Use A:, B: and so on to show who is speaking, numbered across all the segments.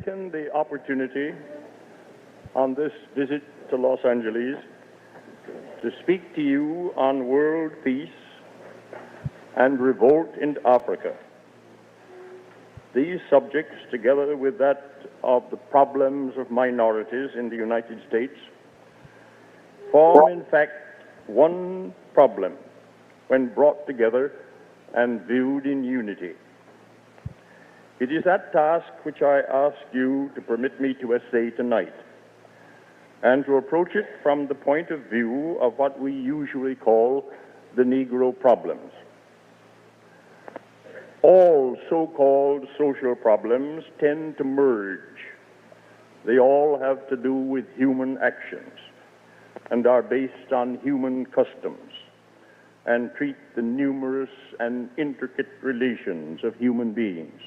A: Taken the opportunity on this visit to Los Angeles to speak to you on world peace and revolt in Africa. These subjects, together with that of the problems of minorities in the United States, form in fact one problem when brought together and viewed in unity. It is that task which I ask you to permit me to essay tonight, and to approach it from the point of view of what we usually call the Negro problems. All so-called social problems tend to merge. They all have to do with human actions and are based on human customs and treat the numerous and intricate relations of human beings.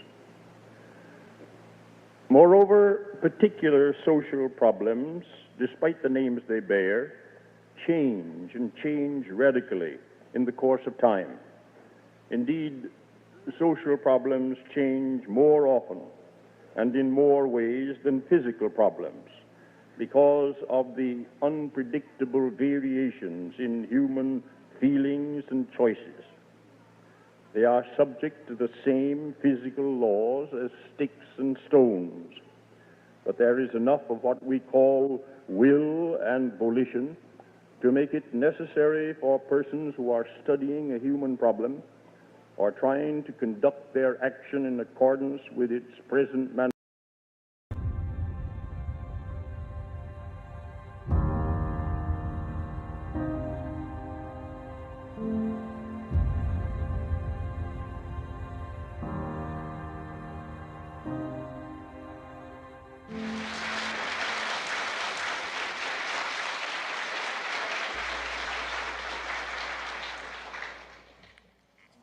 A: Moreover, particular social problems, despite the names they bear, change and change radically in the course of time. Indeed, social problems change more often and in more ways than physical problems because of the unpredictable variations in human feelings and choices. They are subject to the same physical laws as sticks and stones, but there is enough of what we call will and volition to make it necessary for persons who are studying a human problem or trying to conduct their action in accordance with its present manner.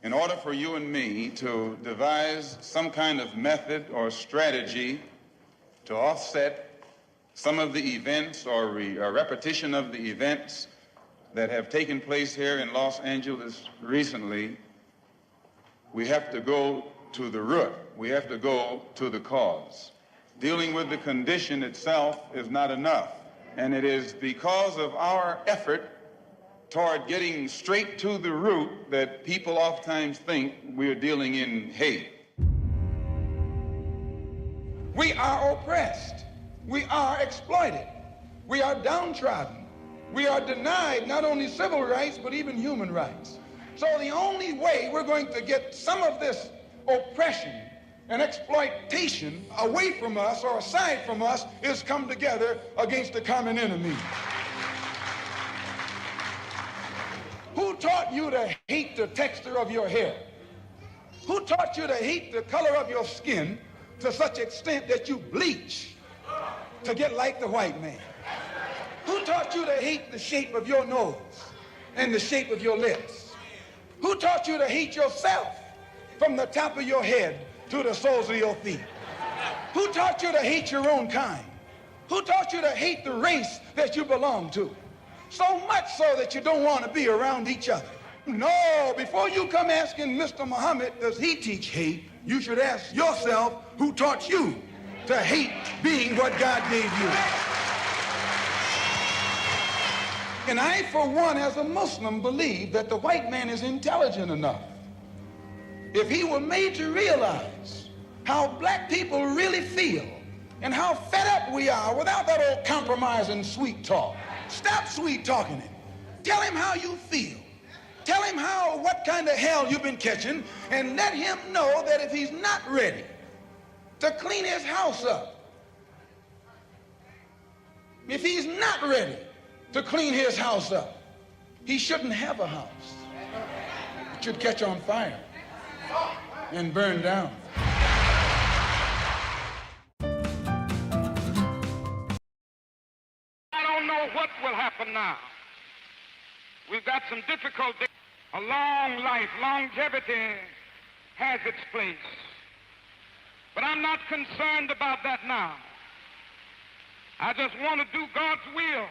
B: In order for you and me to devise some kind of method or strategy to offset some of the events or repetition of the events that have taken place here in Los Angeles recently, we have to go to the root. We have to go to the cause. Dealing with the condition itself is not enough, and it is because of our effort toward getting straight to the root that people oftentimes think we're dealing in hate.
C: We are oppressed. We are exploited. We are downtrodden. We are denied not only civil rights, but even human rights. So the only way we're going to get some of this oppression and exploitation away from us or aside from us is come together against the common enemy. Who taught you to hate the texture of your hair? Who taught you to hate the color of your skin to such extent that you bleach to get like the white man? Who taught you to hate the shape of your nose and the shape of your lips? Who taught you to hate yourself from the top of your head to the soles of your feet? Who taught you to hate your own kind? Who taught you to hate the race that you belong to? So much so that you don't want to be around each other. No, before you come asking Mr. Muhammad, does he teach hate? You should ask yourself, who taught you to hate being what God gave you? And I, for one, as a Muslim, believe that the white man is intelligent enough. If he were made to realize how black people really feel and how fed up we are without that old compromise and sweet talk. Stop sweet talking him. Tell him how you feel. Tell him what kind of hell you've been catching, and let him know that if he's not ready to clean his house up, if he's not ready to clean his house up, he shouldn't have a house. It should catch on fire and burn down.
D: What will happen now? We've got some difficulty. A long life, longevity has its place. But I'm not concerned about that now. I just want to do God's will.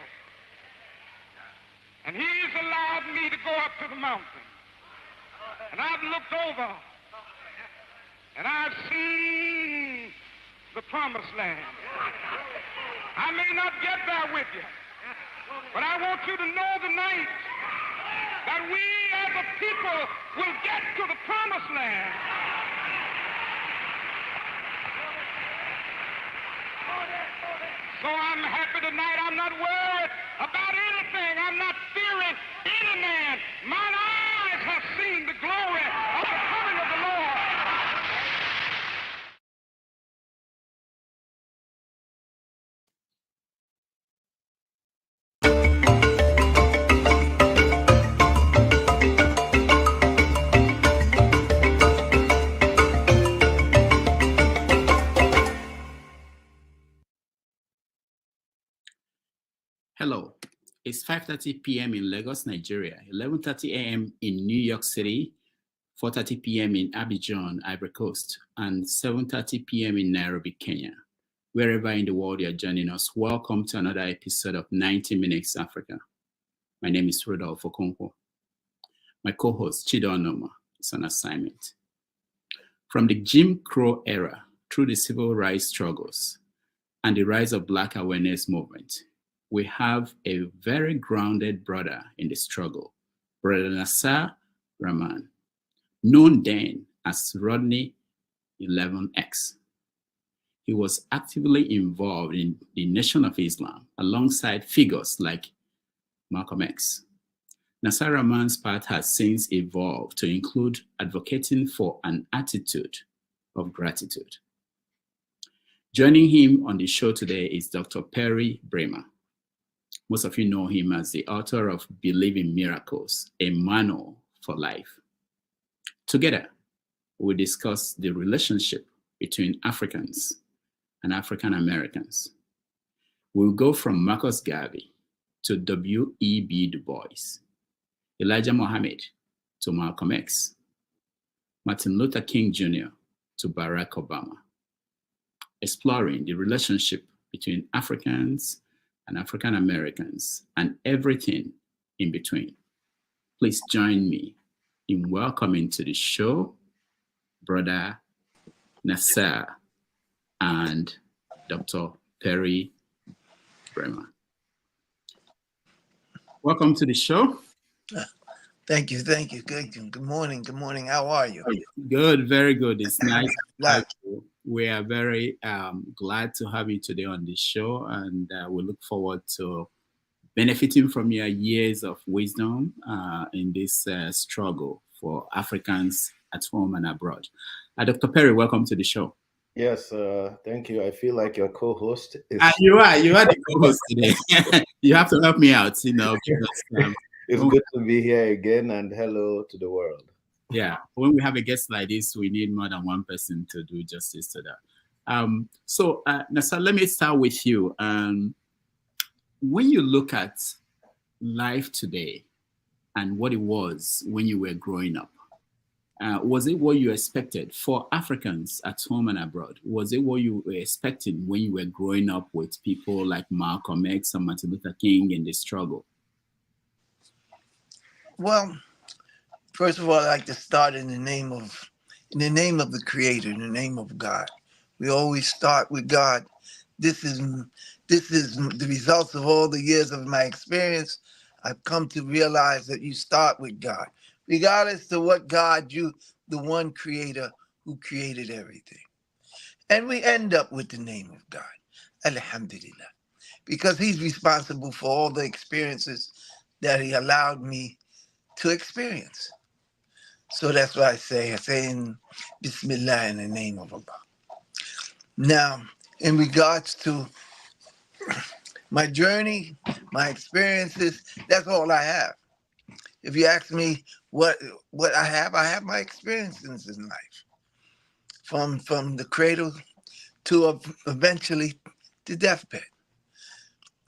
D: And He's allowed me to go up to the mountain. And I've looked over and I've seen the promised land. I may not get there with you, but I want you to know tonight that we as a people will get to the promised land. So I'm happy tonight. I'm not worried about anything. I'm not fearing any man. Mine eyes have seen the glory of the coming of the Lord.
E: Hello, it's 5:30 p.m. in Lagos, Nigeria, 11:30 a.m. in New York City, 4:30 p.m. in Abidjan, Ivory Coast, and 7:30 p.m. in Nairobi, Kenya. Wherever in the world you're joining us, welcome to another episode of 90 Minutes Africa. My name is Rodolfo Okonkwo. My co-host, Chido Onoma, is on assignment. From the Jim Crow era through the civil rights struggles and the rise of Black awareness movement, we have a very grounded brother in the struggle, Brother Nassar Rahmaan, known then as Rodney 11X. He was actively involved in the Nation of Islam alongside figures like Malcolm X. Nassar Rahmaan's path has since evolved to include advocating for an attitude of gratitude. Joining him on the show today is Dr. Perry Brimah. Most of you know him as the author of Believe in Miracles, a manual for life. Together, we discuss the relationship between Africans and African Americans. We'll go from Marcus Garvey to W.E.B. Du Bois, Elijah Muhammad to Malcolm X, Martin Luther King Jr. to Barack Obama, exploring the relationship between Africans and African Americans and everything in between. Please join me in welcoming to the show Brother Nassar and Dr. Perry Brimah. Welcome to the show.
F: Thank you. Good morning. How are you?
E: Good, very good. It's nice to have you. We are very glad to have you today on the show, and we look forward to benefiting from your years of wisdom in this struggle for Africans at home and abroad. Dr. Perry, welcome to the show.
G: Yes, thank you. I feel like your co-host is...
E: You are the co-host today. You have to help me out, because,
G: it's good to be here again, and hello to the world.
E: Yeah, when we have a guest like this, we need more than one person to do justice to that. So, Nassar, let me start with you. When you look at life today and what it was when you were growing up, was it what you expected for Africans at home and abroad? Was it what you were expecting when you were growing up with people like Malcolm X and Martin Luther King in the struggle?
F: Well, first of all, I'd like to start in the name of the Creator, in the name of God. We always start with God. This is the results of all the years of my experience. I've come to realize that you start with God, regardless to what God, you, the one Creator who created everything. And we end up with the name of God, Alhamdulillah, because He's responsible for all the experiences that He allowed me to experience. So that's why I say in Bismillah, in the name of Allah. Now, in regards to my journey, my experiences, that's all I have. If you ask me what I have my experiences in life. From the cradle to eventually the deathbed.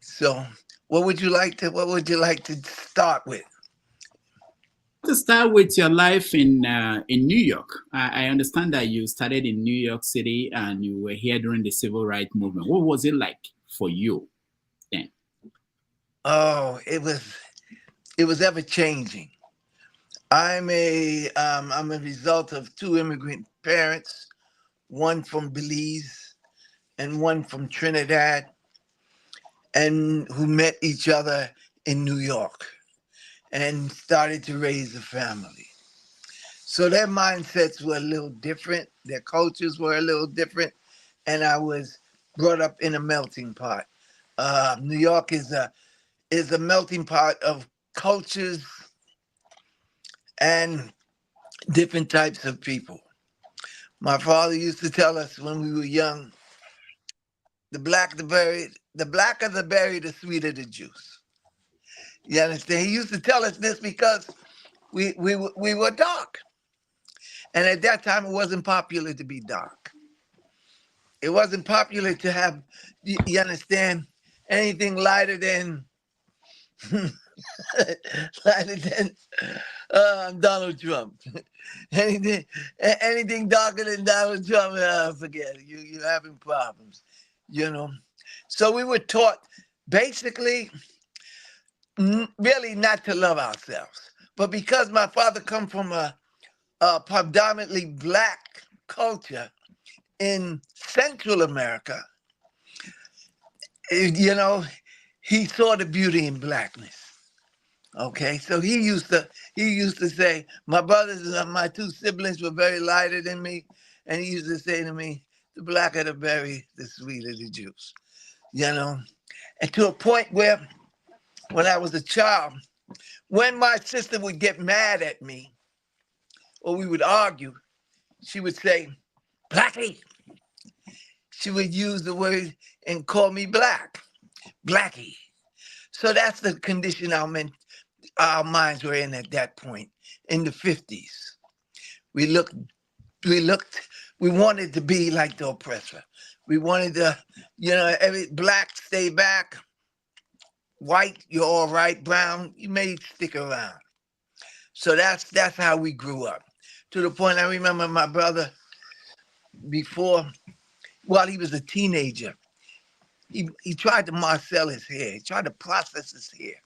F: So what would you like to start with?
E: To start with your life in New York. I understand that you started in New York City and you were here during the civil rights movement. What was it like for you then?
F: Oh, it was ever changing. I'm a result of two immigrant parents, one from Belize and one from Trinidad, and who met each other in New York and started to raise a family. So their mindsets were a little different. Their cultures were a little different. And I was brought up in a melting pot. New York is a melting pot of cultures and different types of people. My father used to tell us when we were young, the blacker the berry, the sweeter the juice. You understand? He used to tell us this because we were dark. And at that time, it wasn't popular to be dark. It wasn't popular to have, you understand, anything lighter than lighter than Donald Trump. anything darker than Donald Trump, forget it. You're having problems, you know. So we were taught basically really not to love ourselves. But because my father come from a predominantly black culture in Central America, you know, he saw the beauty in blackness. Okay, so he used to say, my brothers and my two siblings were very lighter than me, and he used to say to me, the blacker the berry, the sweeter the juice. You know, and to a point where when I was a child, when my sister would get mad at me or we would argue, she would say, Blackie. She would use the word and call me black, Blackie. So that's the condition our minds were in at that point in the 50s. We wanted to be like the oppressor. We wanted to, every black stay back, white, you're all right, brown, you may stick around. So that's how we grew up. To the point I remember my brother while he was a teenager, he tried to marcel his hair. He tried to process his hair.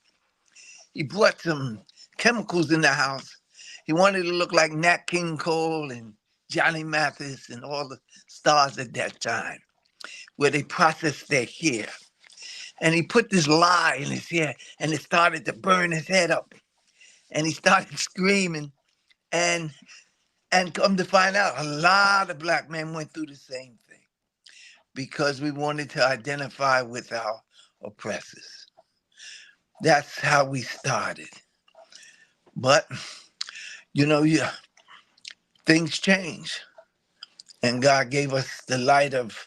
F: He brought some chemicals in the house. He wanted to look like Nat King Cole and Johnny Mathis and all the stars at that time, where they processed their hair. And he put this lye in his hair, and it started to burn his head up. And he started screaming. And come to find out, a lot of black men went through the same thing because we wanted to identify with our oppressors. That's how we started. But, things change. And God gave us the light of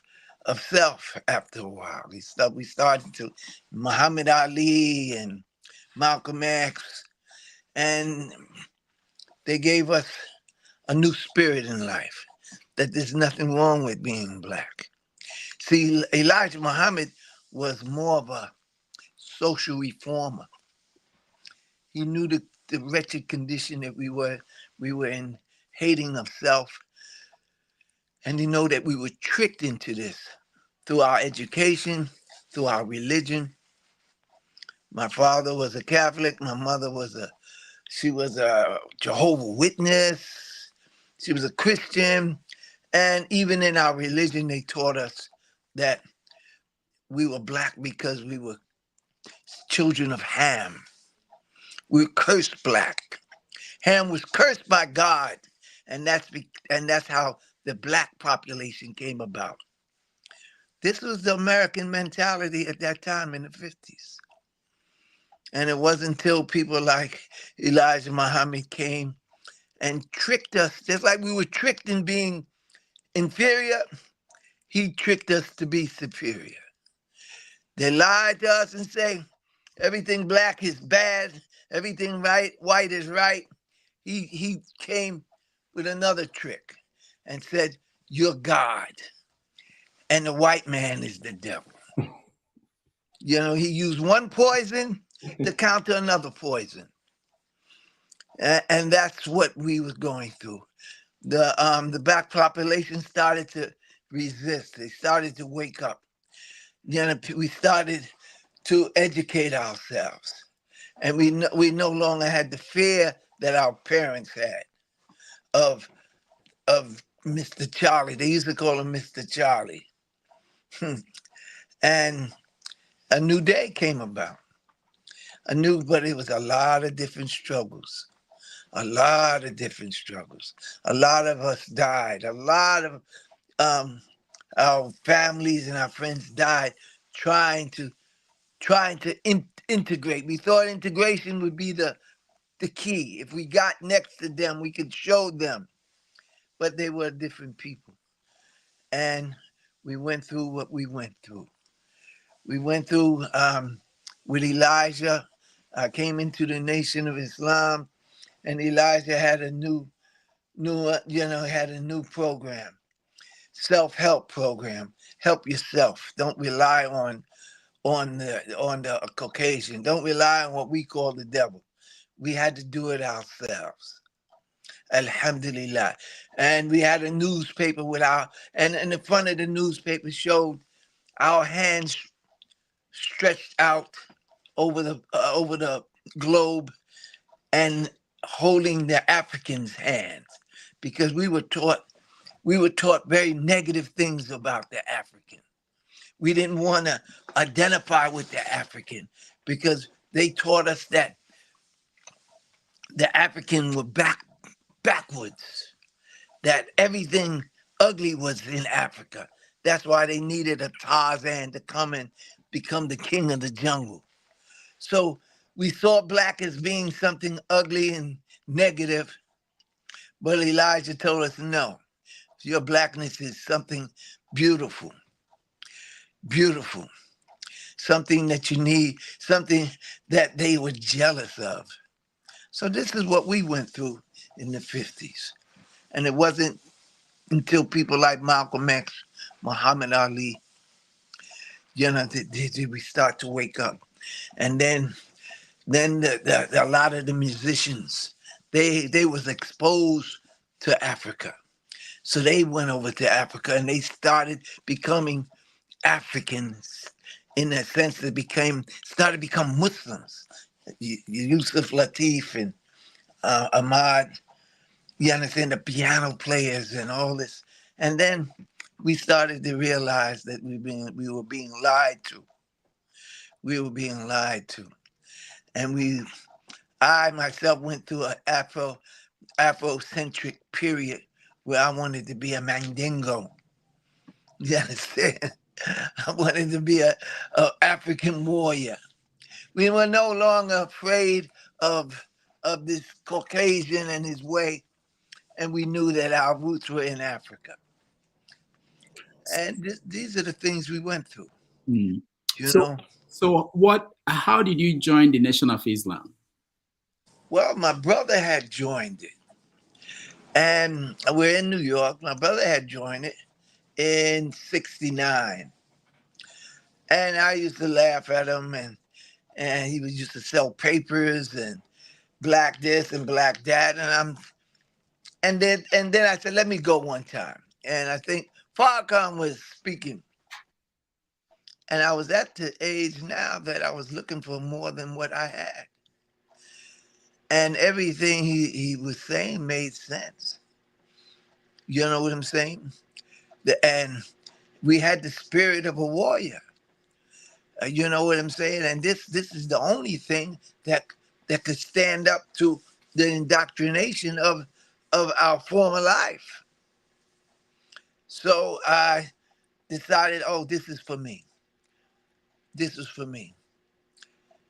F: self after a while. We started to Muhammad Ali and Malcolm X, and they gave us a new spirit in life, that there's nothing wrong with being black. See, Elijah Muhammad was more of a social reformer. He knew the wretched condition that we were in, hating of self. And he knew that we were tricked into this through our education, through our religion. My father was a Catholic. My mother was a Jehovah's Witness. She was a Christian. And even in our religion, they taught us that we were black because we were children of Ham. We were cursed black. Ham was cursed by God, and that's how the black population came about. This was the American mentality at that time in the 50s. And it wasn't until people like Elijah Muhammad came and tricked us, just like we were tricked in being inferior, he tricked us to be superior. They lied to us and say, everything black is bad, everything white is right. He came with another trick and said, you're God, and the white man is the devil. He used one poison to counter another poison. And that's what we was going through. The black population started to resist. They started to wake up. We started to educate ourselves. And we no longer had the fear that our parents had of Mr. Charlie. They used to call him Mr. Charlie. And a new day came about. But it was a lot of different struggles. A lot of different struggles. A lot of us died. A lot of our families and our friends died trying to integrate. We thought integration would be the key. If we got next to them, we could show them. But they were different people. And we went through what we went through. We went through with Elijah. I came into the Nation of Islam, and Elijah had a new program, self-help program. Help yourself. Don't rely on the Caucasian. Don't rely on what we call the devil. We had to do it ourselves. Alhamdulillah. And we had a newspaper and in the front of the newspaper showed our hands stretched out over the globe and holding the Africans' hands, because we were taught very negative things about the African. We didn't want to identify with the African because they taught us that the African were backwards, that everything ugly was in Africa. That's why they needed a Tarzan to come and become the king of the jungle. So we saw black as being something ugly and negative, but Elijah told us, no, your blackness is something beautiful, beautiful, something that you need, something that they were jealous of. So this is what we went through in the 50s. And it wasn't until people like Malcolm X, Muhammad Ali, did we start to wake up. And then a lot of the musicians, they was exposed to Africa. So they went over to Africa and they started becoming Africans in that sense. They started to become Muslims. Yusuf Lateef and Ahmad, you understand, the piano players and all this. And then we started to realize that we were being lied to. We were being lied to. And I myself went through an Afrocentric period where I wanted to be a Mandingo. You understand? I wanted to be a African warrior. We were no longer afraid of this Caucasian and his way, and we knew that our roots were in Africa. And these are the things we went through.
E: Mm. So how did you join the Nation of Islam?
F: Well, my brother had joined it. And we're in New York. My brother had joined it in 1969. And I used to laugh at him, and he used to sell papers and black this and black that. And then I said, let me go one time. And I think Farrakhan was speaking. And I was at the age now that I was looking for more than what I had. And everything he was saying made sense. You know what I'm saying? And we had the spirit of a warrior. You know what I'm saying? And this is the only thing that could stand up to the indoctrination of our former life. So I decided, this is for me. This is for me.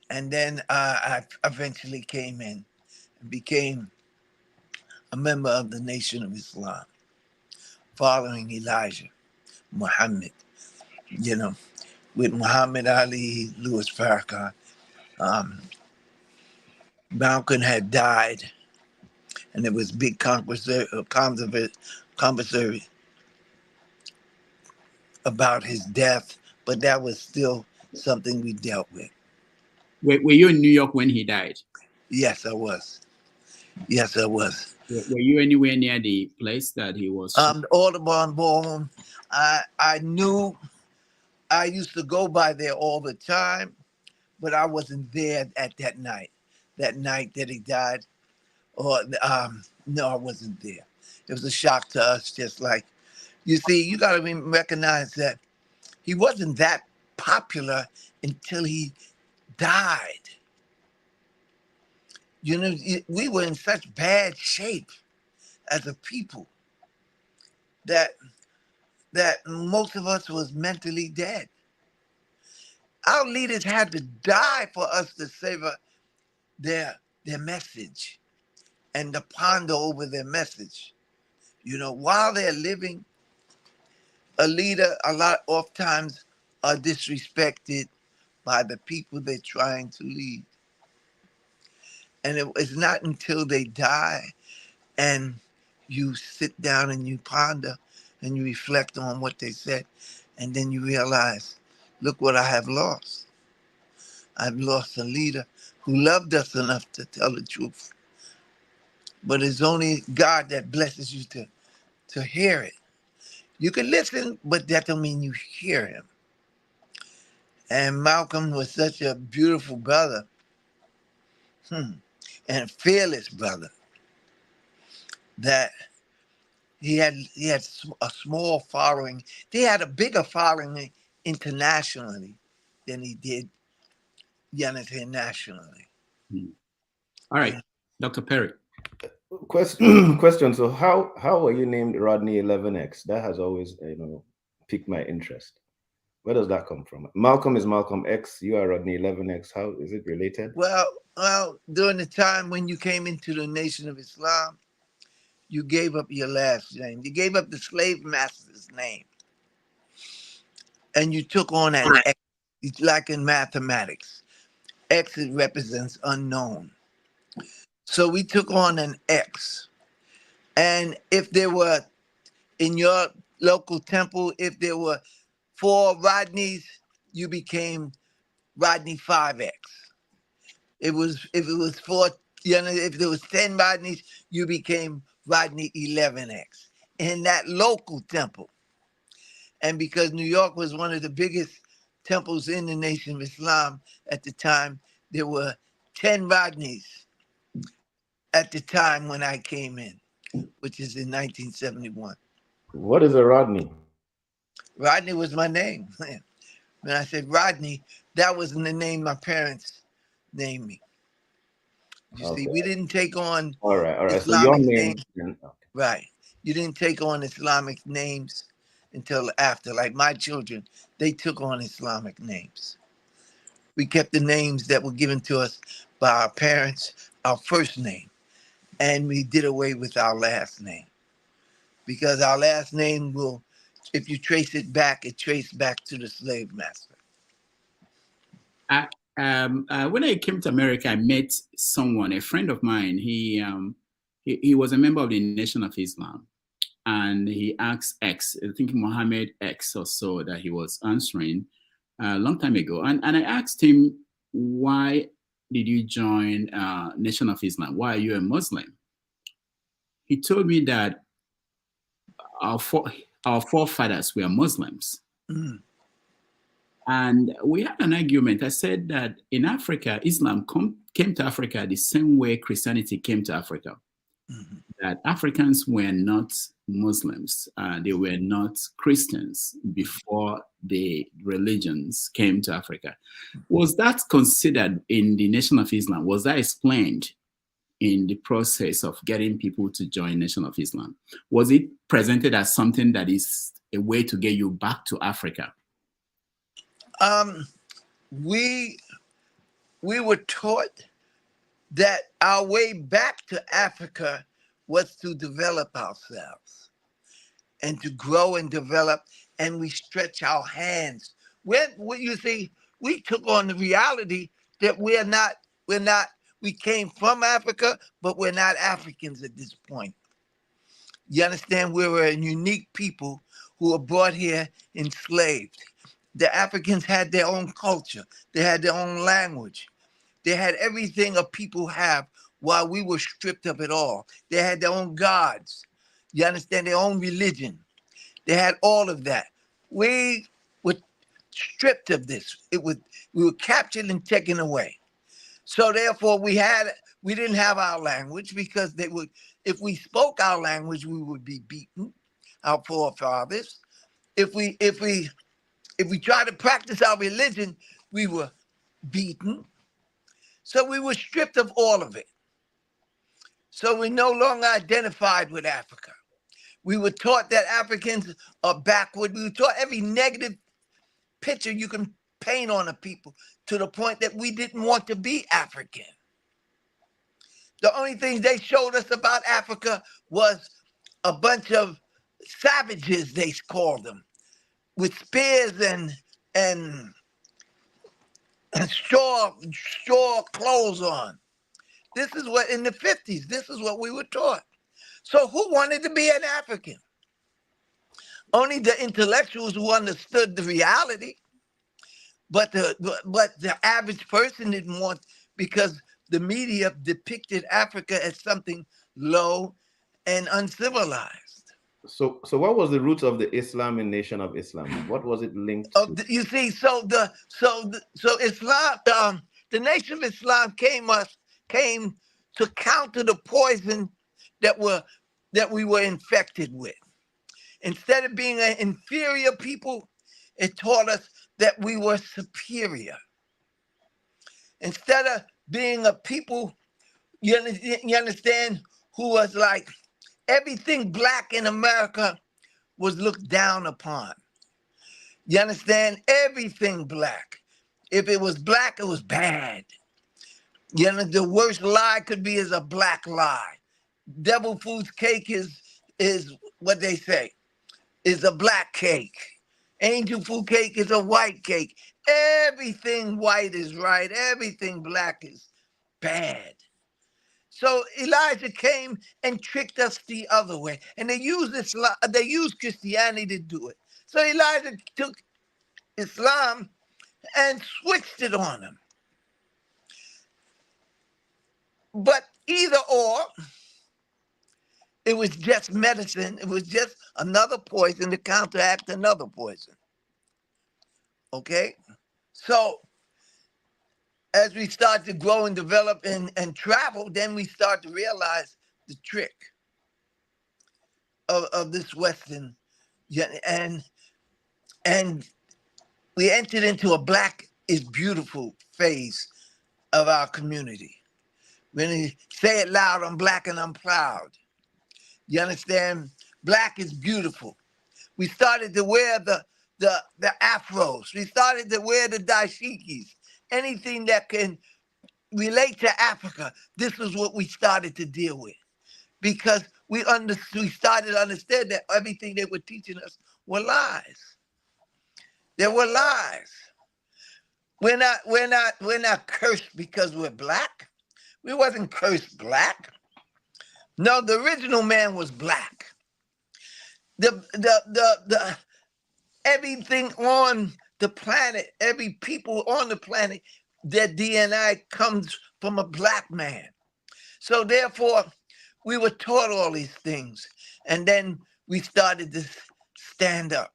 F: And then I eventually came in and became a member of the Nation of Islam, following Elijah Muhammad, with Muhammad Ali, Louis Farrakhan. Malcolm had died, and there was big controversy about his death, but that was still something we dealt with.
E: Were you in New York when he died?
F: Yes, I was. Yes, I was.
E: Were you anywhere near the place that he was?
F: The Audubon Ballroom. I knew I used to go by there all the time, but I wasn't there at that night that he died. No, I wasn't there. It was a shock to us, just like, you see, you got to recognize that He wasn't that popular until he died. You know, we were in such bad shape as a people that most of us was mentally dead. Our leaders had to die for us to savor their message and to ponder over their message. You know, while they're living, a leader a lot of times are disrespected by the people they're trying to lead. And it's not until they die and you sit down and you ponder and you reflect on what they said, and then you realize, look what I have lost. I've lost a leader who loved us enough to tell the truth. But it's only God that blesses you to hear it. You can listen, but that don't mean you hear him. And Malcolm was such a beautiful brother, and fearless brother, that he had a small following. He had a bigger following internationally than he did, nationally.
E: All right, Dr. Perry.
G: Question. So how were you named Rodney 11X? That has always piqued my interest. Where does that come from? Malcolm is Malcolm X. You are Rodney 11X. How is it related?
F: Well, during the time when you came into the Nation of Islam, you gave up your last name. You gave up the slave master's name, and you took on an X. It's like in mathematics. X represents unknown. So we took on an X. And if there were, in your local temple, if there were 4 Rodneys, you became Rodney 5X. If it was 4, if there was 10 Rodneys, you became Rodney 11X in that local temple. And because New York was one of the biggest temples in the Nation of Islam at the time, there were 10 Rodneys at the time when I came in, which is in 1971.
G: What is a Rodney?
F: Rodney was my name. When I said Rodney, that wasn't the name my parents named me. You see, we didn't take on
G: all right.
F: Islamic
G: So your name,
F: names. Right. You didn't take on Islamic names until after. Like my children, they took on Islamic names. We kept the names that were given to us by our parents, our first name, and we did away with our last name. Because our last name will, if you trace it back, it traced back to the slave master.
E: When I came to America, I met someone, a friend of mine. He was a member of the Nation of Islam, and he asked X, I think Mohammed X or so, that he was answering a long time ago. And I asked him, why did you join Nation of Islam? Why are you a Muslim? He told me that our forefathers were Muslims.
F: Mm.
E: And we had an argument. I said that in Africa, Islam came to Africa the same way Christianity came to Africa. Mm-hmm. That Africans were not Muslims. They were not Christians before the religions came to Africa. Was that considered in the Nation of Islam? Was that explained in the process of getting people to join Nation of Islam? Was it presented as something that is a way to get you back to Africa?
F: We were taught that our way back to Africa was to develop ourselves and to grow and develop, and we stretch our hands. When you see, we took on the reality that we came from Africa, but we're not Africans at this point. You understand? We were a unique people who were brought here enslaved. The Africans had their own culture. They had their own language. They had everything a people have while we were stripped of it all. They had their own gods. You understand? Their own religion. They had all of that. We were stripped of this. We were captured and taken away. So therefore we didn't have our language, because if we spoke our language, we would be beaten, our forefathers. If we If we tried to practice our religion, we were beaten. So we were stripped of all of it. So we no longer identified with Africa. We were taught that Africans are backward. We were taught every negative picture you can paint on a people, to the point that we didn't want to be African. The only thing they showed us about Africa was a bunch of savages, they called them, with spears and straw clothes on. This is what, in the 50s, this is what we were taught. So who wanted to be an African? Only the intellectuals who understood the reality. But the average person didn't want, because the media depicted Africa as something low and uncivilized.
G: So what was the roots of the Islam in Nation of Islam? What was it linked to?
F: You see, so Islam, the Nation of Islam came to counter the poison that we were infected with. Instead of being an inferior people, it taught us that we were superior. Instead of being a people, you understand, who was like, everything black in America was looked down upon. You understand? Everything black. If it was black, it was bad. You know, the worst lie could be is a black lie. Devil food's cake is what they say, is a black cake. Angel food cake is a white cake. Everything white is right. Everything black is bad. So Elijah came and tricked us the other way. And they used Christianity to do it. So Elijah took Islam and switched it on them. But either or, it was just medicine. It was just another poison to counteract another poison. Okay? So as we start to grow and develop and travel, then we start to realize the trick of this Western. And we entered into a black is beautiful phase of our community. When we say it loud, I'm black and I'm proud. You understand? Black is beautiful. We started to wear the afros. We started to wear the dashikis. Anything that can relate to Africa, this was what we started to deal with. Because we started to understand that everything they were teaching us were lies. They were lies. We're not cursed because we're black. We wasn't cursed black. No, the original man was black. The everything on the planet, every people on the planet, their DNA comes from a black man. So therefore, we were taught all these things. And then we started to stand up.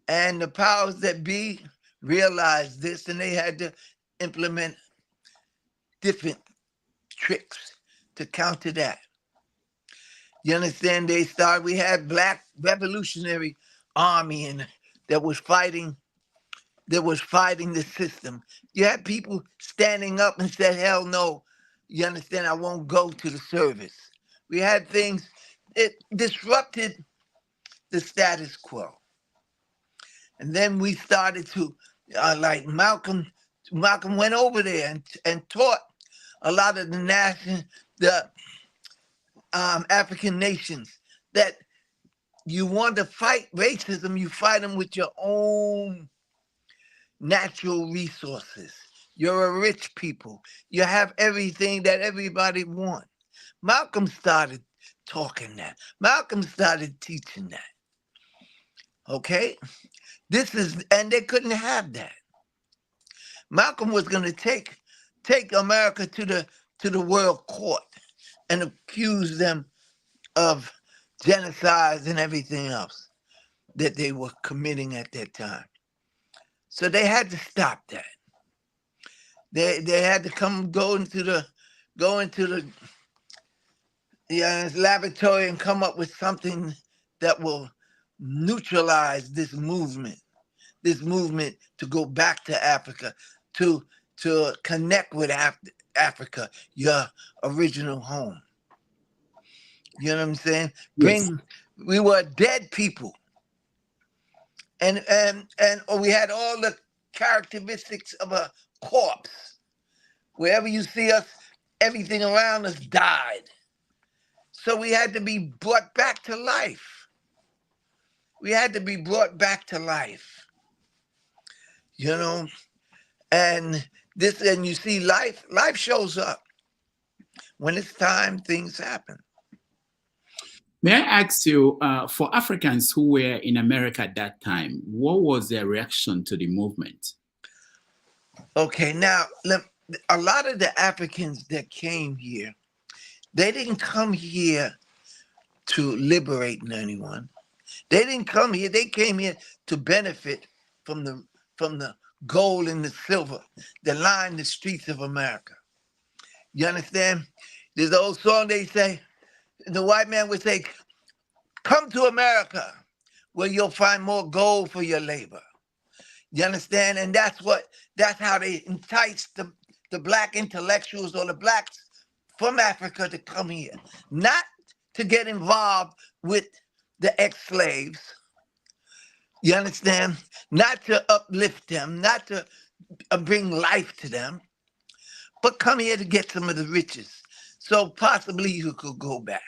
F: And the powers that be realized this, and they had to implement different tricks to counter that. You understand? We had Black Revolutionary Army and that was fighting the system. You had people standing up and said, hell no, you understand, I won't go to the service. We had things, it disrupted the status quo. And then we started to, like Malcolm went over there and taught a lot of the African nations that you want to fight racism, you fight them with your own natural resources. You're a rich people. You have everything that everybody wants. Malcolm started talking that. Malcolm started teaching that. Okay? And they couldn't have that. Malcolm was going to take America to the world court and accuse them of genocides and everything else that they were committing at that time. So they had to stop that. They had to go into the laboratory and come up with something that will neutralize this movement. this movement to go back to Africa, to connect with Africa, your original home. You know what I'm saying?
E: Yes.
F: We were dead people. And we had all the characteristics of a corpse. Wherever you see us, everything around us died. So we had to be brought back to life. We had to be brought back to life. You know, and you see life shows up. When it's time, things happen.
E: May I ask you, for Africans who were in America at that time, what was their reaction to the movement?
F: Okay, now, a lot of the Africans that came here, they didn't come here to liberate anyone. They didn't come here. They came here to benefit from the gold and the silver that line the streets of America. You understand? There's an old song they say, the white man would say, come to America where you'll find more gold for your labor. You understand? And that's how they entice the black intellectuals or the blacks from Africa to come here. Not to get involved with the ex-slaves. You understand? Not to uplift them, not to bring life to them, but come here to get some of the riches. So possibly you could go back.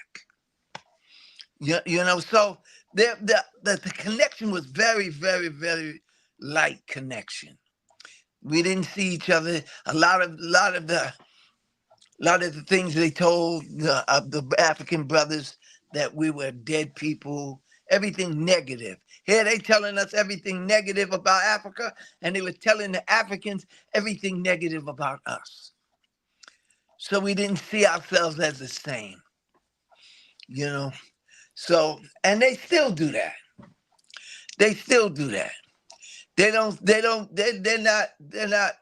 F: You know, so the connection was very, very, very light connection. We didn't see each other. A lot of the things they told the African brothers, that we were dead people, everything negative. Here they telling us everything negative about Africa, and they were telling the Africans everything negative about us. So we didn't see ourselves as the same, you know. So, and they still do that. They still do that. They're not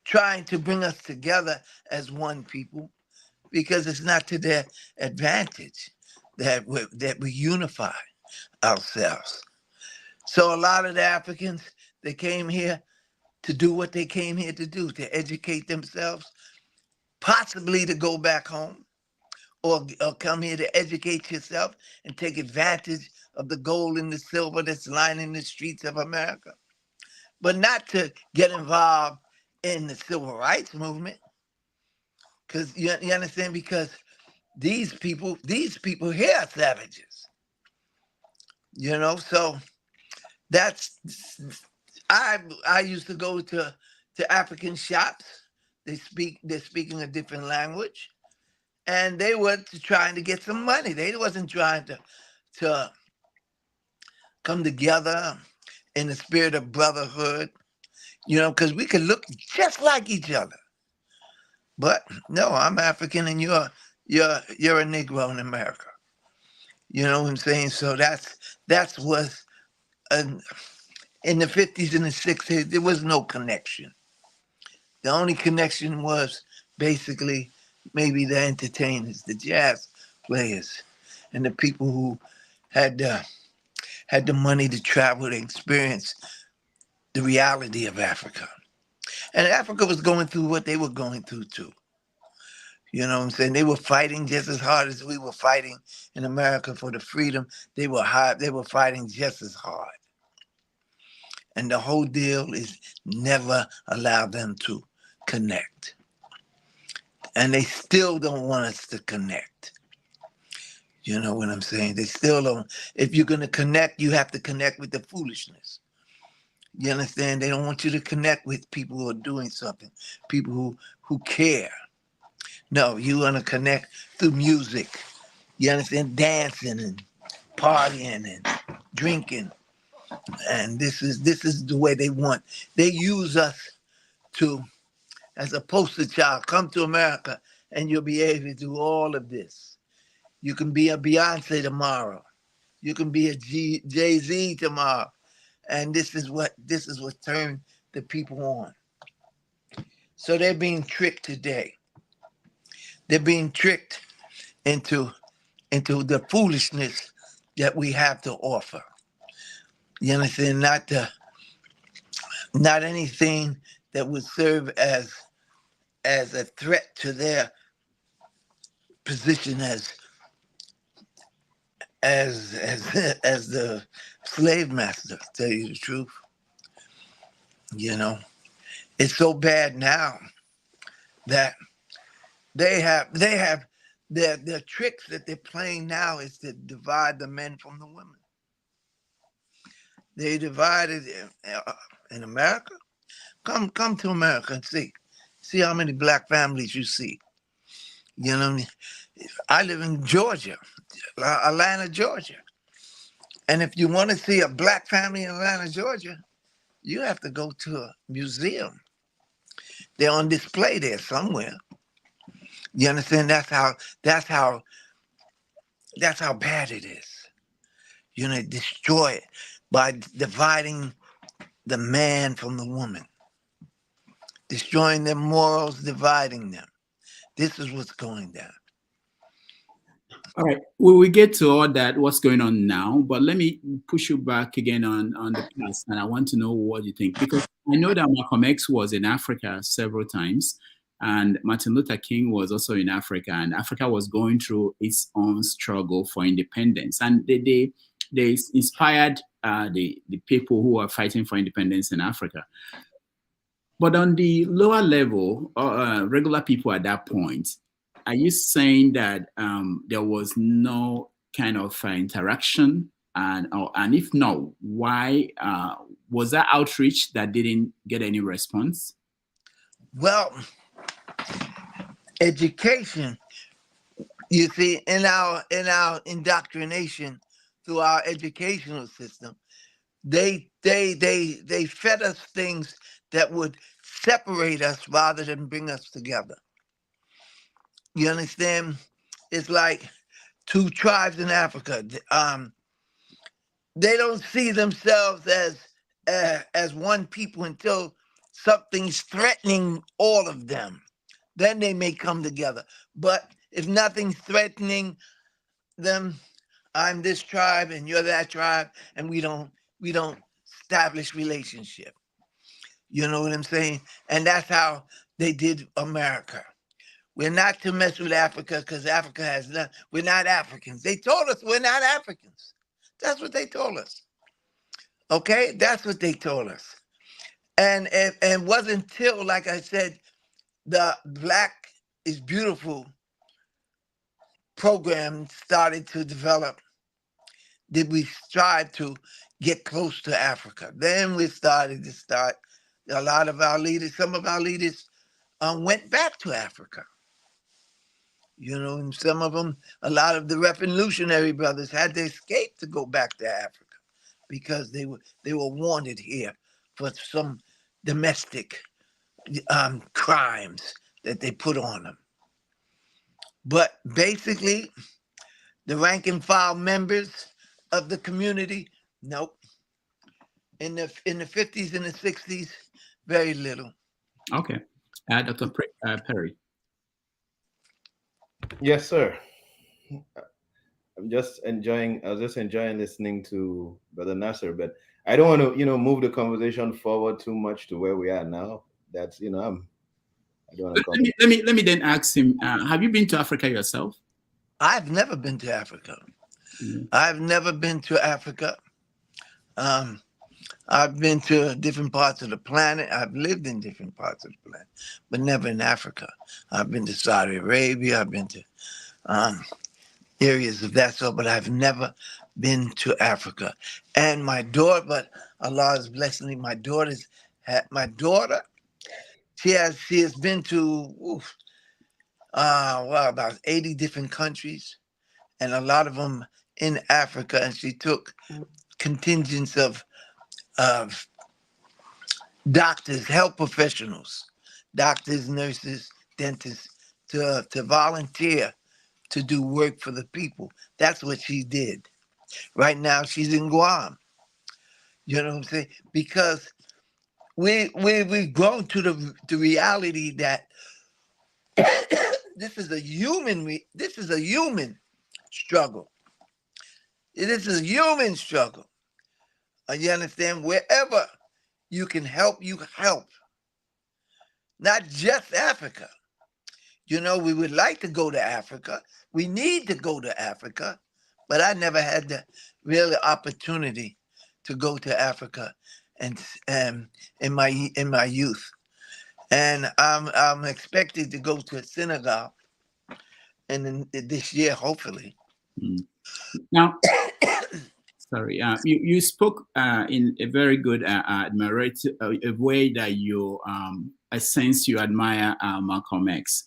F: trying to bring us together as one people, because it's not to their advantage that we unify ourselves. So a lot of the Africans, they came here to do what they came here to do, to educate themselves, possibly to go back home, or come here to educate yourself and take advantage of the gold and the silver that's lining the streets of America, but not to get involved in the civil rights movement. Because you understand, because these people here are savages. You know, so that's, I used to go to African shops. They're speaking a different language, and they were trying to get some money. They wasn't trying to come together in the spirit of brotherhood, you know, because we could look just like each other. But no, I'm African and you're a Negro in America. You know what I'm saying? So that's was in the 50s and the 60s, there was no connection. The only connection was basically maybe the entertainers, the jazz players, and the people who had the money to travel to experience the reality of Africa. And Africa was going through what they were going through too. You know what I'm saying? They were fighting just as hard as we were fighting in America for the freedom. They were fighting just as hard. And the whole deal is never allow them to connect. And they still don't want us to connect. You know what I'm saying? They still don't. If you're going to connect, you have to connect with the foolishness. You understand? They don't want you to connect with people who are doing something, people who care. No, you want to connect through music. You understand? Dancing and partying and drinking. And this is the way they want. They use us to, as a poster child, come to America and you'll be able to do all of this. You can be a Beyonce tomorrow. You can be a Jay-Z tomorrow. And this is what turned the people on. So they're being tricked today. They're being tricked into the foolishness that we have to offer. You understand? not anything that would serve as a threat to their position as as the slave master. To tell you the truth, you know, it's so bad now that they have their tricks that they're playing now is to divide the men from the women. They divided in America. Come to America and see how many black families you see. You know what I mean? I live in Georgia, Atlanta, Georgia. And if you want to see a black family in Atlanta, Georgia, you have to go to a museum. They're on display there somewhere. You understand? That's how bad it is. You know, destroy it by dividing the man from the woman, destroying their morals, dividing them. This is what's going down.
E: All right, we will get to all that, what's going on now, but let me push you back again on the past, and I want to know what you think, because I know that Malcolm X was in Africa several times, and Martin Luther King was also in Africa, and Africa was going through its own struggle for independence, and they inspired the people who are fighting for independence in Africa. But on the lower level, regular people at that point, are you saying that there was no kind of interaction? And if no, why was that outreach that didn't get any response?
F: Well, education, you see, in our indoctrination through our educational system, they fed us things that would separate us rather than bring us together. You understand? It's like two tribes in Africa. They don't see themselves as one people until something's threatening all of them. Then they may come together. But if nothing's threatening them, I'm this tribe and you're that tribe, and we don't establish relationship. You know what I'm saying? And that's how they did America. We're not to mess with Africa because Africa has nothing. We're not Africans. They told us we're not Africans. That's what they told us. Okay? That's what they told us. And it wasn't until, like I said, the Black is Beautiful program started to develop did we strive to get close to Africa. Then we started a lot of our leaders, some of our leaders went back to Africa. You know, and some of them, a lot of the revolutionary brothers had to escape to go back to Africa because they were wanted here for some domestic crimes that they put on them. But basically, the rank and file members of the community, nope. In the 50s and the 60s, very little.
E: Okay. Dr. Perry.
G: Yes, sir. I was just enjoying listening to Brother Nassar, but I don't want to, move the conversation forward too much to where we are now. That's, I don't want to.
E: Let me then ask him. Have you been to Africa yourself?
F: I've never been to Africa. Mm-hmm. I've never been to Africa. I've been to different parts of the planet. I've lived in different parts of the planet, but never in Africa. I've been to Saudi Arabia. I've been to areas of that sort, but I've never been to Africa. And my daughter, but Allah is blessing me. My daughter, she has been to about 80 different countries, and a lot of them in Africa. And she took contingents of doctors, health professionals, doctors, nurses, dentists, to volunteer to do work for the people. That's what she did. Right now, she's in Guam. You know what I'm saying? Because we've grown to the reality that this is a human struggle. It is a human struggle. You understand? Wherever you can help, you help. Not just Africa. You know, we would like to go to Africa. We need to go to Africa, but I never had the real opportunity to go to Africa and in my youth. And I'm expected to go to Senegal and this year, hopefully.
E: Now, sorry, you spoke in a very good admirative a way that you I sense you admire Malcolm X.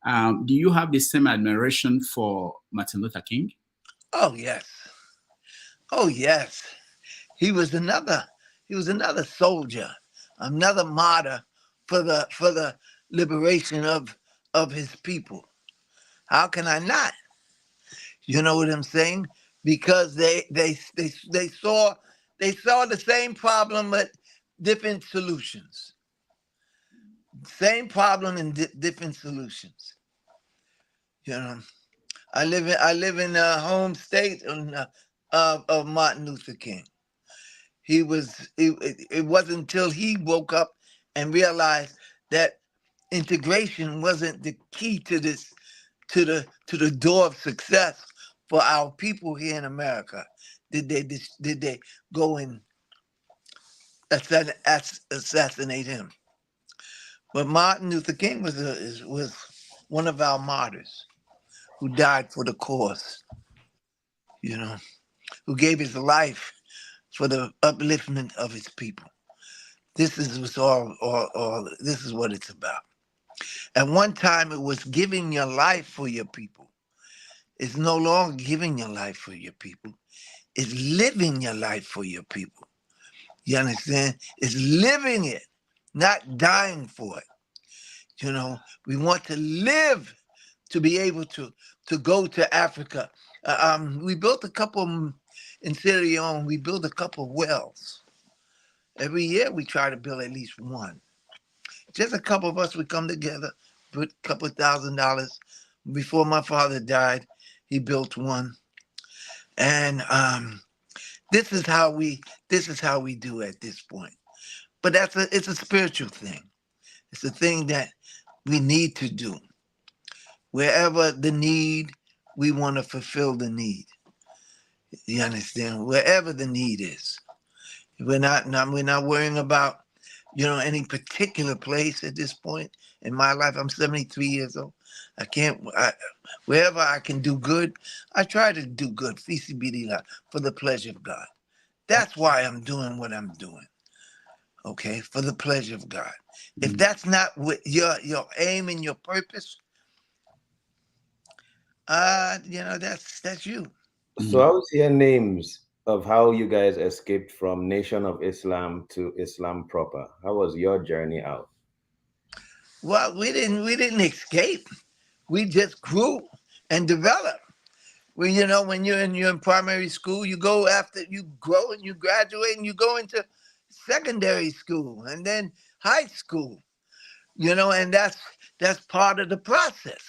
E: Do you have the same admiration for Martin Luther King?
F: Oh yes, oh yes. He was another soldier, another martyr for the liberation of his people. How can I not? You know what I'm saying? Because they saw the same problem but different solutions. Same problem and different solutions. You know, I live in a home state of Martin Luther King. It wasn't until he woke up and realized that integration wasn't the key to the door of success for our people here in America. Did they go and assassinate him? But Martin Luther King was one of our martyrs who died for the cause, you know, who gave his life for the upliftment of his people. This is this is what it's about. At one time, it was giving your life for your people. It's no longer giving your life for your people. It's living your life for your people. You understand? It's living it, not dying for it. You know, we want to live to be able to go to Africa. We built a couple in Sierra Leone. We built a couple wells. Every year we try to build at least one. Just a couple of us would come together, put a couple $1,000. Before my father died, he built one. And this is how we do at this point. But it's a spiritual thing. It's a thing that we need to do. Wherever the need, we want to fulfill the need. You understand? Wherever the need is. We're not worrying about, you know, any particular place at this point in my life. I'm 73 years old. Wherever I can do good, I try to do good, for the pleasure of God. That's why I'm doing what I'm doing. Okay, for the pleasure of God. If that's not what your aim and your purpose, you know, that's you.
G: So I was hear names of how you guys escaped from Nation of Islam to Islam proper. How was your journey out?
F: Well, we didn't escape. We just grew and developed. Well, you know, when you're in primary school, you go after you grow and you graduate and you go into secondary school and then high school. You know, and that's part of the process.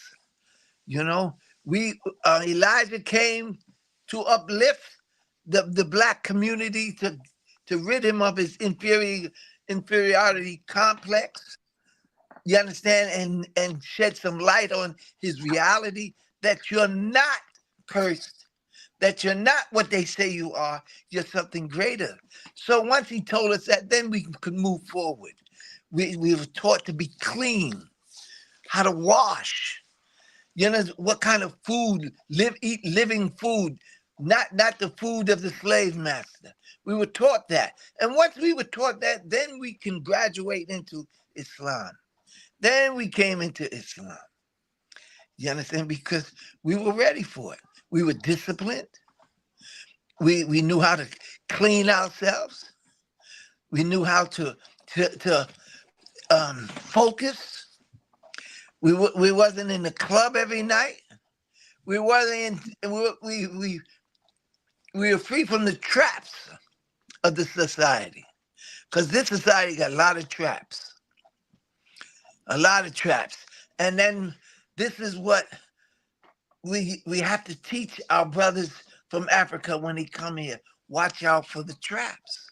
F: You know, Elijah came to uplift the black community to rid him of his inferiority complex. You understand? And shed some light on his reality that you're not cursed, that you're not what they say you are, you're something greater. So once he told us that, then we could move forward. We were taught to be clean, how to wash, you know, what kind of food, eat living food, not the food of the slave master. We were taught that. And once we were taught that, then we can graduate into Islam. Then we came into Islam. You understand? Because we were ready for it. We were disciplined. We knew how to clean ourselves. We knew how to focus. We wasn't in the club every night. We wasn't in. We were free from the traps of the society, because this society got a lot of traps. A lot of traps. And then this is what we have to teach our brothers from Africa when they come here. Watch out for the traps.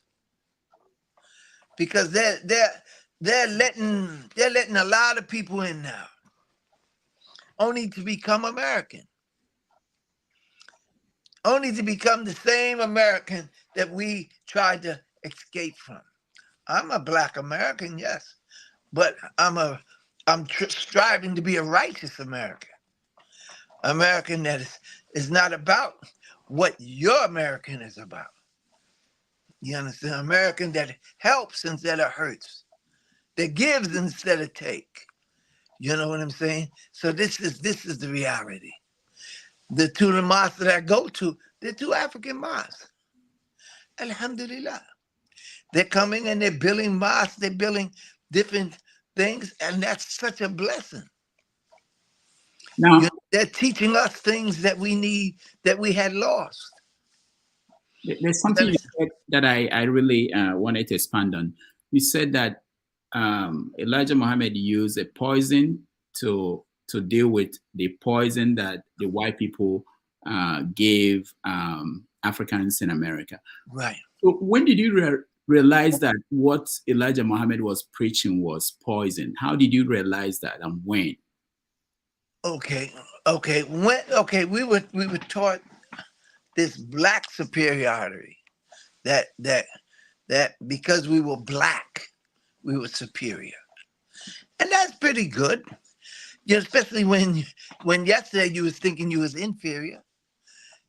F: because they're letting a lot of people in now, only to become American, only to become the same American that we tried to escape from. I'm a Black American, yes, but I'm striving to be a righteous American, American that is not about what your American is about. You understand? American that helps instead of hurts, that gives instead of take. You know what I'm saying? So this is the reality. The two of the mosques that I go to, they're two African mosques. Alhamdulillah. They're coming and they're building mosques, they're building different things, and that's such a blessing.
E: Now,
F: They're teaching us things that we need, that we had lost.
E: there's something you said that I really wanted to expand on. You said that Elijah Muhammad used a poison to deal with the poison that the white people gave Africans in America.
F: Right.
E: So when did you realize that what Elijah Muhammad was preaching was poison? How did you realize that, and when?
F: Okay. We were taught this Black superiority, that because we were Black, we were superior, and that's pretty good. You know, especially when yesterday you was thinking you was inferior.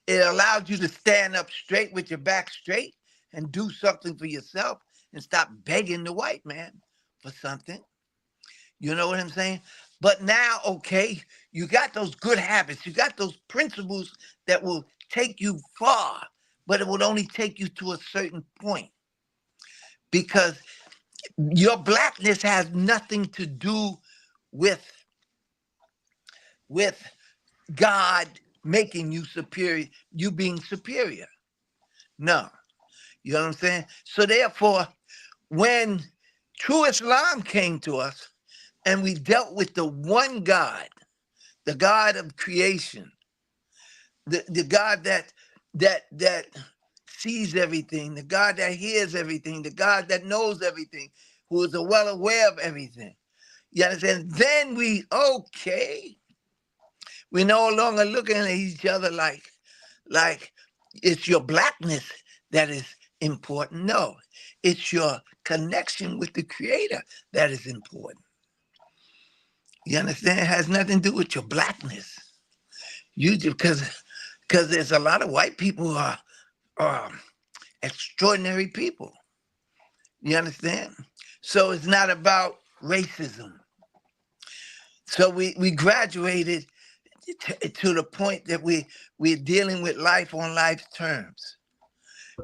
F: It allowed you to stand up straight with your back straight and do something for yourself and stop begging the white man for something. You know what I'm saying? But now, okay, you got those good habits, you got those principles that will take you far, but it will only take you to a certain point, because your Blackness has nothing to do with God making you superior, you being superior. No. You know what I'm saying? So therefore, when true Islam came to us and we dealt with the one God, the God of creation, the God that sees everything, the God that hears everything, the God that knows everything, who is well aware of everything. You understand? Then we're no longer looking at each other like it's your Blackness that is important. No, it's your connection with the Creator that is important. You understand? It has nothing to do with your Blackness. You just because there's a lot of white people who are extraordinary people. You understand? So it's not about racism. So we graduated to the point that we're dealing with life on life's terms.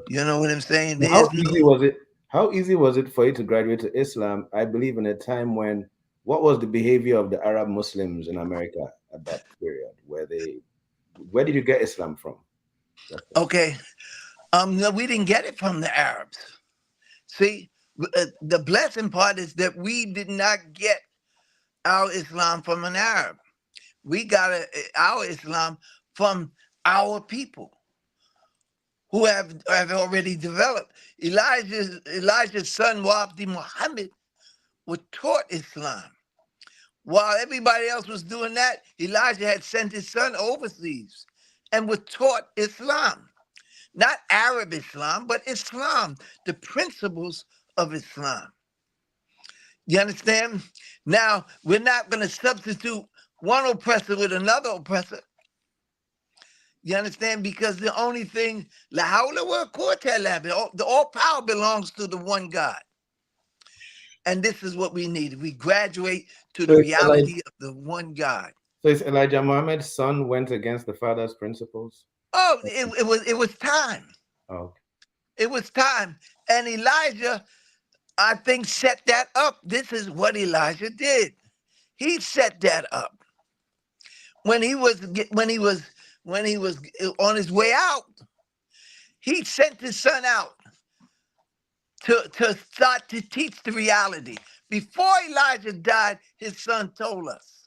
F: You know what I'm saying?
G: How easy was it? How easy was it for you to graduate to Islam? I believe in a time when, what was the behavior of the Arab Muslims in America at that period? Where did you get Islam from?
F: Okay, no, we didn't get it from the Arabs. See, the blessing part is that we did not get our Islam from an Arab. We got our Islam from our people who have already developed. Elijah's son, Wabdi Muhammad, was taught Islam. While everybody else was doing that, Elijah had sent his son overseas and was taught Islam. Not Arab Islam, but Islam, the principles of Islam. You understand? Now, we're not going to substitute one oppressor with another oppressor. You understand? Because the only thing, all power belongs to the one God. And this is what we need. We graduate to the reality of the one God.
G: So is Elijah Muhammad's son went against the father's principles?
F: Oh, it was time.
G: Oh, okay.
F: It was time. And Elijah, I think, set that up. This is what Elijah did. He set that up. When he was on his way out, he sent his son out to start to teach the reality. Before Elijah died, his son told us.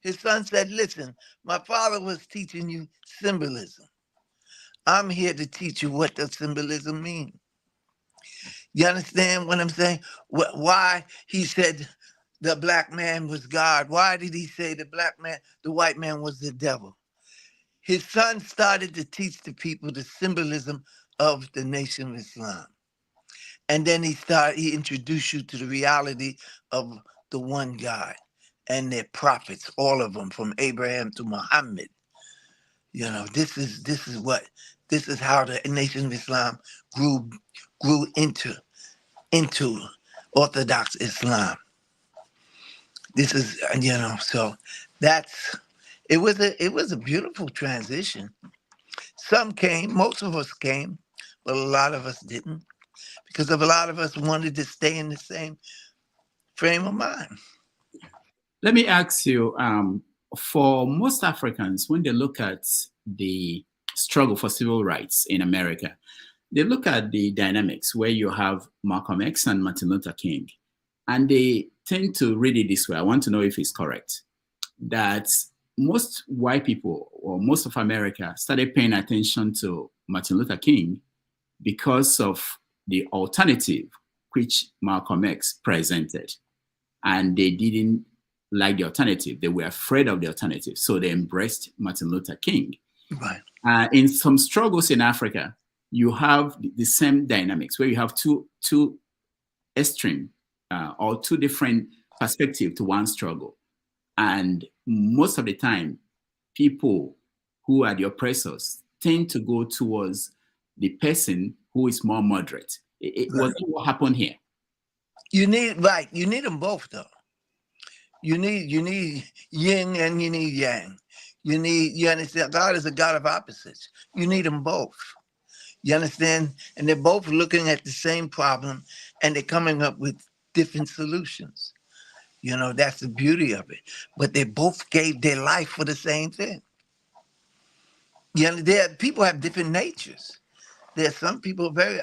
F: His son said, listen, my father was teaching you symbolism. I'm here to teach you what the symbolism means. You understand what I'm saying? Why he said the black man was God? Why did he say the white man was the devil? His son started to teach the people the symbolism of the Nation of Islam. And then he introduced you to the reality of the one God and their prophets, all of them, from Abraham to Muhammad. You know, this is how the Nation of Islam grew into Orthodox Islam. This is, you know, so it was a beautiful transition. Some came, most of us came, but a lot of us didn't, because a lot of us wanted to stay in the same frame of mind.
E: Let me ask you, for most Africans, when they look at the struggle for civil rights in America, they look at the dynamics where you have Malcolm X and Martin Luther King, and they tend to read it this way. I want to know if it's correct, that most white people or most of America started paying attention to Martin Luther King because of the alternative which Malcolm X presented. And they didn't like the alternative. They were afraid of the alternative. So they embraced Martin Luther King.
F: Right.
E: In some struggles in Africa, you have the same dynamics where you have two extreme or two different perspectives to one struggle. And most of the time, people who are the oppressors tend to go towards the person who is more moderate. Was that what happened here?
F: You need them both, though. You need yin and you need yang. You understand? God is a God of opposites. You need them both. You understand? And they're both looking at the same problem, and they're coming up with different solutions. You know, that's the beauty of it. But they both gave their life for the same thing. You know, people have different natures. There's some people very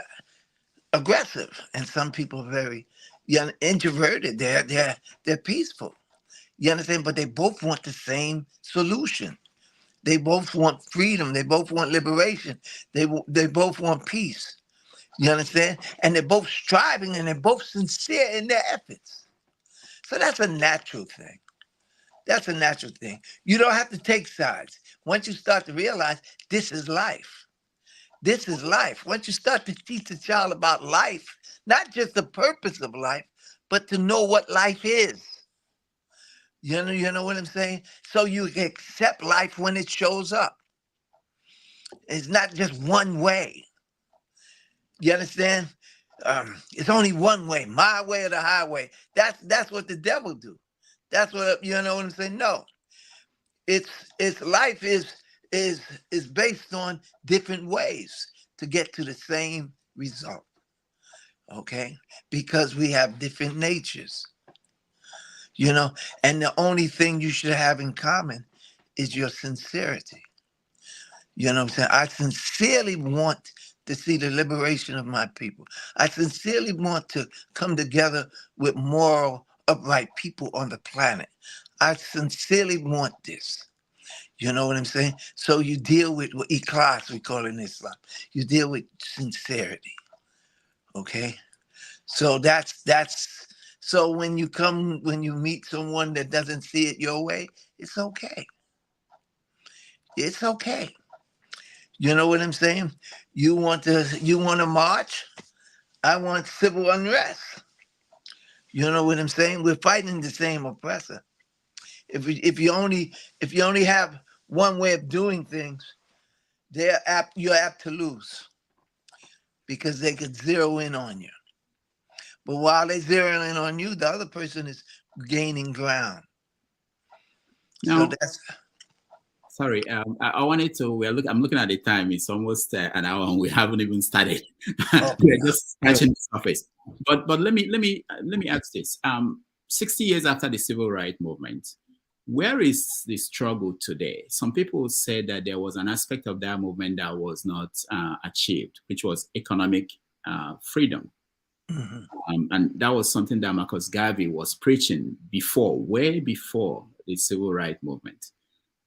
F: aggressive, and some people very introverted. They're peaceful. You understand? But they both want the same solution. They both want freedom. They both want liberation. They both want peace. You understand? And they're both striving, and they're both sincere in their efforts. So that's a natural thing. That's a natural thing. You don't have to take sides. Once you start to realize this is life. This is life. Once you start to teach a child about life, not just the purpose of life, but to know what life is. You know what I'm saying? So you can accept life when it shows up. It's not just one way. You understand? It's only one way, my way or the highway. That's what the devil do. That's what, you know what I'm saying? No. It's life is based on different ways to get to the same result. Okay? Because we have different natures. You know, and the only thing you should have in common is your sincerity. You know what I'm saying? I sincerely want to see the liberation of my people. I sincerely want to come together with moral, upright people on the planet. I sincerely want this. You know what I'm saying? So you deal with what ikhlas, we call it in Islam. You deal with sincerity. Okay? So so when you meet someone that doesn't see it your way, it's okay. It's okay. You know what I'm saying? You want to march? I want civil unrest. You know what I'm saying? We're fighting the same oppressor. If you only have one way of doing things, you're apt to lose, because they could zero in on you. But while they zero in on you, the other person is gaining ground.
E: Now,
F: so that's.
E: Sorry, I wanted to. I'm looking at the time. It's almost an hour, and we haven't even started. We're just scratching the surface. But let me ask this. 60 years after the civil rights movement, where is the struggle today? Some people say that there was an aspect of that movement that was not achieved, which was economic freedom. Mm-hmm. And that was something that Marcus Garvey was preaching way before the civil rights movement.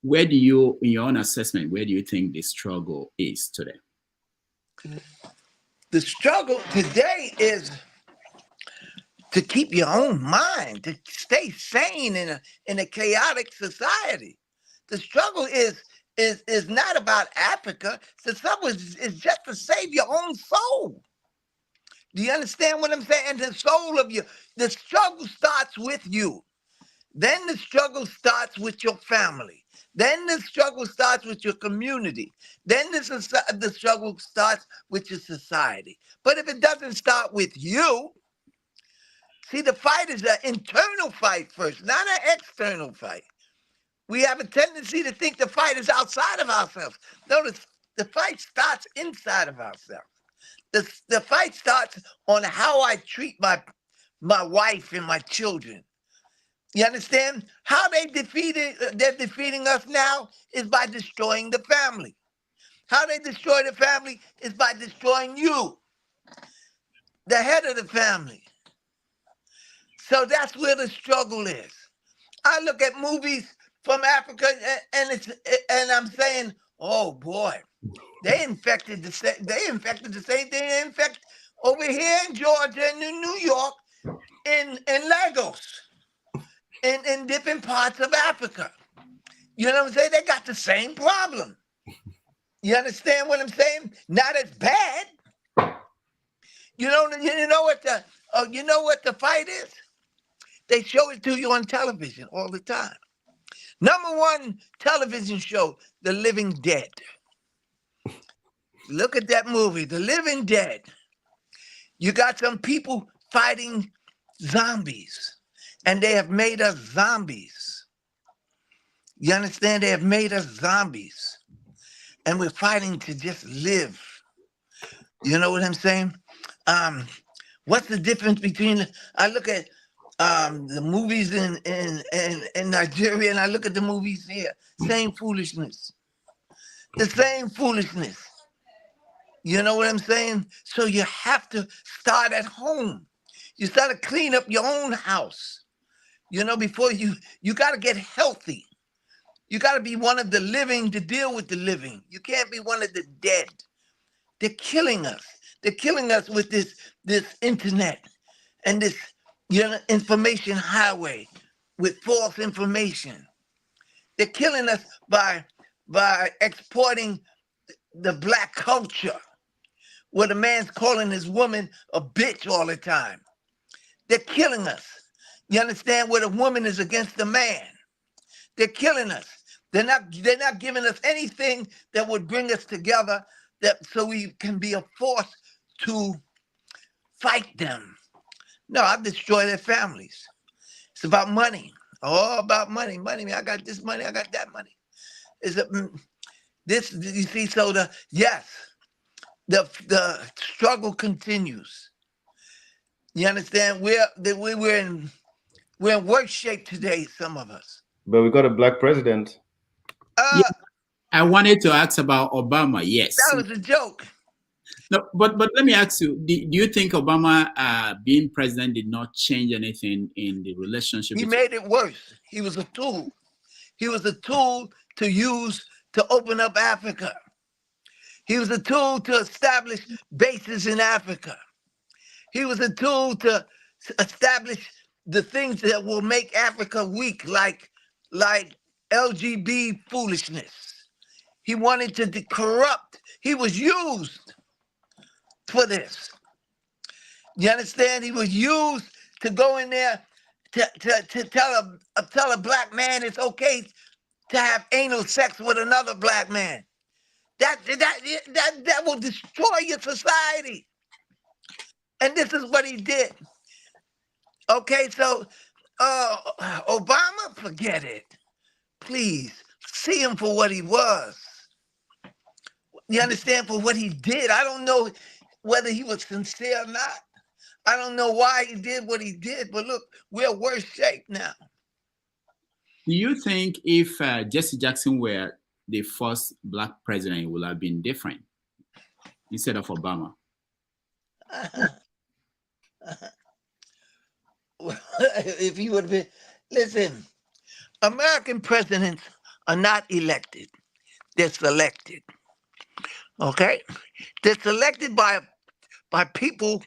E: Where do you, in your own assessment, where do you think the struggle is today?
F: The struggle today is to keep your own mind, to stay sane in a chaotic society. The struggle is not about Africa. The struggle is just to save your own soul. Do you understand what I'm saying? And the soul of you, the struggle starts with you. Then the struggle starts with your family. Then the struggle starts with your community. Then the struggle starts with your society. But if it doesn't start with you, see, the fight is an internal fight first, not an external fight. We have a tendency to think the fight is outside of ourselves. No, the fight starts inside of ourselves. The fight starts on how I treat my wife and my children. You understand? How they're defeating us now is by destroying the family. How they destroy the family is by destroying you, the head of the family. So that's where the struggle is. I look at movies from Africa and I'm saying, oh boy, they infected the same thing they infect over here in Georgia and in New York, in Lagos, in different parts of Africa. You know what I'm saying? They got the same problem. You understand what I'm saying? Not as bad. You know what the fight is? They show it to you on television all the time. Number one television show, The Living Dead. Look at that movie, The Living Dead. You got some people fighting zombies, and they have made us zombies. You understand? They have made us zombies, and we're fighting to just live. You know what I'm saying? What's the difference between? I look at the movies in Nigeria, and I look at the movies here. Same foolishness. The same foolishness. You know what I'm saying? So you have to start at home. You start to clean up your own house. You know, before you got to get healthy. You got to be one of the living to deal with the living. You can't be one of the dead. They're killing us. They're killing us with this internet and this information highway with false information. They're killing us by exporting the black culture, where the man's calling his woman a bitch all the time. They're killing us. You understand? Where the woman is against the man. They're killing us. They're not giving us anything that would bring us together, so we can be a force to fight them. No, I've destroyed their families. It's about money. All about money. Money. I got this money. I got that money. You see. So the struggle continues. You understand? We're in worse shape today. Some of us.
G: But we got a black president.
E: Yeah, I wanted to ask about Obama. Yes,
F: that was a joke.
E: No, but let me ask you: do you think Obama being president did not change anything in the relationship?
F: He made it worse. He was a tool. He was a tool to use to open up Africa. He was a tool to establish bases in Africa. He was a tool to establish the things that will make Africa weak, like LGBT foolishness. He wanted to corrupt. He was used for this. You understand? He was used to go in there to tell a black man it's okay to have anal sex with another black man. That will destroy your society. And this is what he did. Okay, so Obama, forget it. Please, see him for what he was. You understand? For what he did. I don't know whether he was sincere or not. I don't know why he did what he did, but look, we're worse shape now.
E: Do you think if Jesse Jackson were the first black president, it would have been different instead of Obama?
F: If he would have been, listen, American presidents are not elected. They're selected. Okay? They're selected by by people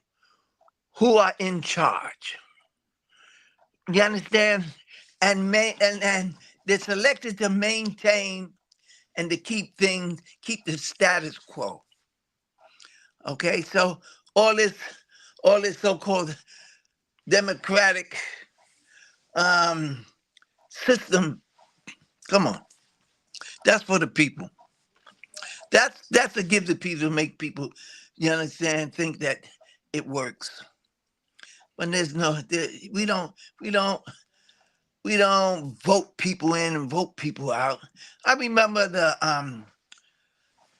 F: who are in charge. You understand? And they're selected to maintain and to keep the status quo. Okay, so all this so-called democratic system, come on, that's for the people. That's to give the people, to make people, you understand, think that it works. But we don't vote people in and vote people out. I remember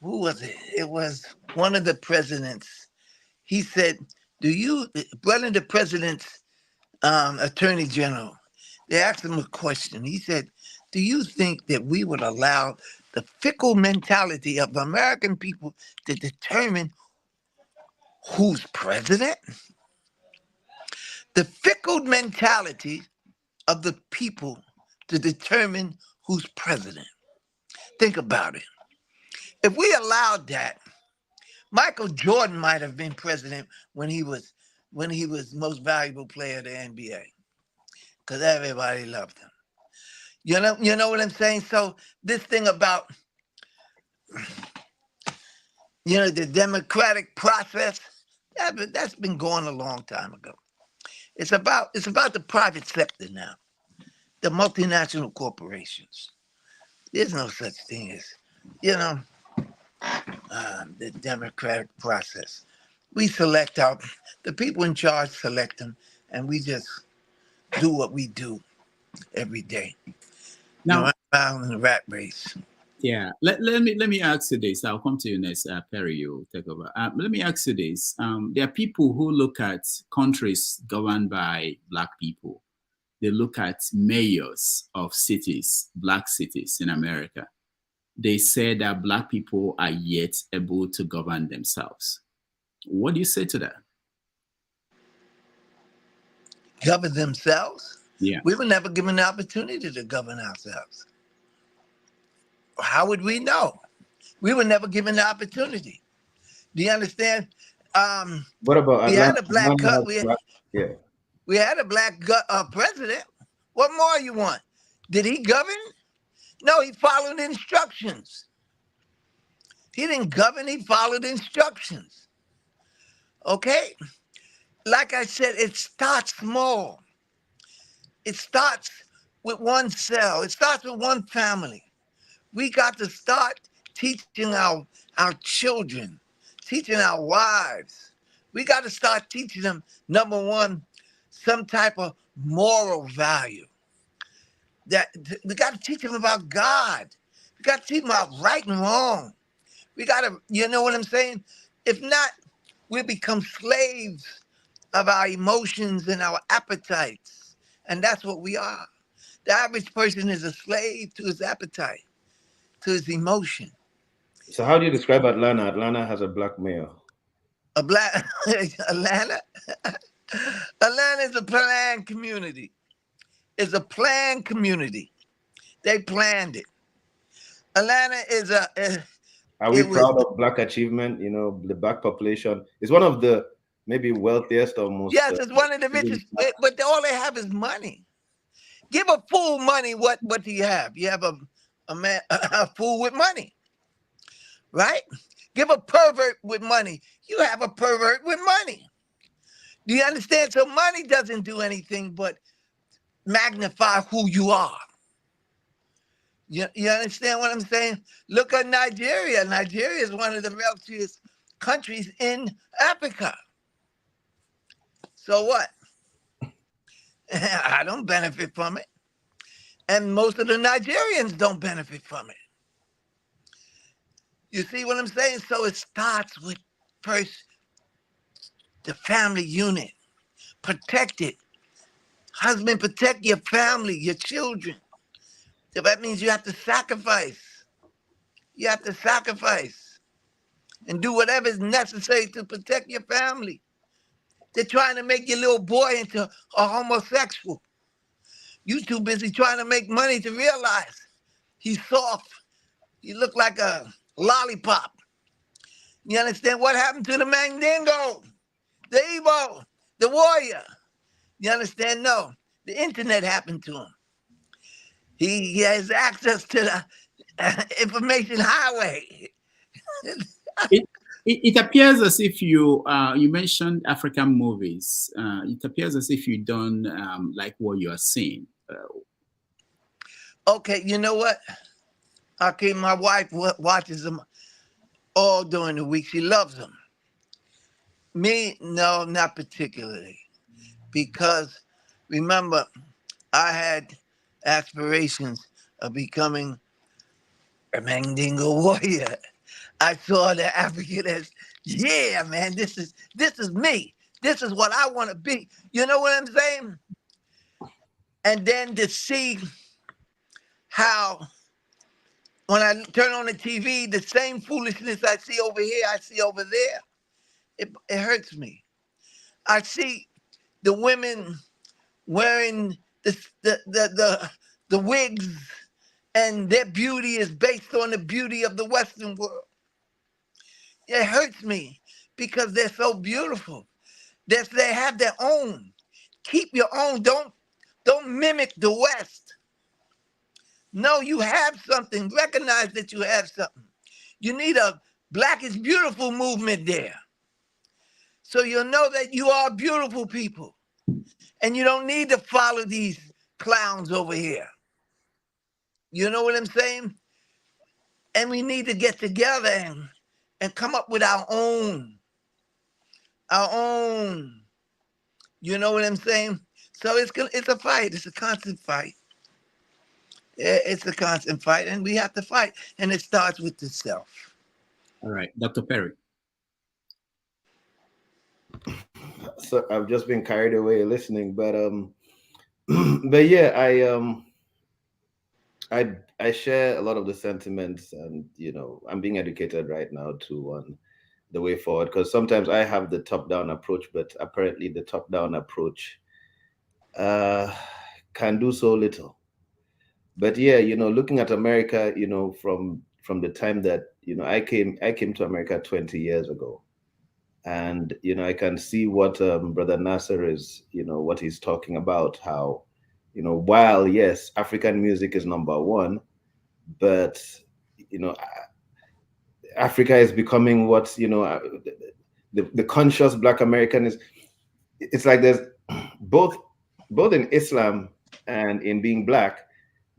F: who was it? It was one of the presidents. He said, one of the president's attorney general, they asked him a question. He said, do you think that we would allow the fickle mentality of American people to determine who's president? The fickle mentality of the people to determine who's president. Think about it. If we allowed that, Michael Jordan might have been president when he was most valuable player of the NBA, because everybody loved him. You know what I'm saying? So this thing about the democratic process, that's been going a long time ago. It's about the private sector now, the multinational corporations. There's no such thing as the democratic process. We select the people in charge select them, and we just do what we do every day.
E: Now,
F: around in the rat race.
E: Yeah, let me ask you this. I'll come to you next. Perry, you take over. Let me ask you this. There are people who look at countries governed by Black people. They look at mayors of cities, Black cities in America. They say that Black people are yet able to govern themselves. What do you say to that?
F: Govern themselves?
E: Yeah.
F: We were never given the opportunity to govern ourselves. How would we know? We were never given the opportunity. Do you understand?
G: What about
F: we had a black
G: we
F: had a black president. What more you want? Did he govern? No, he followed instructions. He didn't govern, he followed instructions. Okay? Like I said, it starts small. It starts with one cell. It starts with one family. We got to start teaching our children, teaching our wives. We got to start teaching them, number one, some type of moral value. That we got to teach them about God. We got to teach them about right and wrong. We got to, you know what I'm saying? If not, we become slaves of our emotions and our appetites. And that's what we are. The average person is a slave to his appetite, to his emotion.
G: So how do you describe Atlanta? Atlanta has a Black mayor.
F: Atlanta? Atlanta is a planned community. It's a planned community. They planned it. Atlanta is
G: Are we proud of Black achievement? The Black population is one of the maybe wealthiest or most.
F: Yes, it's one of the richest, but all they have is money. Give a fool money, what do you have? You have a fool with money, right? Give a pervert with money. You have a pervert with money. Do you understand? So money doesn't do anything but magnify who you are. You understand what I'm saying? Look at Nigeria. Nigeria is one of the wealthiest countries in Africa. So what? I don't benefit from it. And most of the Nigerians don't benefit from it. You see what I'm saying? So it starts with first the family unit. Protect it. Husband, protect your family, your children. So that means you have to sacrifice. You have to sacrifice and do whatever is necessary to protect your family. They're trying to make your little boy into a homosexual. You too busy trying to make money to realize he's soft. He look like a lollipop. You understand what happened to the Mandingo? the Igbo, the warrior. You understand? No, the internet happened to him. He has access to the information highway.
E: It appears as if you mentioned African movies. It appears as if you don't like what you are seeing.
F: Okay, you know what? Okay, my wife watches them all during the week. She loves them. Me, no, not particularly. Because remember, I had aspirations of becoming a Mandingo warrior. I saw the African as, yeah, man, this is me. This is what I want to be. You know what I'm saying? And then to see how when I turn on the TV, the same foolishness I see over here, I see over there. It hurts me. I see the women wearing the wigs, and their beauty is based on the beauty of the Western world. It hurts me because they're so beautiful. They have their own. Keep your own. Don't mimic the West. No, you have something. Recognize that you have something. You need a Black is Beautiful movement there. So you'll know that you are beautiful people. And you don't need to follow these clowns over here. You know what I'm saying? And we need to get together and come up with our own. You know what I'm saying? So it's a fight. It's a constant fight. It's a constant fight, and we have to fight. And it starts with the self.
E: All right, Dr. Perry.
G: So I've just been carried away listening, but yeah, I share a lot of the sentiments, and I'm being educated right now to the way forward, because sometimes I have the top-down approach, but apparently the top-down approach can do so little. But yeah, looking at America, from the time that I came to America 20 years ago, and I can see what Brother Nassar is, what he's talking about, how while yes, African music is number one, but Africa is becoming what the conscious Black American is. It's like there's both in Islam and in being Black,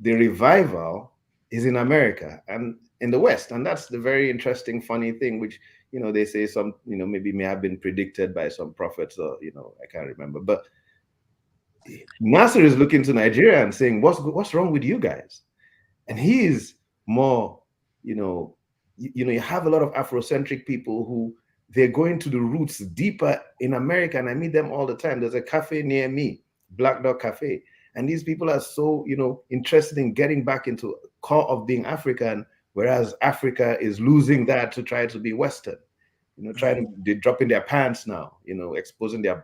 G: the revival is in America and in the West, and that's the very interesting, funny thing, which they say some maybe may have been predicted by some prophets, or I can't remember. But Nassar is looking to Nigeria and saying, "What's wrong with you guys?" And he is more, you have a lot of Afrocentric people who they're going to the roots deeper in America, and I meet them all the time. There's a cafe near me, Black Dog Cafe. And these people are so, interested in getting back into core of being African, whereas Africa is losing that to try to be Western. They're dropping their pants now, exposing their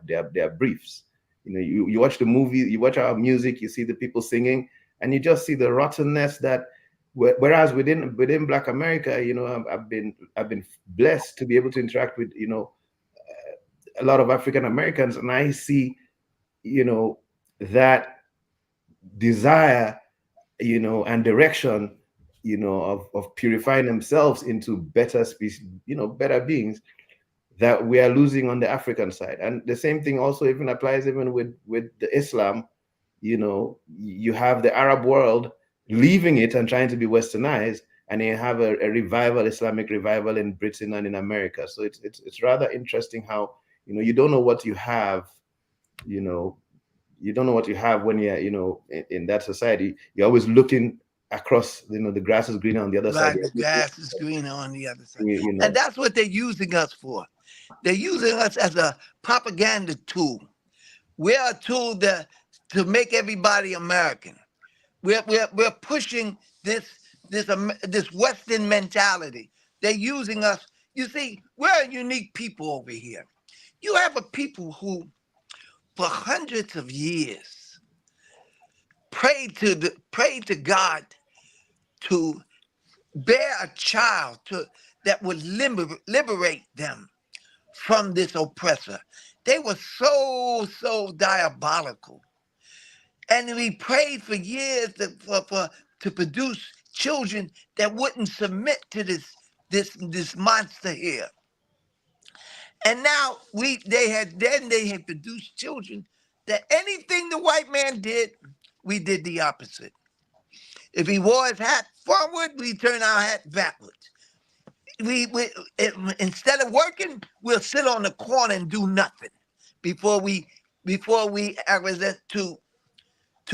G: briefs. You watch the movie, you watch our music, you see the people singing, and you just see the rottenness that. Whereas within Black America, I've been blessed to be able to interact with a lot of African Americans, and I see that desire and direction of purifying themselves into better species, better beings, that we are losing on the African side. And the same thing also even applies even with the Islam. You have the Arab world leaving it and trying to be westernized, and you have a revival, Islamic revival in Britain and in America. So it's rather interesting how you don't know what you have. You don't know what you have when you're in that society. You're always looking across. The grass is greener on the other side.
F: The grass is greener on the other side. And that's what they're using us for. They're using us as a propaganda tool. We're a tool to make everybody American. We're pushing this Western mentality. They're using us. You see, we're a unique people over here. You have a people who, for hundreds of years, prayed to God to bear a child that would liberate them from this oppressor. They were so diabolical. And we prayed for years to produce children that wouldn't submit to this monster here. And now they had produced children that anything the white man did, we did the opposite. If he wore his hat forward, we turn our hat backwards. We instead of working, we'll sit on the corner and do nothing before we represent to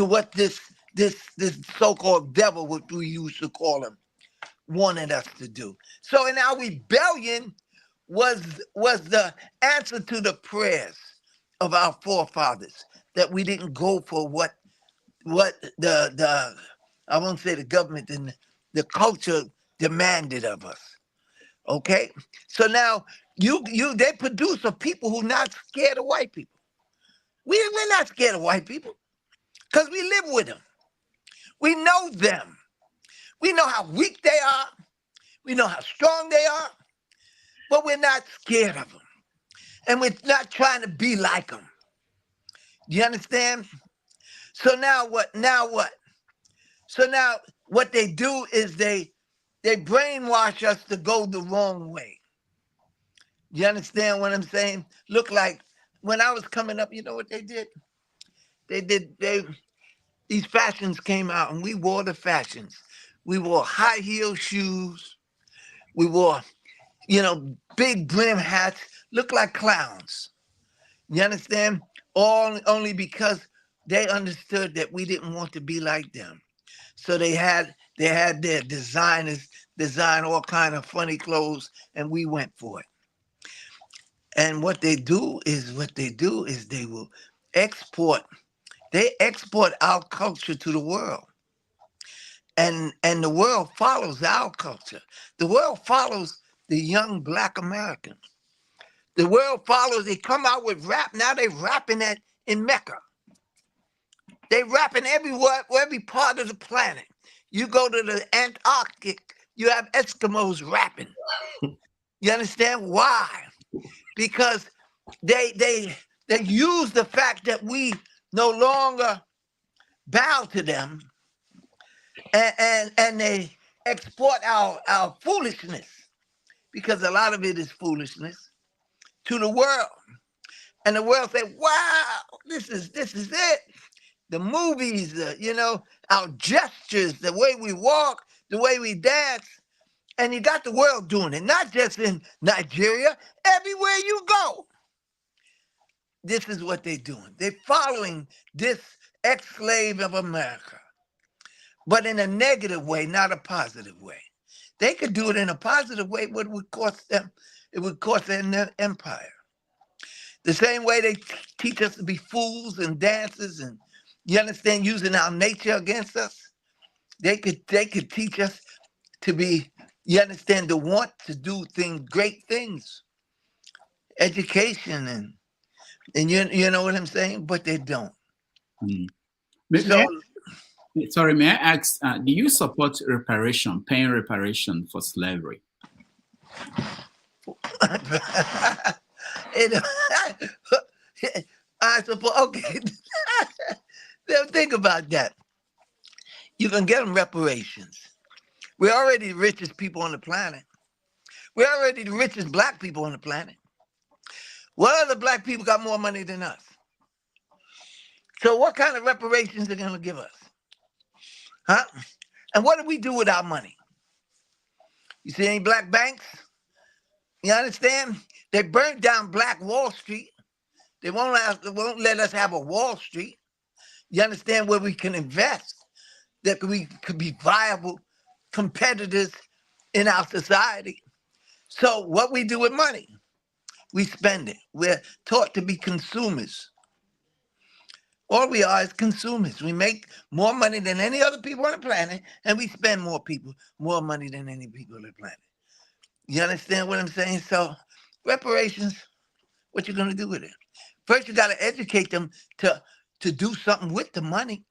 F: what this so-called devil, what we used to call him, wanted us to do. So in our rebellion was the answer to the prayers of our forefathers, that we didn't go for what the I won't say the government and the culture demanded of us. Okay, so now they produce a people who not scared of white people. We're not scared of white people because we live with them. We know them. We know how weak they are. We know how strong they are, but we're not scared of them, and we're not trying to be like them. Do you understand? So now what? So now what they do is they brainwash us to go the wrong way. You understand what I'm saying? Look, like when I was coming up, you know what they did? These fashions came out and we wore the fashions. We wore high heel shoes. We wore, big brim hats, look like clowns. You understand? Only because they understood that we didn't want to be like them. So they had their designers design all kind of funny clothes, and we went for it. And what they do is they will export our culture to the world. And the world follows our culture. The world follows the young Black American. The world follows, they come out with rap. Now they're rapping in Mecca. They rapping everywhere, every part of the planet. You go to the Antarctic, you have Eskimos rapping. You understand why? Because they use the fact that we no longer bow to them, and they export our foolishness, because a lot of it is foolishness, to the world. And the world say, wow, this is it. The movies, our gestures, the way we walk, the way we dance. And you got the world doing it, not just in Nigeria, everywhere you go. This is what they're doing. They're following this ex-slave of America, but in a negative way, not a positive way. They could do it in a positive way, but it would cost them their empire. The same way they teach us to be fools and dancers, and you understand, using our nature against us. They could teach us to be, you understand, to want to do great things, education, and you know what I'm saying, but they don't.
E: Sorry, may I ask, do you support paying reparation for slavery?
F: I suppose, okay. Think about that. You can get them reparations. We're already the richest people on the planet. We're already the richest Black people on the planet. What other Black people got more money than us? So what kind of reparations are they going to give us? Huh? And what do we do with our money? You see any Black banks? You understand? They burnt down Black Wall Street. They won't let us have a Wall Street. You understand, where we can invest, that we could be viable competitors in our society. So what we do with money, we spend it. We're taught to be consumers. All we are is consumers. We make more money than any other people on the planet, and we spend more money than any people on the planet. You understand what I'm saying? So reparations, what you gonna do with it? First, you gotta educate them to do something with the money.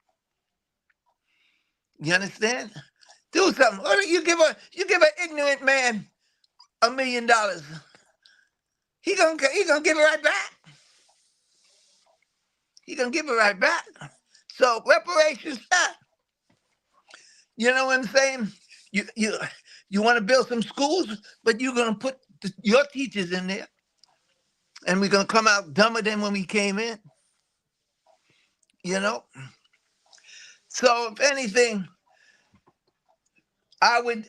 F: You understand? Do something. You give an ignorant man $1 million. He gonna give it right back. He gonna give it right back. So reparations, you know what I'm saying? You want to build some schools, but you're gonna put your teachers in there, and we're gonna come out dumber than when we came in. You know. So if anything, I would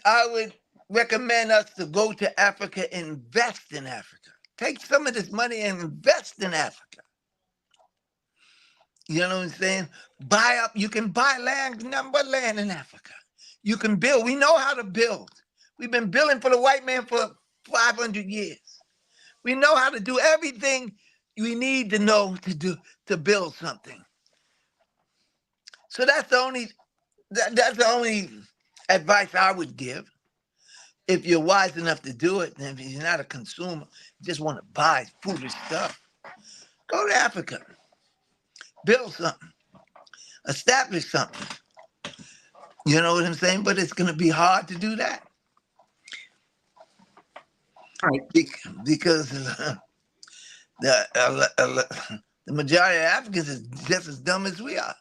F: recommend us to go to Africa, invest in Africa. Take some of this money and invest in Africa. You know what I'm saying? Buy up. You can buy land, nothing but land in Africa. You can build. We know how to build. We've been building for the white man for 500 years. We know how to do everything we need to know to build something. So that's the only advice I would give. If you're wise enough to do it, and if you're not a consumer, just want to buy foolish stuff, go to Africa. Build something. Establish something. You know what I'm saying? But it's going to be hard to do that.
E: Right.
F: Because the majority of Africans is just as dumb as we are.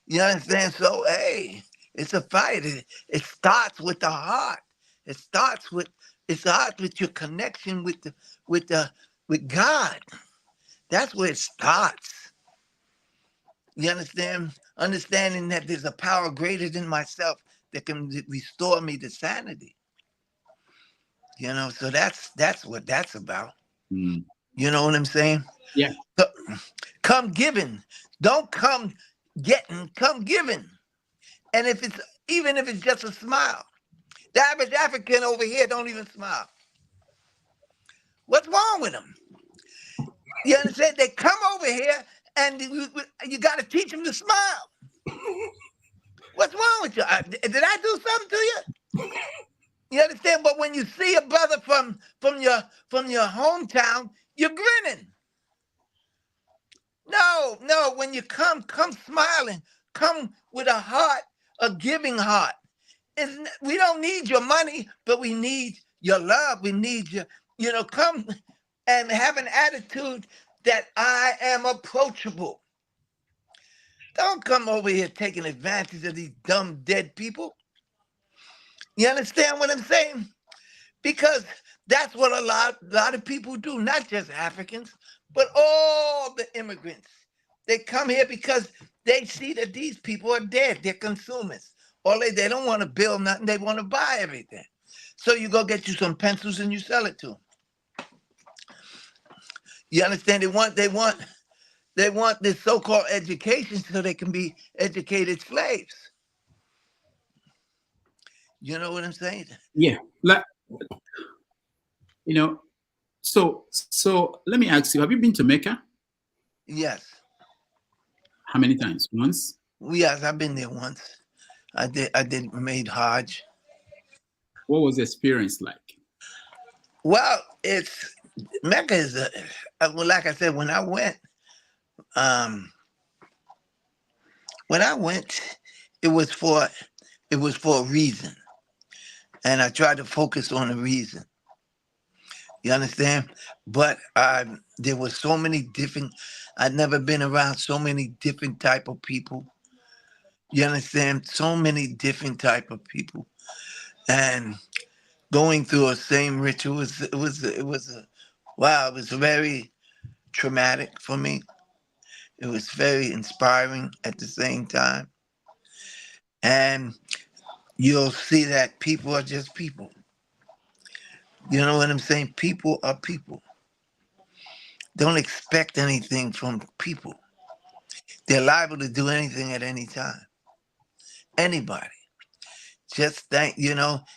F: You understand? So, hey, it's a fight. It starts with the heart. It starts with your connection with God. That's where it starts. You understand? Understanding that there's a power greater than myself that can restore me to sanity. You know, so that's what that's about.
E: Mm.
F: You know what I'm saying?
E: Yeah.
F: So, come giving. Don't come getting, come giving. And even if it's just a smile. The average African over here don't even smile. What's wrong with them? You understand? They come over here and you got to teach them to smile. What's wrong with you? Did I do something to you? You understand? But when you see a brother from your hometown, you're grinning. No. When you come smiling. Come with a heart, a giving heart. We don't need your money, but we need your love. We need your, come and have an attitude that I am approachable. Don't come over here taking advantage of these dumb dead people. You understand what I'm saying? Because that's what a lot of people do, not just Africans, but all the immigrants. They come here because they see that these people are dead. They're consumers. Or they don't want to build nothing. They want to buy everything. So you go get you some pencils and you sell it to them. You understand? They want this so-called education so they can be educated slaves. You know what I'm saying?
E: Yeah. Like, so let me ask you, have you been to Mecca?
F: Yes.
E: How many times? Once?
F: Yes, I've been there once. I made Hajj.
E: What was the experience like?
F: Well, Mecca is like I said, when I went, it was for a reason. And I tried to focus on the reason. You understand? But there were so many different, I'd never been around so many different type of people. You understand? So many different type of people. And going through a same ritual, it was very traumatic for me. It was very inspiring at the same time. And you'll see that people are just people. You know what I'm saying? People are people. Don't expect anything from people. They're liable to do anything at any time. Anybody. Just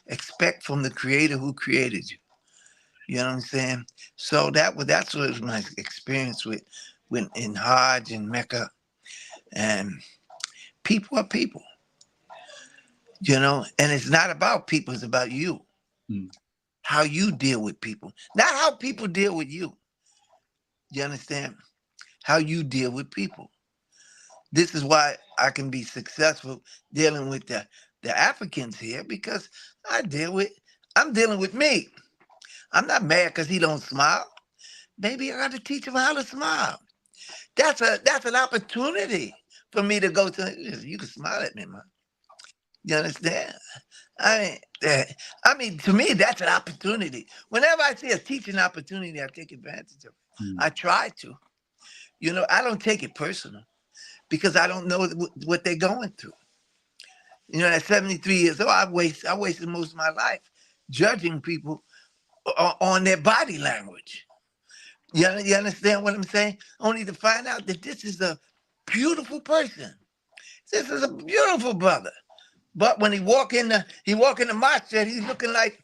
F: expect from the creator who created you. You know what I'm saying? So that's what was my experience with in Hajj and Mecca. And people are people. And it's not about people, it's about you.
E: Mm.
F: How you deal with people. Not how people deal with you. You understand? How you deal with people. This is why I can be successful dealing with the Africans here, because I'm dealing with me. I'm not mad because he don't smile. Maybe I got to teach him how to smile. That's an opportunity for me to go to. You can smile at me, man. You understand? I mean, to me, that's an opportunity. Whenever I see a teaching opportunity, I take advantage of it. I try to. I don't take it personal because I don't know what they're going through. At 73 years old, I wasted most of my life judging people on their body language. You understand what I'm saying? Only to find out that this is a beautiful person. This is a beautiful brother. But when he walk in the market, he's looking like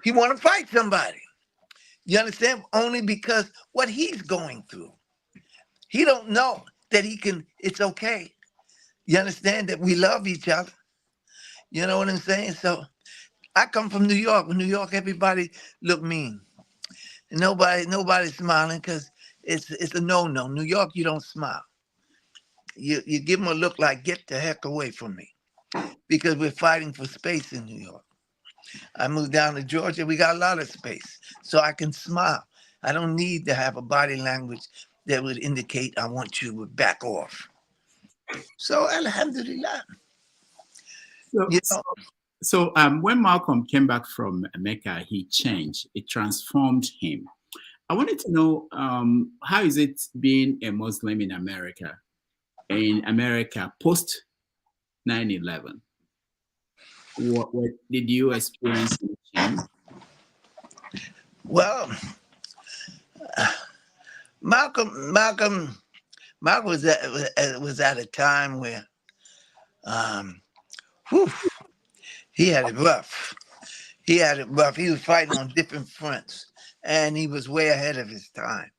F: he want to fight somebody. You understand? Only because what he's going through. He don't know that it's okay. You understand that we love each other. You know what I'm saying? So I come from New York. In New York, everybody look mean. Nobody's smiling because it's a no-no. New York, you don't smile. You give them a look like, get the heck away from me. Because we're fighting for space in New York. I moved down to Georgia. We got a lot of space. So I can smile. I don't need to have a body language that would indicate I want you to back off. So alhamdulillah.
E: So when Malcolm came back from Mecca, he changed. It transformed him. I wanted to know how is it being a Muslim in America post 9/11? What did you experience in change?
F: Well, Malcolm was at a time where he had it rough. He was fighting on different fronts, and he was way ahead of his time.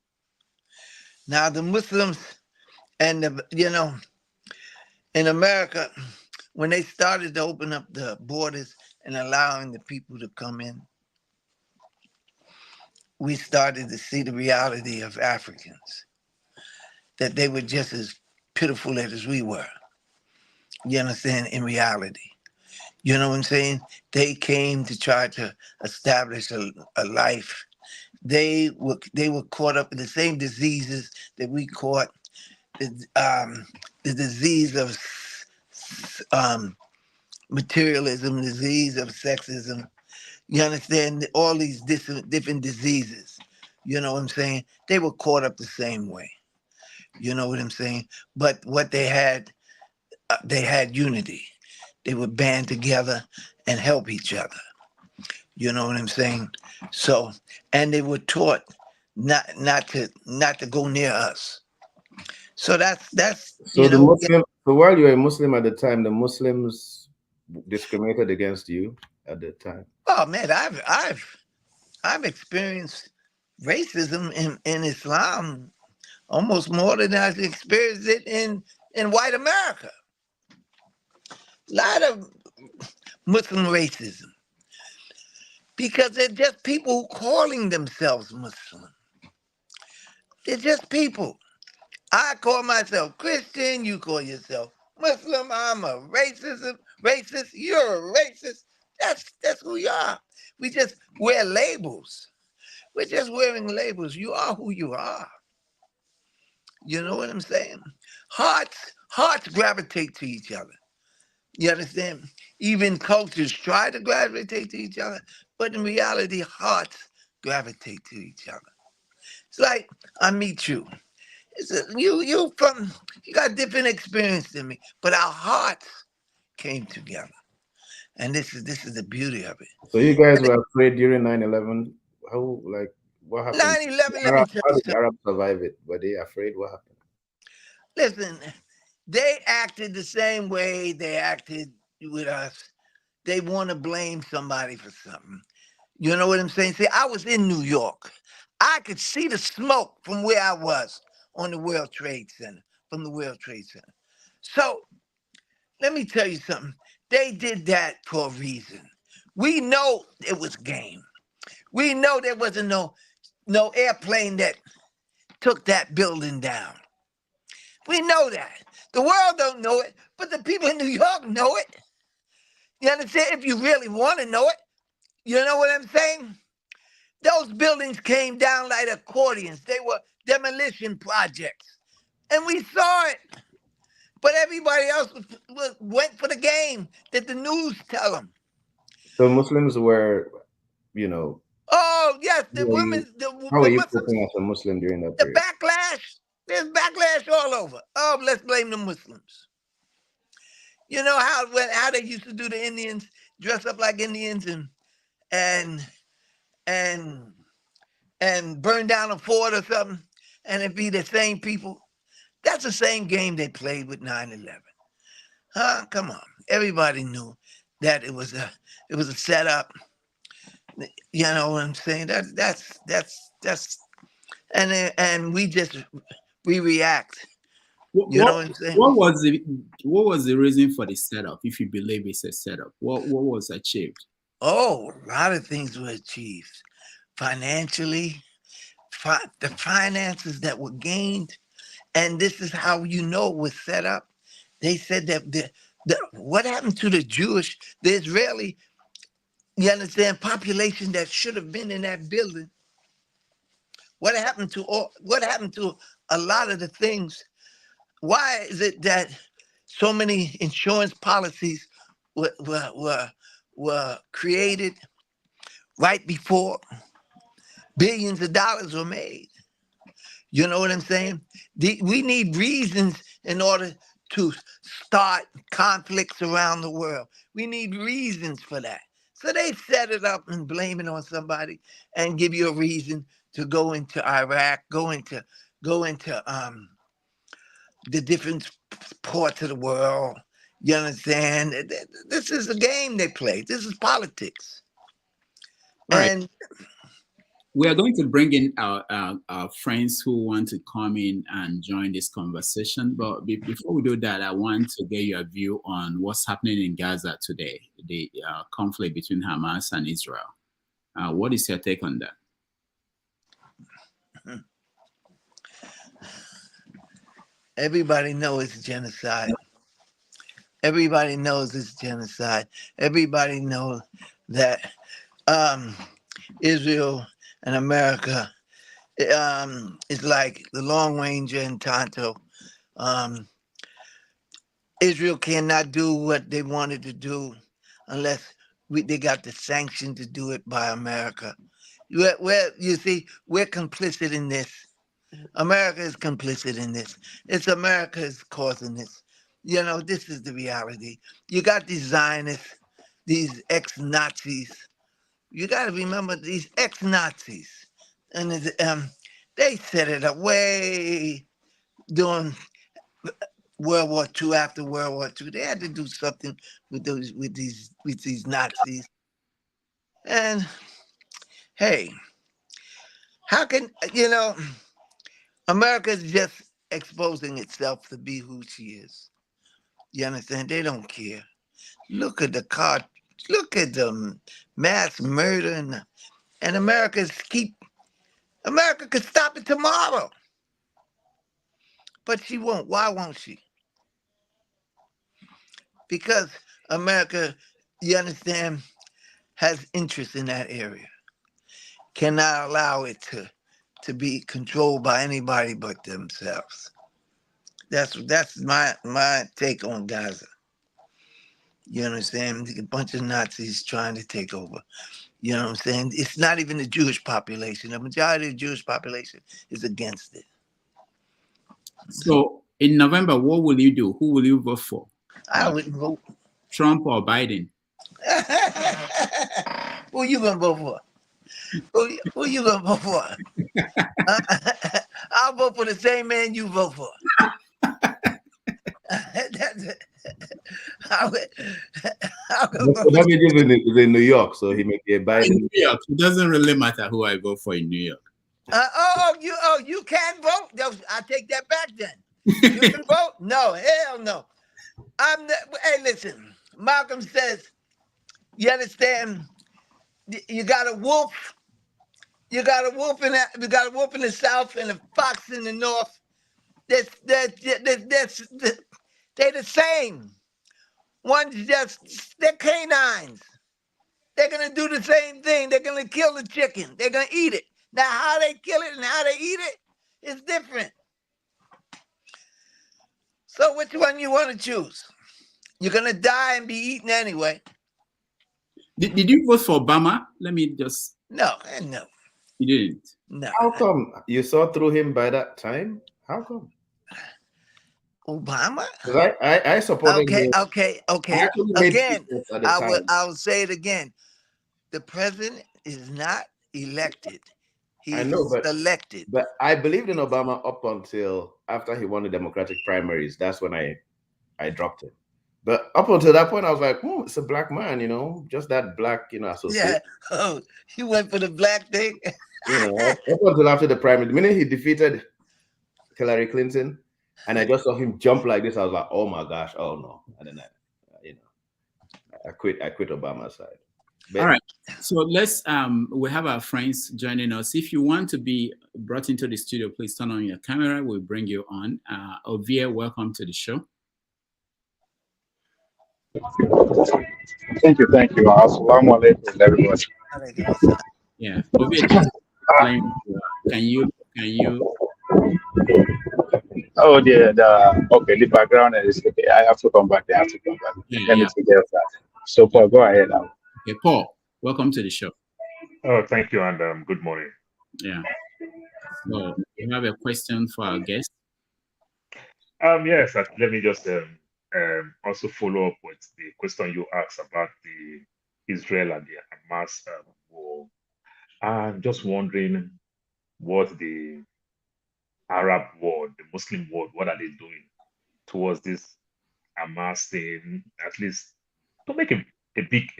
F: Now the Muslims and in America, when they started to open up the borders and allowing the people to come in, we started to see the reality of Africans, that they were just as pitiful as we were. You understand? In reality. You know what I'm saying? They came to try to establish a life. They were caught up in the same diseases that we caught, the disease of materialism, disease of sexism. You understand? All these different diseases. You know what I'm saying? They were caught up the same way. You know what I'm saying? But what they had unity. They would band together and help each other. You know what I'm saying? So, and they were taught not to go near us. So that's
G: so the Muslim. So while you were a Muslim at the time, the Muslims discriminated against you at the time.
F: Oh man, I've experienced racism in Islam almost more than I've experienced it in white America. A lot of Muslim racism. Because they're just people calling themselves Muslim. They're just people. I call myself Christian, you call yourself Muslim, I'm a racist, you're a racist. That's who you are. We just wear labels. We're just wearing labels. You are who you are. You know what I'm saying? Hearts gravitate to each other. You understand? Even cultures try to gravitate to each other, but in reality, hearts gravitate to each other. It's like I meet you. You got different experience than me, but our hearts came together, and this is the beauty of it.
G: So you guys were afraid during 9/11. What happened?
F: 9/11.
G: How did the Arabs survive it? Were they afraid? What happened?
F: Listen, they acted the same way they acted with us. They want to blame somebody for something. You know what I'm saying? See, I was in New York. I could see the smoke from where I was on the World Trade Center, from the World Trade Center. So let me tell you something. They did that for a reason. We know it was game. We know there wasn't no airplane that took that building down. We know that. The world don't know it, but the people in New York know it. You understand? If you really want to know it, you know what I'm saying? Those buildings came down like accordions. They were demolition projects. And we saw it. But everybody else went for the game that the news tell them.
G: So Muslims were, you know,
F: Oh, yes, the
G: how are
F: women,
G: you,
F: the
G: how are you
F: Muslims,
G: coping as a Muslim during that
F: the
G: period?
F: backlash, there's backlash all over. Oh, let's blame the Muslims. You know how they used to do the Indians, dress up like Indians and and burn down a fort or something, and it be the same people. That's the same game they played with 9/11. Huh? Come on. Everybody knew that it was a setup. You know what I'm saying? That's and we react. You know what I'm saying?
E: What was the reason for the setup? If you believe it's a setup, what was achieved?
F: Oh, a lot of things were achieved financially. The finances that were gained, and this is how you know it was set up. They said that what happened to the Israeli, you understand, population that should have been in that building? What happened to a lot of the things? Why is it that so many insurance policies were created right before billions of dollars were made? You know what I'm saying? We need reasons in order to start conflicts around the world. We need reasons for that. So they set it up and blame it on somebody and give you a reason to go into Iraq, go into the different parts of the world. You understand? This is a game they play. This is politics.
E: All right.
F: And
E: we are going to bring in our friends who want to come in and join this conversation. But before we do that, I want to get your view on what's happening in Gaza today, the conflict between Hamas and Israel. What is your take on that?
F: Everybody knows it's genocide. Everybody knows it's genocide. Everybody knows that Israel and America is like the Long Ranger and Tonto. Israel cannot do what they wanted to do unless they got the sanction to do it by America. You see, we're complicit in this. America is complicit in this. It's America is causing this. You know, this is the reality. You got these Zionists, these ex-Nazis. You got to remember these ex-Nazis. And they set it up way during World War II, after World War II. They had to do something with these Nazis. And hey, how can, America is just exposing itself to be who she is. You understand? They don't care. Look at look at the mass murder and America could stop it tomorrow. But she won't. Why won't she? Because America, you understand, has interest in that area. Cannot allow it to be controlled by anybody but themselves. That's my take on Gaza. You understand? A bunch of Nazis trying to take over. You know what I'm saying? It's not even the Jewish population. The majority of the Jewish population is against it.
E: So in November, what will you do? Who will you vote for?
F: I wouldn't vote.
E: Trump or Biden?
F: Who you gonna vote for? Who you gonna vote for? I'll vote for the same man you vote for.
G: That is in New York, so he may be a Biden.
E: In New York, it doesn't really matter who I vote for in New York.
F: You can't vote? I take that back then. You can vote? No, hell no. Hey, listen. Malcolm says, you understand? You got a wolf. You got a wolf in the south and a fox in the north. They're the same. They're canines. They're going to do the same thing. They're going to kill the chicken. They're going to eat it. Now, how they kill it and how they eat it is different. So which one you want to choose? You're going to die and be eaten anyway.
E: Did you vote for Obama? Let me just...
F: No.
E: You didn't?
F: No.
G: How come you saw through him by that time? How come?
F: Obama?
G: I supported him.
F: Okay. Again, I'll say it again. The president is not elected.
G: I know, but
F: elected.
G: But I believed in Obama up until after he won the Democratic primaries. That's when I dropped him. But up until that point, I was like, it's a black man, just that black, associate.
F: Yeah. Oh, you went for the black thing?
G: Up until after the primary. The minute he defeated Hillary Clinton, and I just saw him jump like this, I was like, oh my gosh, oh no. And then I quit Obama's side. But,
E: all right. So let's we have our friends joining us. If you want to be brought into the studio, please turn on your camera. We'll bring you on. Ovia, welcome to the show.
H: Thank you. Assalamu alaikum, everyone.
E: Yeah. Ovia, can you
H: Oh dear, okay, the background is okay. I have to come back. Let me take care of that. So Paul, go ahead now.
E: Okay, Paul, welcome to the show.
I: Oh, thank you, and good morning.
E: Yeah. So you have a question for our guest?
I: Yes, let me just also follow up with the question you asked about the Israel and the Hamas war. I'm just wondering what the Arab world, the Muslim world, what are they doing towards this Hamas thing, at least to make a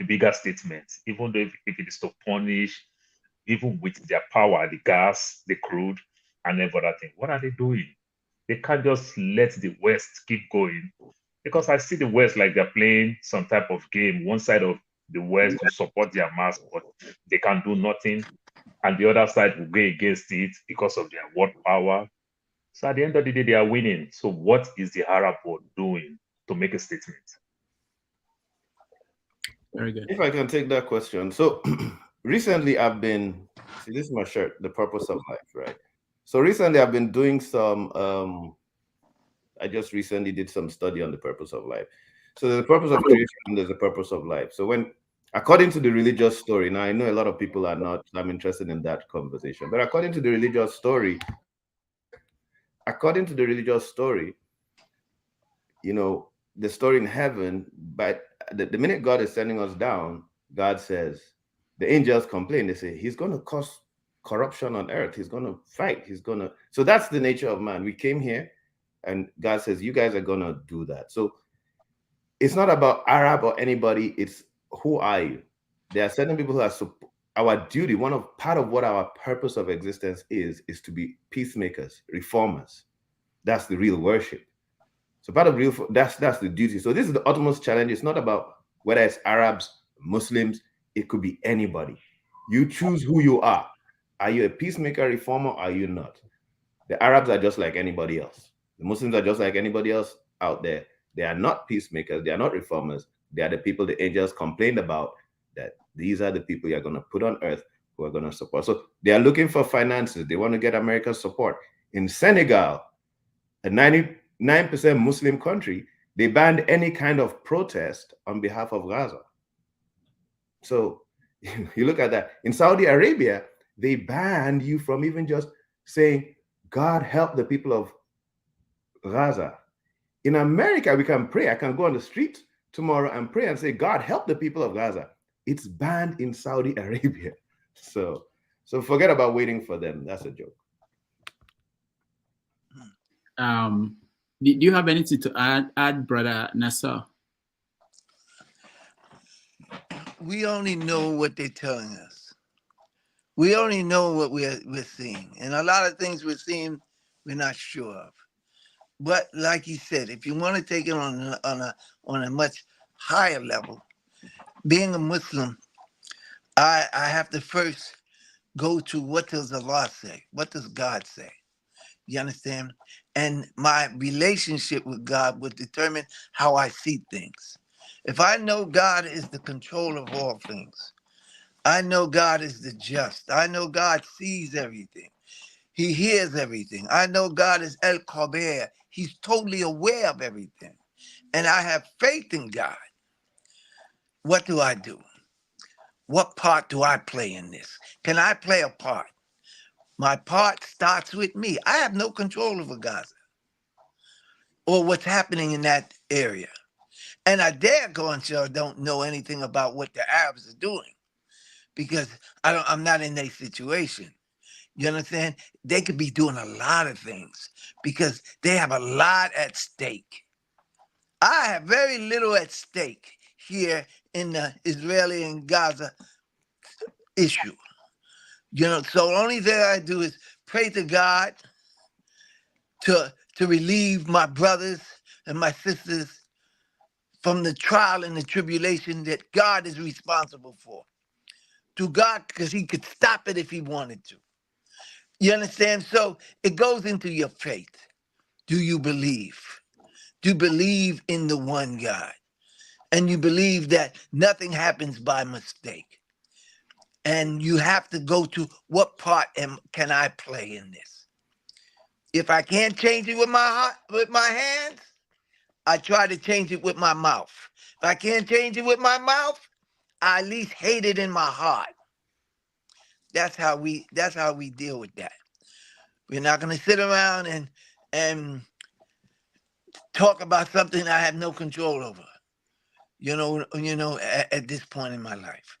I: bigger statement, even though if it is to punish, even with their power, the gas, the crude, and every other thing. What are they doing? They can't just let the West keep going, because I see the West like they're playing some type of game. One side of the West to support their Hamas, but they can't do nothing, and the other side will go against it because of their world power. So at the end of the day, they are winning. So what is the Arab world doing to make a statement?
E: Very good.
G: If I can take that question. So recently this is my shirt, The Purpose of Life, right? So recently I've been doing some, I just recently did some study on the purpose of life. So there's a purpose of creation and there's a purpose of life. So according to the religious story, now I know a lot of people are not, I'm interested in that conversation, but according to the religious story, the story in heaven, but the minute God is sending us down, God says, the angels complain. They say, he's going to cause corruption on earth. He's going to fight. So that's the nature of man. We came here and God says, you guys are going to do that. So it's not about Arab or anybody. It's who are you? There are certain people who are our duty. Part of what our purpose of existence is to be peacemakers, reformers. That's the real worship. So part of that's the duty. So this is the utmost challenge. It's not about whether it's Arabs, Muslims, it could be anybody. You choose who you are. Are you a peacemaker, reformer, or are you not? The Arabs are just like anybody else. The Muslims are just like anybody else out there. They are not peacemakers. They are not reformers. They are the people the angels complained about, that these are the people you're going to put on earth who are going to support. So they are looking for finances. They want to get America's support. In Senegal, a 99% Muslim country, they banned any kind of protest on behalf of Gaza. So you look at that. In Saudi Arabia, they banned you from even just saying, God help the people of Gaza. In America, we can pray. I can go on the street tomorrow and pray and say, God help the people of Gaza. It's banned in Saudi Arabia. So forget about waiting for them. That's a joke.
E: Do you have anything to add, Brother Nassar?
F: We only know what they're telling us. We only know what we're seeing. And a lot of things we're seeing, we're not sure of. But like he said, if you want to take it on a much higher level, being a Muslim, I have to first go to what does Allah say? What does God say? You understand? And my relationship with God would determine how I see things. If I know God is the controller of all things, I know God is the just. I know God sees everything. He hears everything. I know God is El Khaber. He's totally aware of everything. And I have faith in God. What do I do? What part do I play in this? Can I play a part? My part starts with me. I have no control over Gaza or what's happening in that area. And I dare go and say I don't know anything about what the Arabs are doing because I'm not in their situation. You understand? They could be doing a lot of things because they have a lot at stake. I have very little at stake here in the Israeli and Gaza issue. So the only thing I do is pray to God to relieve my brothers and my sisters from the trial and the tribulation that God is responsible for. To God, because he could stop it if he wanted to. You understand? So it goes into your faith. Do you believe? Do you believe in the one God? And you believe that nothing happens by mistake. And you have to go to what part can I play in this? If I can't change it with my heart, with my hands, I try to change it with my mouth. If I can't change it with my mouth, I at least hate it in my heart. That's how we deal with that. We're not going to sit around and talk about something I have no control over. At this point in my life.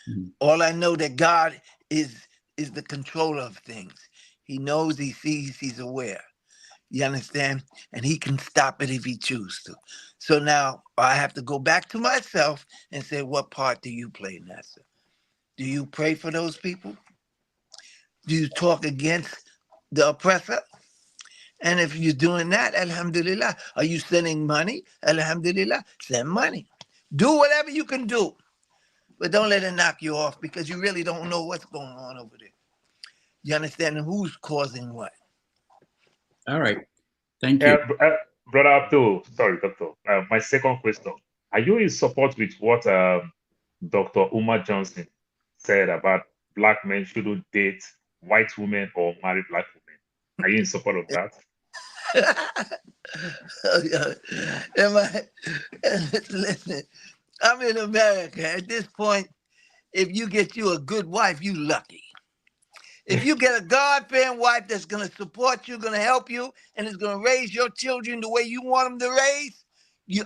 E: Mm-hmm.
F: All I know that God is the controller of things. He knows, he sees, he's aware. You understand? And he can stop it if he chooses to. So now I have to go back to myself and say, what part do you play, Nassar? Do you pray for those people? Do you talk against the oppressor? And if you're doing that, alhamdulillah. Are you sending money? Alhamdulillah, send money. Do whatever you can do. But don't let it knock you off because you really don't know what's going on over there. You understand who's causing what?
E: All right. Thank you.
I: Brother Abdul, sorry, Doctor. My second question. Are you in support with what Dr. Umar Johnson said about black men shouldn't date white women or marry black women? Are you in support of that?
F: Listen, I'm in America. At this point, if you get you a good wife, you lucky. If you get a God-fearing wife that's going to support you, going to help you, and is going to raise your children the way you want them to raise,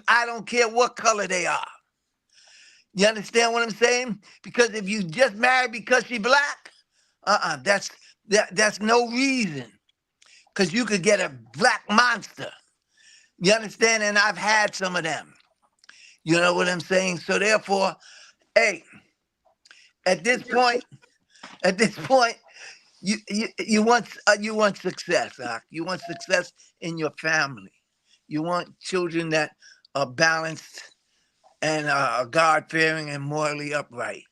F: I don't care what color they are. You understand what I'm saying? Because if you just marry because she's black, that's no reason. Because you could get a black monster. You understand? And I've had some of them. You know what I'm saying? So therefore, hey, at this point, you want success, huh? You want success in your family. You want children that are balanced and are God-fearing and morally upright.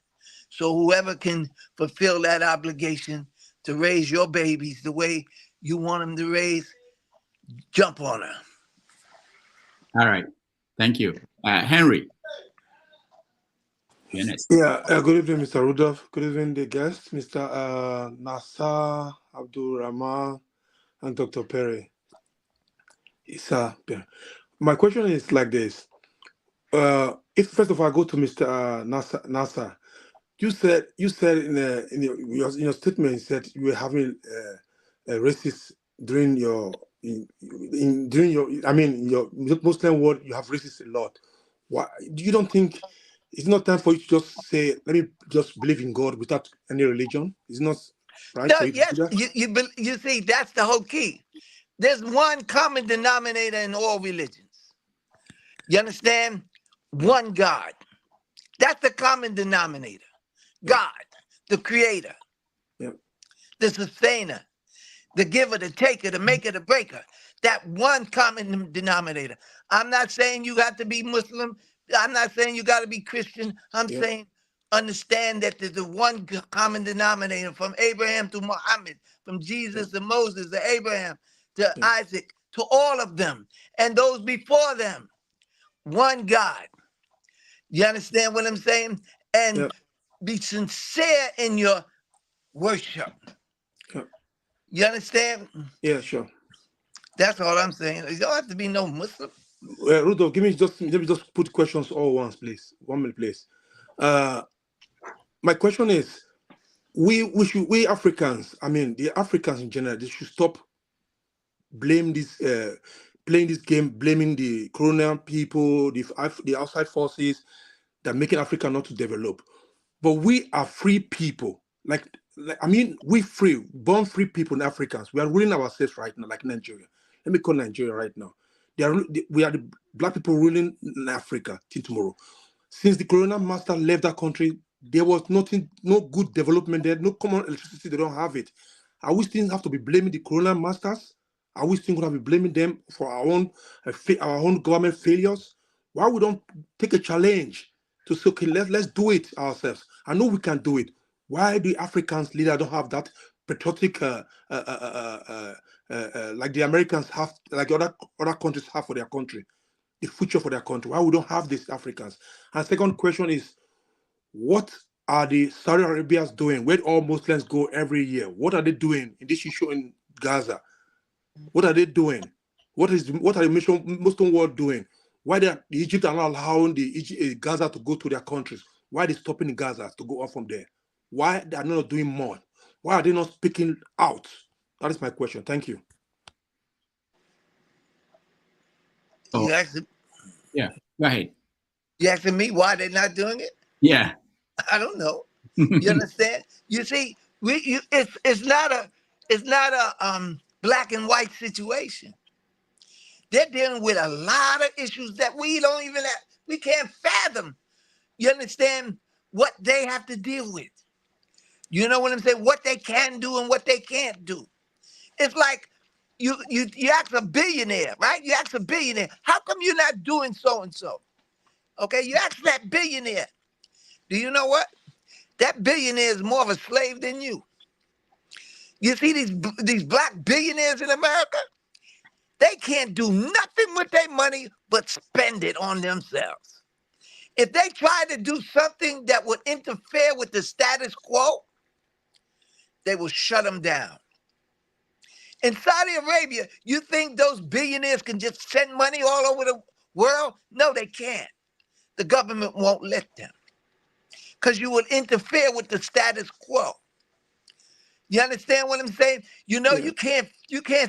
F: So whoever can fulfill that obligation to raise your babies the way you want them to raise, jump on her.
E: All right. Thank you. Henry.
J: Yeah, good evening, Mr. Rudolph. Good evening, the guests, Mr. Nassar Rahmaan and Dr. Perry. My question is like this. If first of all I go to Mr. Nassar, you said in your statement, you said you were having a racist during your Muslim world. You have racist a lot. Why you don't think it's not time for you to just say, let me just believe in God without any religion? It's not right for you to do that?
F: You see, that's the whole key. There's one common denominator in all religions. You understand? One God. That's the common denominator. God, the creator, the sustainer, the giver, the taker, the maker, the breaker. That one common denominator. I'm not saying you got to be Muslim. I'm not saying you got to be Christian. I'm saying understand that there's the one common denominator from Abraham to Muhammad, from Jesus to Moses to Abraham to Isaac, to all of them and those before them. One God. You understand what I'm saying? And be sincere in your worship.
J: Sure.
F: You understand?
J: Yeah, sure.
F: That's all I'm saying. You don't have to be no Muslim.
J: Rudolph, let me just put questions all once, please. 1 minute, please. My question is, we Africans, I mean the Africans in general, they should stop playing this game, blaming the colonial people, the outside forces that making Africa not to develop. But we are free people. I mean, we free, born free people in Africans. We are ruling ourselves right now, like Nigeria. Let me call Nigeria right now. We are the black people ruling in Africa till tomorrow. Since the colonial master left that country, there was nothing, no good development there, no common electricity, they don't have it. Are we still have to be blaming the colonial masters? Are we still going to be blaming them for our own government failures? Why we don't take a challenge to say, okay, let's do it ourselves? I know we can do it. Why do Africans leaders don't have that patriotic, like the Americans have, like other countries have for their country, the future for their country? Why we don't have these Africans? And second question is, what are the Saudi Arabians doing? Where all Muslims go every year? What are they doing in this issue in Gaza? What are they doing? What are the Muslim world doing? Why the Egypt are not allowing the Gaza to go to their countries? Why are they stopping in Gaza to go on from there? Why they are not doing more? Why are they not speaking out? That is my question. Thank you.
F: You asking?
E: Yeah, go ahead.
F: You asking me why they're not doing it?
E: Yeah.
F: I don't know. You understand? You see, it's not a black and white situation. They're dealing with a lot of issues that we can't fathom. You understand what they have to deal with? You know what I'm saying? What they can do and what they can't do. It's like you ask a billionaire, right? You ask a billionaire, how come you're not doing so and so? Okay, you ask that billionaire. Do you know what? That billionaire is more of a slave than you. You see these black billionaires in America? They can't do nothing with their money but spend it on themselves. If they try to do something that would interfere with the status quo, they will shut them down. In Saudi Arabia, you think those billionaires can just send money all over the world? No, they can't. The government won't let them because you would interfere with the status quo. You understand what I'm saying? You know, you can't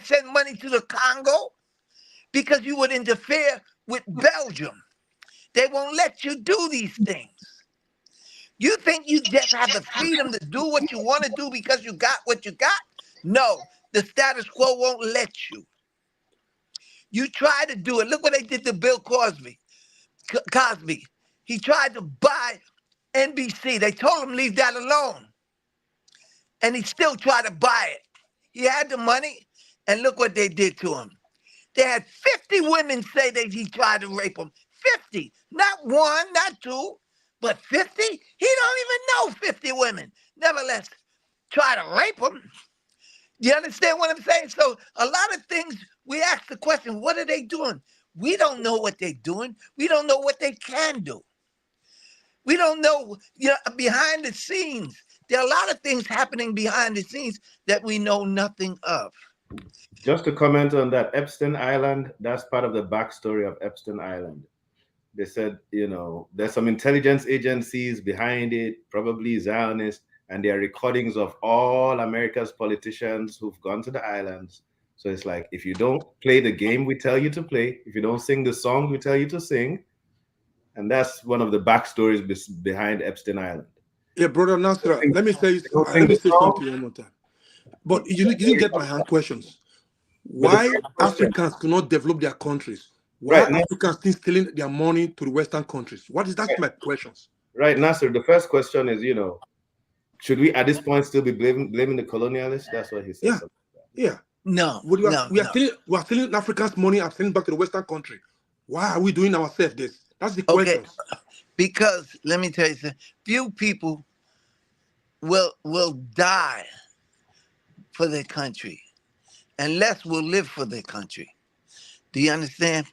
F: send money to the Congo because you would interfere with Belgium. They won't let you do these things. You think you just have the freedom to do what you want to do because you got what you got? No, the status quo won't let you. You try to do it. Look what they did to Bill Cosby. He tried to buy NBC. They told him leave that alone. And he still tried to buy it. He had the money, and look what they did to him. They had 50 women say that he tried to rape them. 50. Not one, not two, but 50? He don't even know 50 women. Nevertheless, try to rape them. You understand what I'm saying? So a lot of things, we ask the question, what are they doing? We don't know what they're doing. We don't know what they can do. We don't know, behind the scenes. There are a lot of things happening behind the scenes that we know nothing of.
G: Just to comment on that, Epstein Island, that's part of the backstory of Epstein Island. They said, there's some intelligence agencies behind it, probably Zionists, and there are recordings of all America's politicians who've gone to the islands. So it's like, if you don't play the game we tell you to play, if you don't sing the song we tell you to sing, and that's one of the backstories behind Epstein Island.
J: Yeah, Brother Nassar, let me say something one more time. But you didn't get my hand questions. Why Africans cannot develop their countries? Why Africans still stealing their money to the Western countries? What is that? My questions.
G: Right, Nassar. The first question is, should we at this point still be blaming the colonialists? That's what he said.
J: Yeah.
F: No.
J: We are stealing Africans' money and sending back to the Western country. Why are we doing ourselves this? That's the question.
F: Because let me tell you something. Few people will die for their country, and less will live for their country. Do you understand?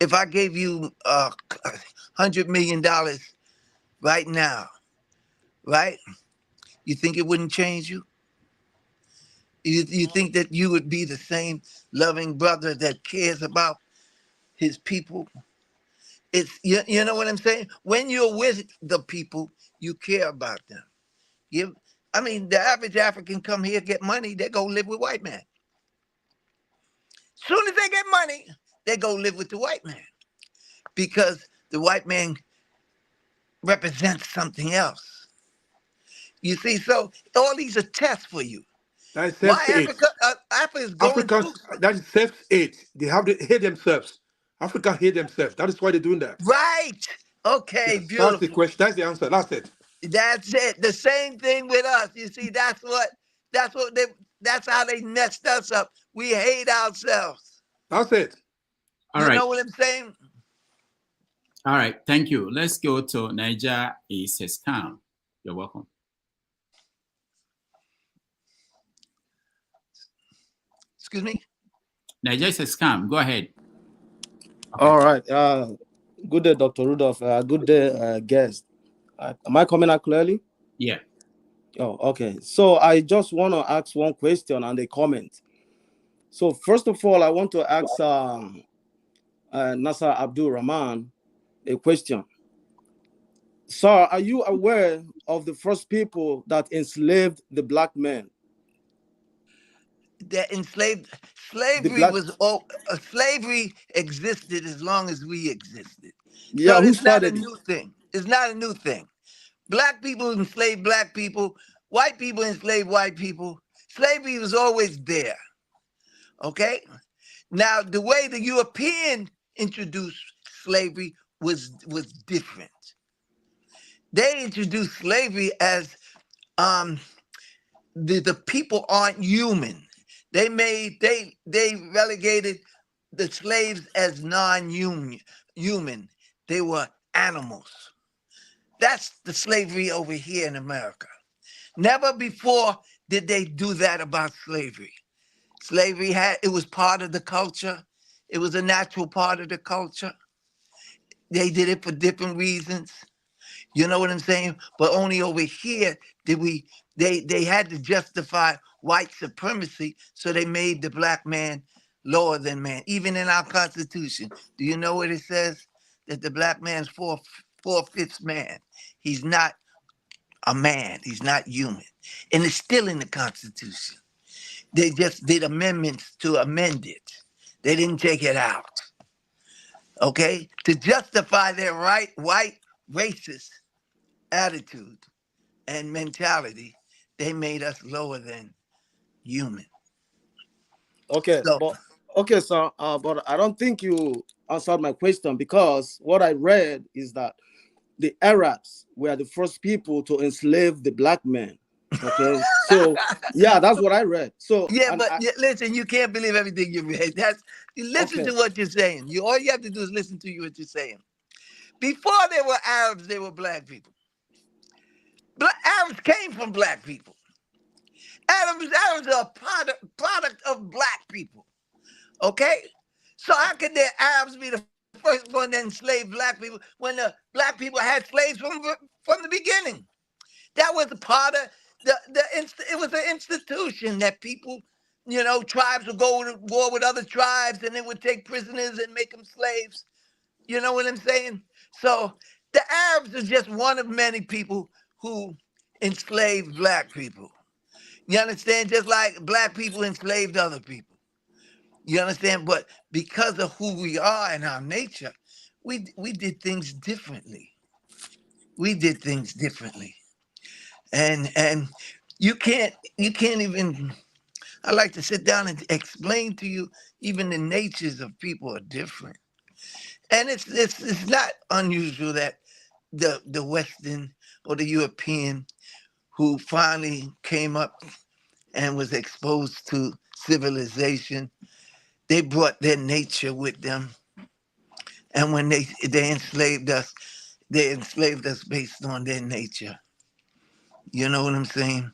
F: If I gave you $100 million right now, right? You think it wouldn't change you? You think that you would be the same loving brother that cares about his people? You know what I'm saying? When you're with the people, you care about them. I mean, the average African come here, get money, they go live with white man. Soon as they get money, they go live with the white man because the white man represents something else. You see, so all these are tests for you.
J: That is
F: Why
J: self-hate.
F: Africa is going through.
J: Africans, that is self-hate. They have to hate themselves. Africa hate themselves. That is why they're doing that.
F: Right. Okay,
J: Yes, that's the
F: beautiful.
J: question. That's the answer. That's it.
F: That's it. The same thing with us. You see, that's how they messed us up. We hate ourselves.
J: That's it.
E: All
F: You
E: right.
F: know what I'm saying?
E: All right. Thank you. Let's go to Niger is a scam. You're welcome.
F: Excuse me?
E: Niger is a scam. Go ahead.
K: Okay. All right. Good day, Dr. Rudolph. Good day, guest. Am I coming out clearly?
E: Yeah.
K: Oh, okay. So I just want to ask one question and a comment. So first of all, I want to ask Nassar Rahmaan a question. Sir, are you aware of the first people that enslaved the black men?
F: That slavery slavery existed as long as we existed.
K: Yeah,
F: So
K: who
F: it's not a
K: started it?
F: new thing. It's not a new thing. Black people enslaved black people. White people enslaved white people. Slavery was always there. Okay? Now, the way the European introduced slavery was different. They introduced slavery as the people aren't human. They relegated the slaves as non-human. They were animals. That's the slavery over here in America. Never before did they do that about slavery. Slavery it was part of the culture. It was a natural part of the culture. They did it for different reasons. You know what I'm saying? But only over here did they had to justify white supremacy, so they made the black man lower than man. Even in our Constitution, do you know what it says? That the black man's four-fifths man. He's not a man. He's not human. And it's still in the Constitution. They just did amendments to amend it. They didn't take it out. Okay? To justify their white racist attitude and mentality, they made us lower than human.
K: Okay,
F: So,
K: sir. But I don't think you answered my question, because what I read is that the Arabs were the first people to enslave the black men. Okay, so yeah, that's what I read. So
F: yeah, but listen, you can't believe everything you read. Listen to what you're saying. All you have to do is listen to what you're saying. Before there were Arabs, there were black people. Arabs came from black people. Arabs are a product of black people. Okay? So how could the Arabs be the first one to enslave black people when the black people had slaves from the beginning? That was a part of it was an institution that people, tribes would go to war with other tribes and they would take prisoners and make them slaves. You know what I'm saying? So the Arabs are just one of many people who enslaved black people. You understand? Just like black people enslaved other people. You understand? But because of who we are and our nature, we did things differently. We did things differently. And you can't even, I like to sit down and explain to you, even the natures of people are different. And it's not unusual that the Western or the European who finally came up and was exposed to civilization, they brought their nature with them. And when they enslaved us based on their nature. You know what I'm saying?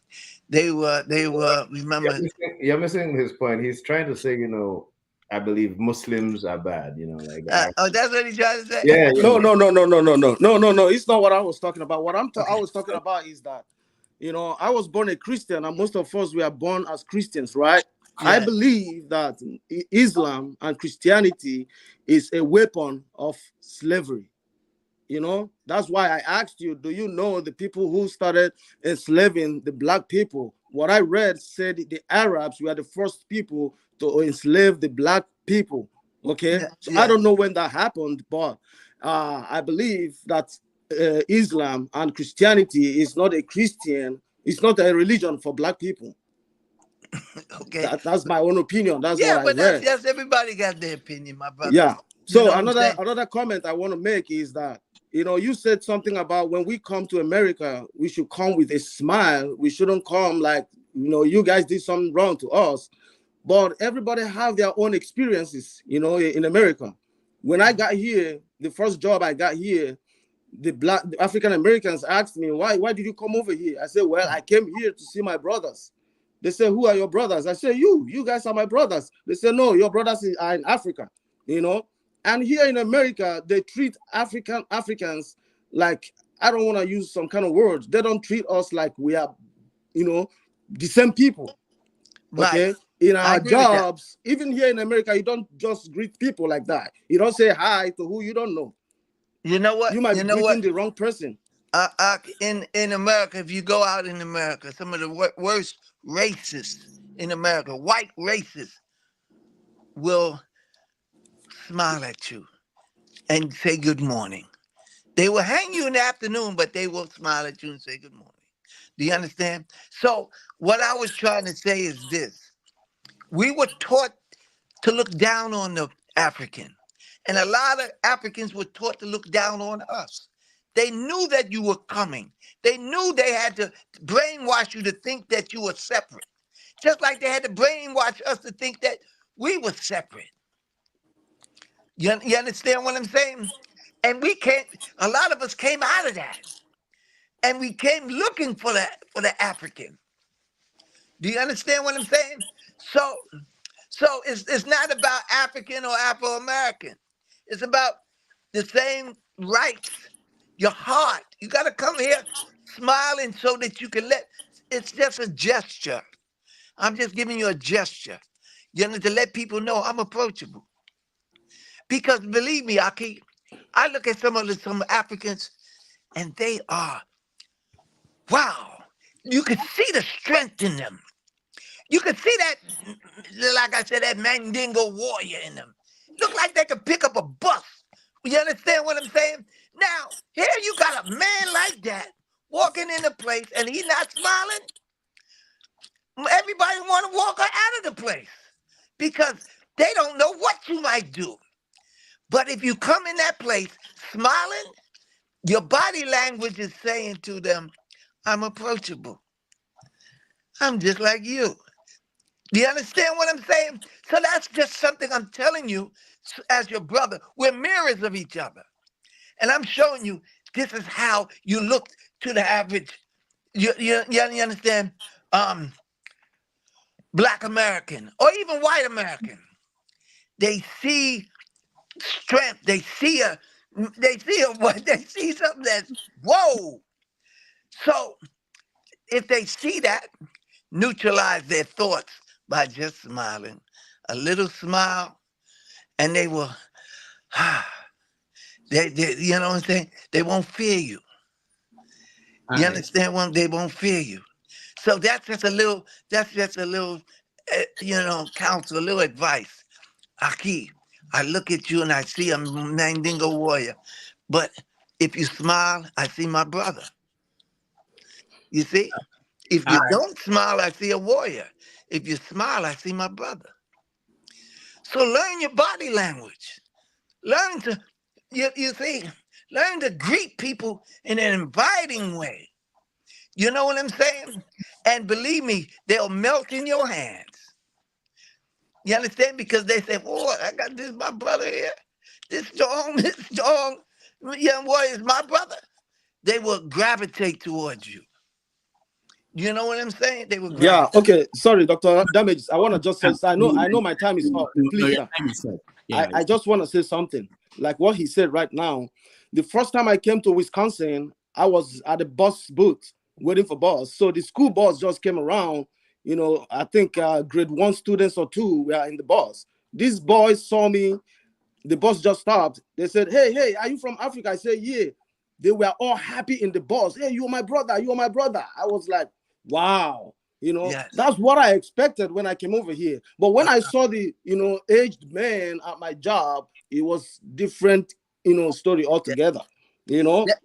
F: They were remember.
G: You're missing his point. He's trying to say, I believe Muslims are bad, you know, like
F: oh, that's what he's trying to say?
G: yeah,
K: No. It's not what I was talking about. What
F: Okay.
K: I was talking about is that, you know, I was born a Christian, and most of us, we are born as Christians, right?
F: Yeah.
K: I believe that Islam and Christianity is a weapon of slavery. You know, that's why I asked you, do you know the people who started enslaving the black people? What I read said the Arabs were the first people to enslave the black people. Okay,
F: Yeah,
K: so
F: yeah.
K: I don't know when that happened, but I believe that Islam and Christianity is not a Christian, it's not a religion for black people.
F: Okay.
K: That's my own opinion. That's
F: Yeah,
K: what I
F: but
K: read.
F: that's everybody got their opinion, my brother.
K: Yeah.
F: You
K: So
F: know what I'm saying?
K: another comment I want to make is that, you know, you said something about when we come to America, we should come with a smile. We shouldn't come like, you know, you guys did something wrong to us. But everybody have their own experiences, you know, in America. When I got here, the first job I got here, the African Americans asked me, why did you come over here? I said, well, I came here to see my brothers. They said, who are your brothers? I said, you guys are my brothers. They said, no, your brothers are in Africa, you know. And here in America, they treat Africans like, I don't want to use some kind of words. They don't treat us like we are, you know, the same people. Okay.
F: Right.
K: In
F: I
K: our
F: agree with that.
K: jobs, even here in America, you don't just greet people like that. You don't say hi to who you don't know.
F: You know what?
K: You might be greeting the wrong person.
F: In America, if you go out in America, some of the worst racists in America, white racists, will smile at you and say good morning. They will hang you in the afternoon, but they will smile at you and say good morning. Do you understand? So what I was trying to say is this. We were taught to look down on the African. And a lot of Africans were taught to look down on us. They knew that you were coming. They knew they had to brainwash you to think that you were separate. Just like they had to brainwash us to think that we were separate. You understand what I'm saying? And a lot of us came out of that. And we came looking for the African. Do you understand what I'm saying? So it's not about African or Afro-American. It's about the same rights, your heart. You got to come here smiling so that you can it's just a gesture. I'm just giving you a gesture. You know, to let people know I'm approachable. Because believe me, Aki, I look at some Africans and they are, wow. You can see the strength in them. You can see that, like I said, that Mandingo warrior in them. Look like they could pick up a bus. You understand what I'm saying? Now, here you got a man like that walking in the place and he's not smiling. Everybody want to walk her out of the place because they don't know what you might do. But if you come in that place smiling, your body language is saying to them, I'm approachable. I'm just like you. Do you understand what I'm saying? So that's just something I'm telling you as your brother. We're mirrors of each other. And I'm showing you this is how you look to the average, you understand, Black American or even white American. They see strength. They see something that's, whoa. So if they see that, neutralize their thoughts by just smiling. A little smile, and they will, they you know what I'm saying? They won't fear you. You understand what? They won't fear you. So that's just a little, counsel, a little advice. Aki, I look at you and I see a Mandingo warrior. But if you smile, I see my brother. You see? If you don't smile, I see a warrior. If you smile, I see my brother. So learn your body language. Learn to, learn to greet people in an inviting way. You know what I'm saying? And believe me, they'll melt in your hands. You understand? Because they say, boy, I got this, my brother here. This strong young warrior is my brother. They will gravitate towards you. You know what I'm saying? They were
K: Yeah,
F: granted.
K: okay. Sorry, Dr. Damages. I want to just say, I know my time is up.
E: No,
K: Please,
E: your
K: sir.
E: time is up. Yeah,
K: I just want to say something. Like what he said right now. The first time I came to Wisconsin, I was at the bus booth waiting for bus. So the school bus just came around. You know, I think grade 1 students or 2 were in the bus. These boys saw me. The bus just stopped. They said, hey, are you from Africa? I said, yeah. They were all happy in the bus. Hey, you're my brother. You're my brother. I was like, wow. You know,
F: Yes.
K: that's what I expected when I came over here. But when I saw the, aged man at my job, it was different, story altogether.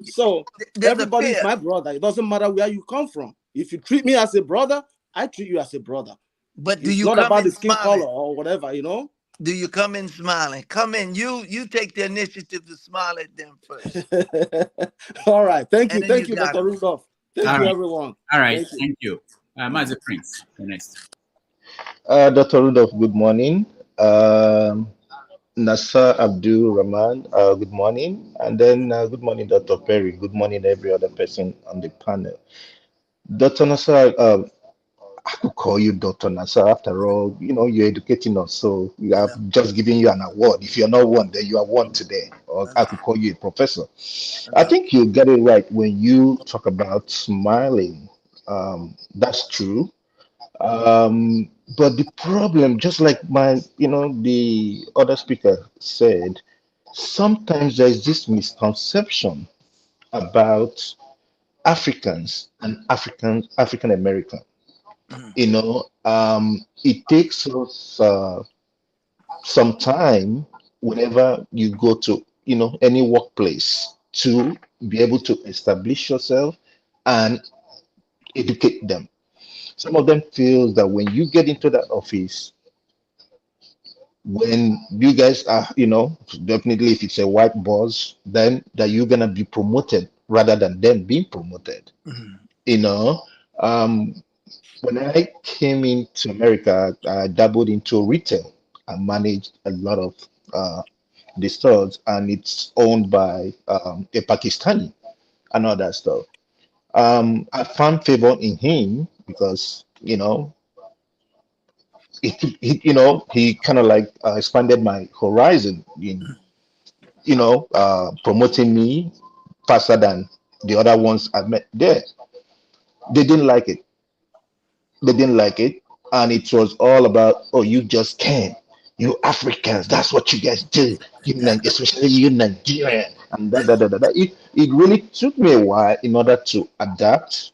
K: So
F: There's a
K: everybody's
F: fear.
K: my brother. It doesn't matter where you come from. If you treat me as a brother, I treat you as a brother.
F: But do
K: It's
F: you
K: not
F: come
K: about
F: in
K: the skin
F: smiling?
K: color or whatever,
F: Do you come in smiling? Come in. You take the initiative to smile at them first.
K: All right. Thank
F: And
K: you.
F: then
K: Thank you,
F: got
K: Dr.
F: them.
K: Rudolph. Thank you, everyone.
E: All right.
K: Thank you.
E: Master Prince, the next.
G: Dr. Rudolph, good morning. Nassar Rahmaan, good morning. And then good morning, Dr. Perry. Good morning, every other person on the panel. Dr. Nassar, I could call you Dr. Nassar. After all, you're educating us. So we have just given you an award. If you're not one, then you are one today. Or I could call you a professor. I think you get it right when you talk about smiling. That's true. But the problem, just like the other speaker said, sometimes there's this misconception about Africans and African American. It takes us some time whenever you go to any workplace to be able to establish yourself and educate them. Some of them feel that when you get into that office, when you guys are, definitely if it's a white boss, then that you're gonna be promoted rather than them being promoted. When I came into America, I dabbled into retail. I managed a lot of the stores, and it's owned by a Pakistani and all that stuff. I found favor in him because he kind of like expanded my horizon in promoting me faster than the other ones I met there. They didn't like it. And it was all about, oh, you just can't. You Africans, that's what you guys do. Especially you Nigerian, and that. It really took me a while in order to adapt.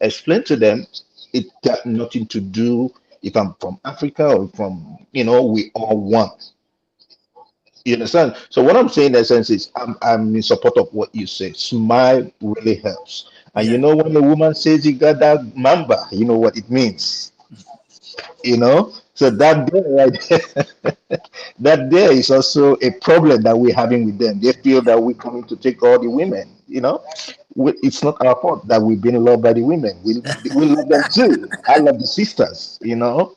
G: Explain to them it got nothing to do if I'm from Africa or from we all want. You understand? So what I'm saying in essence is I'm in support of what you say. Smile really helps. And when a woman says you got that mamba, you know what it means. So that there right there, that there is also a problem that we're having with them. They feel that we're coming to take all the women. It's not our fault that we've been loved by the women. We love them too. I love the sisters. So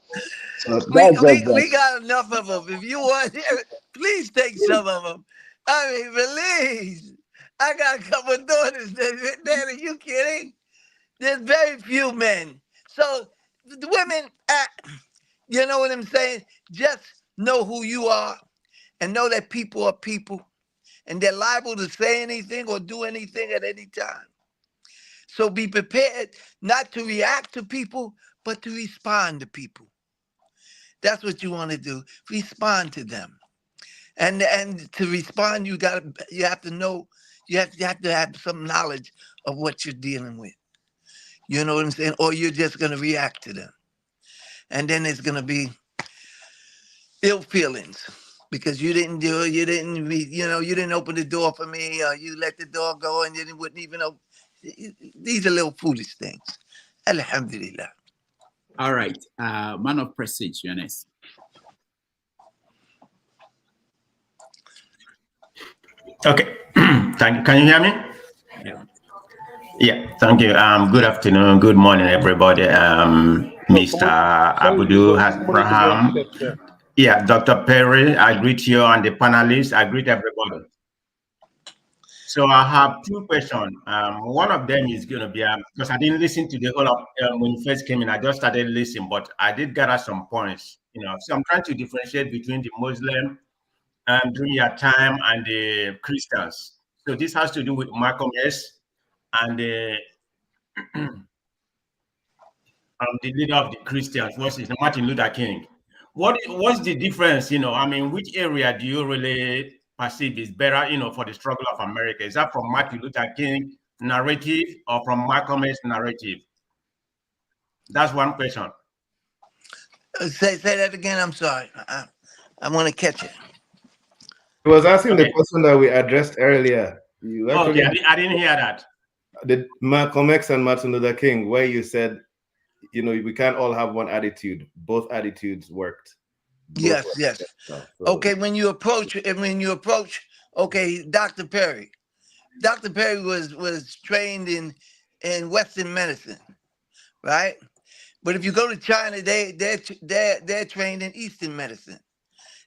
F: we got enough of them. If you want, please take some of them. I mean, please. I got a couple of daughters. Man, are you kidding? There's very few men. So the women, you know what I'm saying? Just know who you are and know that people are people and they're liable to say anything or do anything at any time. So be prepared not to react to people, but to respond to people. That's what you want to do. Respond to them. And to respond, you have to know, you have to have some knowledge of what you're dealing with. You know what I'm saying? Or you're just going to react to them. And then it's going to be ill feelings because you didn't do it. You didn't open the door for me, or you let the door go and you wouldn't even open. These are little foolish things. Alhamdulillah.
E: All right. Man of prestige, Eunice.
L: Okay. Can you hear me?
E: Yeah.
L: Yeah, thank you. Good afternoon, good morning, everybody. Mr. Abudu Rahmaan. Yeah, Dr. Perry, I greet you and the panelists. I greet everybody. So I have two questions. One of them is going to be because I didn't listen to the whole of when you first came in. I just started listening, but I did gather some points. So I'm trying to differentiate between the Muslim during your time and the Christians. So this has to do with Malcolm X and the leader of the Christians versus Martin Luther King. What's the difference? I mean, which area do you really perceive is better, for the struggle of America? Is that from Martin Luther King narrative or from Malcolm X narrative? That's one question.
F: Say that again. I'm sorry. I want to catch it.
G: He was asking the question that we addressed earlier. You actually,
L: I didn't hear that.
G: The Malcolm X and Martin Luther King, where you said, we can't all have one attitude. Both attitudes worked.
F: Yes. So, okay, when you approach, okay, Dr. Perry. Dr. Perry was trained in Western medicine, right? But if you go to China, they're trained in Eastern medicine.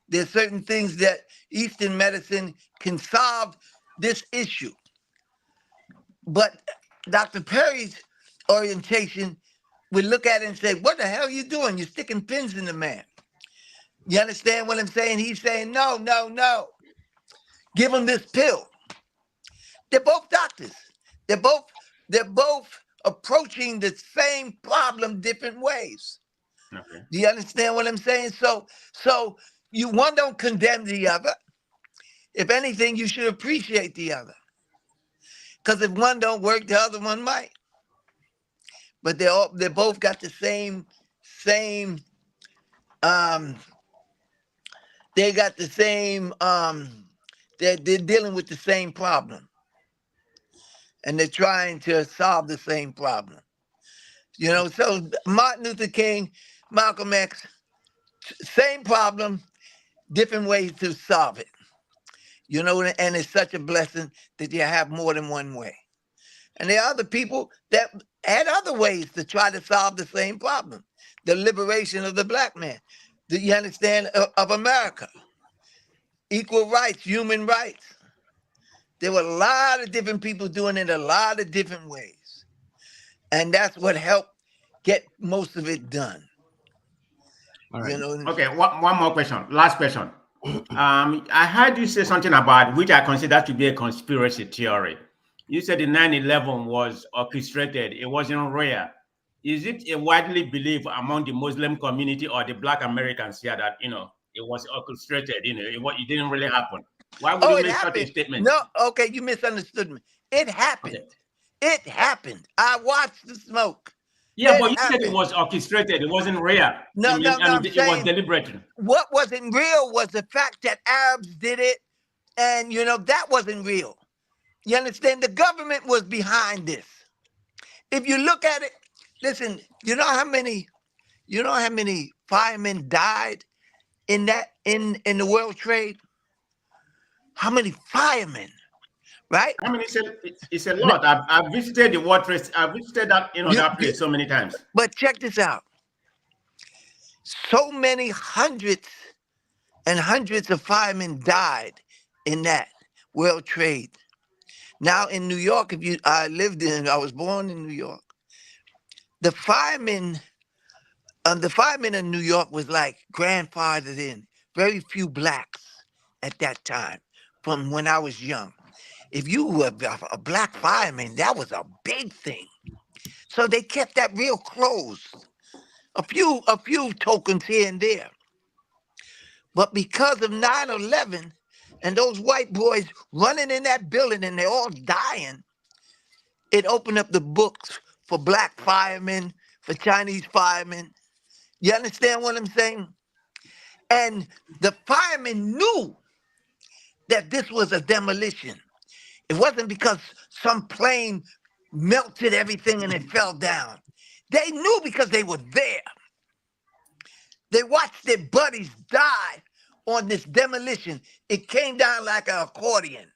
F: There's certain things that Eastern medicine can solve this issue. But Dr. Perry's orientation would look at it and say, what the hell are you doing? You're sticking pins in the man. You understand what I'm saying? He's saying, no. Give him this pill. They're both doctors. They're both approaching the same problem different ways.
L: Okay.
F: Do you understand what I'm saying? So one don't condemn the other. If anything, you should appreciate the other. Because if one don't work, the other one might. But they both got the same they got the same they're dealing with the same problem. And they're trying to solve the same problem. So Martin Luther King, Malcolm X, same problem, different ways to solve it. And it's such a blessing that you have more than one way. And there are other people that had other ways to try to solve the same problem. The liberation of the black man. Do you understand? Of America. Equal rights, human rights. There were a lot of different people doing it a lot of different ways. And that's what helped get most of it done.
L: All right. Okay, one more question. Last question. I heard you say something about which I consider to be a conspiracy theory. You said the 9/11 was orchestrated. It wasn't real. Is it a widely believed among the Muslim community or the Black Americans here that it was orchestrated? It didn't really happen. Why would you make such a statement?
F: No, okay, you misunderstood me. It happened. Okay. It happened. I watched the smoke.
L: Yeah, but you said it was orchestrated. It wasn't real.
F: No,
L: it was deliberate.
F: What wasn't real was the fact that Arabs did it, and that wasn't real. You understand? The government was behind this. If you look at it, listen. You know how many firemen died in the World Trade? How many firemen? Right?
L: I mean, it's a lot. I've visited the World Trade. I've visited that that place so many times.
F: But check this out. So many hundreds and hundreds of firemen died in that World Trade. Now in New York, I was born in New York. The firemen in New York was like grandfathered in. Very few blacks at that time, from when I was young. If you were a black fireman, that was a big thing. So they kept that real close. A few tokens here and there. But because of 9/11 and those white boys running in that building and they're all dying, it opened up the books for black firemen, for Chinese firemen. You understand what I'm saying? And the firemen knew that this was a demolition. It wasn't because some plane melted everything and it fell down. They knew because they were there. They watched their buddies die on this demolition. It came down like an accordion.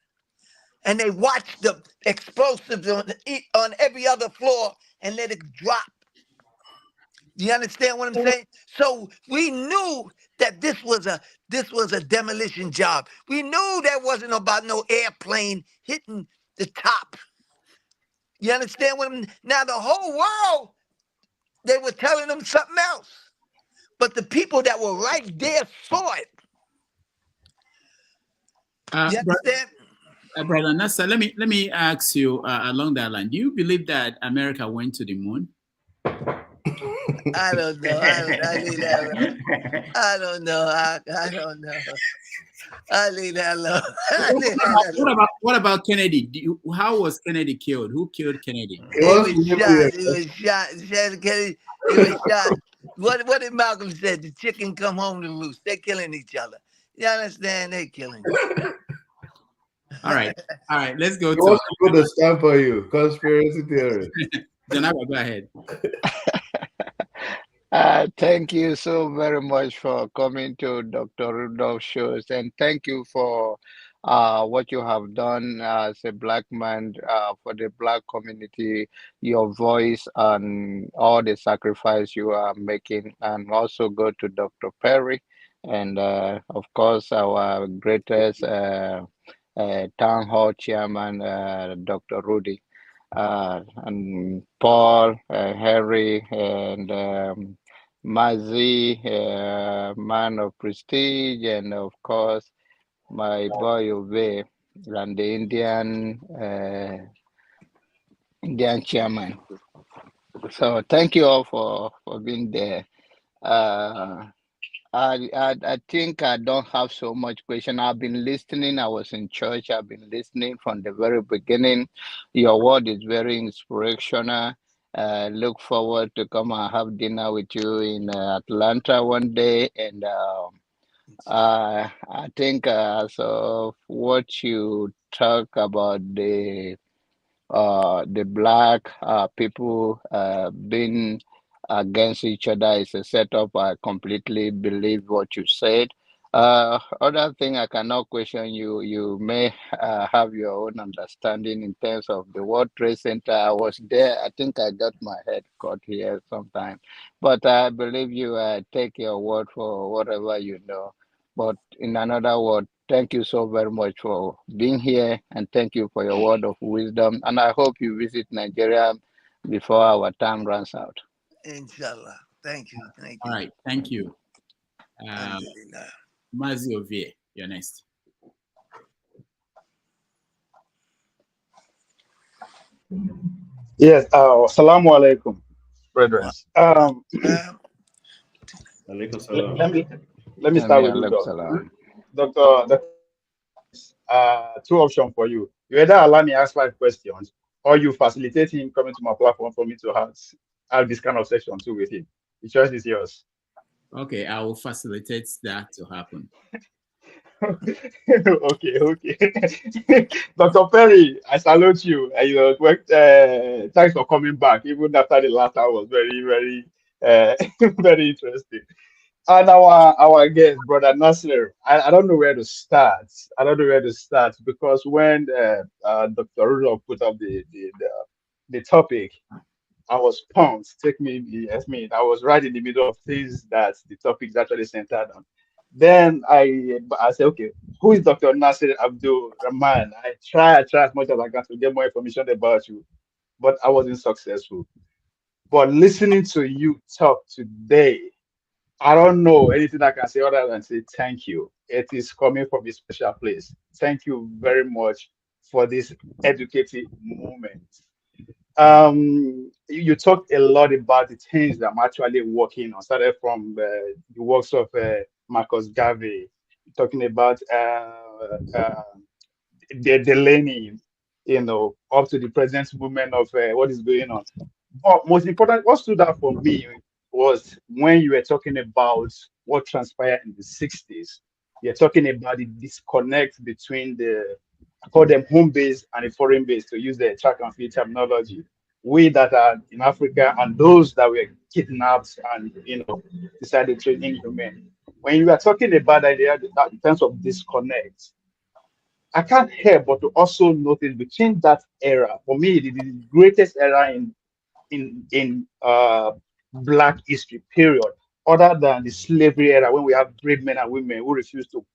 F: And they watched the explosives on every other floor and let it drop. Do you understand what I'm saying? So we knew that this was a demolition job. We knew there wasn't about no airplane hitting the top. You understand what I'm, now the whole world, they were telling them something else. But the people that were right there saw it. You understand?
E: Brother Nassar, let me ask you along that line. Do you believe that America went to the moon?
F: I don't know. I leave that alone. I don't know. I don't know. I leave that alone.
E: What about Kennedy? How was Kennedy killed? Who killed Kennedy?
F: He was shot. Kennedy, he was shot. What did Malcolm said? The chicken come home to roost. They're killing each other. You understand? They're killing each other.
E: All right. Let's go.
G: He wants to put a stamp on you. Conspiracy theory.
E: Janaba, go ahead.
M: Thank you so very much for coming to Dr. Rudolph's shows, and thank you for what you have done as a black man for the black community, your voice and all the sacrifice you are making, and also go to Dr. Perry, and of course our greatest town hall chairman, Dr. Rudy. And Paul, Harry, and Mazi, man of prestige, and of course my boy Ove, and the Indian chairman. So thank you all for being there. I think I don't have so much question. I've been listening. I was in church. I've been listening from the very beginning. Your word is very inspirational. Look forward to come and have dinner with you in Atlanta one day. And I think so what you talk about the black people being against each other is a setup. I completely believe what you said. Other thing I cannot question you. You may have your own understanding in terms of the World Trade Center. I was there. I think I got my head caught here sometime, but I believe you. Take your word for whatever you know. But in another word, thank you so very much for being here, and thank you for your word of wisdom. And I hope you visit Nigeria before our time runs out.
F: Inshallah. Thank you.
E: All right. Thank you. Mazi Ovie, you're next.
H: Yes. Assalamu alaikum, brethren. Let me start with you, Doctor. Two options for you. You either allow me ask 5 questions, or you facilitate him coming to my platform for me to have this kind of session too with him. The choice is yours.
E: Okay, I will facilitate that to happen.
H: Okay. Dr. Perry, I salute you. Thanks for coming back, even after the last hour was very, very, very interesting. And our guest, Brother Nassar, I don't know where to start. Because when Dr. Rudolph put up the topic, I was pumped. I was right in the middle of things that the topic is actually centered on. Then I said, okay, who is Dr. Nassar Rahmaan? I try as much as I can to get more information about you, but I wasn't successful. But listening to you talk today, I don't know anything I can say other than say thank you. It is coming from a special place. Thank you very much for this educative moment. You talked a lot about the things that I'm actually working on. Started from the works of Marcus Garvey, talking about the Delaney, up to the present movement of what is going on. But most important, what stood out for me was when you were talking about what transpired in the 60s. You're talking about the disconnect between I call them home base and the foreign base, to use the track and field terminology. We that are in Africa and those that were kidnapped and decided to inhuman. When you are talking about that in terms of disconnect, I can't help but to also notice between that era, for me, the greatest era in Black history period, other than the slavery era, when we have brave men and women who refuse to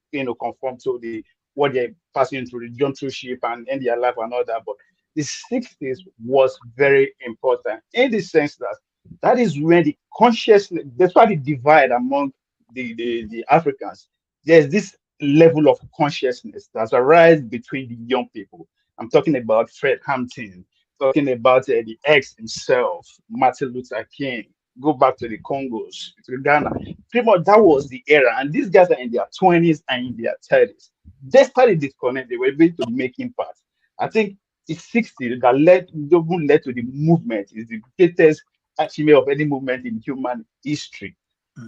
H: conform to the what they're passing through, the jump through ship and end their life and all that. But the 60s was very important in the sense that that is when the consciousness, despite the divide among the Africans, there's this level of consciousness that's arisen between the young people. I'm talking about Fred Hampton, talking about the ex himself, Martin Luther King. Go back to the Congos, to Ghana. Pretty much that was the era. And these guys are in their 20s and in their 30s. Despite the disconnect, they were able to make impact. I think the 60s that led to the movement is the greatest achievement of any movement in human history.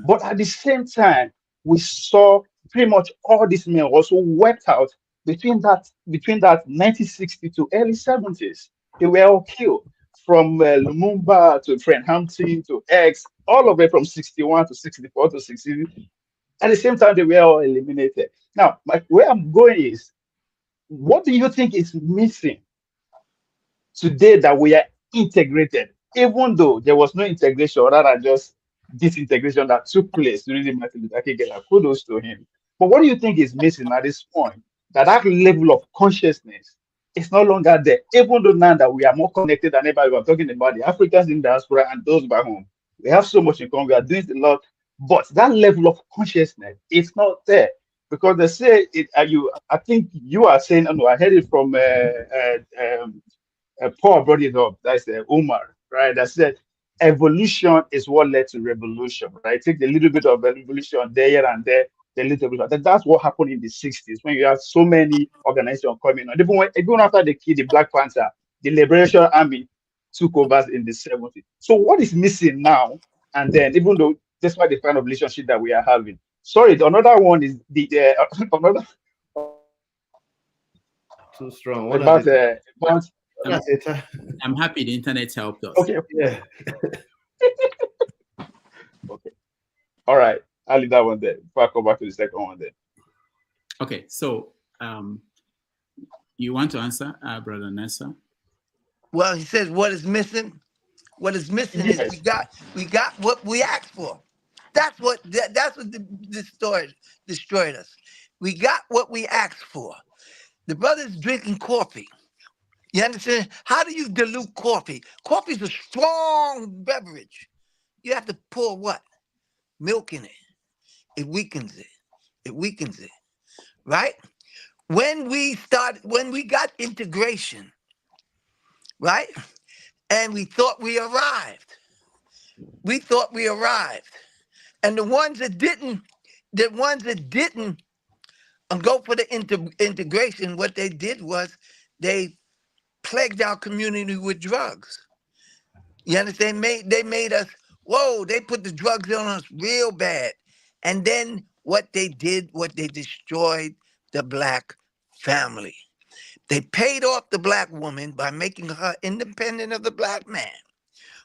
H: But at the same time, we saw pretty much all these men also wiped out between that 1960 to early 70s. They were all killed from Lumumba to Fred Hampton to X, all of it from 61 to 64 to 60. At the same time, they were all eliminated. Now, where I'm going is, what do you think is missing today that we are integrated, even though there was no integration, rather just disintegration that took place during the Martin Luther King era? Kudos to him. But what do you think is missing at this point? That level of consciousness is no longer there, even though now that we are more connected than ever. We are talking about the Africans in diaspora and those back home. We have so much in common. We are doing a lot, but that level of consciousness is not there. Because they say it. I think you are saying. No, I heard it from Paul brought it up. That's Umar, right? That said, evolution is what led to revolution, right? Take a little bit of evolution there and there, a little bit. That's what happened in the 60s when you have so many organizations coming on. Even after they killed the Black Panther, the Liberation Army took over in the 70s. So what is missing now? And then, even though despite the kind of relationship that we are having, sorry, another one is the another
G: too strong.
H: about
E: I'm happy the internet helped us.
H: Okay.
G: Yeah.
H: Okay. All right. I'll leave that one there. Before I come back to the second one then.
E: Okay. So you want to answer, Brother Nassar?
F: Well, he says what is missing. What is missing is we got what we asked for. That's what destroyed us. We got what we asked for. The brother's drinking coffee. You understand? How do you dilute coffee? Coffee is a strong beverage. You have to pour what? Milk in it. It weakens it. It weakens it. Right? When we got integration, right? And we thought we arrived. And the ones that didn't go for the integration, what they did was they plagued our community with drugs. You understand? They made us, they put the drugs on us real bad. And then what they destroyed the Black family. They paid off the Black woman by making her independent of the Black man.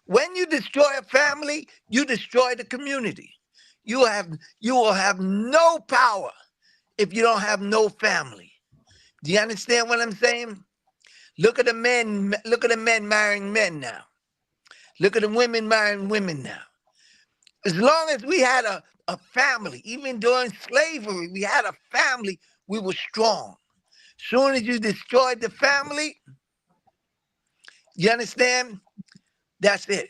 F: When you destroy a family, you destroy the community. You will have no power if you don't have no family. Do you understand what I'm saying? Look at the men marrying men now. Look at the women marrying women now. As long as we had a family, even during slavery, we had a family, we were strong. Soon as you destroyed the family, you understand? That's it.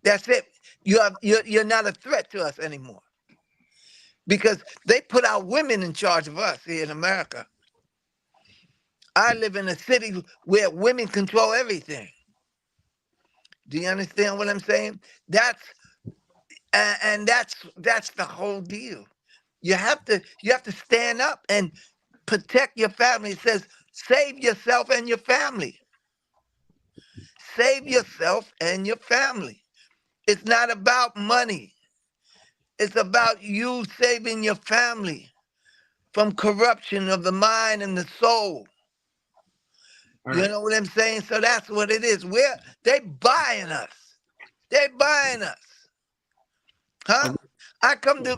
F: That's it. You're not a threat to us anymore. Because they put our women in charge of us here in America. I live in a city where women control everything. Do you understand what I'm saying? That's the whole deal. You have to stand up and protect your family. It says, save yourself and your family. Save yourself and your family. It's not about money. It's about you saving your family from corruption of the mind and the soul. You know what I'm saying? So that's what it is. They buying us. They buying us. Huh? I come to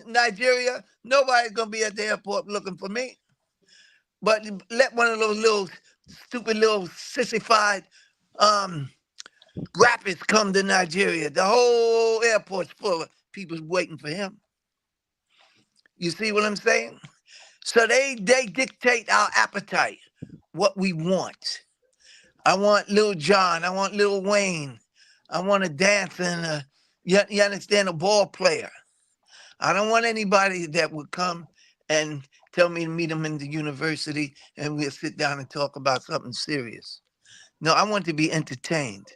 F: Nigeria. Nobody's gonna be at the airport looking for me. But let one of those little stupid little sissified Rapids come to Nigeria. The whole airport's full of people waiting for him. You see what I'm saying? So they dictate our appetite, what we want. I want Lil Jon. I want Lil Wayne. I want to dance and you understand, a ball player. I don't want anybody that would come and tell me to meet them in the university and we'll sit down and talk about something serious. No, I want to be entertained.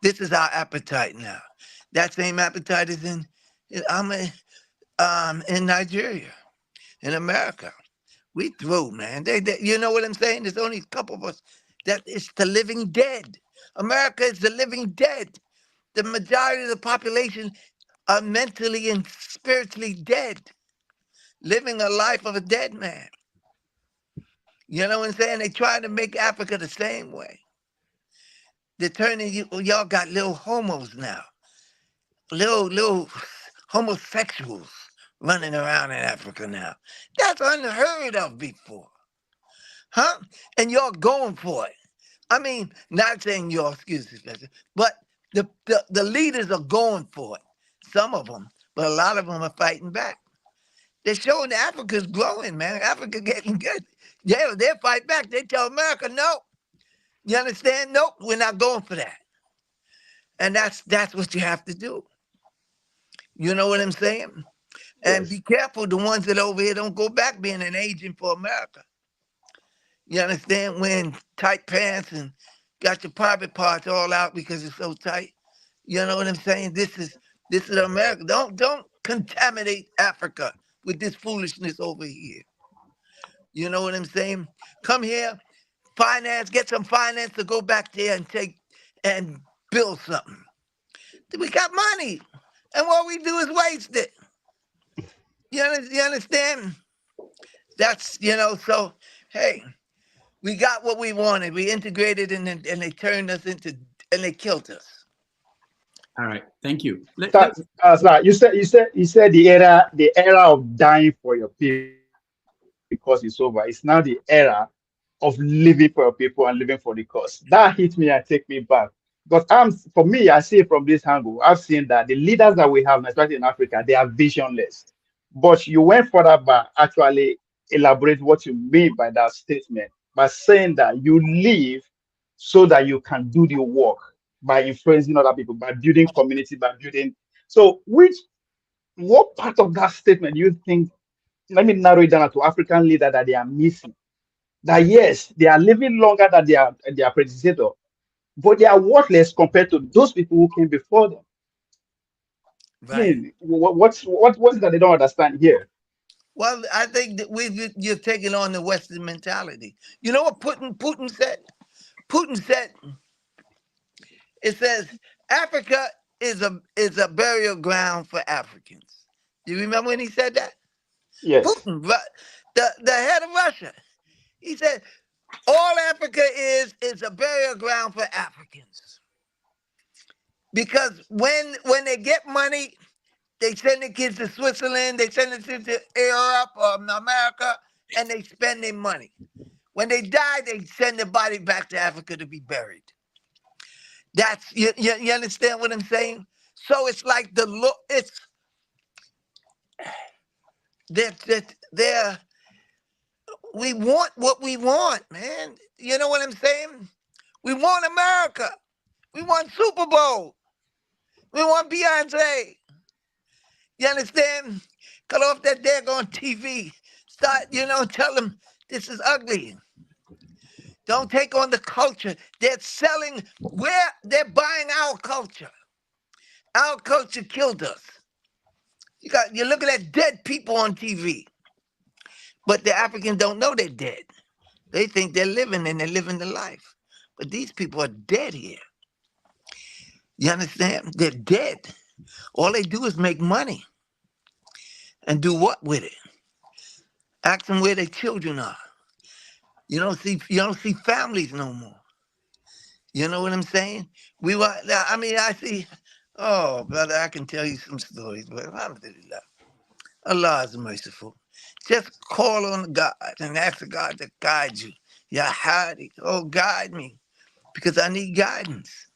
F: This is our appetite now. That same appetite is in Nigeria, in America. We through, man. You know what I'm saying? There's only a couple of us that it's the living dead. America is the living dead. The majority of the population are mentally and spiritually dead, living a life of a dead man. You know what I'm saying? They try to make Africa the same way. They're turning y'all got little homos now, little homosexuals running around in Africa now. That's unheard of before, huh? And y'all going for it. I mean, not saying y'all, excuse me, but the leaders are going for it. Some of them, but a lot of them are fighting back. They're showing Africa's growing, man. Africa getting good. Yeah, they fight back. They tell America, no. You understand? Nope, we're not going for that. And that's what you have to do. You know what I'm saying? And be careful, the ones that over here don't go back being an agent for America. You understand? Wearing tight pants and got your private parts all out because it's so tight. You know what I'm saying? This is America. Don't contaminate Africa with this foolishness over here. You know what I'm saying? Come here, get some finance to go back there and build something. We got money, and what we do is waste it. You understand? That's, so, hey, we got what we wanted. We integrated and they turned us and they killed us.
E: All right, thank you.
H: Sir, you said the era of dying for your people because it's over. It's now the era of living for your people and living for the cause. That hit me and take me back. But for me, I see it from this angle. I've seen that the leaders that we have, especially in Africa, they are visionless. But you went further by actually elaborate what you mean by that statement, by saying that you live so that you can do the work by influencing other people, by building community, by building. So what part of that statement do you think, let me narrow it down to African leaders that they are missing? That yes, they are living longer than their predecessor, but they are worthless compared to those people who came before them. Right. I mean, what's that they don't understand here?
F: Well, I think that you're taking on the Western mentality. You know what Putin said? Putin said, it says Africa is a burial ground for Africans. Do you remember when he said that?
H: Yes.
F: Putin, the head of Russia. He said, all Africa is a burial ground for Africans. Because when they get money, they send the kids to Switzerland, they send the kids to Europe or America, and they spend their money. When they die, they send their body back to Africa to be buried. That's you understand what I'm saying? So it's like we want what we want, man. You know what I'm saying? We want America. We want Super Bowl. We want Beyonce. You understand? Cut off that daggone TV. Start, tell them this is ugly. Don't take on the culture. They're selling, they're buying our culture. Our culture killed us. You're looking at dead people on TV. But the Africans don't know they're dead. They think they're living and they're living the life. But these people are dead here. You understand? They're dead. All they do is make money. And do what with it? Ask them where their children are. You don't see families no more. You know what I'm saying? I see, oh, brother, I can tell you some stories, but alhamdulillah, Allah is merciful. Just call on God and ask God to guide you. Ya Hadi, oh, guide me, because I need guidance.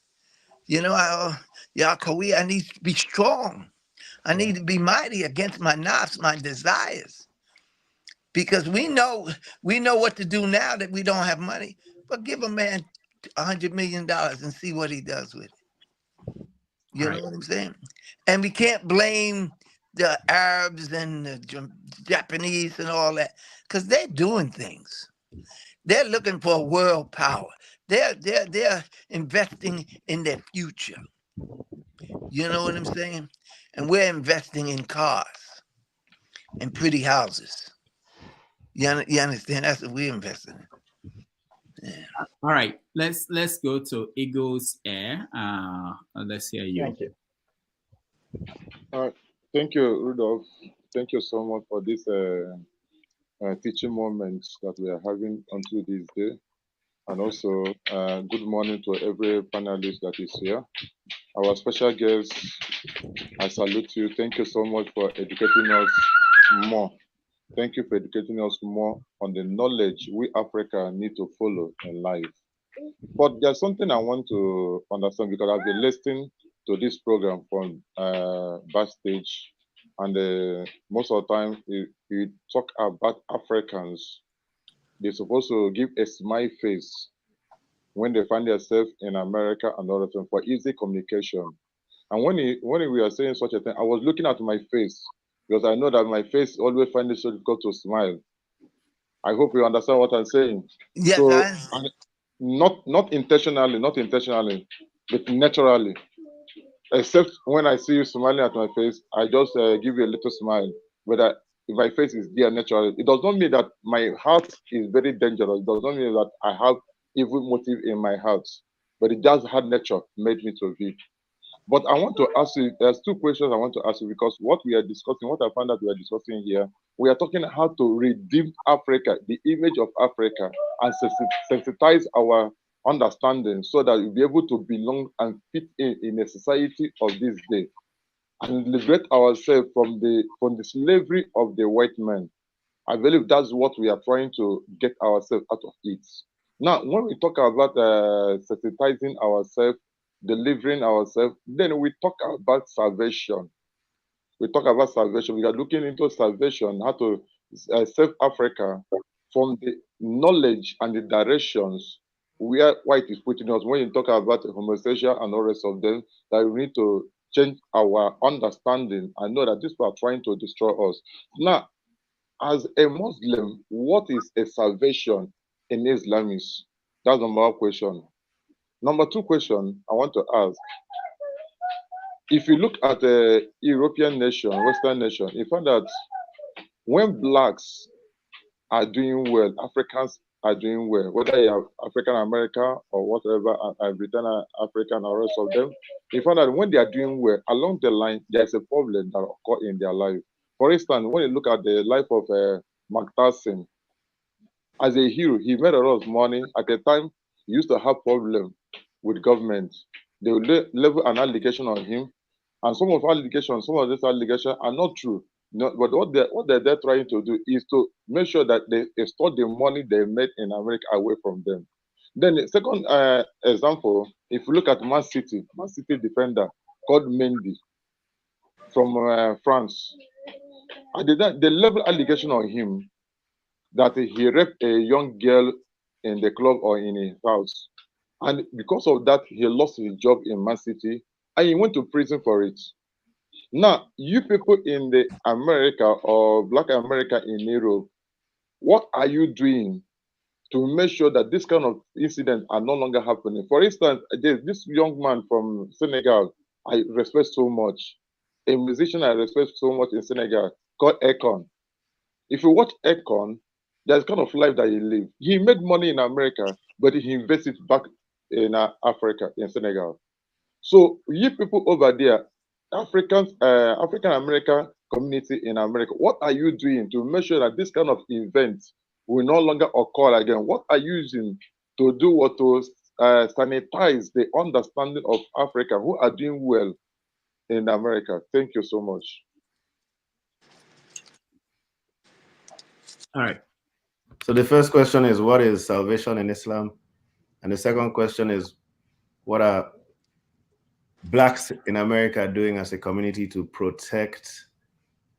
F: You know, Yahweh, I need to be strong. I need to be mighty against my nafs, my desires. Because we know what to do now that we don't have money. But give a man $100 million and see what he does with it. You know what I'm saying? And we can't blame the Arabs and the Japanese and all that, because they're doing things. They're looking for world power. They're investing in their future. You know what I'm saying? And we're investing in cars and pretty houses. You understand? That's what we're investing in. Yeah.
E: All right, let's go to Eagles Air. Let's hear you.
N: Thank you. Thank you, Rudolph. Thank you so much for this teaching moments that we are having until this day. And also, good morning to every panelist that is here. Our special guest, I salute you. Thank you so much for educating us more. Thank you for educating us more on the knowledge we Africa need to follow in life. But there's something I want to understand, because I've been listening to this program from backstage, and most of the time you talk about Africans. They're supposed to give a smile face when they find themselves in America and other things for easy communication. And when we are saying such a thing, I was looking at my face, because I know that my face always finds it so difficult to smile. I hope you understand what I'm saying.
F: Yes,
N: so, not intentionally, but naturally. Except when I see you smiling at my face, I just give you a little smile. But if my face is there naturally, it does not mean that my heart is very dangerous. It does not mean that I have evil motive in my heart. But it does have nature made me to be. But I want to ask you, there's two questions I want to ask you, because what we are discussing, what I found that we are discussing here, we are talking how to redeem Africa, the image of Africa, and sensitize our understanding so that we'll be able to belong and fit in a society of this day, and liberate ourselves from the slavery of the white man. I believe that's what we are trying to get ourselves out of it. Now, when we talk about sensitizing ourselves, delivering ourselves, then we talk about salvation. We talk about salvation. We are looking into salvation, how to save Africa from the knowledge and the directions where white is putting us. When you talk about homosexual and all the rest of them, that we need to change our understanding and know that these people are trying to destroy us. Now, as a Muslim, what is a salvation in Islam? That's number one question. Number two question I want to ask, if you look at the European nation, Western nation, you find that when blacks are doing well, Africans are doing well, whether you are African American or whatever, Britain, African, or rest of them, you find that when they are doing well, along the line, there's a problem that occurs in their life. For instance, when you look at the life of Mark Tyson, as a hero, he made a lot of money. At the time, he used to have problems with government. They will level an allegation on him, and some of these allegations are not true. No, but what they're trying to do is to make sure that they store the money they made in America away from them. Then the second example, if you look at Man City defender called Mendy from France, the level allegation on him that he raped a young girl in the club or in his house. And because of that, he lost his job in Man City and he went to prison for it. Now, you people in the America or Black America in Europe, what are you doing to make sure that this kind of incidents are no longer happening? For instance, there's this young man from Senegal I respect so much, a musician I respect so much in Senegal called Akon. If you watch Akon, there's kind of life that he lived. He made money in America, but he invested back in Africa, in Senegal. So you people over there, African American community in America, what are you doing to make sure that this kind of event will no longer occur again? What are you using to do what to sanitize the understanding of Africa who are doing well in America? Thank you so much.
E: All right.
G: So the first question is, what is salvation in Islam? And the second question is, what are blacks in America are doing as a community to protect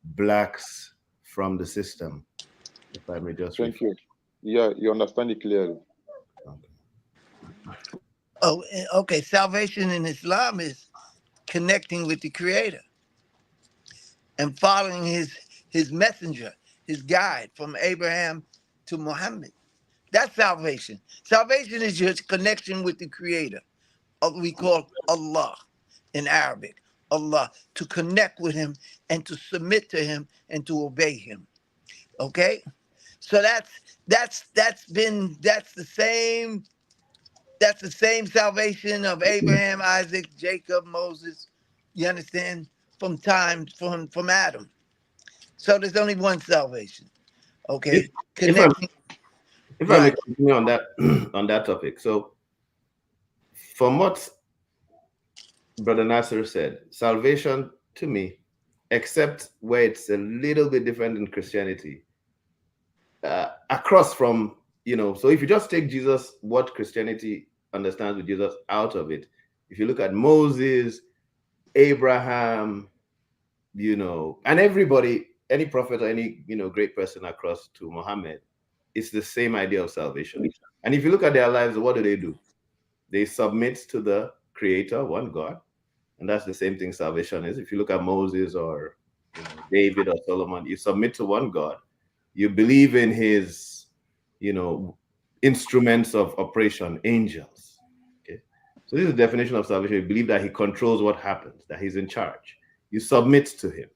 G: blacks from the system? If I may just
N: Thank you. Yeah, you understand it clearly.
F: Oh, okay. Salvation in Islam is connecting with the Creator and following his messenger, his guide from Abraham to Muhammad. That's salvation. Salvation is your connection with the Creator. We call Allah in Arabic. Allah, to connect with him and to submit to him and to obey him. Okay? So that's the same salvation of Abraham, Isaac, Jacob, Moses. You understand? From Adam. So there's only one salvation. Okay.
G: If I may continue on that on that topic. So from what Brother Nassar said, salvation to me, except where it's a little bit different in Christianity, across from, so if you just take Jesus, what Christianity understands with Jesus out of it, if you look at Moses, Abraham, and everybody, any prophet or any, great person across to Muhammad, it's the same idea of salvation. And if you look at their lives, what do? They submit to the Creator, one God. And that's the same thing salvation is. If you look at Moses or David or Solomon, you submit to one God. You believe in his, instruments of operation, angels. Okay. So this is the definition of salvation. You believe that he controls what happens, that he's in charge. You submit to him.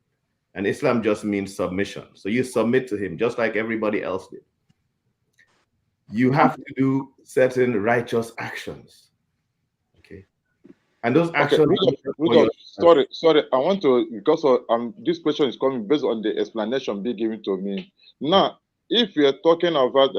G: And Islam just means submission. So you submit to him just like everybody else did. You have to do certain righteous actions. Okay. And those actions.
N: Rudolph, sorry. I want to, because this question is coming based on the explanation being given to me. Now, if you're talking about,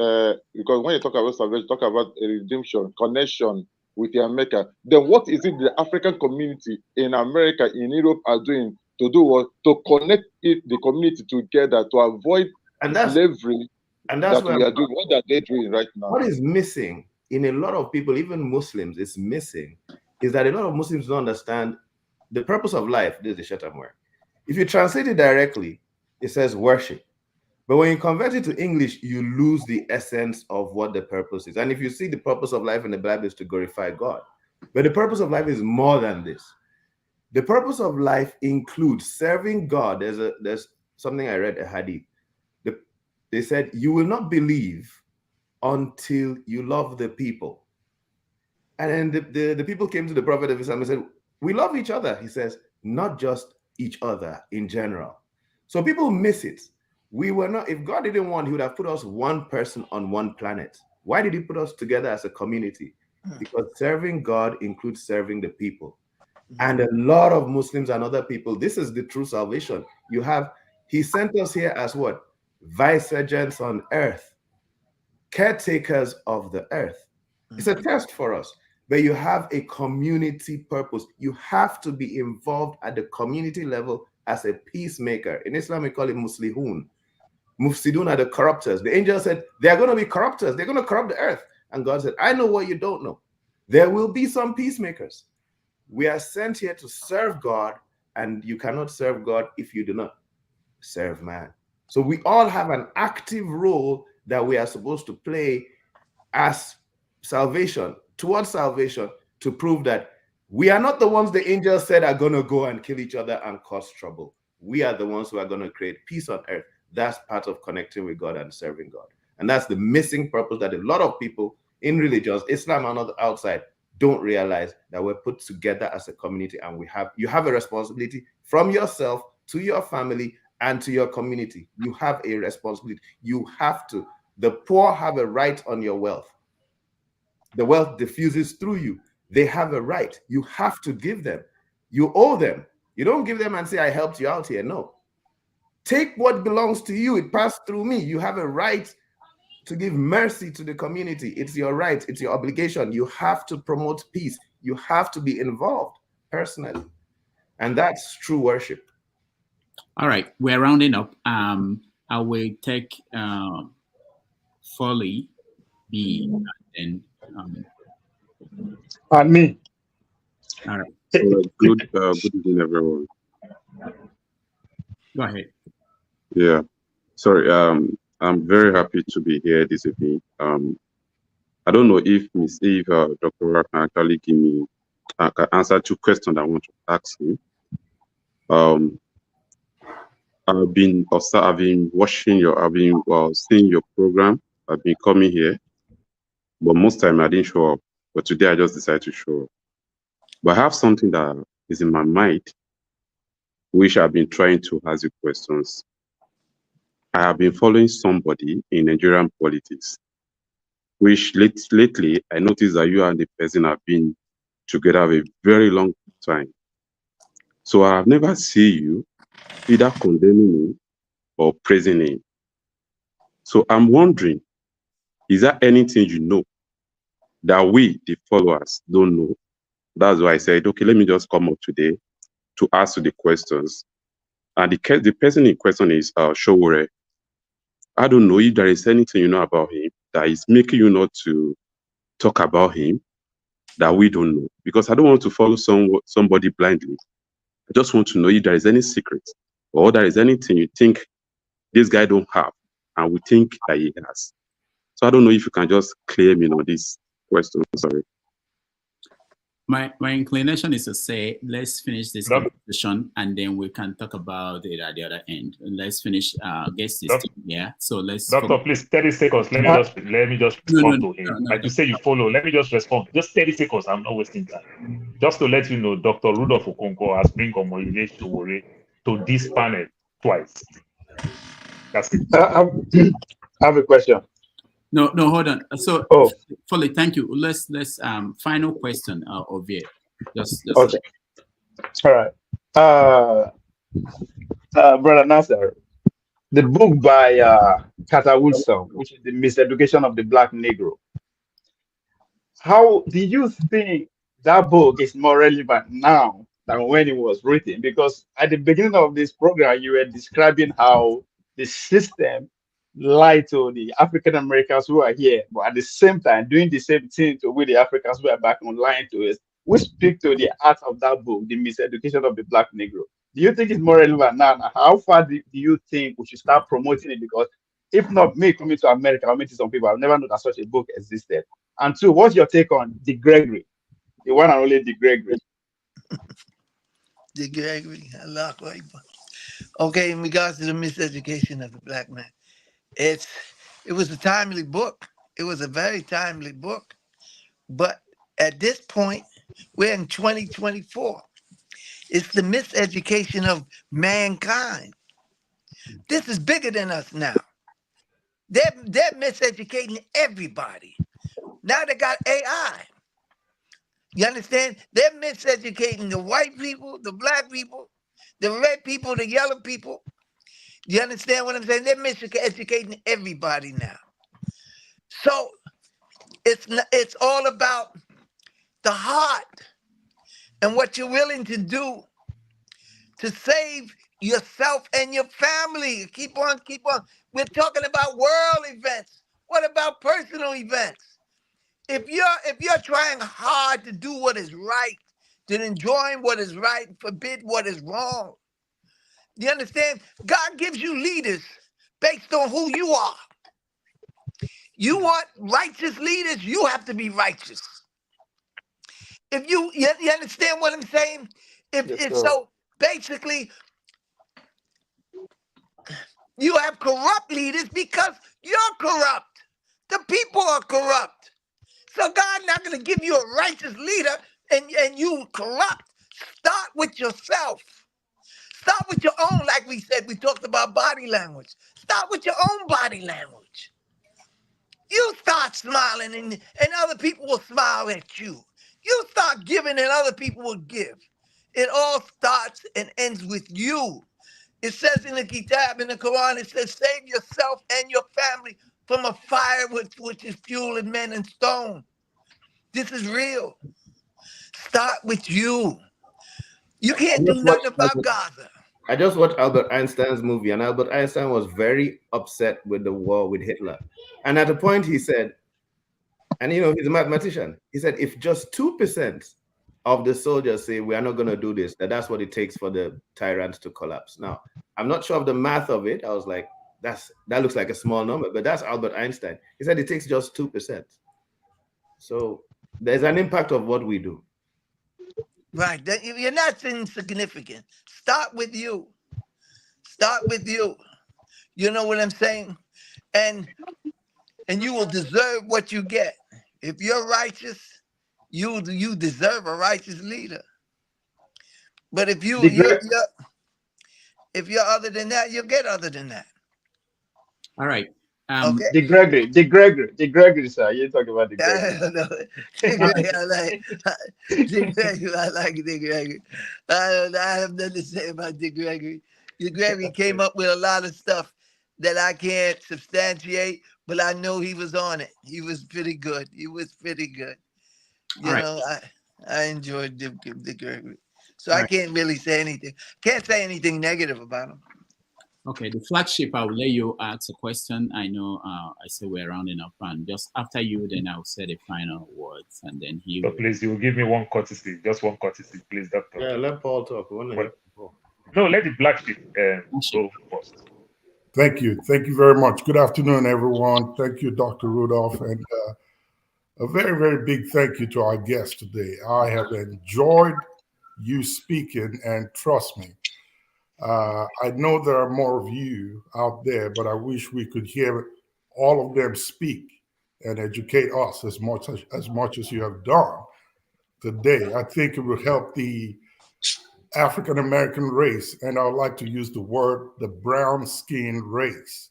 N: because when you talk about salvation, talk about redemption, connection with the America, then what is it the African community in America, in Europe are doing to do what? To connect the community together to avoid slavery. And that's what we are doing. What are they doing right now?
G: What is missing in a lot of people, even Muslims, is missing, is that a lot of Muslims don't understand the purpose of life. This is the Shatamware. If you translate it directly, it says worship. But when you convert it to English, you lose the essence of what the purpose is. And if you see the purpose of life in the Bible is to glorify God. But the purpose of life is more than this. The purpose of life includes serving God. There's something I read, a hadith. They said, you will not believe until you love the people. And then the people came to the Prophet of Islam and said, we love each other. He says, not just each other in general. So people miss it. We were not, if God didn't want, he would have put us one person on one planet. Why did he put us together as a community? Because serving God includes serving the people. And a lot of Muslims and other people, this is the true salvation. He sent us here as what? Vicegerents on earth, caretakers of the earth. It's a test for us, but you have a community purpose. You have to be involved at the community level as a peacemaker. In Islam, we call it muslihun. Mufsidun are the corruptors. The angel said, they're going to be corruptors. They're going to corrupt the earth. And God said, I know what you don't know. There will be some peacemakers. We are sent here to serve God, and you cannot serve God if you do not serve man. So we all have an active role that we are supposed to play as salvation, towards salvation, to prove that we are not the ones the angels said are going to go and kill each other and cause trouble. We are the ones who are going to create peace on earth. That's part of connecting with God and serving God. And that's the missing purpose that a lot of people in religions, Islam and other outside, don't realize, that we're put together as a community, and you have a responsibility from yourself to your family and to your community. You have a responsibility. You have to. The poor have a right on your wealth. The wealth diffuses through you. They have a right. You have to give them. You owe them. You don't give them and say, I helped you out here. No. Take what belongs to you. It passed through me. You have a right to give mercy to the community. It's your right. It's your obligation. You have to promote peace. You have to be involved personally. And that's true worship.
E: All right, we're rounding up. I will take Foley, B, and
H: me.
E: All right.
O: Good evening, everyone.
E: Go ahead.
O: Yeah, sorry. I'm very happy to be here this evening. I don't know if Dr. Ra can actually give me can answer two questions I want to ask him. I've been seeing your program. I've been coming here, but most time I didn't show up. But today I just decided to show up. But I have something that is in my mind, which I've been trying to ask you questions. I have been following somebody in Nigerian politics, which lately I noticed that you and the person have been together a very long time. So I have never seen you either condemning him or praising him. So I'm wondering, is there anything you know that we, the followers, don't know? That's why I said, okay, let me just come up today to ask you the questions. And the person in question is Showore. I don't know if there is anything you know about him that is making you not to talk about him that we don't know. Because I don't want to follow somebody blindly. I just want to know if there is any secret or there is anything you think this guy don't have and we think that he has. So I don't know if you can just clear me on this question. Sorry.
E: My inclination is to say, let's finish this conversation and then we can talk about it at the other end. Let's finish guest system. Yeah. So let's.
I: Doctor, please, 30 seconds. Let me just respond to him. Like you say, you follow. Let me just respond. Just 30 seconds. I'm not wasting time. Just to let you know, Dr. Rudolph Okonkwo has bring Omoyele Showore to this panel twice. That's it.
H: I have a question.
E: No, hold on. So, Foley, thank you. Let's final question of it. Just
H: okay. All right. Brother Nassar, the book by Carter Woodson, which is The Miseducation of the Black Negro. How do you think that book is more relevant now than when it was written? Because at the beginning of this program, you were describing how the system lied to the African Americans who are here, but at the same time doing the same thing to with the Africans who are back on lying to us. We speak to the art of that book, The Miseducation of the Black Negro. Do you think it's more relevant now? How far do you think we should start promoting it? Because if not me coming to America, or meeting some people, I've never known that such a book existed. And two, what's your take on De Gregory, the one and only De Gregory?
F: De Gregory, Allah Akbar. Okay, in regards to the miseducation of the black man, it was a timely book. It was a very timely book. But at this point, we're in 2024. It's the miseducation of mankind. This is bigger than us now. They're miseducating everybody. Now they got AI. You understand? They're miseducating the white people, the black people, the red people, the yellow people. You understand what I'm saying? They're miseducating everybody now. So it's all about the heart and what you're willing to do to save yourself and your family. Keep on. We're talking about world events. What about personal events? If you're trying hard to do what is right, to enjoy what is right, forbid what is wrong. You understand? God gives you leaders based on who you are. You want righteous leaders, you have to be righteous. If you understand what I'm saying? So basically, you have corrupt leaders because you're corrupt. The people are corrupt. So God's not going to give you a righteous leader and you corrupt. Start with yourself. Start with your own, like we said, we talked about body language. Start with your own body language. You start smiling and other people will smile at you. You start giving and other people will give. It all starts and ends with you. It says in the Kitab, in the Quran, it says, save yourself and your family from a fire which is fueling men and stone. This is real. Start with you. You can't do nothing about Gaza.
G: I just watched Albert Einstein's movie, and Albert Einstein was very upset with the war with Hitler. And at a point he said, and he's a mathematician, he said, if just 2% of the soldiers say we are not going to do this, that's what it takes for the tyrants to collapse. Now, I'm not sure of the math of it. I was like, that looks like a small number, but that's Albert Einstein. He said it takes just 2%. So there's an impact of what we do.
F: Right. You're not insignificant. Start with you. Start with you. You know what I'm saying? And you will deserve what you get. If you're righteous, you deserve a righteous leader. But if you're other than that, you'll get other than that.
E: All right.
F: Okay.
H: The Gregory, sir. You talk about the Gregory.
F: I like Dick Gregory. I like Dick Gregory. I have nothing to say about Dick Gregory. Dick Gregory came up with a lot of stuff that I can't substantiate, but I know he was on it. He was pretty good. You know, I enjoyed Dick Gregory. So I can't really say anything. Can't say anything negative about him.
E: Okay, the flagship, I will let you ask a question. I know I say we're rounding up, and just after you, then I'll say the final words, and then he will.
I: Please, you will give me one courtesy, just one courtesy, please, Doctor.
G: Yeah, let Paul talk.
I: No, let the black sheep go first.
P: Thank you. Thank you very much. Good afternoon, everyone. Thank you, Dr. Rudolph, and a very, very big thank you to our guest today. I have enjoyed you speaking, and trust me, I know there are more of you out there, but I wish we could hear all of them speak and educate us as much as you have done today. I think it will help the African American race, and I would like to use the word the brown skin race,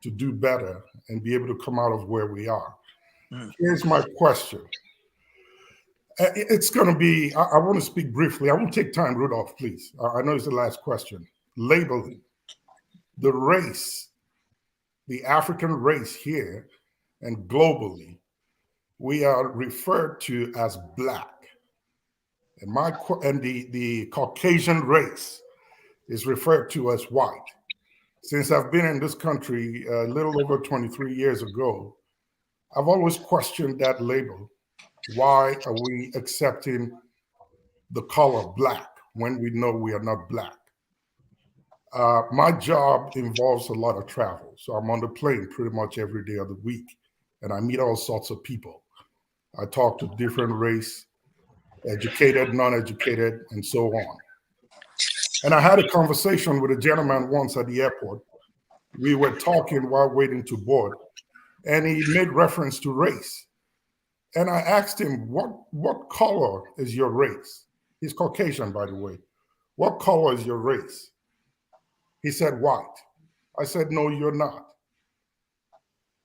P: to do better and be able to come out of where we are. Here's my question. It's going to be, I want to speak briefly. I won't take time, Rudolph, please. I know it's the last question. Labeling the race, the African race here and globally, we are referred to as Black. And the Caucasian race is referred to as white. Since I've been in this country a little over 23 years ago, I've always questioned that label. Why are we accepting the color Black when we know we are not Black? My job involves a lot of travel. So I'm on the plane pretty much every day of the week, and I meet all sorts of people. I talk to different race, educated, non-educated, and so on. And I had a conversation with a gentleman once at the airport. We were talking while waiting to board, and he made reference to race. And I asked him, what color is your race? He's Caucasian, by the way. What color is your race? He said, white. I said, no, you're not.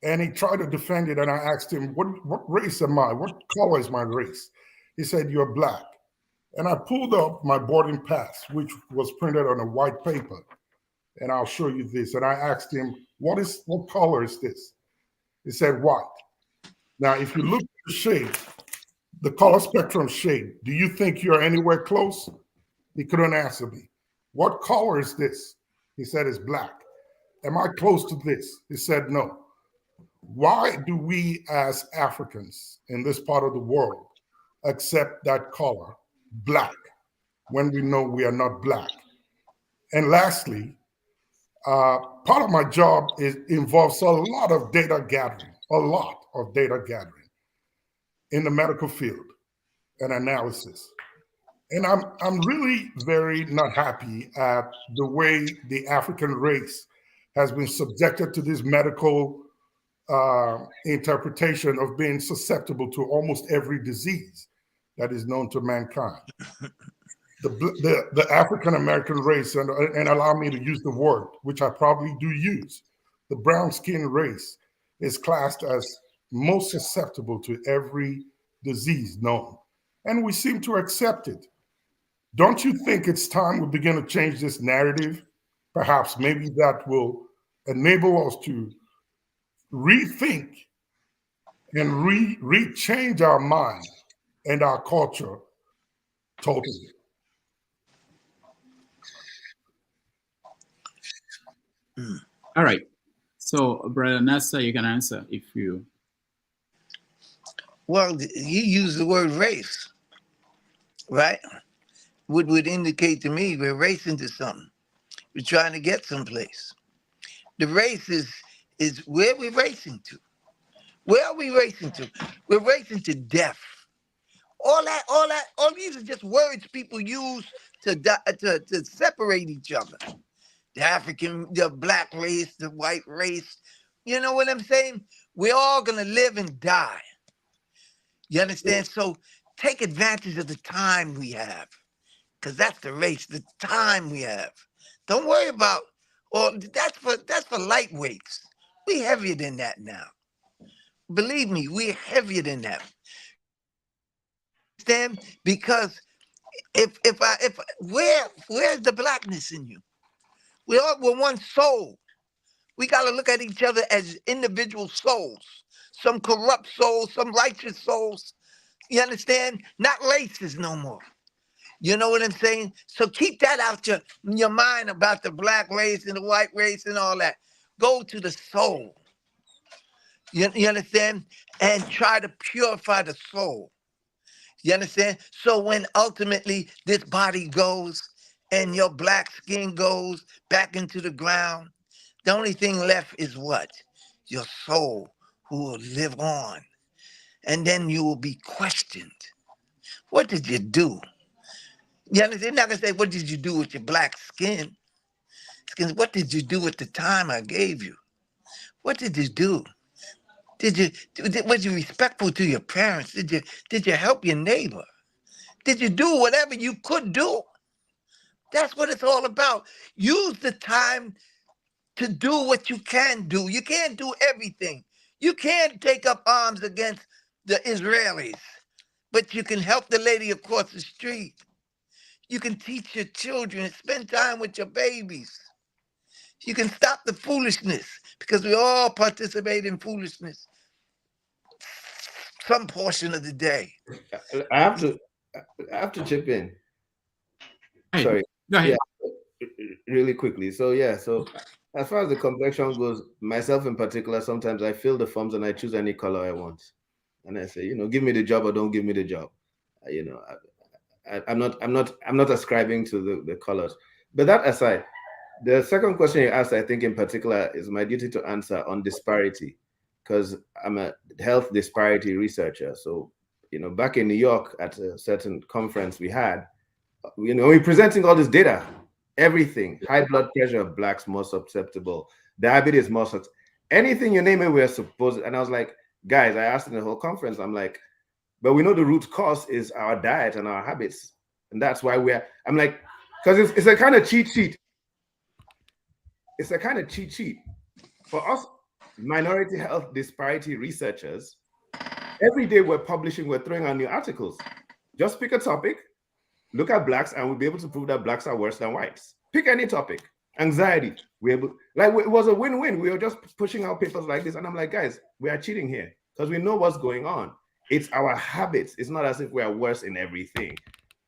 P: And he tried to defend it, and I asked him, what race am I? What color is my race? He said, you're Black. And I pulled up my boarding pass, which was printed on a white paper. And I'll show you this. And I asked him, what color is this? He said, white. Now, if you look at the shade, the color spectrum shade, do you think you're anywhere close? He couldn't answer me. What color is this? He said, it's Black. Am I close to this? He said, no. Why do we as Africans in this part of the world accept that color, Black, when we know we are not Black? And lastly, part of my job involves a lot of data gathering, in the medical field and analysis. And I'm really very not happy at the way the African race has been subjected to this medical interpretation of being susceptible to almost every disease that is known to mankind. The African American race, and allow me to use the word, which I probably do use, the brown skin race is classed as most susceptible to every disease known. And we seem to accept it. Don't you think it's time we begin to change this narrative? Perhaps maybe that will enable us to rethink and rechange our mind and our culture totally.
E: All right. So, Brother Nassar, you can answer if you.
F: Well, he used the word race. right? Would indicate to me we're racing to something. We're trying to get someplace. The race is where we're racing to. Where are we racing to? We're racing to death. All these are just words people use to separate each other. The black race, the white race. You know what I'm saying? We're all gonna live and die. You understand? So take advantage of the time we have, because that's the race, the time we have. Don't worry about, or that's for lightweights. We heavier than that now. Believe me, we're heavier than that. Understand? Because where's the blackness in you? We're one soul. We got to look at each other as individual souls. Some corrupt souls, some righteous souls. You understand? Not races no more. You know what I'm saying? So keep that out your mind about the black race and the white race and all that. Go to the soul. You understand? And try to purify the soul. You understand? So when ultimately this body goes and your black skin goes back into the ground, the only thing left is what? Your soul, who will live on. And then you will be questioned. What did you do? You understand? They're not going to say, what did you do with your black skin? What did you do with the time I gave you? What did you do? Was you respectful to your parents? Did you help your neighbor? Did you do whatever you could do? That's what it's all about. Use the time to do what you can do. You can't do everything. You can't take up arms against the Israelis, but you can help the lady across the street. You can teach your children, spend time with your babies. You can stop the foolishness, because we all participate in foolishness some portion of the day.
G: I have to chip in.
E: Hey,
G: Sorry.
E: go ahead.
G: Yeah, really quickly. So as far as the complexion goes, myself in particular, sometimes I fill the forms and I choose any color I want, and I say, give me the job or don't give me the job. I'm not ascribing to the colors. But that aside, the second question you asked, I think in particular, is my duty to answer on disparity, because I'm a health disparity researcher. So, back in New York at a certain conference we had, we're presenting all this data, everything, high blood pressure, blacks more susceptible, diabetes more susceptible, anything you name it, we're supposed. And I was like, guys, I asked in the whole conference, I'm like, but we know the root cause is our diet and our habits. And that's why I'm like, because it's a kind of cheat sheet. It's a kind of cheat sheet. For us, minority health disparity researchers, every day we're throwing out new articles. Just pick a topic, look at blacks, and we'll be able to prove that blacks are worse than whites. Pick any topic. Anxiety. It was a win-win. We were just pushing out papers like this. And I'm like, guys, we are cheating here because we know what's going on. It's our habits. It's not as if we are worse in everything.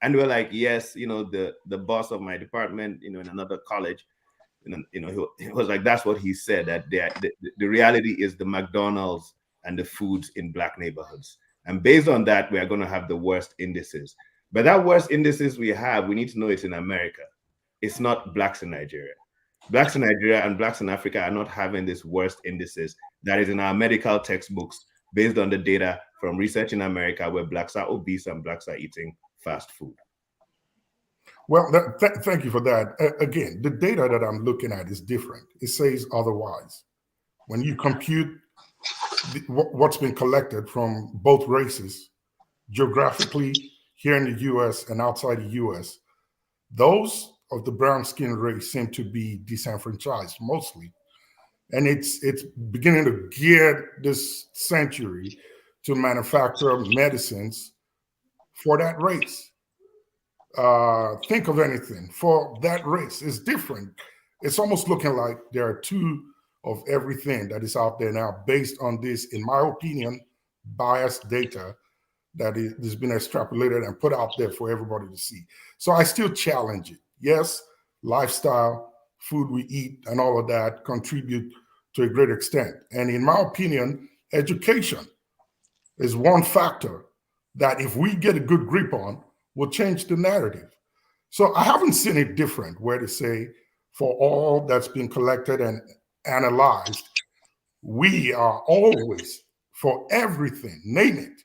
G: And we're like, yes, the boss of my department, in another college, he was like, that's what he said, that the reality is the McDonald's and the foods in black neighborhoods. And based on that, we are going to have the worst indices. But that worst indices we need to know it's in America. It's not blacks in Nigeria. Blacks in Nigeria and blacks in Africa are not having this worst indices that is in our medical textbooks based on the data from research in America, where blacks are obese and blacks are eating fast food.
P: Well, thank you for that. Again, the data that I'm looking at is different. It says otherwise. When you compute what's been collected from both races, geographically here in the U.S. and outside the U.S., those of the brown skin race seem to be disenfranchised mostly. And it's beginning to gear this century to manufacture medicines for that race. Think of anything for that race. It's different. It's almost looking like there are two of everything that is out there now based on this, in my opinion, biased data that has been extrapolated and put out there for everybody to see. So I still challenge it. Yes, lifestyle, food we eat, and all of that contribute to a great extent. And in my opinion, education is one factor that if we get a good grip on, will change the narrative. So I haven't seen it different where they say, for all that's been collected and analyzed, we are always, for everything, name it,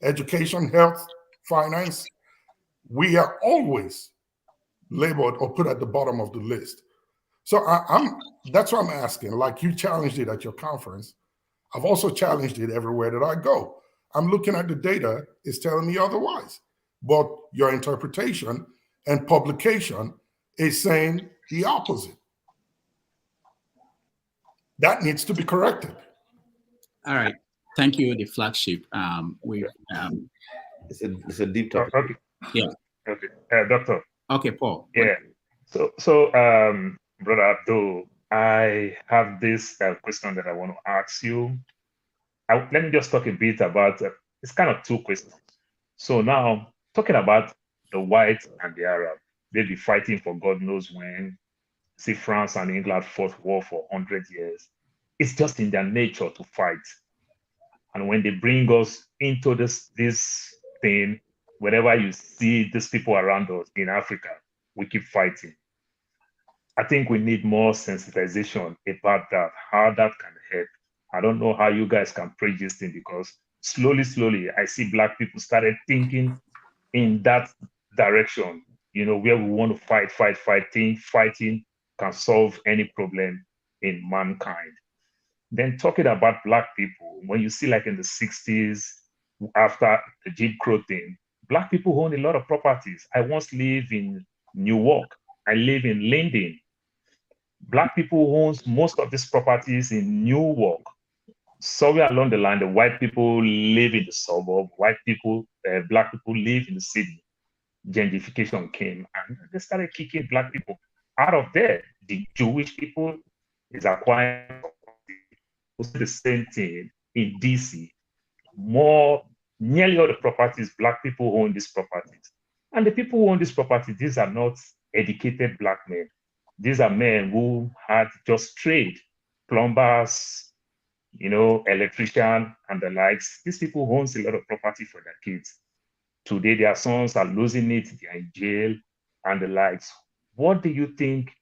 P: education, health, finance, we are always labeled or put at the bottom of the list. So that's what I'm asking. Like you challenged it at your conference, I've also challenged it everywhere that I go. I'm looking at the data, it's telling me otherwise. But your interpretation and publication is saying the opposite. That needs to be corrected.
E: All right. Thank you, the flagship.
G: It's a deep topic.
I: Okay.
E: Yeah.
I: Okay. Doctor.
E: Okay, Paul.
I: Yeah. So, Brother Abdul, I have this question that I want to ask you. Let me just talk a bit about, it's kind of two questions. So now, talking about the white and the Arab, they'll be fighting for God knows when. See, France and England fought war for 100 years. It's just in their nature to fight. And when they bring us into this thing, whenever you see these people around us in Africa, we keep fighting. I think we need more sensitization about that, how that can help. I don't know how you guys can preach this thing, because slowly, I see Black people started thinking in that direction, where we want to fighting can solve any problem in mankind. Then talking about Black people, when you see like in the 60s, after the Jim Crow thing, Black people own a lot of properties. I once lived in Newark. I live in Linden. Black people own most of these properties in Newark. Somewhere along the line, the white people live in the suburb. Black people live in the city. Gentrification came and they started kicking Black people out of there. The Jewish people is acquiring the same thing in DC. Nearly all the properties, Black people own these properties. And the people who own these properties, these are not educated Black men. These are men who had just trade, plumbers, electrician and the likes. These people own a lot of property for their kids. Today, their sons are losing it, they're in jail and the likes. What do you think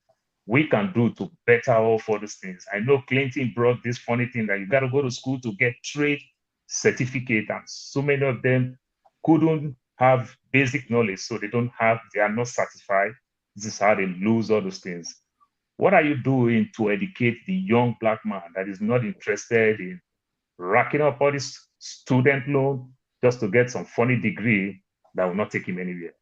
I: we can do to better off all these things? I know Clinton brought this funny thing that you got to go to school to get trade certificate, and so many of them couldn't have basic knowledge, so they are not certified. This is how they lose all those things. What are you doing to educate the young Black man that is not interested in racking up all this student loan just to get some funny degree that will not take him anywhere?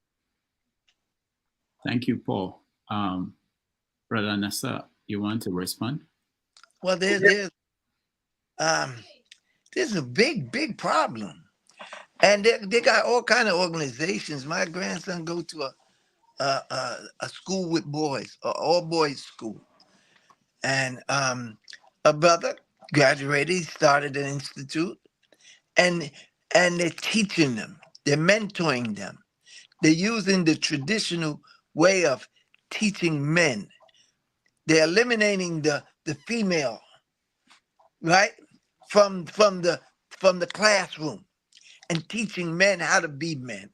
E: Thank you, Paul. Brother Nassar, you want to respond?
F: Well, there's a big problem, and they got all kind of organizations. My grandson go to a school with boys, an all boys school, and a brother graduated. He started an institute, and they're teaching them, they're mentoring them, they're using the traditional way of teaching men. They're eliminating the female, right, from the classroom, and teaching men how to be men.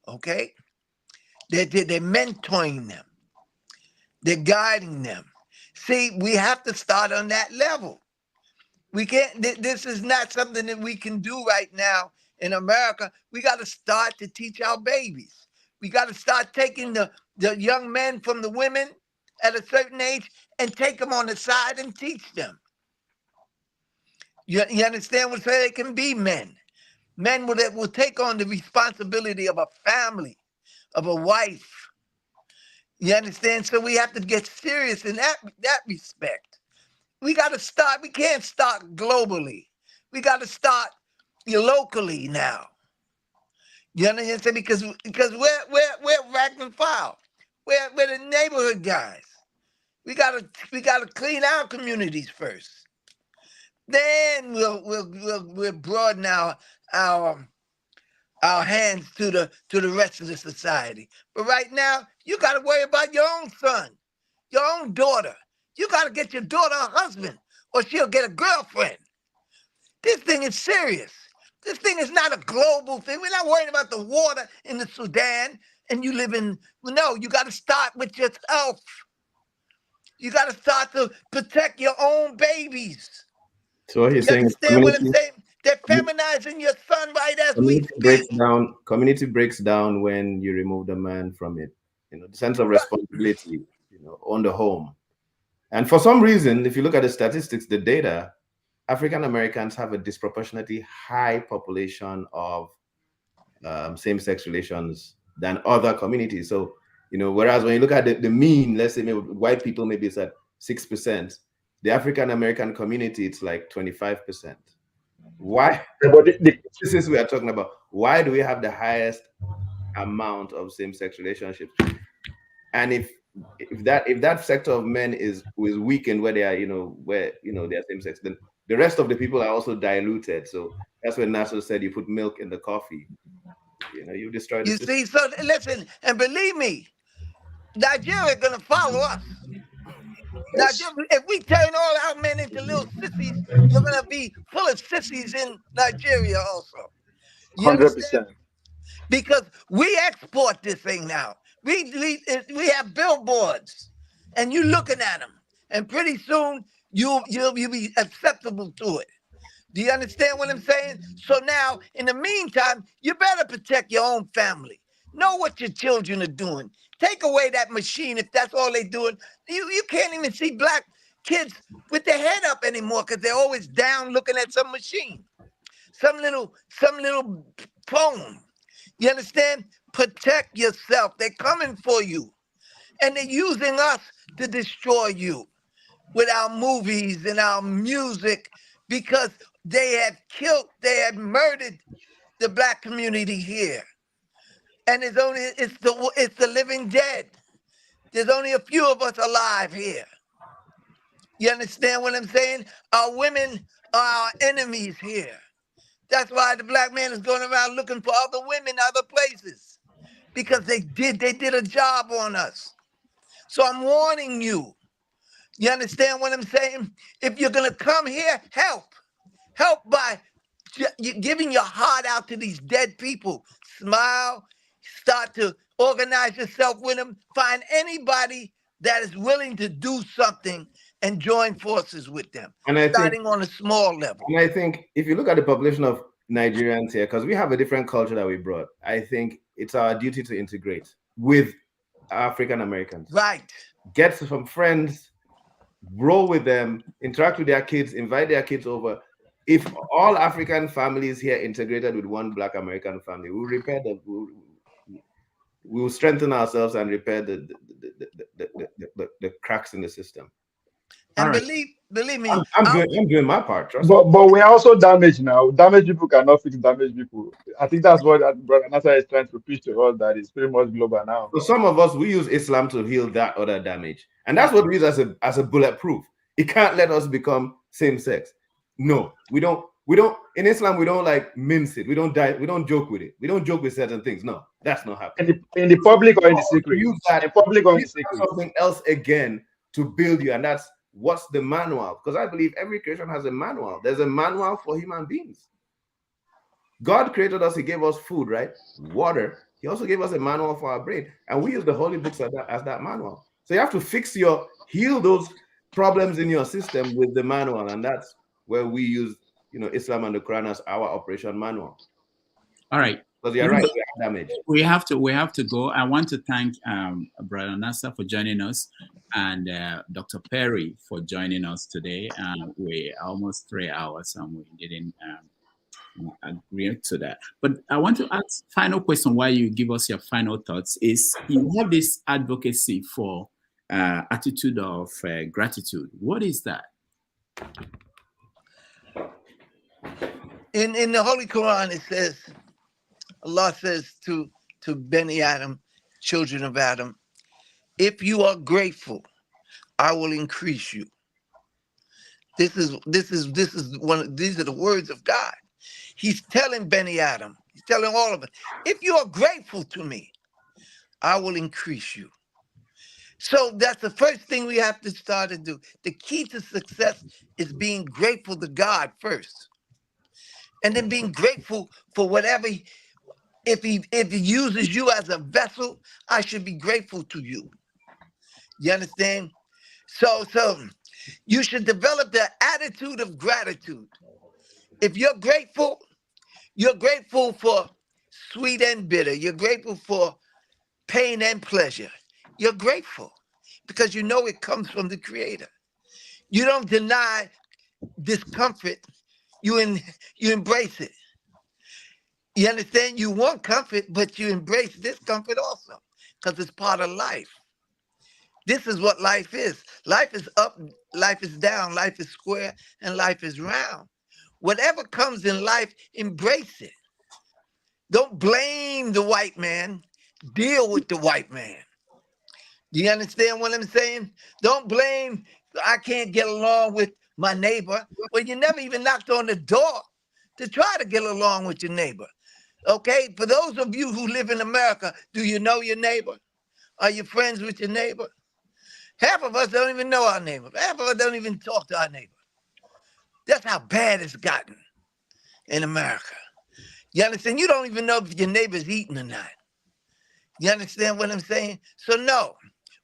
F: Okay, they're mentoring them, they're guiding them. See, we have to start on that level. We can't. This is not something that we can do right now in America. We got to start to teach our babies. We got to start taking the young men from the women at a certain age and take them on the side and teach them. You understand what I'm saying? They can be men. Men will take on the responsibility of a family, of a wife. You understand? So we have to get serious in that respect. We got to start. We can't start globally. We got to start locally now. You understand? Because we're rank and file. We're the neighborhood guys. We gotta clean our communities first. Then we'll broaden our hands to the rest of the society. But right now, you gotta worry about your own son, your own daughter. You gotta get your daughter a husband, or she'll get a girlfriend. This thing is serious. This thing is not a global thing. We're not worried about the water in the Sudan and you live in, no, you got to start with yourself. You got to start to protect your own babies.
G: So what he's
F: You
G: saying,
F: understand what I'm saying? They're feminizing your son right as we speak.
G: Community breaks down when you remove the man from it. You know, the sense of responsibility, you know, on the home. And for some reason, if you look at the statistics, the data, African Americans have a disproportionately high population of same-sex relations than other communities. So, you know, whereas when you look at the mean, let's say maybe white people, maybe it's at 6%, the African American community, it's like 25%. Why? This is we are talking about. Why do we have the highest amount of same-sex relationships? And if that sector of men is weakened, where they are, they are same-sex, then the rest of the people are also diluted. So that's when Nassar said you put milk in the coffee. You know, you destroy the system.
F: You see, so listen, and believe me, Nigeria is gonna follow us. Nigeria, if we turn all our men into little sissies, you're gonna be full of sissies in Nigeria also. You
H: 100%.
F: understand? Because we export this thing now. We have billboards, and you looking at them, and pretty soon you'll be acceptable to it. Do you understand what I'm saying? So now, in the meantime, you better protect your own family. Know what your children are doing. Take away that machine if that's all they're doing. You can't even see black kids with their head up anymore because they're always down looking at some machine, some little phone. You understand? Protect yourself. They're coming for you, and they're using us to destroy you with our movies and our music because they have murdered the black community here. And it's the living dead. There's only a few of us alive here. You understand what I'm saying? Our women are our enemies here. That's why the black man is going around looking for other women other places. Because they did a job on us. So I'm warning you. You understand what I'm saying? If you're going to come here, help. Help by giving your heart out to these dead people. Smile, start to organize yourself with them. Find anybody that is willing to do something and join forces with them, starting on a small level.
G: And I think if you look at the population of Nigerians here, because we have a different culture that we brought, I think it's our duty to integrate with African Americans.
F: Right.
G: Get some friends, roll with them, interact with their kids, invite their kids over. If all African families here integrated with one Black American family, we'll repair we'll strengthen ourselves and repair the cracks in the system.
F: And believe me,
G: I'm doing my part. Trust
H: but
G: me.
H: we are also damaged now. Damaged people cannot fix damaged people. I think that's what Brother Nassar is trying to preach to us, that it's pretty much global now.
G: So some of us, we use Islam to heal that other damage, and that's what we use as a bulletproof. It can't let us become same sex. No, we don't. In Islam, we don't like mince it. We don't joke with it. We don't joke with certain things. No, that's not happening.
H: In the public or in the secret?
G: Use that
H: in public or in the secret?
G: Something else again to build you, and that's what's the manual. Because I believe every creation has a manual. There's a manual for human beings. God created us. He gave us food, right? Water. He also gave us a manual for our brain, and we use the holy books as that manual. So you have to heal those problems in your system with the manual, and that's where we use, Islam and the Quran as our operation manual.
E: All right.
G: Because you're right, we have damage.
E: We have to go. I want to thank Brother Nassar for joining us, and Dr. Perry for joining us today. We're almost 3 hours, and we didn't agree to that. But I want to ask final question while you give us your final thoughts. Is you have this advocacy for attitude of gratitude. What is that?
F: In the Holy Quran, it says, Allah says to Beni Adam, children of Adam, if you are grateful, I will increase you. These are the words of God. He's telling Beni Adam, he's telling all of us, if you are grateful to me, I will increase you. So that's the first thing we have to start to do. The key to success is being grateful to God first. and then being grateful for whatever. If he uses you as a vessel, I should be grateful to you. You understand? So you should develop the attitude of gratitude. If you're grateful for sweet and bitter. You're grateful for pain and pleasure. You're grateful because you know it comes from the Creator. You don't deny discomfort. You embrace it. You understand? You want comfort, but you embrace discomfort also because it's part of life. This is what life is. Life is up, life is down, life is square, and life is round. Whatever comes in life, embrace it. Don't blame the white man. Deal with the white man. Do you understand what I'm saying? Don't blame, I can't get along with my neighbor. Well, you never even knocked on the door to try to get along with your neighbor. Okay? For those of you who live in America, do you know your neighbor? Are you friends with your neighbor? Half of us don't even know our neighbor. Half of us don't even talk to our neighbor. That's how bad it's gotten in America. You understand? You don't even know if your neighbor's eating or not. You understand what I'm saying? So no,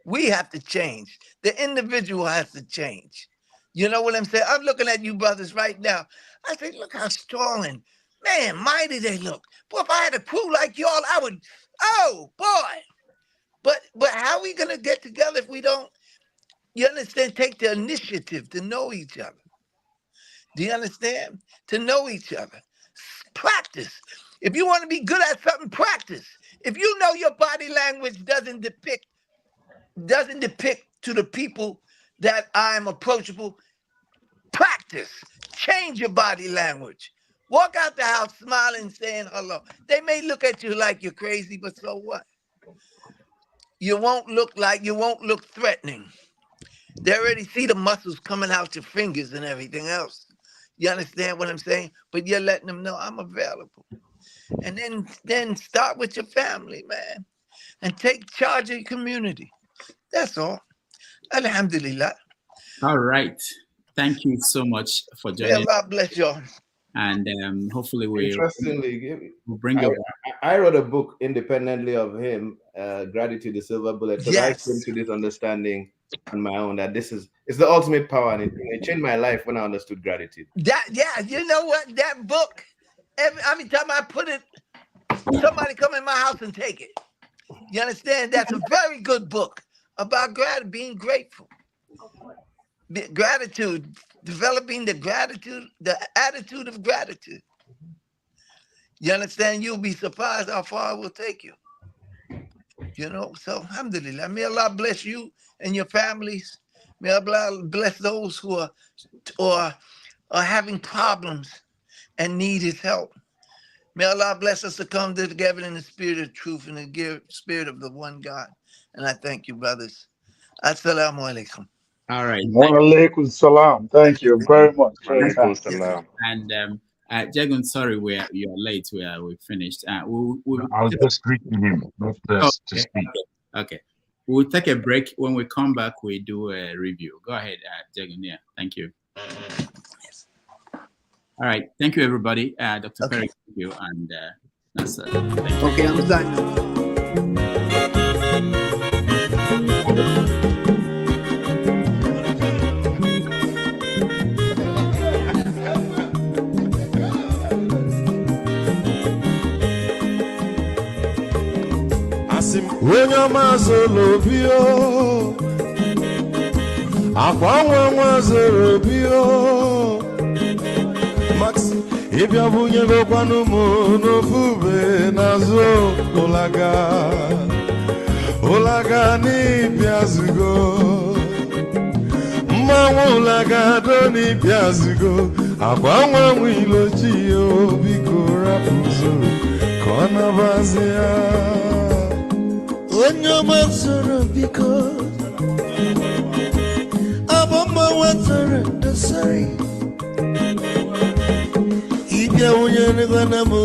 F: we have to change. The individual has to change. You know what I'm saying? I'm looking at you brothers right now. I say, look how strong and, man, mighty they look. Boy, if I had a crew like y'all, I would, oh, boy. But how are we going to get together if we don't, you understand, take the initiative to know each other? Do you understand? To know each other. Practice. If you want to be good at something, practice. If you know your body language doesn't depict to the people that I'm approachable, practice. Change your body language. Walk out the house smiling, saying hello. They may look at you like you're crazy, but so what? You won't look threatening. They already see the muscles coming out your fingers and everything else. You understand what I'm saying? But you're letting them know I'm available. And then start with your family, man. And take charge of your community. That's all. Alhamdulillah.
E: All right. Thank you so much for joining.
F: May Allah bless y'all.
E: And hopefully we'll
G: bring it. I wrote a book independently of him, Gratitude, the Silver Bullet, because I came to this understanding on my own that it's the ultimate power, and it changed my life when I understood gratitude.
F: You know what? That book, every time I put it, somebody come in my house and take it. You understand? That's a very good book about being grateful. Gratitude, developing the attitude of gratitude. You understand? You'll be surprised how far it will take you. You know, so alhamdulillah. May Allah bless you and your families. May Allah bless those who are having problems and need his help. May Allah bless us to come together in the spirit of truth and the spirit of the one God. And I thank you, brothers. Assalamu alaikum.
E: All right.
H: Wa alaikum salam. Thank you very much.
E: And Jagun, sorry, you're late. We finished.
I: I was just greeting him, not to speak.
E: Okay. We'll take a break. When we come back, we do a review. Go ahead, Jagun. Yeah, thank you. All right. Thank you, everybody. Dr. Perry, thank you. And Nassar.
F: Okay, I'm done.
Q: When your mazolo bio, akwa mazolo bio, Max, if you have a go panumo no fube nazo olaga ni piazugo, ulaga doni piazugo, akwa mwilo chio bikora puzo, kona bazia. Onyo mazoro biko aboma watara dasari ibya unyane gana mo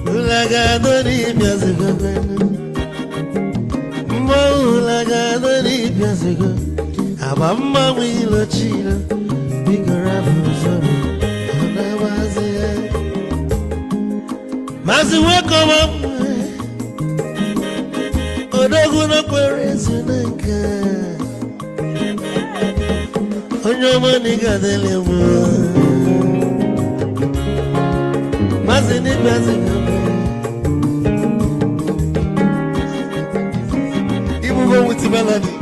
Q: ulaga doni biazigo mo ulaga doni biazigo Abamba wilo chilo, bigora buzoro, anabaze. Mazi weko mamwe, odogu no kwerezi neka. Onyoma niga dele mo, mazi ni mazi kame. Ibu go with the melody.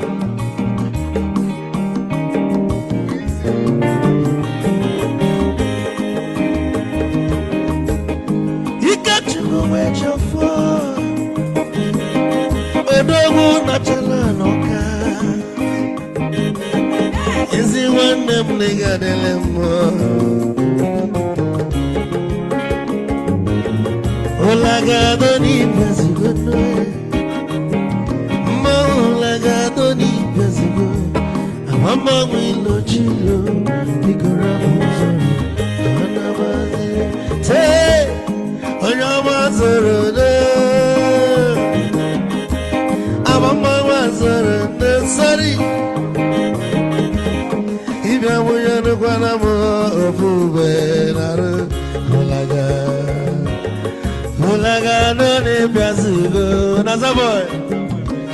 Q: Odogu na chalanoka Izi wande mniga delemo Olagado ni bezigono Ma olagado ni bezigono Amama wilo chilo Nikora muzoro Anabazi Te Onyama zoro de Mama was a sorry. If I were to go to Mulaga, don't Piazugo, Nazaboy.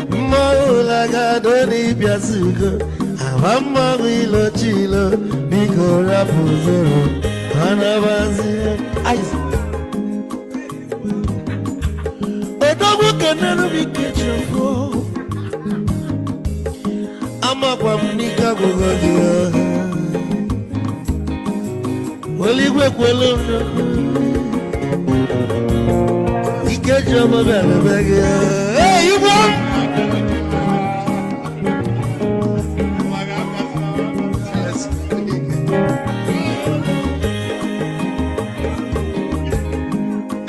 Q: Mulaga, don't Piazugo. Amama will chilo, Biko Rapuzoro, Anabazi. But don't can be kitchen for. I'm from Nicaragua. Well, you work well. You get your mobile bag. Hey, you want?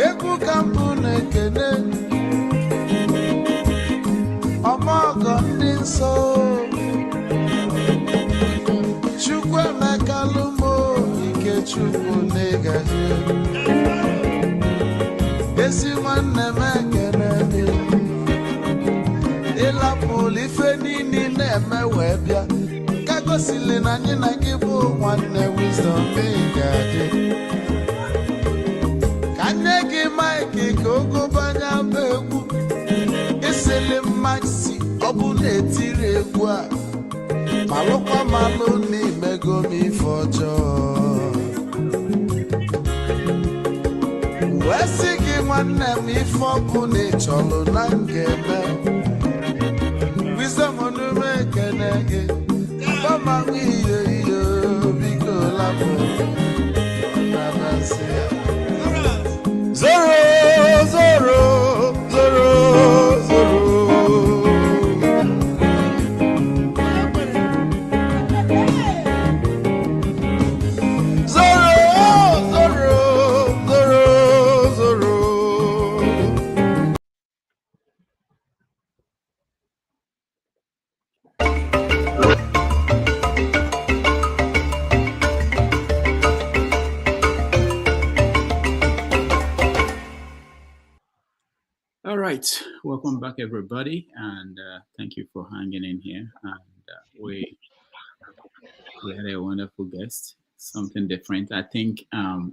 Q: Eku kampune kene. Amaga ninso. Chukwu negaji Esi nwanne m ekene ịlapụlụ ife niile na-eme wee bịa ka gosili na anyị na gị bụ nwanne Wisdom ga-adị ka nne gị Mike ka ogobanya bụ egwu isili mmaksi ọ bụ na-etiri egwu a malụkwa malụ n'imego m ife ọjọọ Wesi gị nwanne m ife ọbụ na ịchọlụ na ngeme Wisdom onume ekene gị Bama ihe ihe biko lapụ Nabasi Zoro, zoro, zoro, zoro
E: Welcome back, everybody, and thank you for hanging in here. And we had a wonderful guest, something different. I think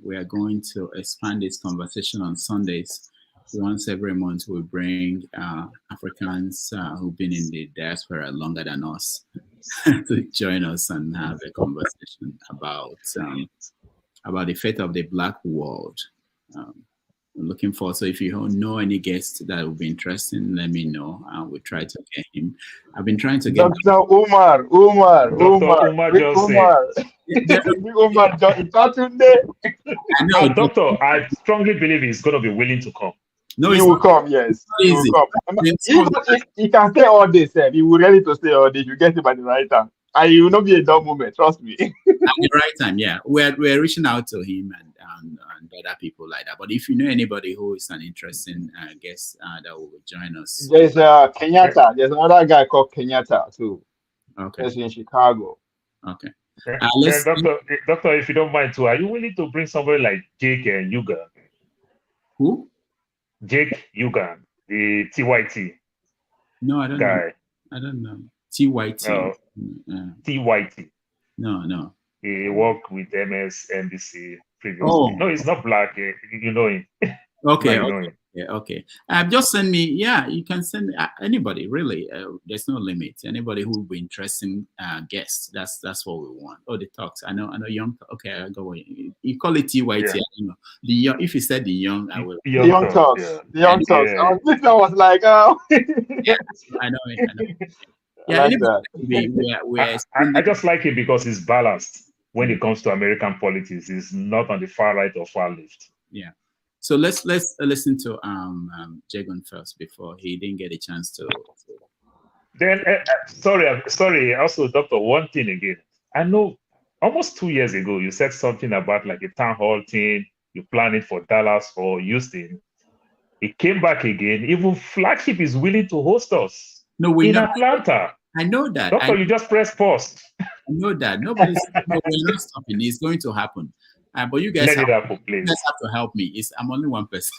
E: we are going to expand this conversation on Sundays. Once every month, we bring Africans who've been in the diaspora longer than us to join us and have a conversation about the fate of the Black world. I'm looking forward. So if you know any guests that would be interesting, let me know. We'll try to get him. I've been trying to get
H: Dr. Umar.
I: Umar Doctor, I strongly believe he's going to be willing to come.
H: No, he will come, yes. He will come. He can stay all day, sir. He will ready to stay all day. You get him at the right time. And he will not be a dull moment, trust me.
E: At the right time, yeah. We're reaching out to him and other people like that. But if you know anybody who is an interesting guest that will join us.
H: There's Kenyatta. There's another guy called Kenyatta too.
E: Okay.
H: He's in Chicago.
E: Okay.
I: Doctor, if you don't mind too, are you willing to bring somebody like Jake and Yuga?
E: Who?
I: Jake Yuga, the TYT.
E: No, I don't know. I don't know. TYT.
I: TYT.
E: No.
I: He worked with MSNBC previously.
E: Oh.
I: No, he's not black. You know him.
E: Okay.
I: No, you know him.
E: Okay. Just send me. Yeah, you can send me anybody. Really, there's no limit. Anybody who will be interesting guests. That's what we want. Oh, the talks. I know. Young. Okay, I go. You call it TYT.
I: Yeah.
E: You know the young. If you said the young, I will.
H: The young talks.
I: Yeah.
H: The young talks.
I: Yeah.
H: I was like, oh.
E: Yeah, I know it. Yeah,
H: I like that.
I: I just like it because he's balanced when it comes to American politics. He's not on the far right or far left.
E: Yeah. So let's listen to Jagon first before he didn't get a chance to.
I: Then sorry. Also, Doctor, one thing again. I know almost 2 years ago you said something about like a town hall thing. You planned it for Dallas or Houston. It came back again. Even Flagship is willing to host us.
E: No, we're
I: in
E: not.
I: Atlanta.
E: I know that.
I: Doctor, you just press pause.
E: I know that. We're not stopping. It's going to happen. But you guys
I: let it happen, please.
E: You guys have to help me. I'm only one person.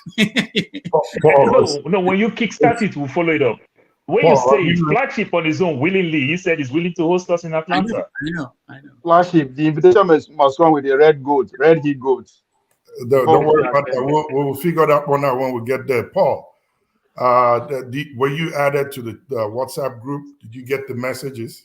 I: No, when you kickstart it, we'll follow it up. When you say it's Flagship on his own willingly, he said he's willing to host us in Atlanta.
E: I know.
H: Flagship, the invitation must come with the red heat goat.
P: Don't worry about that. We'll figure that one out when we get there. Paul, were you added to the WhatsApp group? Did you get the messages?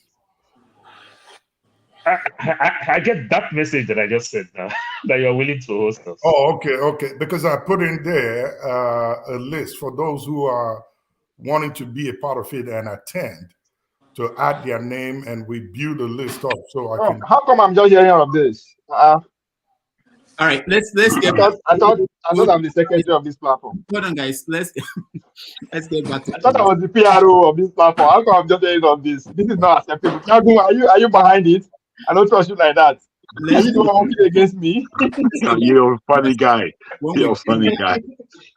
I: I get that message that I just said now, that you're willing to host us.
P: Oh, okay. Because I put in there a list for those who are wanting to be a part of it and attend, to add their name, and we build a list up so I can.
H: How come I'm just hearing of this?
E: All right, let's get.
H: I thought I'm the secretary of this platform.
E: Hold on, guys. Let's get back to.
H: I thought I was the PRO of this platform. How come I'm just hearing of this? This is not acceptable. Are you behind it? I don't trust you like that. Are you the one working against me?
R: You're a funny guy. You're a funny guy.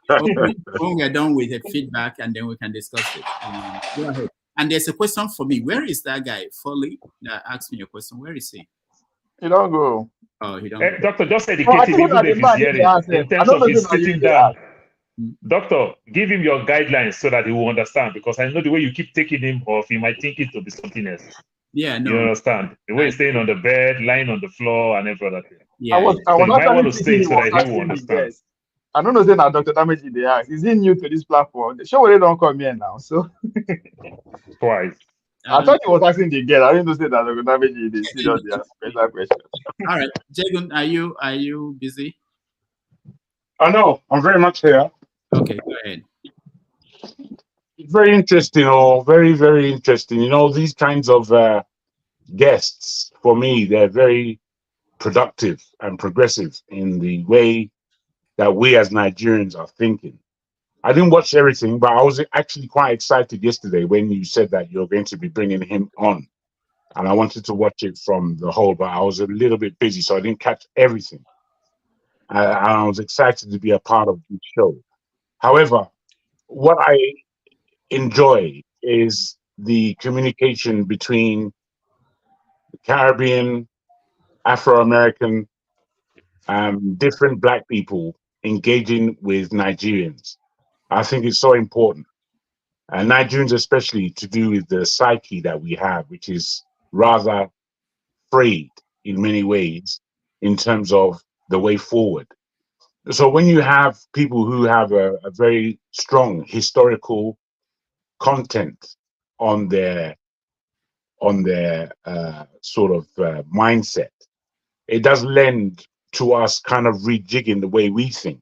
E: When we're done with the feedback, and then we can discuss it. Go ahead. And there's a question for me. Where is that guy, Foley, that asked me a question? Where is he?
H: He don't go.
E: Oh, he don't.
I: Doctor, just educate him even if he's hearing in terms of his sitting down. Doctor, give him your guidelines so that he will understand, because I know the way you keep taking him off, he might think it to be something else.
E: Yeah, no.
I: You understand? The way he's staying on the bed, lying on the floor, and every other thing.
E: Yeah.
H: I was
I: you might want to
H: stay
I: stay so that he will understand.
H: I don't know saying that Dr. Damage in the ask. Is he new to this platform? The show where they don't come here now, so
I: twice.
H: I thought he was asking the girl. I didn't know say that Dr. Damage in the serious special question.
E: All right, Jagon, are you busy?
R: No, I'm very much here.
E: Okay, go ahead.
R: Very interesting, very, very interesting. You know, these kinds of guests, for me, they're very productive and progressive in the way that we as Nigerians are thinking. I didn't watch everything, but I was actually quite excited yesterday when you said that you're going to be bringing him on. And I wanted to watch it from the whole, but I was a little bit busy, so I didn't catch everything. And I was excited to be a part of the show. However, what I enjoy is the communication between the Caribbean, Afro-American, different Black people engaging with Nigerians. I think it's so important. Nigerians especially, to do with the psyche that we have, which is rather frayed in many ways in terms of the way forward. So when you have people who have a very strong historical content on their sort of mindset, it does lend to us kind of rejigging the way we think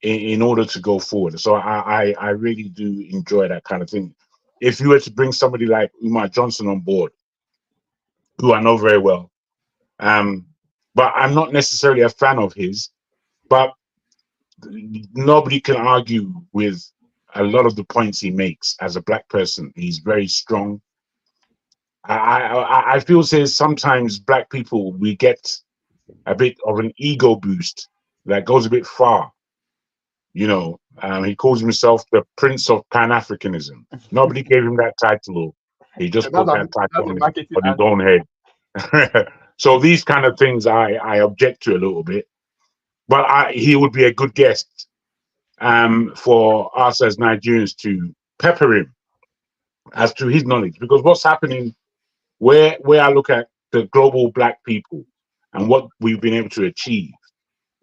R: in order to go forward. So I really do enjoy that kind of thing. If you were to bring somebody like Umar Johnson on board, who I know very well, but I'm not necessarily a fan of his, but nobody can argue with a lot of the points he makes as a Black person. He's very strong. I feel says sometimes Black people, we get a bit of an ego boost that goes a bit far. You know, he calls himself the Prince of Pan-Africanism. Nobody gave him that title. He just put that title on his own head. So these kind of things I object to a little bit. But he would be a good guest for us as Nigerians to pepper him as to his knowledge, because what's happening where I look at the global black people and what we've been able to achieve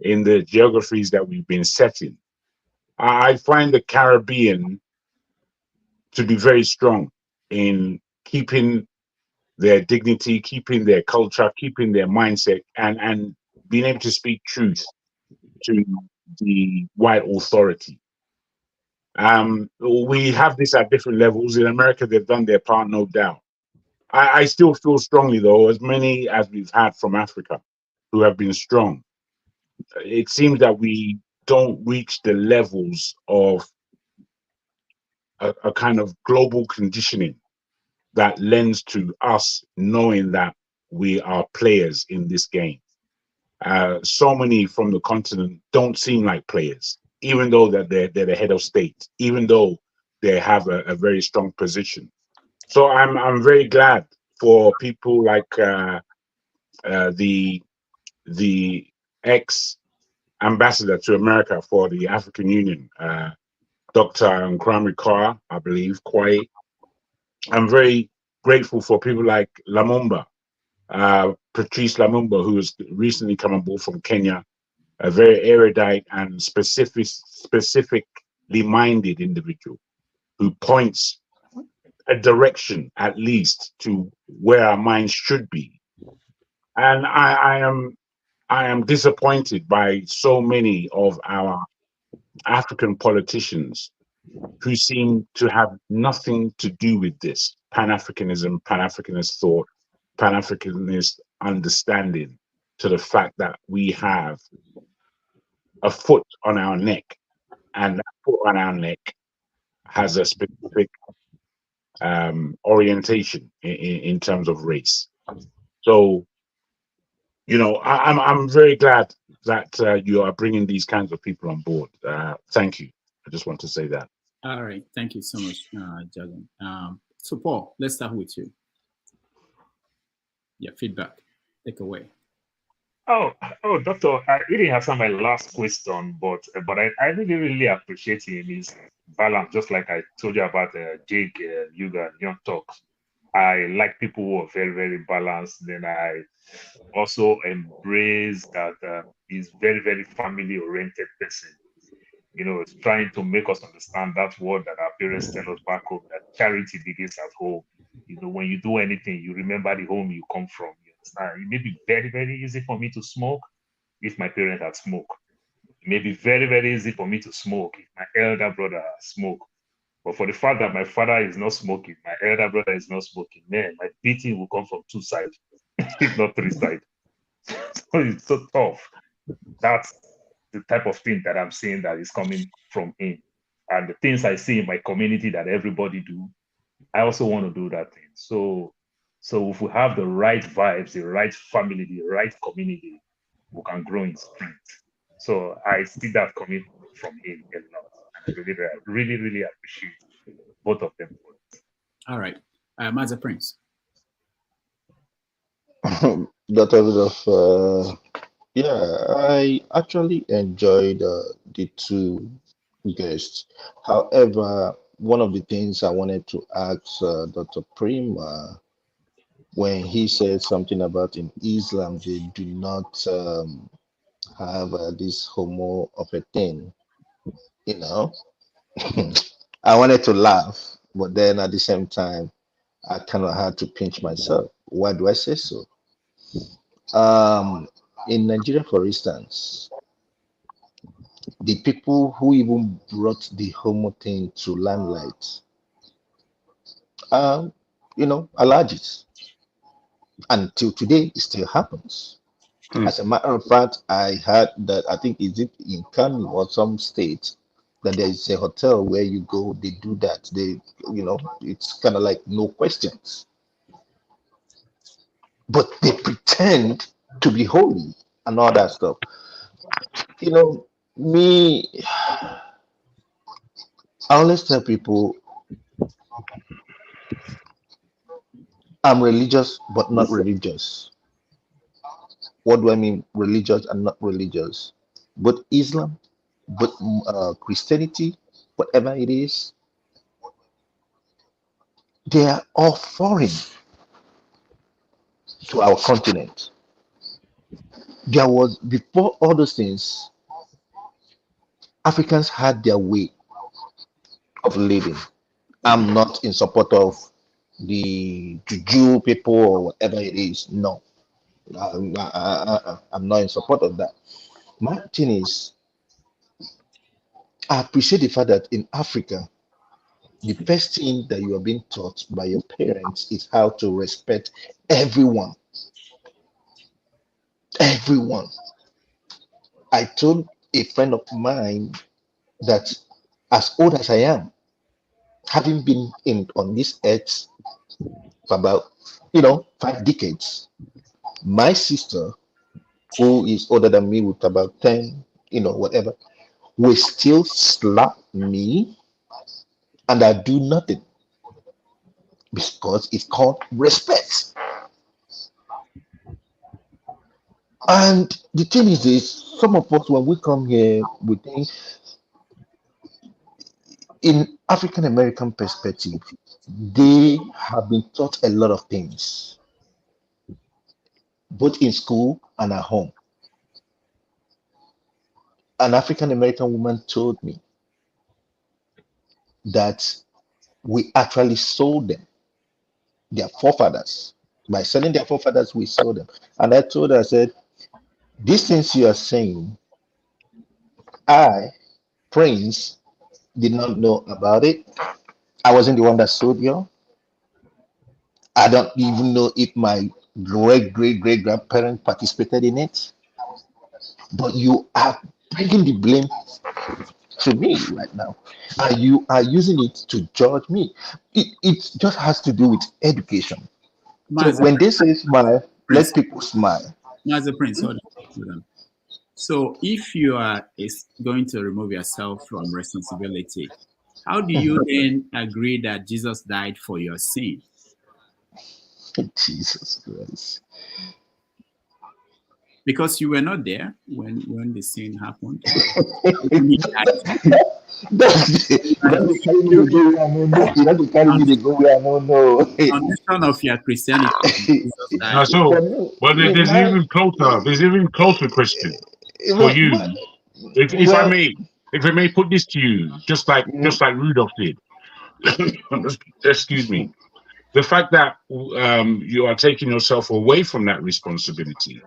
R: in the geographies that we've been setting, I find the Caribbean to be very strong in keeping their dignity, keeping their culture, keeping their mindset, and being able to speak truth to the white authority. We have this at different levels. In America, they've done their part, no doubt. I still feel strongly, though, as many as we've had from Africa who have been strong, it seems that we don't reach the levels of a kind of global conditioning that lends to us knowing that we are players in this game. So many from the continent don't seem like players, even though that they're the head of state, even though they have a very strong position. So I'm very glad for people like the ex ambassador to America for the African Union, Dr. Nkwame Kwara, I believe, Kwai. I'm very grateful for people like Lumumba, Patrice Lumumba, who has recently come on board from Kenya, a very erudite and specifically minded individual who points a direction, at least, to where our minds should be. And I am disappointed by so many of our African politicians who seem to have nothing to do with this Pan-Africanism, Pan-Africanist thought, Pan-Africanist understanding, to the fact that we have a foot on our neck, and that foot on our neck has a specific orientation in terms of race. So, you know, I'm very glad that you are bringing these kinds of people on board. Thank you. I just want to say that.
E: All right. Thank you so much, Jagan. So, Paul, let's start with you. Yeah, feedback. Take away.
I: Oh, Doctor, I didn't answer my last question, but I really appreciate his balance. Just like I told you about Jake, Yuga, and Young Talks. I like people who are very, very balanced. Then I also embrace that he's very, very family-oriented person. You know, it's trying to make us understand that word that our parents tell us back home, that charity begins at home. You know, when you do anything, you remember the home you come from. You understand? It may be very, very easy for me to smoke if my parents had smoked. It may be very, very easy for me to smoke if my elder brother had smoked. But for the fact that my father is not smoking, my elder brother is not smoking, man, my beating will come from two sides, if not three sides. So it's so tough. That's the type of thing that I'm seeing that is coming from him. And the things I see in my community that everybody do, I also want to do that thing. So if we have the right vibes, the right family, the right community, we can grow in strength. So I see that coming from him a lot. And I really, really appreciate both of them.
E: All right. Master Prince.
M: Dr. Rudolph, yeah, I actually enjoyed the two guests. However, one of the things I wanted to ask Dr. Brimah, when he said something about in Islam, they do not have this homo of a thing, you know. I wanted to laugh, but then at the same time, I kind of had to pinch myself. Why do I say so? In Nigeria, for instance, the people who even brought the homo thing to limelight, you know, Alajis. Until today, it still happens. As a matter of fact, I heard that, I think, is it in Kano or some state, that there is a hotel where you go, they do that. They, you know, it's kind of like no questions. But they pretend to be holy and all that stuff. You know, me, I always tell people I'm religious but not religious. What do I mean, religious and not religious? But Islam, but Christianity, whatever it is,
S: they are all foreign to our continent. There was, before all those things, Africans had their way of living. I'm not in support of the Juju people or whatever it is. No, I'm not in support of that. My thing is, I appreciate the fact that in Africa, the first thing that you are being taught by your parents is how to respect everyone. Everyone. I told a friend of mine that as old as I am, having been in on this earth for about 5 decades, my sister, who is older than me with about 10, whatever, will still slap me and I do nothing because it's called respect. And the thing is this, some of us, when we come here, we think in African American perspective, they have been taught a lot of things, both in school and at home. An African American woman told me that we actually sold them, their forefathers. By selling their forefathers, we sold them. And I told her, I said, these things you are saying, I, Prince, did not know about it. I wasn't the one that sold you. I don't even know if my great grandparent participated in it. But you are bringing the blame to me right now. And you are using it to judge me. It just has to do with education. So
E: Master
S: when they say smile,
E: Prince,
S: let people smile.
E: Master Prince, hold on. So if you are going to remove yourself from responsibility, how do you then agree that Jesus died for your sin?
S: Jesus Christ.
E: Because you were not there when the sin happened.
S: You don't carry me to go where I don't know. You don't carry me to go where I don't know.
E: Foundation of your Christianity, Jesus died.
R: So, but there's an even closer. There's an even closer question for you. If I may put this to you, just like Rudolph did. Excuse me. The fact that you are taking yourself away from that responsibility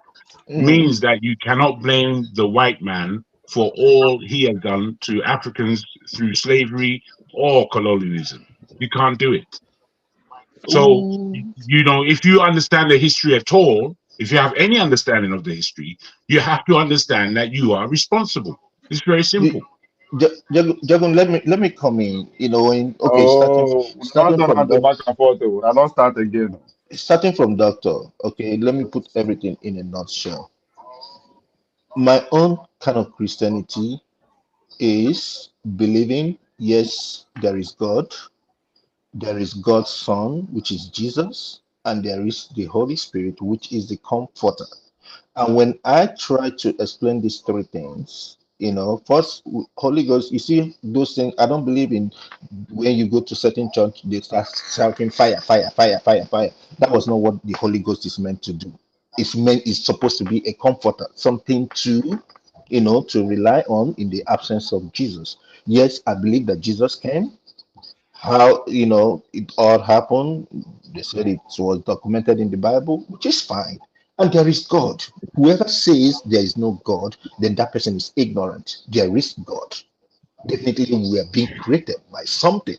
R: means that you cannot blame the white man for all he has done to Africans through slavery or colonialism. You can't do it. So, if you understand the history at all, if you have any understanding of the history, you have to understand that you are responsible. It's very simple.
S: Jagun, let me come in.
N: Starting from the back and forth. I don't start again.
S: Starting from doctor. Okay, let me put everything in a nutshell. My own kind of Christianity is believing, yes, there is God, there is God's Son, which is Jesus, and there is the Holy Spirit, which is the Comforter. And when I try to explain these three things, first, Holy Ghost, you see, those things, I don't believe in when you go to certain church, they start shouting fire, fire, fire, fire, fire. That was not what the Holy Ghost is meant to do. It's supposed to be a comforter, something to rely on in the absence of Jesus. Yes, I believe that Jesus came. How it all happened, they said it was documented in the Bible, which is fine. And there is God. Whoever says there is no God, then that person is ignorant. There is God. Definitely we are being created by something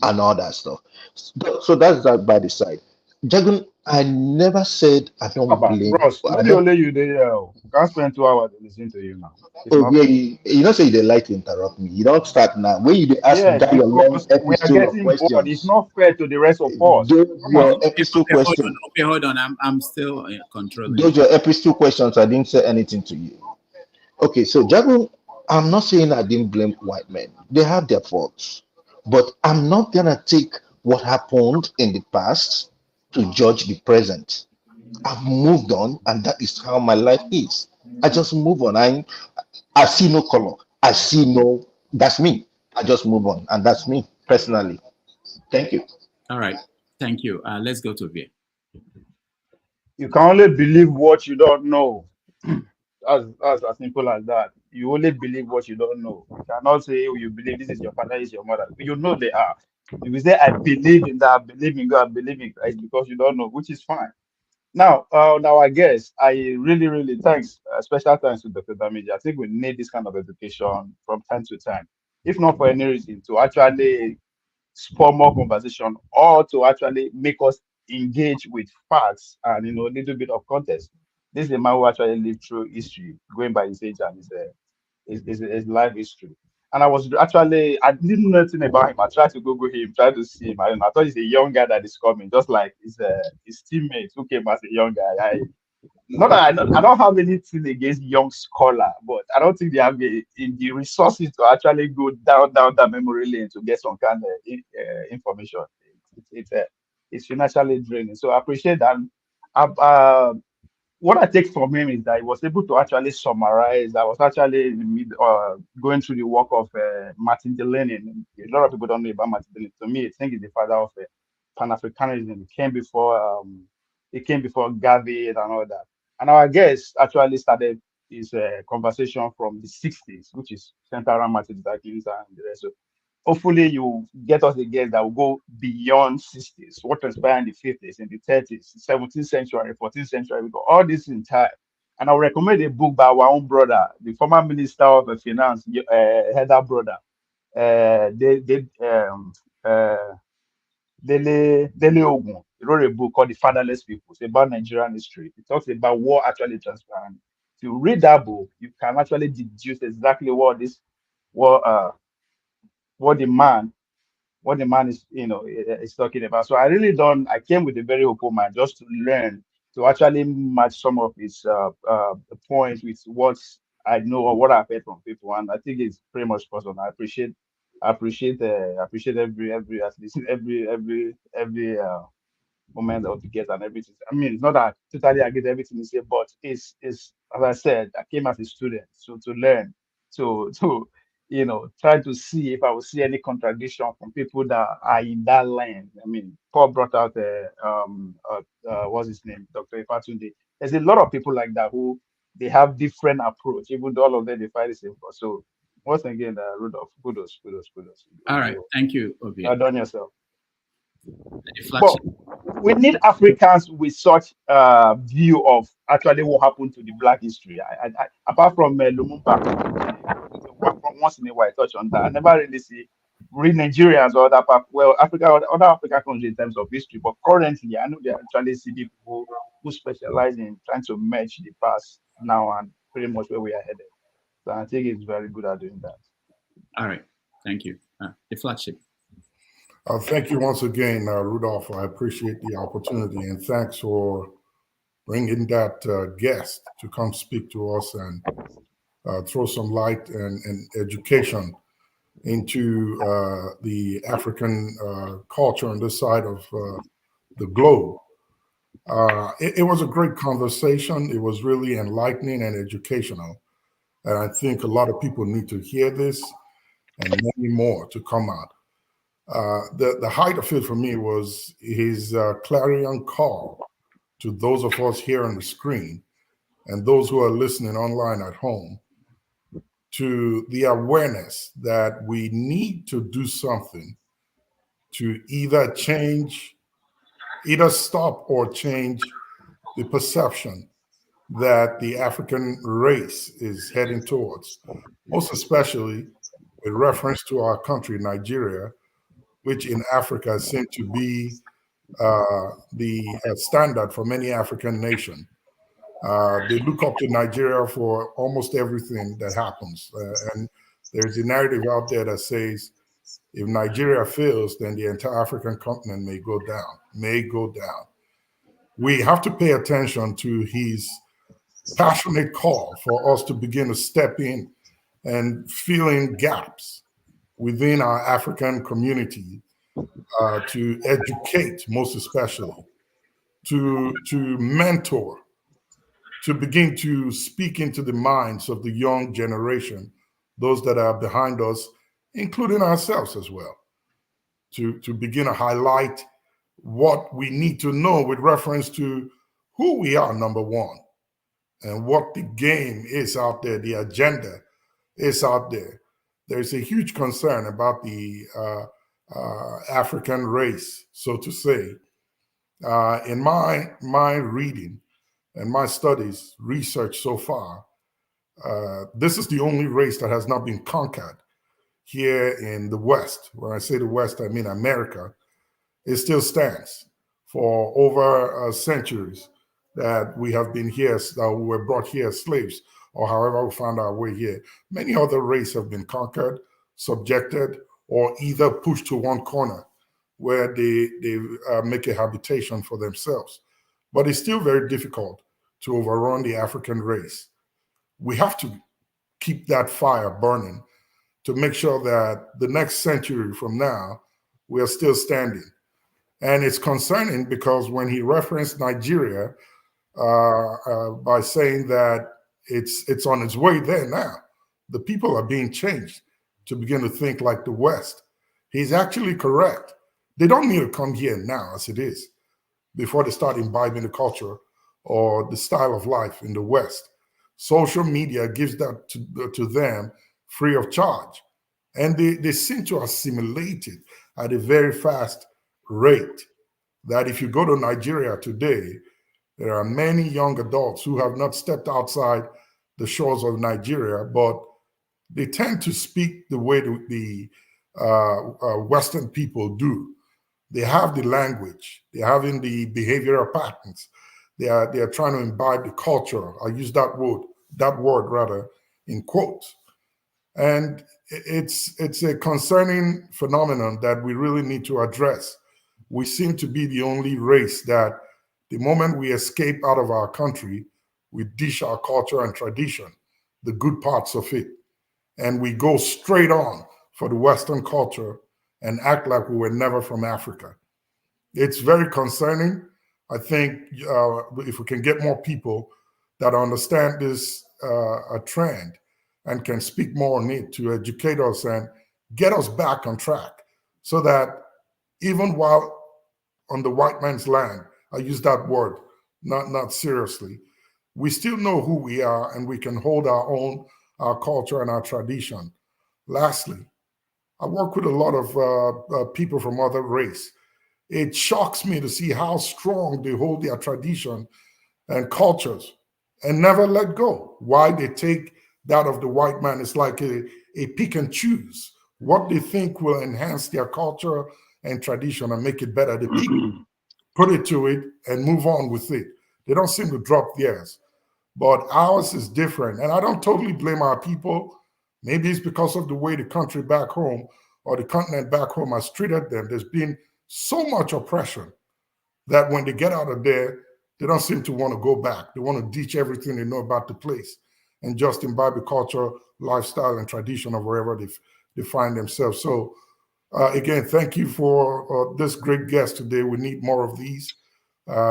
S: and all that stuff. So that's that by the side. Jagun, I never said I don't blame.
N: Bros, maybe only you there. Can't spend 2 hours listening to you now.
S: You don't say they like to interrupt me. You don't start now. When you ask that your long
N: we are
S: episode of
N: getting
S: questions,
N: bored. It's not fair to the rest of us.
S: Your episode question.
E: Okay, hold on. I'm still controlling.
S: Those your episode questions. I didn't say anything to you. Okay, so Jagun, I'm not saying I didn't blame white men. They have their faults, but I'm not gonna take what happened in the past to judge the present. I've moved on, and that is how my life is. I just move on. I see no color. I see no. That's me. I just move on, and that's me personally. Thank you.
E: All right. Thank you. Let's go to Via.
H: You can only believe what you don't know. That's as simple as that. You only believe what you don't know. You cannot say, oh, you believe this is your father, this is your mother. You know they are. If you say, I believe in that, I believe in God, I believe in Christ, because you don't know, which is fine. Now, I guess I really thanks, special thanks to Dr. Damiji. I think we need this kind of education from time to time, if not for any reason, to actually spur more conversation or to actually make us engage with facts and a little bit of context. This is a man who actually lived through history, going by his age and his life history. And I didn't know anything about him. I tried to Google him, tried to see him. I thought he's a young guy that is coming, just like his teammates who came as a young guy. Not that I don't have anything against young scholar, but I don't think they have the resources to actually go down that memory lane to get some kind of information. It's financially draining. So I appreciate that. What I take from him is that he was able to actually summarize. I was actually going through the work of Martin Lenin. A lot of people don't know about Martin Lenin. To me, I think he's the father of Pan-Africanism. It came before Garvey and all that. And our guest actually started his conversation from the 60s, which is centered around Martin Luther King and the rest. So hopefully you get us a guest that will go beyond 60s, what transpired in the 50s, in the 30s, 17th century, 14th century, we got all this in time. And I would recommend a book by our own brother, the former Minister of Finance, Heather brother, Dele Ogun. He wrote a book called The Fatherless People. It's about Nigerian history. It talks about what actually transpired. If you read that book, you can actually deduce exactly what the man is talking about. So I came with a very open mind just to learn, to actually match some of his points with what I know or what I've heard from people, and I think it's pretty much possible. I appreciate every at least every moment of the guest and everything. I mean, it's not that I totally agree with everything he said, but it's as I said, I came as a student, so to learn, to try to see if I will see any contradiction from people that are in that line. I mean, Paul brought out what's his name, Dr. Ifatunde. There's a lot of people like that who they have different approach, even though all of them they fight the same cause. So once again, Rudolph, kudos.
E: All right, thank you, Obi.
H: Done yourself. But we need Africans with such view of actually what happened to the Black history. I apart from Lumumba, once in a while I touch on that. I never really read Nigerians or other other African countries in terms of history. But currently, I know they actually see people who specialize in trying to match the past now and pretty much where we are headed. So I think it's very good at doing that.
E: All right, thank you. The flagship.
P: Thank you once again, Rudolph. I appreciate the opportunity, and thanks for bringing that guest to come speak to us and throw some light and education into the African culture on this side of the globe. It was a great conversation. It was really enlightening and educational. And I think a lot of people need to hear this and many more to come out. The height of it for me was his clarion call to those of us here on the screen and those who are listening online at home, to the awareness that we need to do something to either stop or change the perception that the African race is heading towards, most especially with reference to our country, Nigeria, which in Africa seems to be the standard for many African nations. They look up to Nigeria for almost everything that happens. And there's a narrative out there that says, if Nigeria fails, then the entire African continent may go down. We have to pay attention to his passionate call for us to begin to step in and fill in gaps within our African community, to educate, most especially, to mentor, to begin to speak into the minds of the young generation, those that are behind us, including ourselves as well, to begin to highlight what we need to know with reference to who we are, number one, and what the game is out there, the agenda is out there. There's a huge concern about the African race, so to say. In my reading and my studies, research so far, this is the only race that has not been conquered here in the West. When I say the West, I mean America. It still stands for over centuries that we have been here, that we were brought here as slaves, or however we found our way here. Many other races have been conquered, subjected, or either pushed to one corner where they make a habitation for themselves. But it's still very difficult to overrun the African race. We have to keep that fire burning to make sure that the next century from now, we are still standing. And it's concerning because when he referenced Nigeria by saying that it's on its way there now, the people are being changed to begin to think like the West. He's actually correct. They don't need to come here now as it is before they start imbibing the culture or the style of life in the West. Social media gives that to them free of charge. And they seem to assimilate it at a very fast rate. That if you go to Nigeria today, there are many young adults who have not stepped outside the shores of Nigeria, but they tend to speak the way the Western people do. They have the language, they're having the behavioral patterns. They are trying to imbibe the culture. I use that word rather in quotes. And it's a concerning phenomenon that we really need to address. We seem to be the only race that the moment we escape out of our country, we dish our culture and tradition, the good parts of it, and we go straight on for the Western culture and act like we were never from Africa. It's very concerning. I think if we can get more people that understand this a trend and can speak more on it to educate us and get us back on track so that even while on the white man's land, I use that word not seriously, we still know who we are and we can hold our own, our culture and our tradition. Lastly, I work with a lot of people from other race. It shocks me to see how strong they hold their tradition and cultures and never let go. Why they take that of the white man is like a pick and choose. What they think will enhance their culture and tradition and make it better, they pick, put it to it and move on with it. They don't seem to drop theirs. But ours is different. And I don't totally blame our people. Maybe it's because of the way the country back home or the continent back home has treated them. There's been so much oppression that when they get out of there, they don't seem to want to go back. They want to ditch everything they know about the place and just imbibe the culture, lifestyle, and tradition of wherever they find themselves. So again, thank you for this great guest today. We need more of these.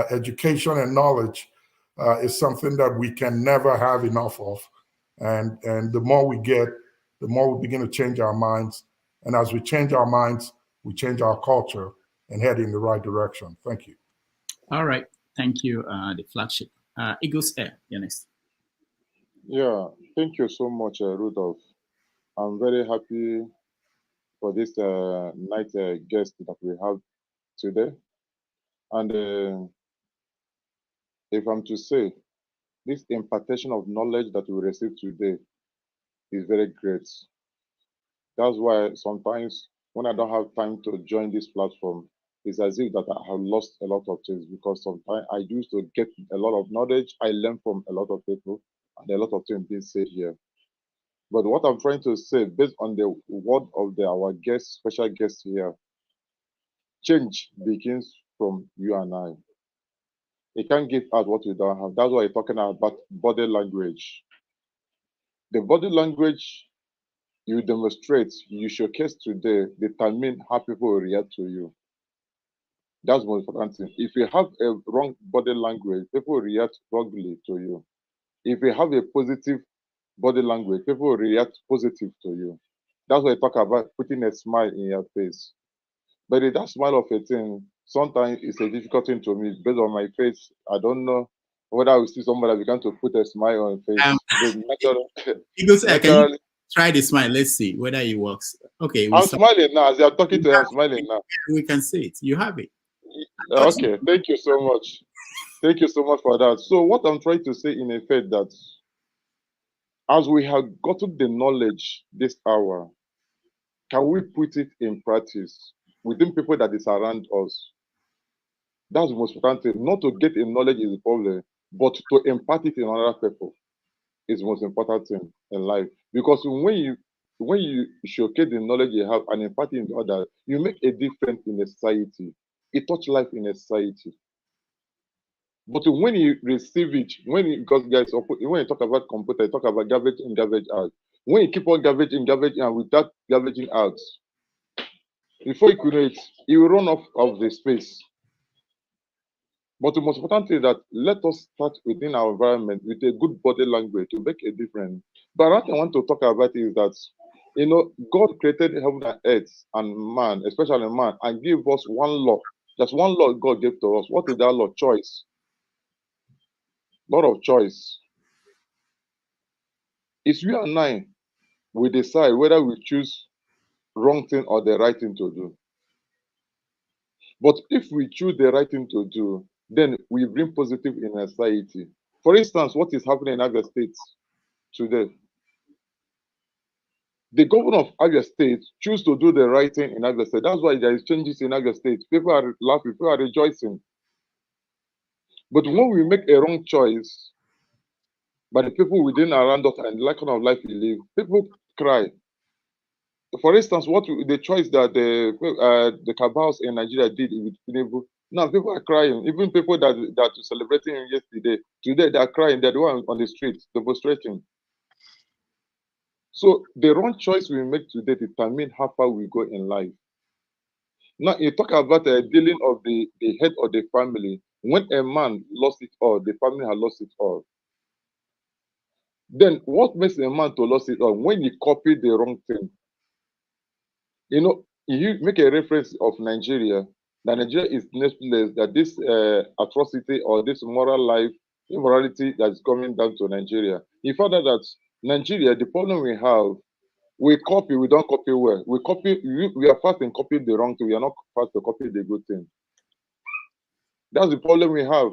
P: Education and knowledge is something that we can never have enough of. And the more we get, the more we begin to change our minds. And as we change our minds, we change our culture and head in the right direction. Thank you.
E: All right. Thank you, the flagship. Eagles Air, you're next.
N: Yeah, thank you so much, Rudolph. I'm very happy for this night guest that we have today. And if I'm to say, this impartation of knowledge that we receive today is very great. That's why sometimes when I don't have time to join this platform, it's as if that I have lost a lot of things because sometimes I used to get a lot of knowledge. I learn from a lot of people and a lot of things being said here. But what I'm trying to say, based on the word of our guest, special guest here, change begins from you and I. You can't give out what you don't have. That's why you're talking about body language. The body language you demonstrate, you showcase today, determine how people will react to you. That's the most important thing. If you have a wrong body language, people will react wrongly to you. If you have a positive body language, people will react positive to you. That's why I talk about putting a smile in your face. But that smile of a thing, sometimes it's a difficult thing to me based on my face. I don't know whether I will see somebody that began to put a smile on his face.
E: Can you try the smile? Let's see whether it works. Okay,
N: I'm smiling now. As you're talking to you, I'm smiling now.
E: We can see it. You have it.
N: Okay, thank you so much. Thank you so much for that. So what I'm trying to say in effect that as we have gotten the knowledge this hour, can we put it in practice within people that is around us? That's the most important thing. Not to get in knowledge is the problem, but to impart it in other people is the most important thing in life. Because when you showcase the knowledge you have and impart it in others, you make a difference in a society. It touches life in a society. But when you receive it, because guys, when you talk about computer, you talk about garbage in, garbage out. When you keep on garbage in without garbaging out, before you create, you will run off of the space. But the most important thing is that let us start within our environment with a good body language to make a difference. But what I want to talk about is that, God created heaven and earth and man, especially man, and gave us one law. Just one law God gave to us. What is that law? Choice. Lot of choice. It's you and I. We decide whether we choose wrong thing or the right thing to do. But if we choose the right thing to do, then we bring positive in our society. For instance, what is happening in Abia State today? The governor of Abia State choose to do the right thing in Abia State. That's why there is changes in Abia State. People are laughing, people are rejoicing. But when we make a wrong choice, by the people within around us and the kind of life we live, people cry. For instance, the choice that the cabals in Nigeria did with Tinubu, now people are crying. Even people that were celebrating him yesterday, today they are crying. They're the one on the streets demonstrating. So the wrong choice we make today determine how far we go in life. Now you talk about the dealing of the head of the family. When a man lost it all, the family has lost it all. Then what makes a man to lose it all? When you copy the wrong thing. You make a reference of Nigeria, that Nigeria is next place, that this atrocity or this immorality that's coming down to Nigeria. You found out that Nigeria, the problem we have, we copy, we don't copy well. We are fast in copying the wrong thing. We are not fast to copy the good thing. That's the problem we have.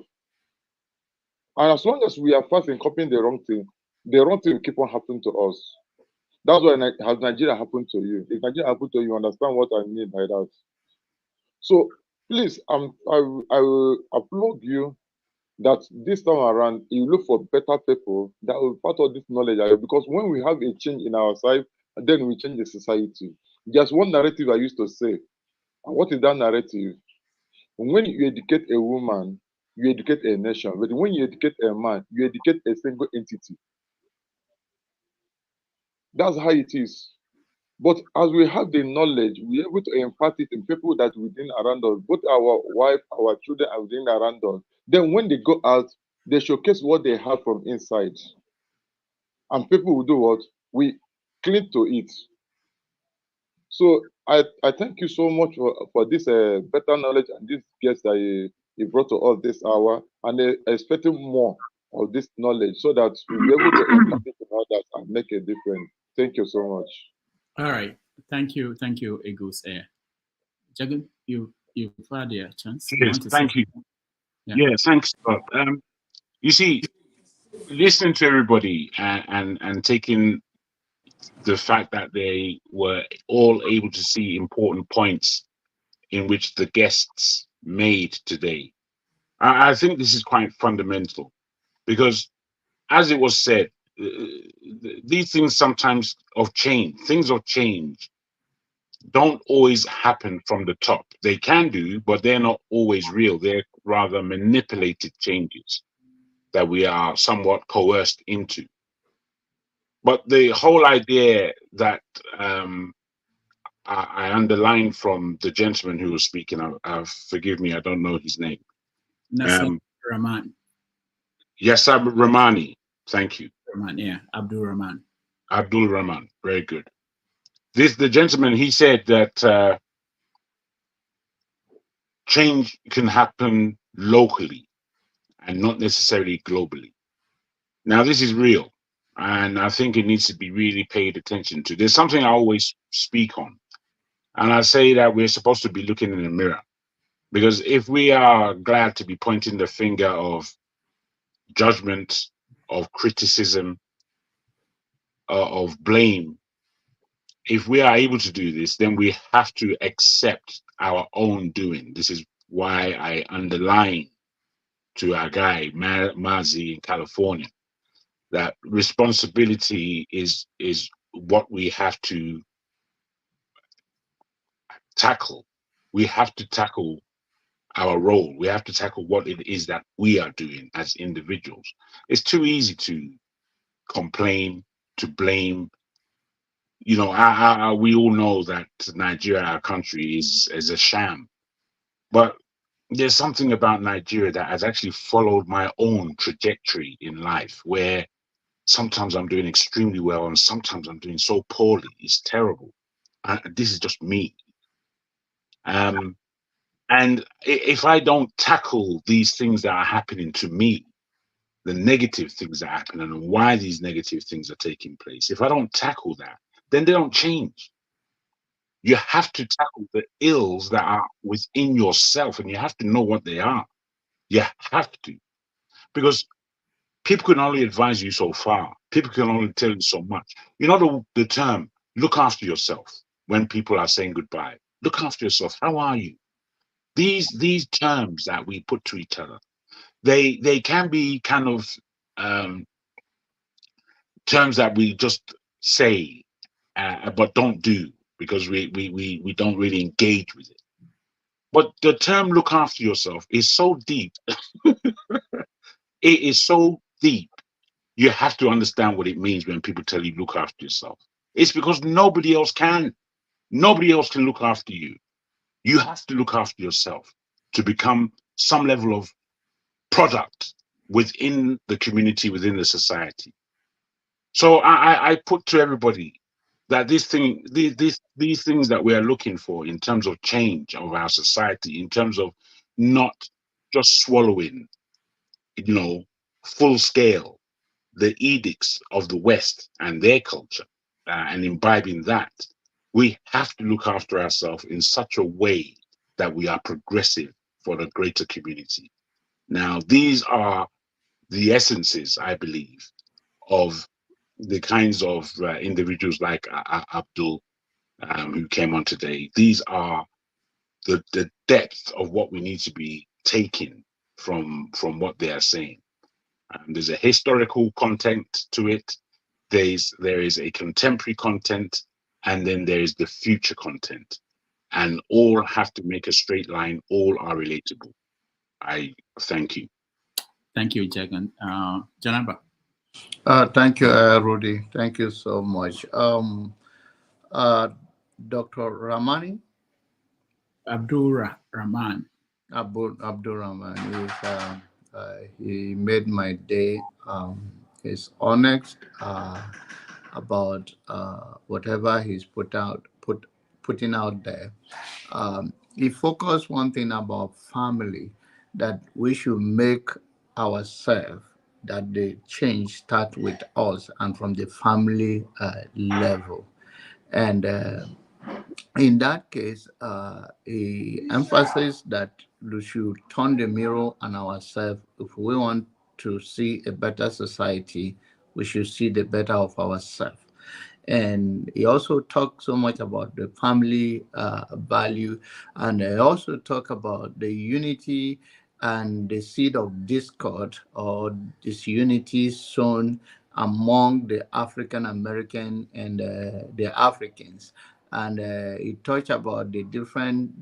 N: And as long as we are fast in copying the wrong thing will keep on happening to us. That's why has Nigeria happened to you. If Nigeria happened to you, you understand what I mean by that. So please, I will applaud you that this time around you look for better people that will part of this knowledge. Because when we have a change in our side, then we change the society. There's one narrative I used to say. And what is that narrative? When you educate a woman, you educate a nation. But when you educate a man, you educate a single entity. That's how it is. But as we have the knowledge, we're able to impart it in people that within around us, both our wife, our children are within around us. Then when they go out, they showcase what they have from inside. And people will do what? We cling to it. So I thank you so much for this better knowledge and this guest that you brought to us this hour. And expecting more of this knowledge so that we'll be able to impart it to others and make a difference. Thank you so much.
E: All right. Thank you, Agus. Jagan, you've had your chance.
R: Yes, thank you. Yeah, thanks. You see, listening to everybody and taking the fact that they were all able to see important points in which the guests made today, I think this is quite fundamental because, as it was said, these things sometimes things of change don't always happen from the top. They can do, but they're not always real. They're rather manipulated changes that we are somewhat coerced into. But the whole idea that I underlined from the gentleman who was speaking, forgive me, I don't know his name.
E: Nassar Rahmaan.
R: Nassar Rahmaan. Thank you.
E: Rahmaan, yeah, Abdul Rahman.
R: Abdul Rahman, very good. The gentleman, he said that change can happen locally and not necessarily globally. Now, this is real, and I think it needs to be really paid attention to. There's something I always speak on, and I say that we're supposed to be looking in the mirror, because if we are glad to be pointing the finger of judgment, of criticism, of blame, if we are able to do this, then we have to accept our own doing. This is why I underline to our guy Mazi in California that responsibility is what we have to tackle. We have to tackle our role. We have to tackle what it is that we are doing as individuals. It's too easy to complain, to blame. You know, we all know that Nigeria, our country, is a sham. But there's something about Nigeria that has actually followed my own trajectory in life, where sometimes I'm doing extremely well and sometimes I'm doing so poorly. It's terrible. This is just me. And if I don't tackle these things that are happening to me, the negative things that happen and why these negative things are taking place, if I don't tackle that, then they don't change. You have to tackle the ills that are within yourself, and you have to know what they are. You have to, because people can only advise you so far. People can only tell you so much. You know the term, look after yourself, when people are saying goodbye. Look after yourself. How are you? These terms that we put to each other, they can be kind of terms that we just say, but don't do, because we don't really engage with it. But the term look after yourself is so deep. It is so deep. You have to understand what it means when people tell you look after yourself. It's because nobody else can. Nobody else can look after you. You have to look after yourself to become some level of product within the community, within the society. So I put to everybody that these things that we are looking for in terms of change of our society, in terms of not just swallowing, full scale, the edicts of the West and their culture and imbibing that, we have to look after ourselves in such a way that we are progressive for the greater community. Now, these are the essences, I believe, of the kinds of individuals like Abdul, who came on today. These are the depth of what we need to be taking from what they are saying. There's a historical content to it. There is a contemporary content, and then there is the future content. And all have to make a straight line. All are relatable. I thank you.
E: Thank you, Jagan. Janaba.
M: Thank you, Rudy. Thank you so much. Dr. Rahmani?
E: Abdul Rahmaan.
M: Abdul Rahman. He made my day. He's honest about whatever he's putting out there. He focused one thing about family, that we should make ourselves, that the change start with us and from the family level. And in that case, he emphasized that we should turn the mirror on ourselves. If we want to see a better society, we should see the better of ourselves. And he also talked so much about the family value, and he also talked about the unity and the seed of discord or disunity sown among the African American and the Africans. And he touched about the difference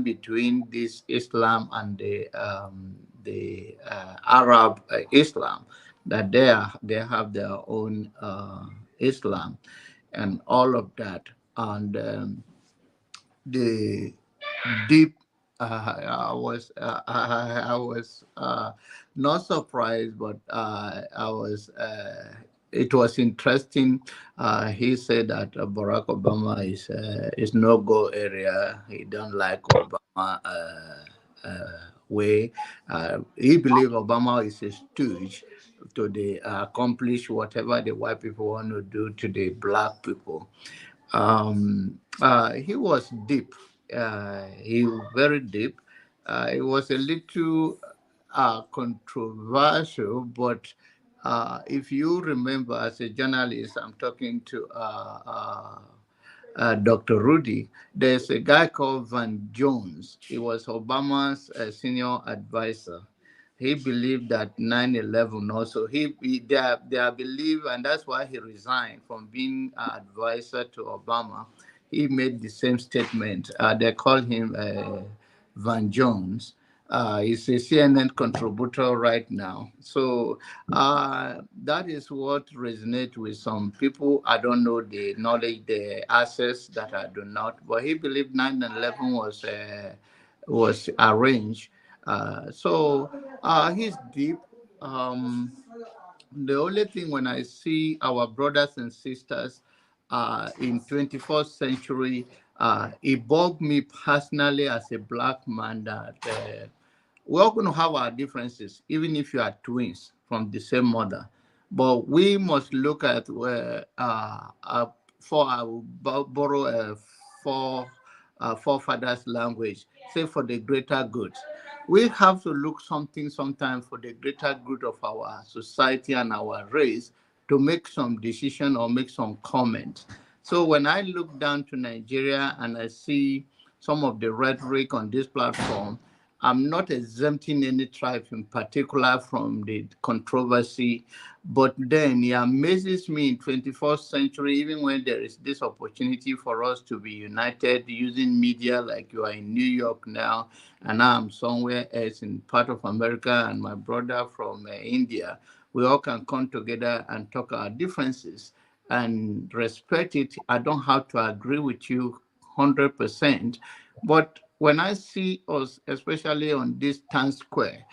M: between this Islam and the Arab Islam, that they have their own Islam and all of that. And the deep, I was not surprised, but it was interesting. He said that Barack Obama is no-go area. He don't like Obama. way. He believed Obama is a stooge to accomplish whatever the white people want to do to the black people. He was deep. He was very deep. It was a little controversial, but if you remember, as a journalist, I'm talking to Dr. Rudy. There's a guy called Van Jones. He was Obama's senior advisor. He believed that 9/11 also, they believe, and that's why he resigned from being advisor to Obama. He made the same statement. They call him Van Jones. He's a CNN contributor right now. So that is what resonates with some people. I don't know the knowledge, the access that I do not. But he believed 9/11 was arranged. He's deep. The only thing when I see our brothers and sisters in 21st century, it bugged me personally as a black man that we're all going to have our differences, even if you are twins from the same mother. But we must look at for I will borrow forefathers' language, say for the greater good. We have to look something sometimes for the greater good of our society and our race to make some decision or make some comment. So when I look down to Nigeria and I see some of the rhetoric on this platform, I'm not exempting any tribe in particular from the controversy, but then it amazes me in 21st century, even when there is this opportunity for us to be united using media, like you are in New York now, and I'm somewhere else in part of America, and my brother from India, we all can come together and talk our differences and respect it. I don't have to agree with you 100%, but when I see us, especially on this town square,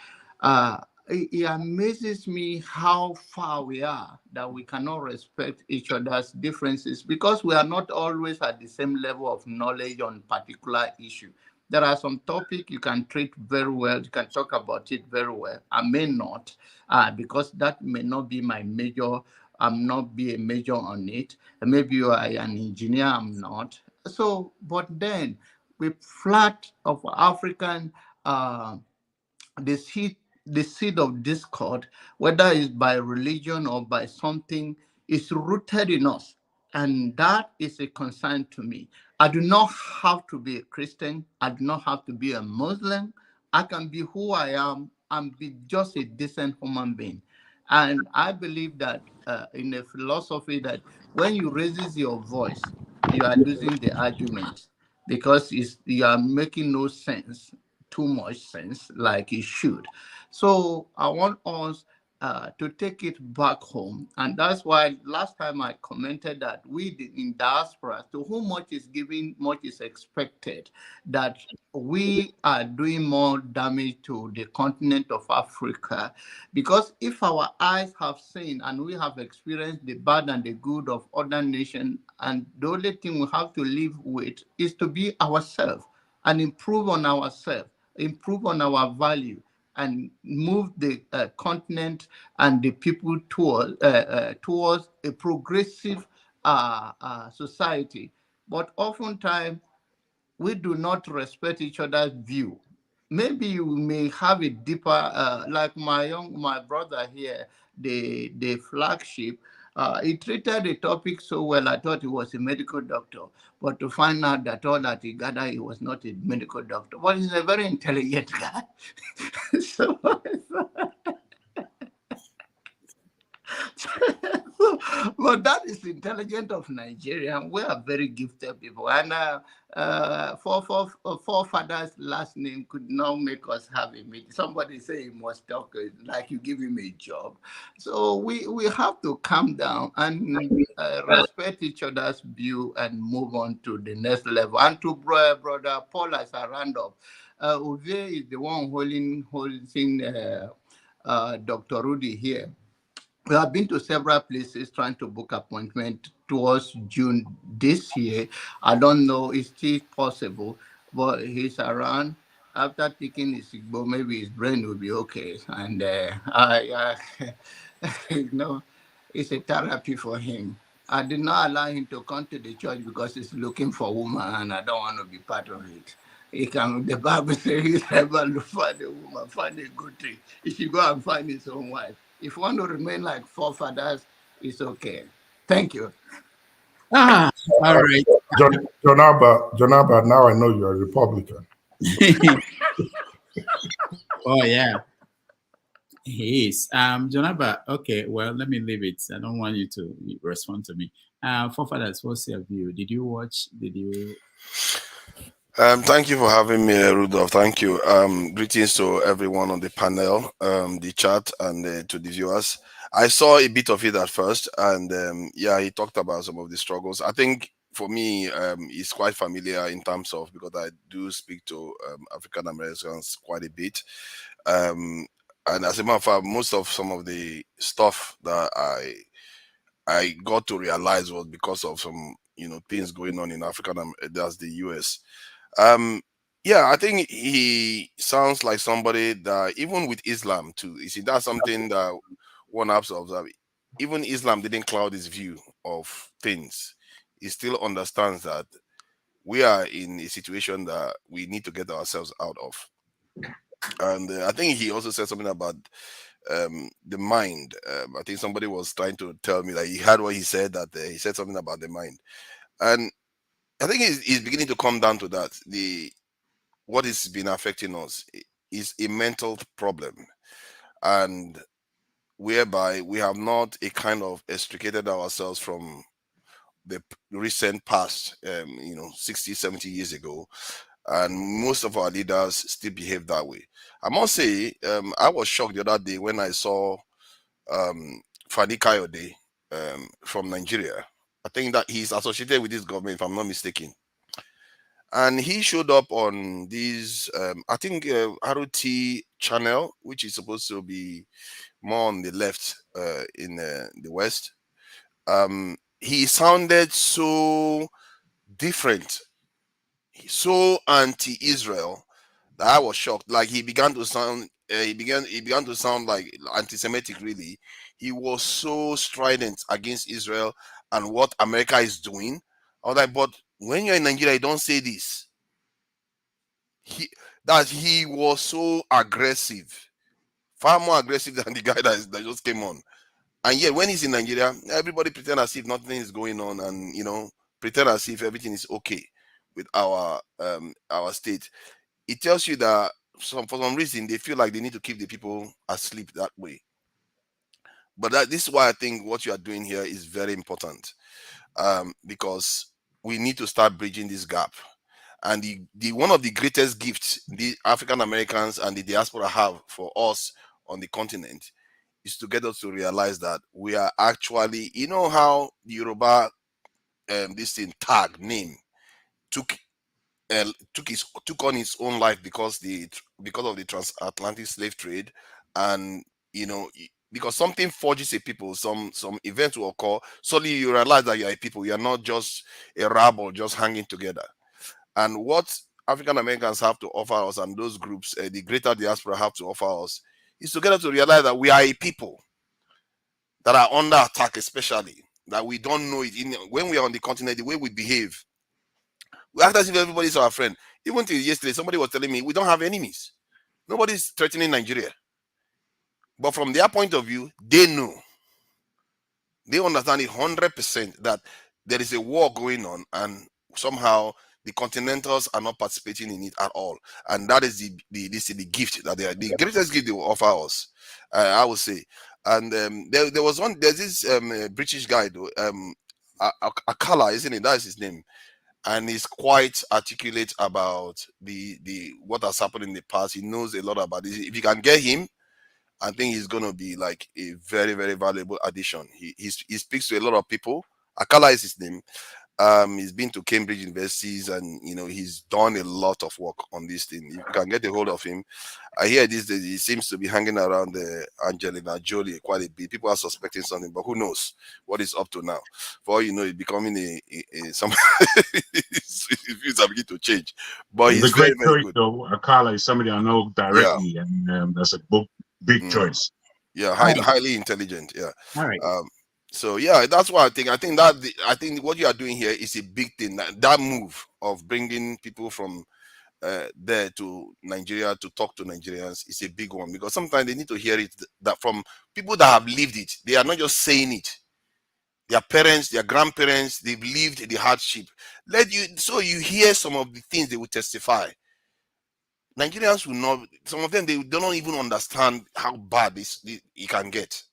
M: it amazes me how far we are that we cannot respect each other's differences because we are not always at the same level of knowledge on particular issue. There are some topics you can treat very well, you can talk about it very well. I may not, because that may not be my major. I'm not be a major on it. Maybe you are an engineer, I'm not. So, but then with flat of African the seed the seed of discord, whether it's by religion or by something, is rooted in us. And that is a concern to me. I do not have to be a Christian. I do not have to be a Muslim. I can be who I am and be just a decent human being. And I believe that in a philosophy that when you raise your voice, you are losing the argument because you are making no sense, too much sense, like it should. So I want us to take it back home. And that's why last time I commented that in diaspora, to whom much is given, much is expected, that we are doing more damage to the continent of Africa. Because if our eyes have seen and we have experienced the bad and the good of other nations, and the only thing we have to live with is to be ourselves and improve on ourselves, improve on our value, and move the continent and the people towards a progressive society. But oftentimes, we do not respect each other's view. Maybe you may have a deeper, like my brother here, the flagship. He treated the topic so well. I thought he was a medical doctor, but to find out that all that he gathered, he was not a medical doctor. But he's a very intelligent guy. so, but that is intelligent of Nigeria. We are very gifted people, and forefathers' last name could not make us have a meeting. Somebody say he must talk like you give him a job. So we have to calm down and respect each other's view and move on to the next level. And to brother Paul as a roundup, Uve is the one holding Dr. Rudy here. We have been to several places trying to book appointment towards June this year. I don't know, it's still possible. but he's around. After taking his Igbo, maybe his brain will be okay. And it's a therapy for him. I did not allow him to come to the church because he's looking for a woman, and I don't want to be part of it. He can. The Bible says he's never look for a woman, find a good thing. He should go and find his own wife. If you want to remain like forefathers, it's okay. Thank you.
E: All right.
P: Jonaba, now I know you're a Republican.
E: Oh yeah, he is. Jonaba. Okay, well, let me leave it. I don't want you to respond to me. Forefathers, what's your view? Did you watch? Did you?
T: Thank you for having me, Rudolph. Thank you. Greetings to everyone on the panel, the chat, and to the viewers. I saw a bit of it at first, and yeah, he talked about some of the struggles. I think for me, it's quite familiar in terms of, because I do speak to African Americans quite a bit. And as a matter of fact, most of some of the stuff that I got to realize was because of some things going on in Africa, that's the US. Yeah, I think he sounds like somebody that, even with Islam too, you see, that's something that one has to observe. Even Islam didn't cloud his view of things. He still understands that we are in a situation that we need to get ourselves out of. And I think he also said something about the mind. I think somebody was trying to tell me that he heard what he said, that he said something about the mind. And I think he's beginning to come down to that. What has been affecting us is a mental problem, and whereby we have not a kind of extricated ourselves from the recent past, 60, 70 years ago. And most of our leaders still behave that way. I must say, I was shocked the other day when I saw Fani Kayode from Nigeria. I think that he's associated with this government, if I'm not mistaken. And he showed up on this, I think, ROT channel, which is supposed to be more on the left in the West. He sounded so different, so anti-Israel, that I was shocked. Like he began to sound, he began to sound like anti-Semitic. Really, he was so strident against Israel and what America is doing. I was like, but when you're in Nigeria, you don't say this. He was so aggressive, far more aggressive than the guy that just came on. And yet, when he's in Nigeria, everybody pretend as if nothing is going on, and pretend as if everything is okay with our state. It tells you that for some reason they feel like they need to keep the people asleep that way. But this is why I think what you are doing here is very important, because we need to start bridging this gap. And the one of the greatest gifts the African Americans and the diaspora have for us on the continent is to get us to realize that we are actually, how the Yoruba this thing tag name took on its own life because of the transatlantic slave trade, and because something forges a people, some events will occur, suddenly you realize that you are a people, you are not just a rabble just hanging together. And what African Americans have to offer us, and those groups, the greater diaspora, have to offer us, is to get us to realize that we are a people that are under attack, especially that we don't know it. When we are on the continent, the way we behave, we act as if everybody's our friend. Even till yesterday, somebody was telling me we don't have enemies. Nobody's threatening Nigeria. But from their point of view, they know. They understand it 100% that there is a war going on, and somehow the continentals are not participating in it at all. And that is the gift that the greatest gift they will offer us, I would say. And there's this British guy though, Akala, isn't it? That's his name. And he's quite articulate about the what has happened in the past. He knows a lot about it. If you can get him, I think he's going to be like a very, very valuable addition. He speaks to a lot of people. Akala is his name. He's been to Cambridge universities, and he's done a lot of work on this thing. You can get a hold of him. I hear these days he seems to be hanging around Angelina Jolie quite a bit. People are suspecting something, but who knows what he's up to now? For all you know, he's becoming some things are beginning to change. But
R: he's
T: he's
R: a great
T: very, very
R: choice,
T: good.
R: though. Akala is somebody I know directly, and that's a big choice.
T: Yeah, highly intelligent. Yeah.
E: All right.
T: So yeah, that's what I think. I think what you are doing here is a big thing. That move of bringing people from there to Nigeria to talk to Nigerians is a big one, because sometimes they need to hear it that from people that have lived it. They are not just saying it. Their parents, their grandparents, they've lived the hardship. So you hear some of the things they will testify. Nigerians will not. Some of them, they don't even understand how bad it can get.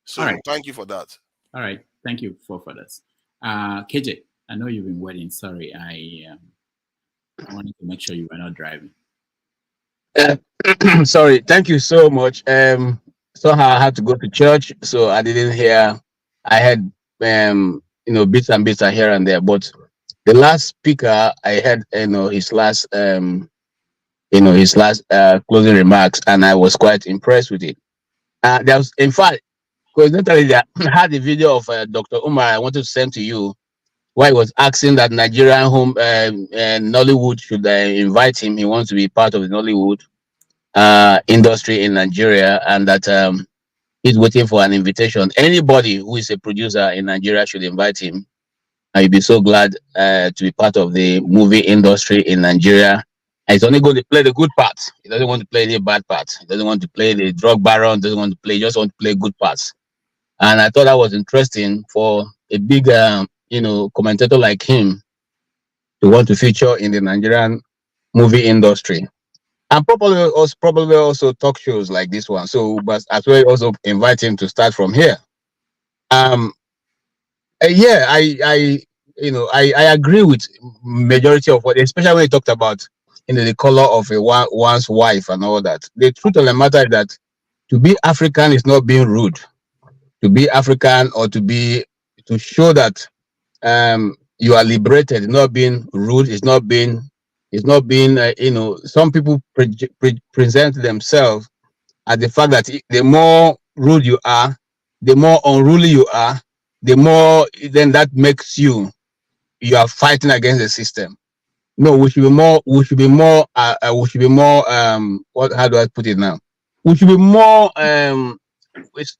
T: So
E: All right.
T: thank you for that.
E: All right, thank you for that. KJ, I know you've been waiting. Sorry, I wanted to make sure you were not driving.
B: Sorry, thank you so much. Somehow I had to go to church, so I didn't hear. I had bits and bits here and there, but the last speaker I had, his last closing remarks, and I was quite impressed with it. There was, in fact, coincidentally, I had a video of Dr. Umar I wanted to send to you, where he was asking that Nigerian home Nollywood should invite him. He wants to be part of the Nollywood industry in Nigeria, and that he's waiting for an invitation. Anybody who is a producer in Nigeria should invite him. I'd be so glad to be part of the movie industry in Nigeria. And he's only going to play the good parts. He doesn't want to play the bad parts. He doesn't want to play the drug baron. Doesn't want to play. He just want to play good parts. And I thought that was interesting for a big, commentator like him to want to feature in the Nigerian movie industry, and probably also talk shows like this one. So, but as well, also invite him to start from here. Yeah, I agree with majority of what, especially when he talked about the color of one's wife and all that. The truth of the matter is that to be African is not being rude. To be African, or to show that you are liberated, is not being rude. It's not being some people present themselves as the fact that the more rude you are, the more unruly you are, the more then that makes you are fighting against the system. No, we should be more how do I put it now? We should be more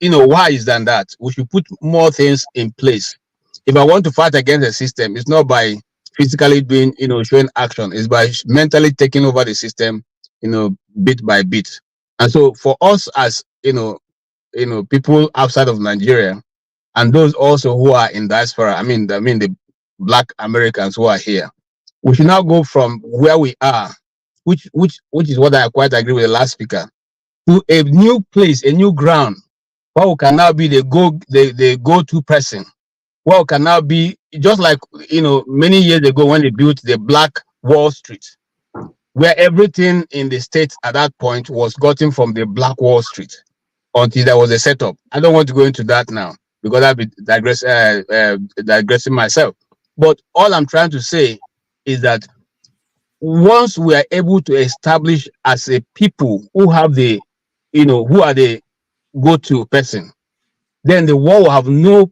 B: wise than that. We should put more things in place. If I want to fight against the system, it's not by physically doing, showing action. It's by mentally taking over the system, bit by bit. And so for us as, people outside of Nigeria, and those also who are in diaspora, I mean the Black Americans who are here, we should now go from where we are, which is what I quite agree with the last speaker, to a new place, a new ground, where we can now be the go-to person. Where we can now be just like many years ago when they built the Black Wall Street, where everything in the States at that point was gotten from the Black Wall Street until there was a setup. I don't want to go into that now because I'll be digressing myself. But all I'm trying to say is that once we are able to establish as a people who have the, who are the go-to person, then the world will have no,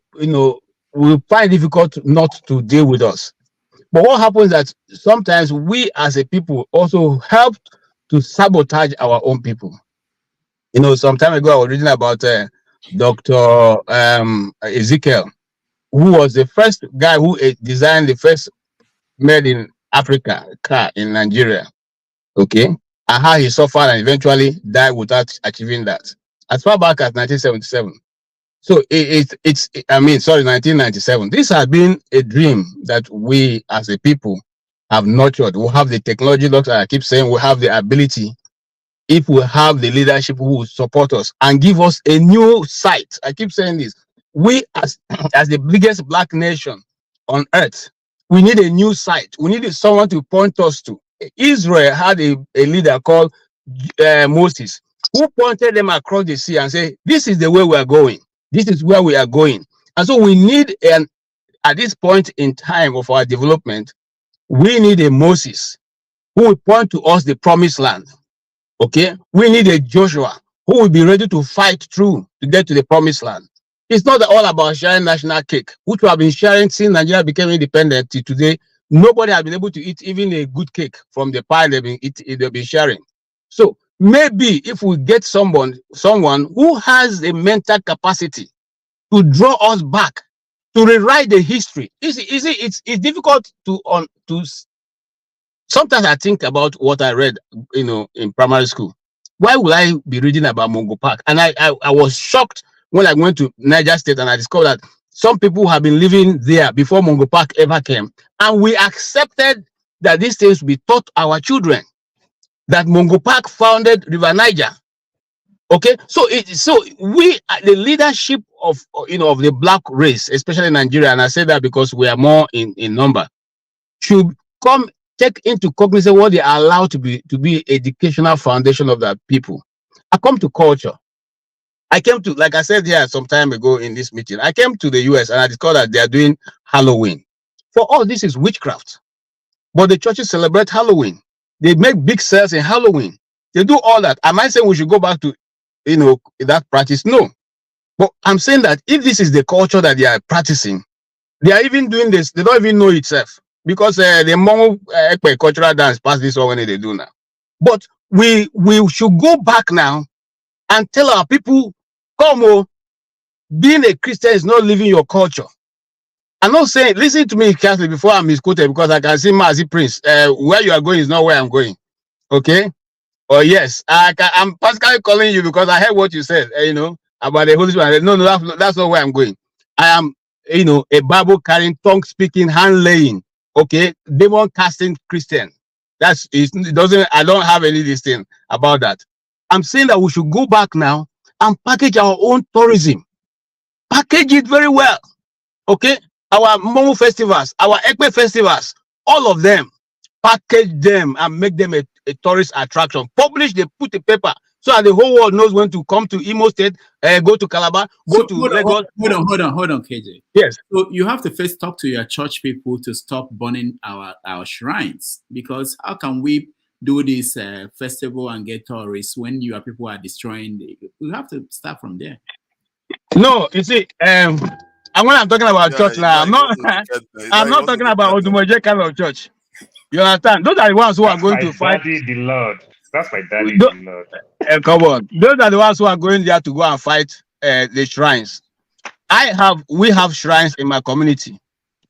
B: will find it difficult not to deal with us. But what happens is that sometimes we as a people also help to sabotage our own people. Some time ago I was reading about Dr. Ezekiel, who was the first guy who designed the first made in Africa car in Nigeria. Okay, and how he suffered and eventually died without achieving that, as far back as 1977. So it's 1997. This has been a dream that we as a people have nurtured. We have the technology, doctor. I keep saying we have the ability, if we have the leadership who will support us and give us a new sight. I keep saying this. We as the biggest Black nation on earth, we need a new sight. We need someone to point us to. Israel had a leader called Moses, who pointed them across the sea and said, this is the way we are going. This is where we are going. And so we need at this point in time of our development, we need a Moses who will point to us the promised land. Okay, we need a Joshua who will be ready to fight through to get to the promised land. It's not all about sharing national cake, which we have been sharing since Nigeria became independent till today. Nobody has been able to eat even a good cake from the pie they've been sharing. So maybe if we get someone who has a mental capacity to draw us back, to rewrite the history. It's difficult to sometimes I think about what I read, in primary school. Why would I be reading about Mungo Park? And I was shocked when I went to Niger State and I discovered that some people have been living there before Mungo Park ever came. And we accepted that these things will be taught our children, that Mungo Park founded River Niger. Okay, so we, the leadership of the black race, especially in Nigeria, and I say that because we are more in number, should take into cognizance what they are allowed to be educational foundation of that people. I come to culture. I came to, like I said here some time ago in this meeting, I came to the US and I discovered that they are doing Halloween. For us, this is witchcraft. But the churches celebrate Halloween. They make big sales in Halloween. They do all that. Am I saying we should go back to that practice? No. But I'm saying that if this is the culture that they are practicing, they are even doing this, they don't even know itself. Because the Hmong cultural dance past this one when they do now. But we should go back now and tell our people, come, being a Christian is not living your culture. I'm not saying, listen to me carefully before I'm misquoted, because I can see Mazi Prince. Where you are going is not where I'm going. Okay? Oh yes, I'm Pascal calling you because I heard what you said, about the Holy Spirit. No, that's not where I'm going. I am, a Bible carrying, tongue speaking, hand laying, okay, demon casting Christian. I don't have any this thing about that. I'm saying that we should go back now and package our own tourism. Package it very well, okay? Our Momo festivals, our Ekpe festivals, all of them, package them and make them a tourist attraction. Publish, they put the paper so that the whole world knows when to come to Imo State, go to Calabar, go to Lagos.
E: Hold on, KJ.
B: Yes.
E: So you have to first talk to your church people to stop burning our shrines, because how can we do this festival and get tourists when your people are destroying we have to start from there.
B: No, you see, and when I'm talking about church now, I'm not talking about Odumoje kind of church. You understand? Those are the ones who are going to fight.
I: Daddy, the Lord. That's my daddy, the Lord.
B: Come on. Those are the ones who are going there to go and fight the shrines. We have shrines in my community.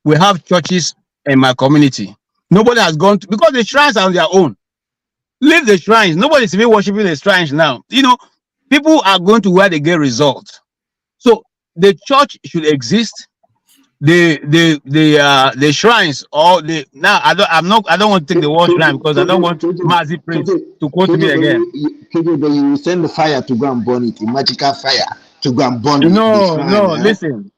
B: We have churches in my community. Nobody has gone to, because the shrines are on their own. Leave the shrines. Nobody's even worshiping the shrines now. People are going to where they get results. So the church should exist. The shrines, or I don't want to take the word shrine because I don't want Mazi Prince to quote me again.
S: But you will send the fire to go and burn it, a magical fire to go and burn it.
B: No, listen.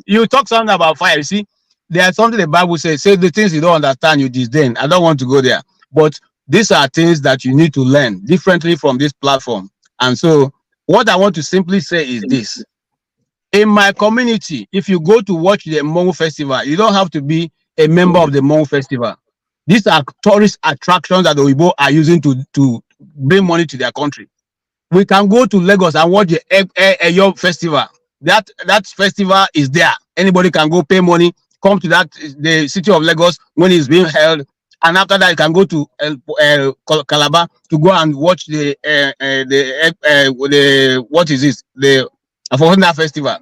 B: You talk something about fire. You see, there's something the Bible says. Say the things you don't understand, you disdain. I don't want to go there. But these are things that you need to learn differently from this platform. And so what I want to simply say is this. In my community, if you go to watch the Hmong festival, you don't have to be a member of the Hmong festival. These are tourist attractions that the Oyibo are using to bring money to their country. We can go to Lagos and watch the Eyo festival. That festival is there. Anybody can go pay money, come to the city of Lagos when it's being held, and after that you can go to Calabar to go and watch the what is this? The Afofuna festival.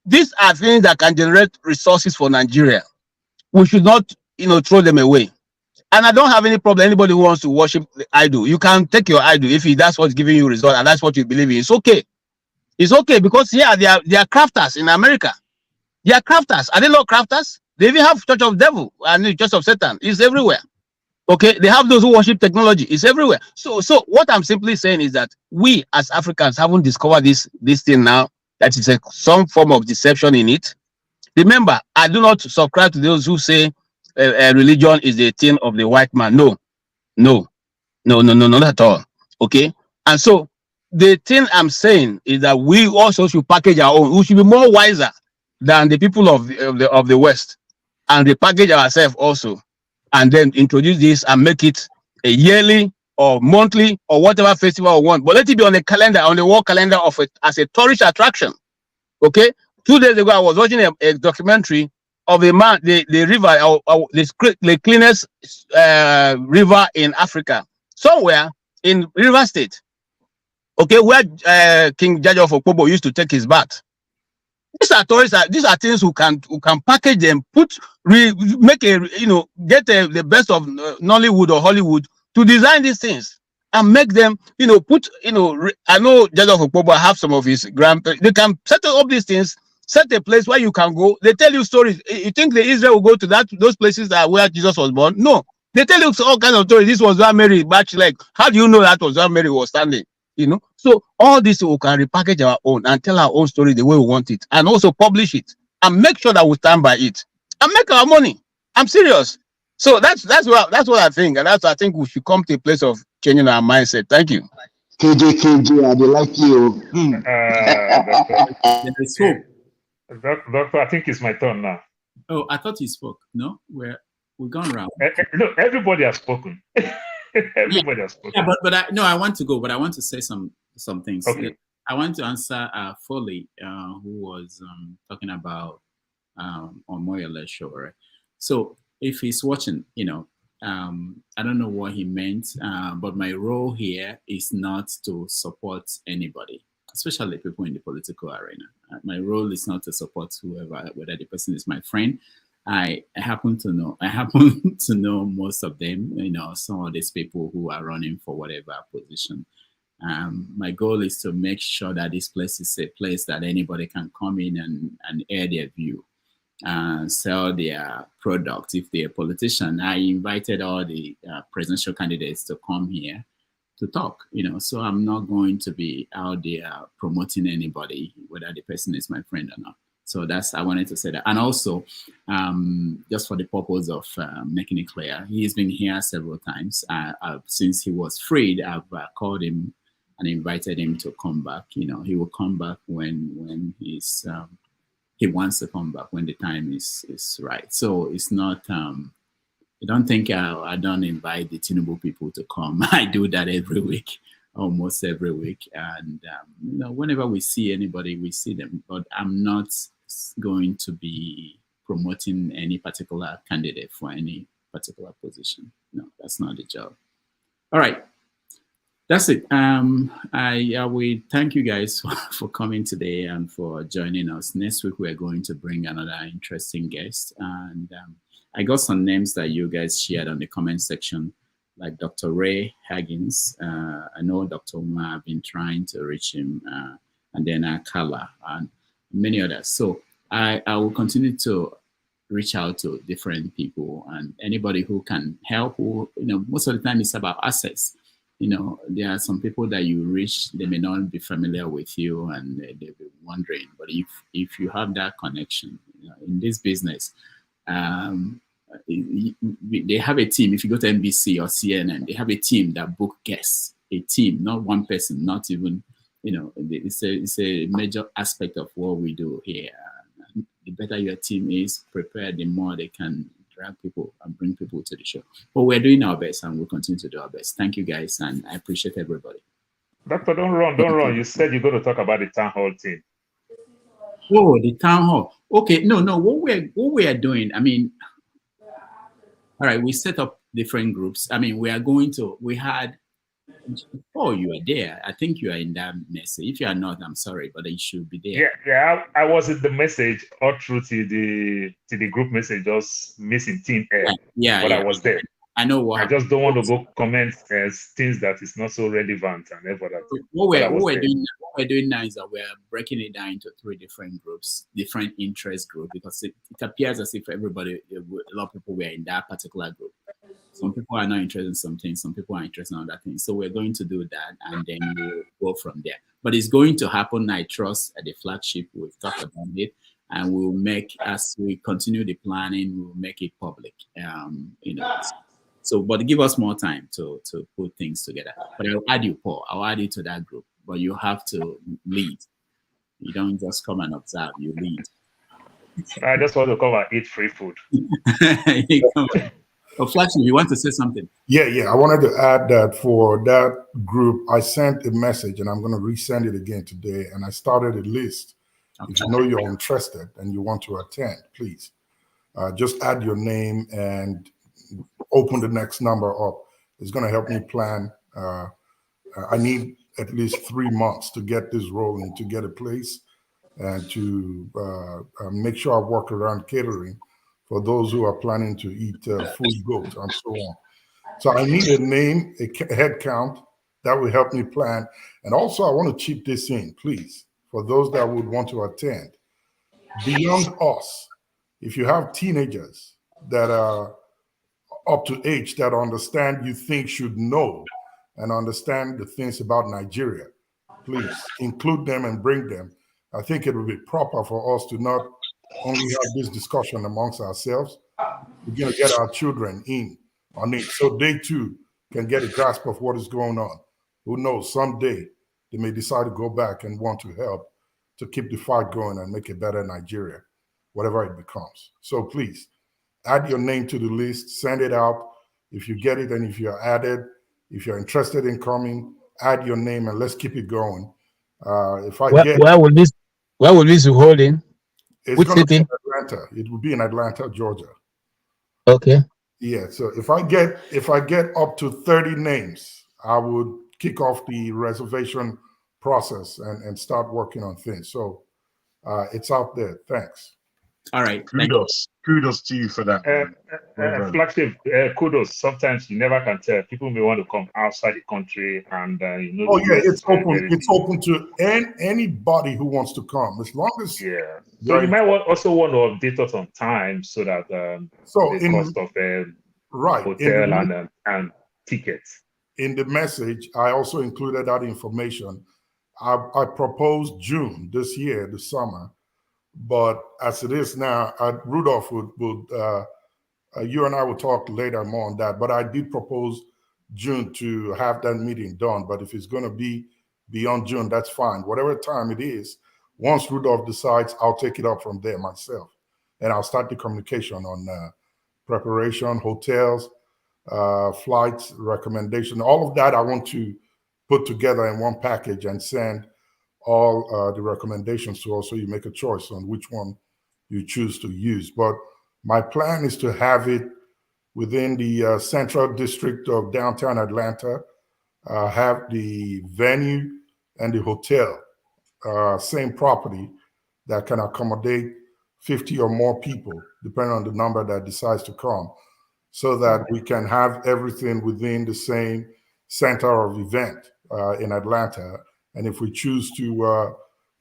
B: These are things that can generate resources for Nigeria. We should not, throw them away. And I don't have any problem. Anybody who wants to worship the idol, you can take your idol if that's what's giving you result and that's what you believe in. It's okay. It's okay, because here they are crafters in America. They are crafters. Are they not crafters? They even have Church of Devil and Church of Satan. It's everywhere. Okay, they have those who worship technology. It's everywhere. So what I'm simply saying is that we as Africans haven't discovered this thing now, that is some form of deception in it. Remember, I do not subscribe to those who say religion is the thing of the white man. No, not at all. Okay, and so the thing I'm saying is that we also should package our own. We should be more wiser than the people of the West. and repackage ourselves also, and then introduce this and make it a yearly or monthly or whatever festival we want. But let it be on the calendar, on the world calendar of it as a tourist attraction. Okay. 2 days ago, I was watching a documentary of a man, the river, the cleanest river in Africa, somewhere in River State. Okay, where King Jaja of Okpobo used to take his bath. These are tourists. These are things who can package them, make get the best of Nollywood or Hollywood to design these things and make them, I know Jaja of Okpobo have some of his grandparents. They can set up these things, set a place where you can go. They tell you stories. You think the Israel will go to those places that where Jesus was born? No, they tell you all kinds of stories. This was where Mary like. How do you know that was where Mary was standing? So all this we can repackage our own and tell our own story the way we want it, and also publish it and make sure that we stand by it and make our money. I'm serious. So that's what I think, and I think we should come to a place of changing our mindset. Thank you.
S: KJ, I like you.
I: Doctor, I think it's my turn now.
E: Oh, I thought you spoke. No, we're gone round.
I: No, everybody has spoken. Everybody has spoken.
E: Yeah, but I want to go, but I want to say some things. Okay. I want to answer Foley, who was talking about on Moyole show, right? So if he's watching, I don't know what he meant, but my role here is not to support anybody, especially people in the political arena. My role is not to support whoever, whether the person is my friend. I happen to know most of them, some of these people who are running for whatever position. My goal is to make sure that this place is a place that anybody can come in and air their view, sell their product. If they're a politician, I invited all the presidential candidates to come here to talk, so I'm not going to be out there promoting anybody, whether the person is my friend or not. So I wanted to say that. And also, just for the purpose of making it clear, he's been here several times. Since he was freed, I've called him and invited him to come back. He will come back when he wants to come back, when the time is right. So it's not, I don't think I don't invite the Tinubu people to come. I do that every week. Almost every week, and whenever we see anybody, we see them. But I'm not going to be promoting any particular candidate for any particular position. No, that's not the job. All right, that's it. I will thank you guys for coming today and for joining us. Next week we're going to bring another interesting guest, and I got some names that you guys shared on the comment section, like Dr. Ray Higgins. I know Dr. Umar, I've been trying to reach him, and then Akala and many others. So I will continue to reach out to different people and anybody who can help. Who, most of the time it's about access. There are some people that you reach, they may not be familiar with you and they'll be wondering. But if you have that connection, in this business, they have a team. If you go to NBC or CNN, they have a team that book guests. A team, not one person, not even, it's a major aspect of what we do here. The better your team is prepared, the more they can drag people and bring people to the show. But we're doing our best and we'll continue to do our best. Thank you guys, and I appreciate everybody.
I: Doctor, don't run. You said you're going to talk about the town hall team.
E: Oh, the town hall. Okay, no. What we are doing, all right, we set up different groups. We had, oh, you are there. I think you are in that message. If you are not, I'm sorry, but you should be there.
I: Yeah. I was in the message all through to the group message, just missing team air. But I was there.
E: I know what.
I: I just don't want to go comment as things that is not so relevant and everything.
E: What we're doing now is that we're breaking it down into 3 different groups, different interest groups, because it appears as if a lot of people were in that particular group. Some people are not interested in some things, some people are interested in other things. So we're going to do that, and then we'll go from there. But it's going to happen, I trust, at the flagship. We've talked about it, and we'll make, as we continue the planning, we'll make it public. So, but give us more time to put things together. But I'll add you, Paul. I'll add you to that group. But you have to lead. You don't just come and observe, you lead.
I: I just want to come and eat free food.
E: Oh, Flashy, you want to say something?
P: Yeah. I wanted to add that for that group, I sent a message, and I'm going to resend it again today. And I started a list. Okay. If you know you're interested and you want to attend, please just add your name and open the next number up. It's going to help me plan. I need at least 3 months to get this rolling, to get a place, and to make sure I work around catering for those who are planning to eat food goat and so on. So I need a name, a head count that will help me plan. And also I want to chip this in, please, for those that would want to attend. Beyond us, if you have teenagers that are up to age that understand, you think should know and understand the things about Nigeria, please include them and bring them. I think it would be proper for us to not only have this discussion amongst ourselves, we're going to get our children in on it so they too can get a grasp of what is going on. Who knows, someday they may decide to go back and want to help to keep the fight going and make a better Nigeria, whatever it becomes. So please add your name to the list, send it out. If you get it and if you're added, if you're interested in coming, add your name and let's keep it going. Where will this be holding? It's going to be in Atlanta. It will be in Atlanta, Georgia.
B: Okay.
P: Yeah. So if I get up to 30 names, I would kick off the reservation process and start working on things. So it's out there. Thanks.
E: All right.
R: Kudos to you for that.
I: Flagship, kudos. Sometimes you never can tell. People may want to come outside the country, and
P: Oh yeah, it's open. It's open to anybody who wants to come, as long as.
I: Yeah. So you might also want to update us on time so that the cost of hotel and tickets.
P: In the message, I also included that information. I proposed June this year, the summer. But as it is now, Rudolph would you and I will talk later more on that. But I did propose June to have that meeting done. But if it's going to be beyond June, that's fine. Whatever time it is, once Rudolph decides, I'll take it up from there myself. And I'll start the communication on preparation, hotels, flights, recommendation, all of that I want to put together in one package and send all the recommendations to us, so you make a choice on which one you choose to use. But my plan is to have it within the central district of downtown Atlanta, have the venue and the hotel, same property that can accommodate 50 or more people, depending on the number that decides to come, so that we can have everything within the same center of event in Atlanta. And if we choose to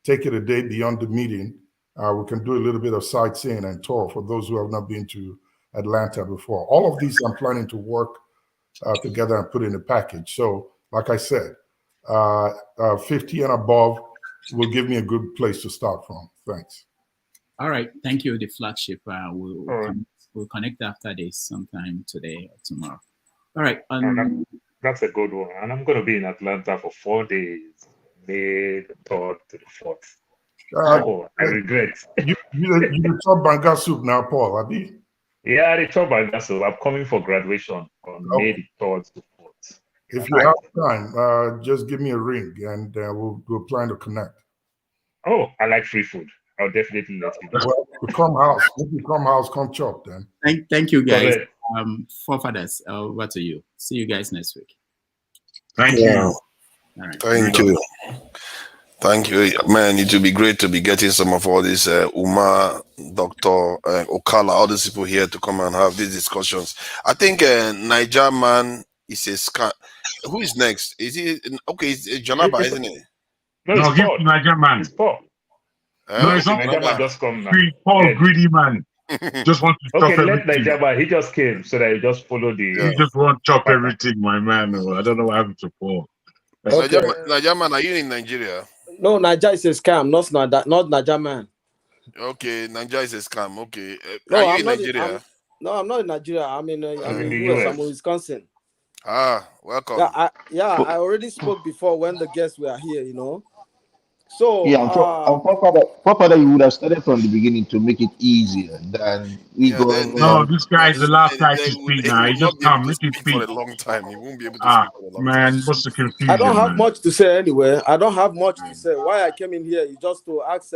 P: take it a day beyond the meeting, we can do a little bit of sightseeing and tour for those who have not been to Atlanta before. All of these I'm planning to work together and put in a package. So like I said, 50 and above will give me a good place to start from. Thanks.
E: All right. Thank you, the flagship. We'll connect after this sometime today or tomorrow. All right.
I: That's a good one. And I'm going to be in Atlanta for 4 days, May the 3rd to the 4th. I regret.
P: You chop banga soup now, Paul, Abi?
I: Yeah, I chop banga soup. I'm coming for graduation on May the 3rd to 4th.
P: If you have time, just give me a ring and we'll plan to connect.
I: Oh, I like free food. I'll definitely let you know.
P: Well, if you come house, come chop then.
E: Thank you, guys. Forefathers, over to you. See you guys next week.
R: Thank you.
T: All right. Thank you. Man, it will be great to be getting some of all these Umar, Dr. Okala, all these people here to come and have these discussions. I think Niger Man is a scam. Who is next? Is he okay? It's Janaba, isn't it?
R: No, give Niger Man.
I: It's Paul.
R: No, it's not
I: Niger Man just come now.
R: Paul, greedy man. Just want to chop everything.
I: Let Niger Man. He just came so that he just follow the.
R: He just want to chop everything, my man. I don't know what happened to Paul.
T: Okay. Niger Man, are you in Nigeria?
K: No, Niger is a scam, not Niger Man.
T: Okay, Niger is a scam. Okay,
K: no,
T: are you in Nigeria?
K: I'm not in Nigeria. I'm in US. I'm in Wisconsin.
T: Ah, welcome.
K: I already spoke before when the guests were here. So,
S: Yeah, Father, you would have started from the beginning to make it easier than we
T: Yeah,
S: going
R: No,
S: on.
R: this guy is the last guy to speak
T: he
R: now. He
T: will
R: just
T: not be able
R: come,
T: to
R: let him
T: speak for
R: speak.
T: a long time. He won't be able to
R: Ah,
T: speak for a long time.
R: man, what's the
K: I don't
R: confusion,
K: have
R: man?
K: much to say anyway. I don't have much to say. Why I came in here is just to ask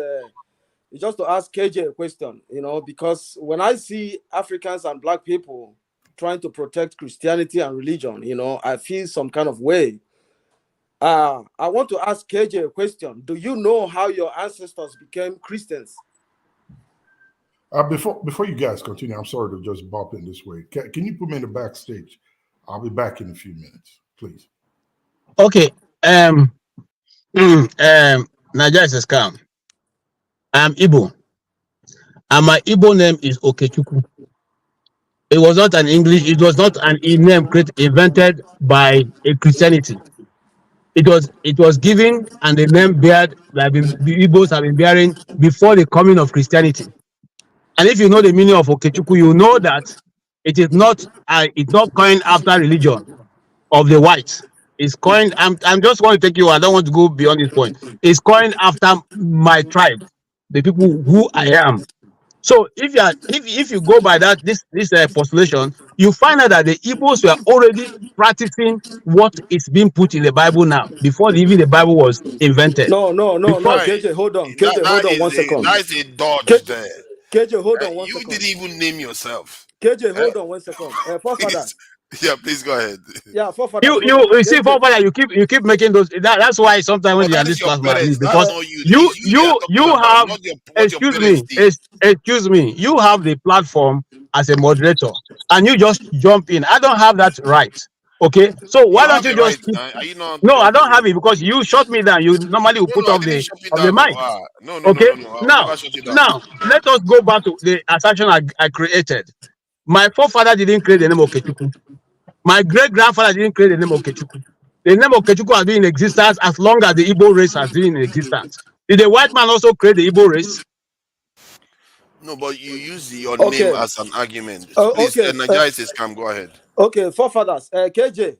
K: KJ a question, because when I see Africans and black people trying to protect Christianity and religion, I feel some kind of way. I want to ask KJ a question. Do you know how your ancestors became Christians?
P: Before you guys continue, I'm sorry to just bump in this way. Can you put me in the backstage? I'll be back in a few minutes, please.
B: Okay. Nigeria is a scam. I'm Igbo, and my Igbo name is Okechukwu. It was not an English. It was not an name invented by a Christianity. It was given, and the name beared that the Igbos have been bearing before the coming of Christianity. And if you know the meaning of Okechukwu, you know that it's not coined after religion of the whites. It's coined. I'm just want to take you. I don't want to go beyond this point. It's coined after my tribe, the people who I am. So if you go by this postulation, you find out that the Igbos were already practicing what is being put in the Bible now before even the Bible was invented.
K: No,
B: Because
K: KJ, hold on. KJ, hold on 1 second.
T: That is a dodge there.
K: KJ, hold on 1
T: You
K: second.
T: didn't even name yourself.
K: KJ, hold on 1 second. Forefathers.
T: Yeah, please go ahead.
K: Yeah, forefathers.
B: You see, forefather, you keep making those. That's why sometimes when
T: But
B: you are
T: that
B: in
T: is
B: this
T: your
B: class,
T: parents. That's
B: because
T: not you. It's you they are talking about,
B: have
T: not what your parents did.
B: excuse me, you have the platform as a moderator, and you just jump in. I don't have that right. Okay, so
T: You
B: why don't
T: have
B: you
T: the right.
B: just keep?
T: Are you not
B: No, I
T: jumping
B: don't have
T: in?
B: it because you shut me down. You normally will put
T: No, I
B: off
T: didn't shut you
B: the
T: down.
B: mic.
T: No.
B: Okay,
T: I will never shut you down.
B: now let us go back to the assertion I created. My forefather didn't create the name of Okechukwu. My great-grandfather didn't create the name of Okechukwu. The name of Okechukwu has been in existence as long as the Igbo race has been in existence. Did the white man also create the Igbo race?
T: No, but you use your name as an argument. Please,
K: Okay.
T: Nigeria says, "Come, go ahead."
K: Okay, forefathers. KJ,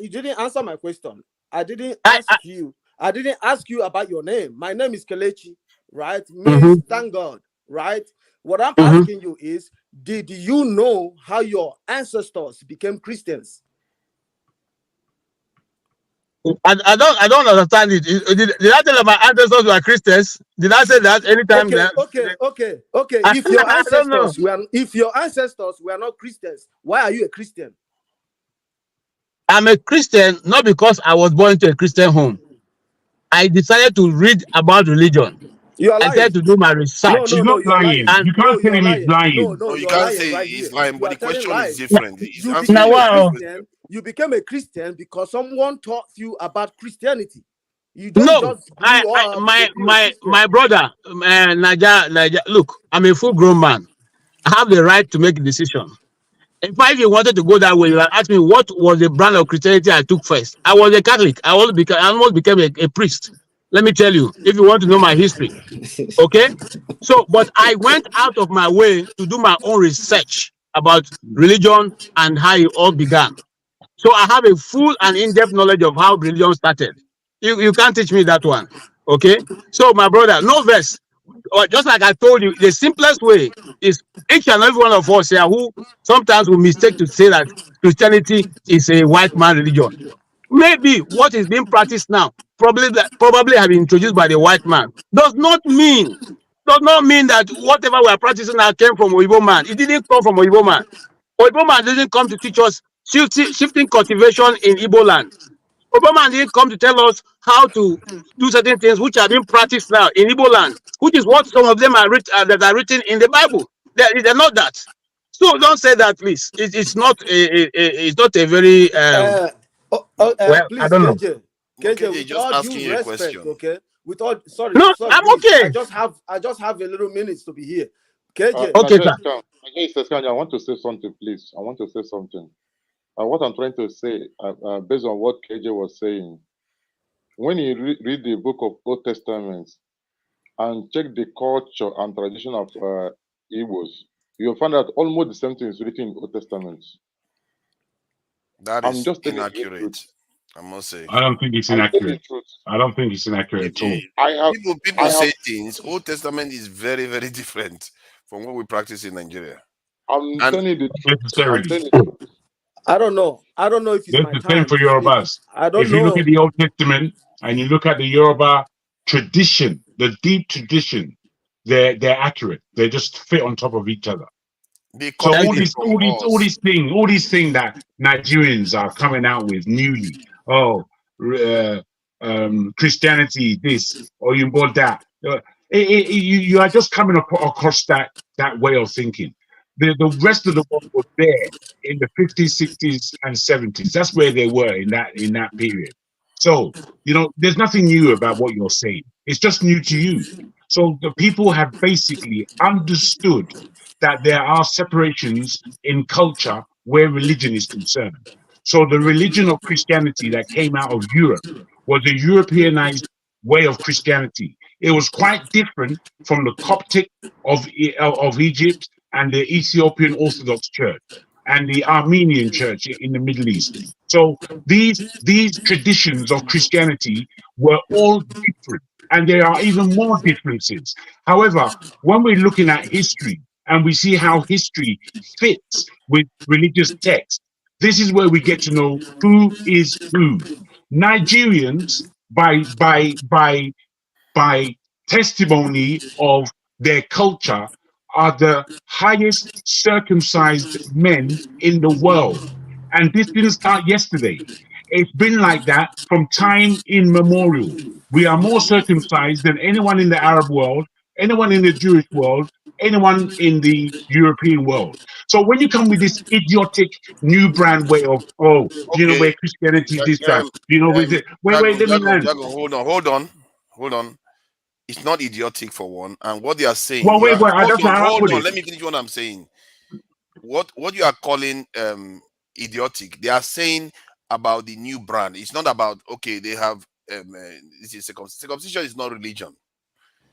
K: you didn't answer my question. I didn't ask you about your name. My name is Kelechi, right? Means thank God, right? What I'm asking you is, did you know how your ancestors became Christians?
B: I don't understand it. Did I tell you my ancestors were Christians? Did I say that anytime?
K: Okay. If your ancestors were not Christians, why are you a Christian?
B: I'm a Christian not because I was born into a Christian home. I decided to read about religion.
K: You are lying.
B: I decided to do my research.
R: He's not lying. You can't tell him he's lying.
K: No,
T: you
K: you're
T: can't
K: lying
T: say
K: right
T: he's
K: here.
T: lying, but the question is different. He's
K: You
T: answering
K: became
T: a
K: a
T: different
K: Christian. You became a Christian because someone taught you about Christianity. You don't
B: No,
K: just grew up to be a Christian.
B: my brother, Naja, look, I'm a full-grown man. I have the right to make a decision. In fact, if you wanted to go that way, you would ask me what was the brand of Christianity I took first. I was a Catholic. I almost became a priest. Let me tell you, if you want to know my history. Okay? So, but I went out of my way to do my own research about religion and how it all began. So I have a full and in-depth knowledge of how religion started. You can't teach me that one. Okay? So my brother, no verse. Or just like I told you, the simplest way is each and every one of us here who sometimes we mistake to say that Christianity is a white man religion. Maybe what is being practiced now probably have been introduced by the white man. Does not mean that whatever we are practicing now came from Oyibo man. It didn't come from Oyibo man. Oyibo man didn't come to teach us shifting cultivation in Igbo land. Obama didn't come to tell us how to do certain things which are being practiced now in Igbo land, which is what some of them that are written in the Bible. They're not that. So don't say that, please. It's not a very well. I
K: Please,
B: don't know.
K: KJ, with
T: just
K: all
T: asking
K: due
T: you a
K: respect,
T: question.
K: okay? With all sorry,
B: No, I'm
K: please.
B: okay.
K: I just have a little minutes to be here. KJ.
B: Okay, sir.
N: I want to say something, please. I want to say something. What I'm trying to say, based on what KJ was saying, when you read the book of Old Testament and check the culture and tradition of Igbos, you'll find out almost the same thing is written in Old Testament.
T: That is inaccurate. I must say.
R: I don't think it's inaccurate. I don't think it's inaccurate at all.
T: People say things. Old Testament is very, very different from what we practice in Nigeria.
N: I'm telling you the truth.
R: Necessarily.
K: I don't know. I don't know if it's
R: That's
K: my
R: the same
K: time
R: for
K: to speak.
R: Yorubas.
K: I don't
R: If you look
K: know.
R: at the Old Testament and you look at the Yoruba tradition, the deep tradition, they're accurate. They just fit on top of each other. So all these things that Nigerians are coming out with newly. Oh, Christianity, this, or you bought that. You are just coming across that way of thinking. The rest of the world was there in the 50s, 60s, and 70s. That's where they were in that period. So, there's nothing new about what you're saying. It's just new to you. So the people have basically understood that there are separations in culture where religion is concerned. So the religion of Christianity that came out of Europe was a Europeanized way of Christianity. It was quite different from the Coptic of Egypt and the Ethiopian Orthodox Church and the Armenian Church in the Middle East. So these traditions of Christianity were all different, and there are even more differences. However, when we're looking at history and we see how history fits with religious texts, this is where we get to know who is who. Nigerians, by testimony of their culture, are the highest circumcised men in the world. And this didn't start yesterday. It's been like that from time immemorial. We are more circumcised than anyone in the Arab world, anyone in the Jewish world, anyone in the European world. So when you come with this idiotic new brand way of, do you know where Christianity is this time? Do you know where it? Wait, let me land.
T: Hold on. It's not idiotic for one, and what they are saying.
R: Well, wait,
T: hold
R: on.
T: Let me finish what I'm saying. What you are calling idiotic, they are saying about the new brand. It's not about they have this is circumcision is not religion.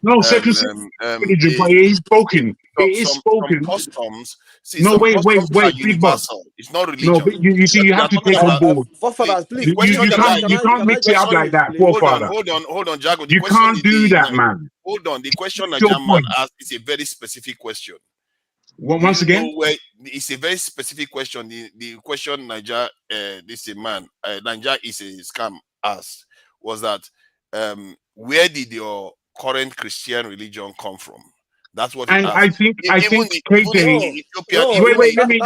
R: No, circumcision is religion, but it is spoken. It is spoken.
T: Some customs. See,
R: no, wait,
T: are universal. It's not religion.
R: No, but you see, you have to take on board.
K: Forefathers, please.
R: You can't mix it up like that, forefather.
T: Hold on, Jago.
R: You can't do that, man.
T: Hold on. The question Nigerian man asked is a very specific question.
R: Once again,
T: it's a very specific question. The question Niger, this man, Niger is a scam asked was that where did your current Christian religion come from? That's what he asked.
R: I think KJ. Wait, let me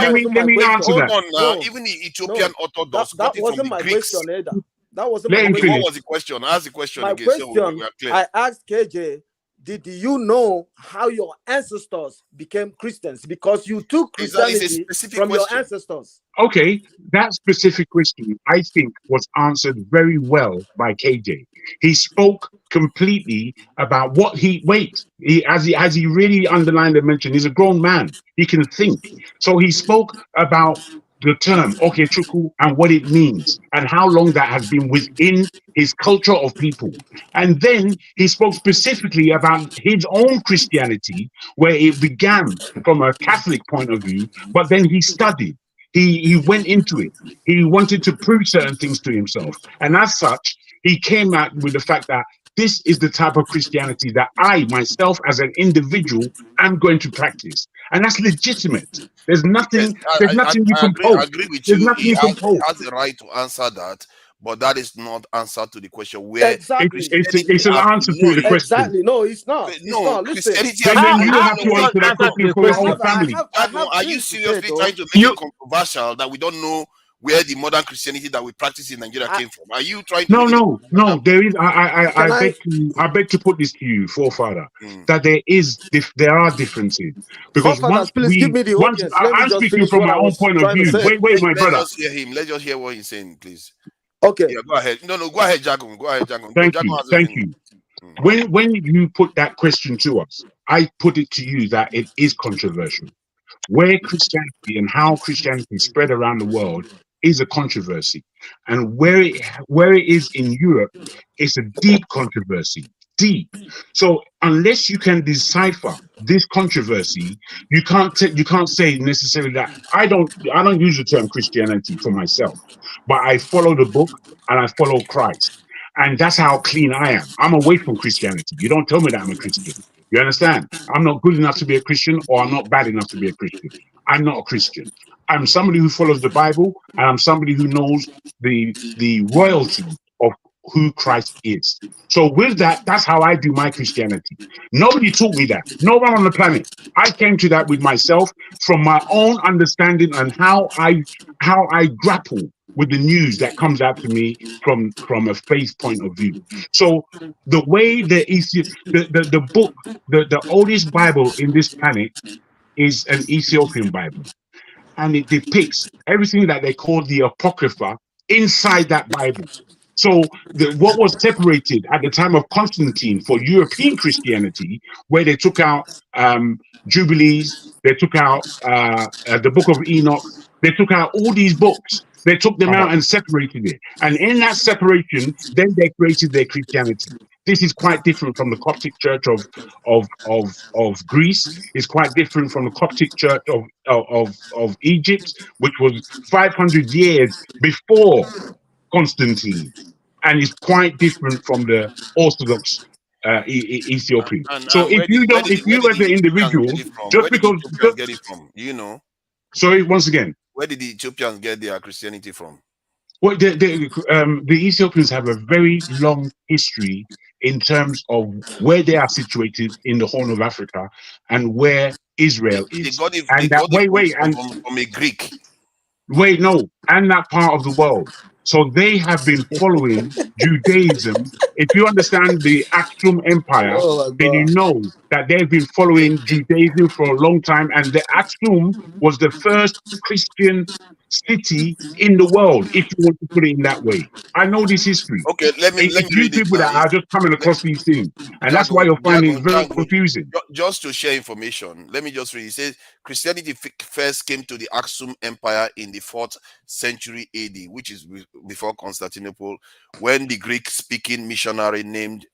R: answer that.
T: Hold on now. Even the Ethiopian Orthodox got it from the Greeks.
K: That wasn't my question.
T: What was the question? Ask the question again.
K: So we are clear. I asked KJ, did you know how your ancestors became Christians? Because you took Christianity from your ancestors.
R: Okay, that specific question, I think, was answered very well by KJ. He spoke completely about what as he really underlined and mentioned, he's a grown man. He can think. So he spoke about the term Okechukwu and what it means and how long that has been within his culture of people. And then he spoke specifically about his own Christianity, where it began from a Catholic point of view, but then he studied. He went into it. He wanted to prove certain things to himself. And as such, he came out with the fact that this is the type of Christianity that I, myself, as an individual, am going to practice. And that's legitimate. There's nothing you can post.
T: I agree with you. He has the right to answer that, but that is not answer to the question where
K: exactly.
R: It's an answer to the question.
K: Exactly. No, it's not.
T: No,
K: Christianity.
R: Then you have to answer that question for your own family.
T: Are you seriously trying to make it controversial that we don't know where the modern Christianity that we practice in Nigeria came from? Are you trying to
R: No, there is I beg to put this to you, forefather, that there are differences. Because
K: please give me the audience.
R: I'm speaking from my own point of view. Wait, my brother.
T: Let's hear him. Let's just hear what he's saying, please.
K: Okay.
T: Yeah, go ahead. No, go ahead, Jago. Go ahead, Jago.
R: Thank you. When you put that question to us, I put it to you that it is controversial. Where Christianity and how Christianity spread around the world is a controversy, and where it is in Europe, it's a deep controversy. deep. So unless you can decipher this controversy, you can't say necessarily that I don't use the term Christianity for myself, but I follow the book and I follow Christ. And that's how clean I am. I'm away from Christianity. You don't tell me that I'm a Christian. You understand? I'm not good enough to be a Christian, or I'm not bad enough to be a Christian. I'm not a Christian. I'm somebody who follows the Bible, and I'm somebody who knows the royalty of who Christ is. So with that, that's how I do my Christianity. Nobody taught me that. No one on the planet. I came to that with myself from my own understanding and how I grapple with the news that comes out to me from a faith point of view. So the way the book, the oldest Bible in this planet is an Ethiopian Bible, and it depicts everything that they call the Apocrypha inside that Bible. So what was separated at the time of Constantine for European Christianity, where they took out Jubilees, they took out the Book of Enoch, they took out all these books. They took them out and separated it. And in that separation, then they created their Christianity. This is quite different from the Coptic Church of Greece. It's quite different from the Coptic Church of Egypt, which was 500 years before Constantine, and it's quite different from the Orthodox Ethiopian. So if you as an individual, just because,
T: get it from? You know.
R: Sorry, once again.
T: Where did the Ethiopians get their Christianity from?
R: Well, the Ethiopians have a very long history in terms of where they are situated in the Horn of Africa and where Israel is.
T: From a Greek.
R: Wait, no, and that part of the world. So they have been following Judaism. If you understand the Aksum Empire, then you know that they've been following Judaism for a long time. And the Aksum was the first Christian city in the world, if you want to put it in that way. I know this history.
T: Okay, let me
R: you people that are just coming across these things, and that's why you're finding it very confusing.
T: Just to share information, let me just read. It says Christianity first came to the Aksum Empire in the 4th century AD, which is before Constantinople, when the Greek-speaking missionary named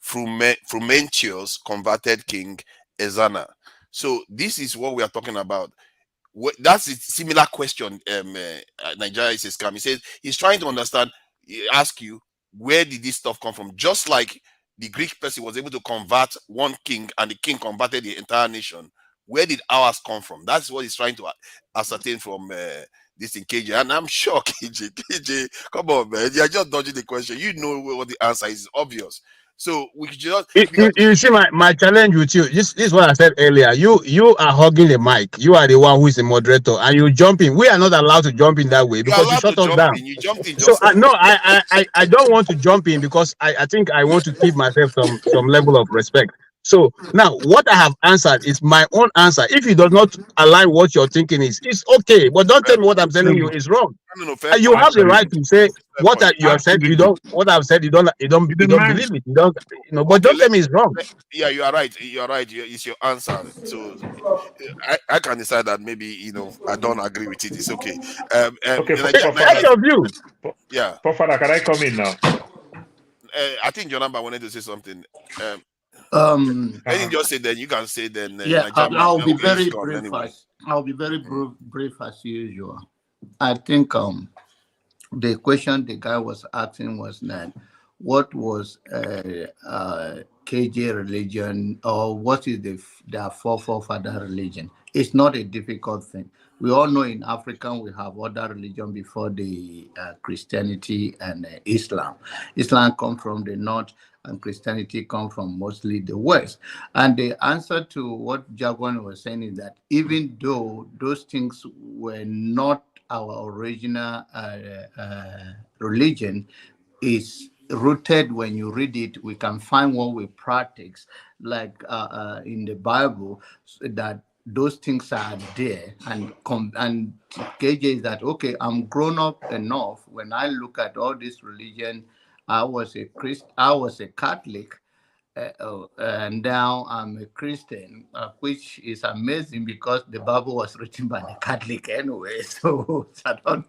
T: Frumentius converted King Ezana. So this is what we are talking about. That's a similar question. Nigeria is a scam. He says he's trying to understand. He asks you, where did this stuff come from? Just like the Greek person was able to convert one king, and the king converted the entire nation. Where did ours come from? That's what he's trying to ascertain from this in KJ. And I'm sure KJ, come on, man, you're just dodging the question. You know what the answer is. It's obvious. So we could just
B: you see my challenge with you. This is what I said earlier. You are hugging the mic. You are the one who is the moderator, and you jump in. We are not allowed to jump in that way because you shut us down.
T: You jumped in.
B: So no, I don't want to jump in because I think I want to keep myself some level of respect. So now what I have answered is my own answer. If it does not align what you're thinking is, it's okay. But don't tell me what I'm telling you is wrong. You have the right to say what you have said. You don't. What I've said. You don't believe it. You don't. But don't tell me it's wrong.
T: Yeah, you are right. You are right. It's your answer. So I can decide that maybe I don't agree with it. It's okay.
B: Point of view.
T: Yeah.
I: Father, can I come in now?
T: I think your number wanted to say something. I didn't just say then. You can say then.
U: Yeah, I'll be very brief. Anyway. I'll be very brief as usual. I think the question the guy was asking was that what was KJ religion, or what is their forefather religion? It's not a difficult thing. We all know in Africa we have other religion before the Christianity and Islam. Islam comes from the north, and Christianity comes from mostly the west. And the answer to what Jaguan was saying is that even though those things were not our original religion, is rooted. When you read it, we can find what we practice, like in the Bible, that those things are there. And KJ is that, okay, I'm grown up enough. When I look at all this religion, I was a Catholic, and now I'm a Christian, which is amazing because the Bible was written by the Catholic anyway. So I don't,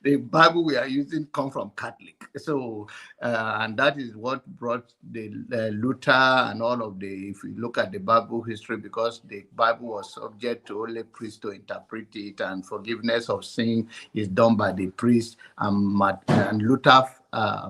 U: the Bible we are using come from Catholic. So and that is what brought the Luther and all of the. If you look at the Bible history, because the Bible was subject to only priests to interpret it, and forgiveness of sin is done by the priest, and Luther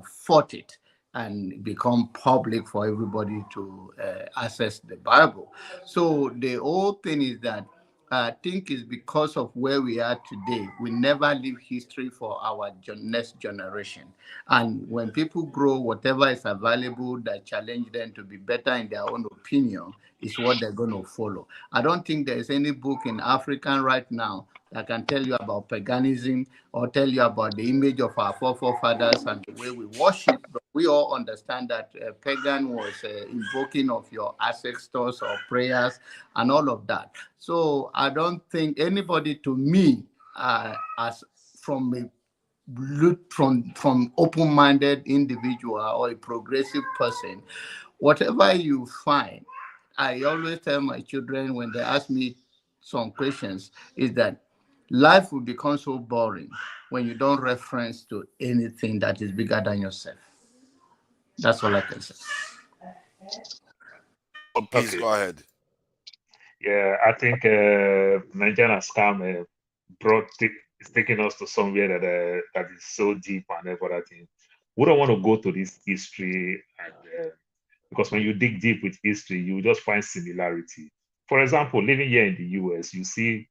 U: fought it and become public for everybody to access the Bible. So the whole thing is that I think it's because of where we are today. We never leave history for our next generation. And when people grow, whatever is available that challenge them to be better in their own opinion is what they're going to follow. I don't think there's any book in African right now that can tell you about paganism or tell you about the image of our forefathers and the way we worship. But we all understand that pagan was invoking of your ancestors or prayers and all of that. So I don't think anybody, to me, as from a from open-minded individual or a progressive person, whatever you find, I always tell my children when they ask me some questions is that life will become so boring when you don't reference to anything that is bigger than yourself. That's all I can say.
T: Oh, please go ahead.
I: Yeah, I think Nigerian scam is taking us to somewhere that is so deep and everything. We don't want to go to this history, and because when you dig deep with history, you just find similarity. For example, living here in the US, you see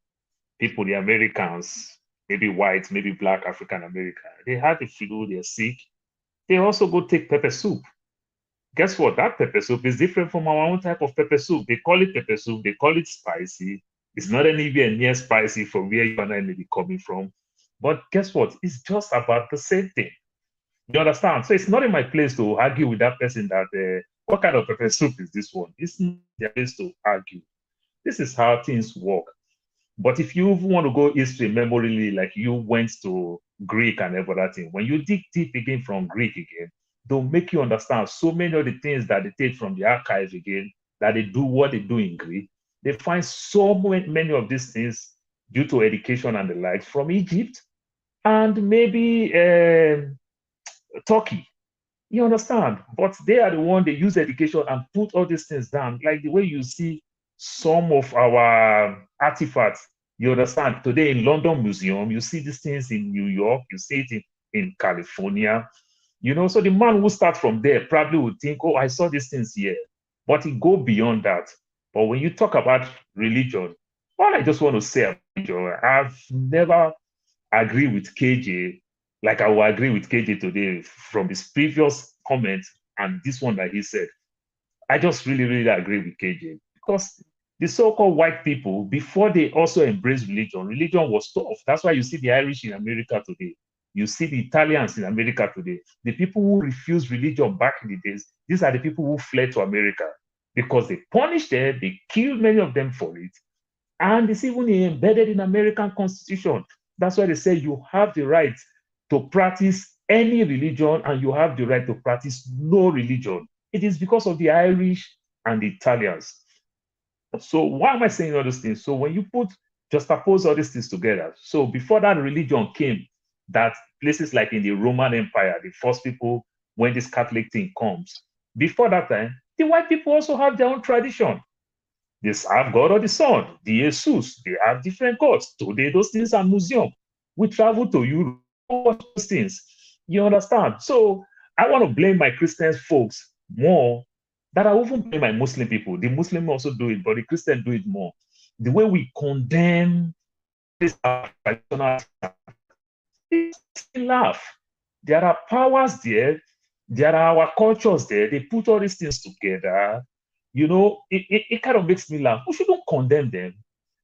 I: people, the Americans, maybe white, maybe black, African American, they have the flu, they're sick. They also go take pepper soup. Guess what? That pepper soup is different from our own type of pepper soup. They call it pepper soup. They call it spicy. It's not anywhere near spicy from where you and I may be coming from. But guess what? It's just about the same thing. You understand? So it's not in my place to argue with that person that, what kind of pepper soup is this one? It's not their place to argue. This is how things work. But if you want to go history memorially, like you went to Greek and everything, when you dig deep again from Greek again, they'll make you understand so many of the things that they take from the archive again, that they do what they do in Greek. They find so many of these things due to education and the likes from Egypt and maybe Turkey. You understand? But they are the one that use education and put all these things down, like the way you see some of our artifacts. You understand? Today in London Museum, you see these things in New York, you see it in California. You know, so the man who starts from there probably would think, oh, I saw these things here. But it go beyond that. But when you talk about religion, all I just want to say about religion, I've never agreed with KJ like I will agree with KJ today from his previous comment and this one that he said. I just really agree with KJ because the so-called white people, before they also embraced religion, religion was tough. That's why you see the Irish in America today. You see the Italians in America today. The people who refused religion back in the days, these are the people who fled to America because they punished them, they killed many of them for it. And it's even embedded in American Constitution. That's why they say you have the right to practice any religion and you have the right to practice no religion. It is because of the Irish and the Italians. So why am I saying all these things? So when you juxtapose all these things together, so before that religion came, that places like in the Roman Empire, the first people, when this Catholic thing comes, before that time, the white people also have their own tradition. They have God of the Sun, the Jesus, they have different gods. Today, those things are museum. We travel to Europe, watch those things. You understand? So I want to blame my Christian folks more than I even blame my Muslim people. The Muslims also do it, but the Christians do it more. The way we condemn this traditional, laugh. There are powers there. There are our cultures there. They put all these things together. You know, it kind of makes me laugh. We shouldn't condemn them.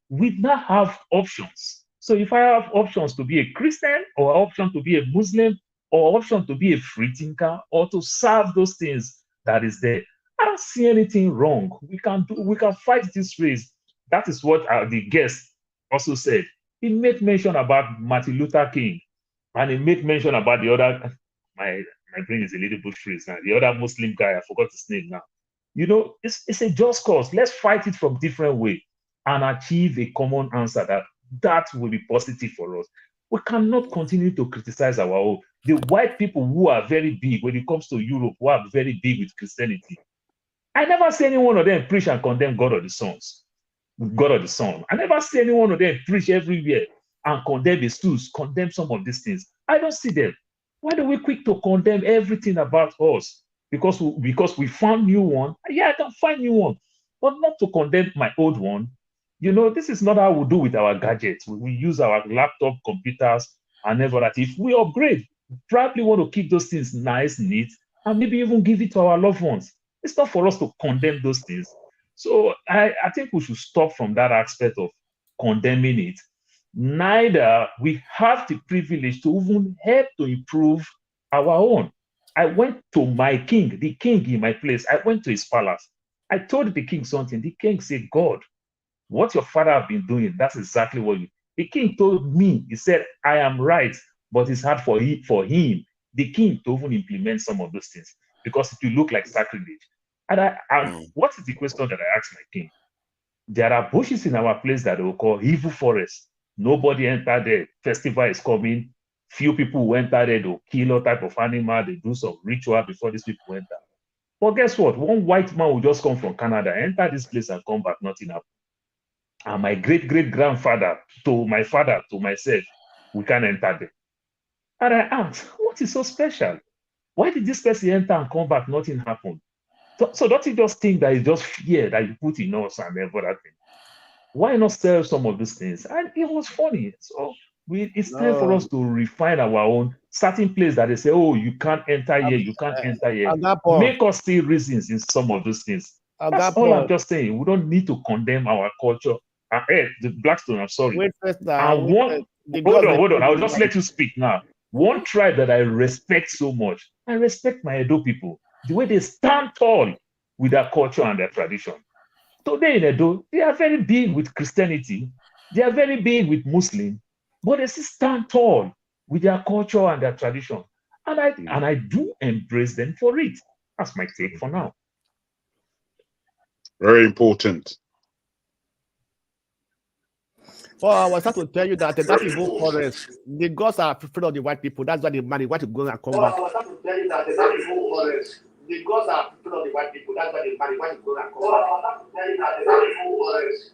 I: We now have options. So if I have options to be a Christian or option to be a Muslim or option to be a free thinker or to serve those things that is there, I don't see anything wrong. We can fight this race. That is what the guest also said. He made mention about Martin Luther King and he made mention about the other, my my brain is a little bit freeze now. The other Muslim guy, I forgot his name now. You know, it's a just cause. Let's fight it from different way and achieve a common answer that will be positive for us. We cannot continue to criticize our own. The white people who are very big when it comes to Europe, who are very big with Christianity, I never see any one of them preach and condemn God of the sons, God of the Son. I never see any one of them preach everywhere and condemn the stools, condemn some of these things. I don't see them. Why do we quick to condemn everything about us? Because we found new one. Yeah, I can find new one, but not to condemn my old one. You know, this is not how we do with our gadgets. We use our laptop, computers, and everything. If we upgrade, probably want to keep those things nice, neat, and maybe even give it to our loved ones. It's not for us to condemn those things. So I think we should stop from that aspect of condemning it. Neither we have the privilege to even help to improve our own. I went to my king, the king in my place. I went to his palace. I told the king something. The king said, God, what your father have been doing, that's exactly what you. The king told me, he said, I am right, but it's hard for him, the king, to even implement some of those things because it will look like sacrilege. And what is the question that I asked my king? There are bushes in our place that they will call evil forest. Nobody enter there. Festival is coming. Few people who enter there, they'll kill all type of animal. They do some ritual before these people enter. But guess what? One white man will just come from Canada, enter this place and come back, nothing happened. And my great-great-grandfather, to my father, to myself, we can't enter there. And I asked, what is so special? Why did this person enter and come back, nothing happened? So don't you just think that it's just fear that you put in us and everything? Why not sell some of these things? And it was funny. So it's time for us to refine our own certain place that they say, oh, you can't enter here, you can't enter here. Make us see reasons in some of those things. That's all I'm just saying. We don't need to condemn our culture. The Blackstone, I'm sorry.
K: Wait first
I: And hold on. I'll just let you speak now. One tribe that I respect so much, I respect my Edo people. The way they stand tall with their culture and their tradition. Today in Edo, they are very big with Christianity. They are very big with Muslim, but they still stand tall with their culture and their tradition. And I do embrace them for it. That's my take for now.
R: Very important.
K: Well, I was trying to tell you that that evil forest, the gods are afraid of the white people. That's why they marry white to go and come back. I was trying to tell you that that evil forest, the gods are afraid of the white people. That's why they marry white to go and come back. I was trying to tell you that that evil forest.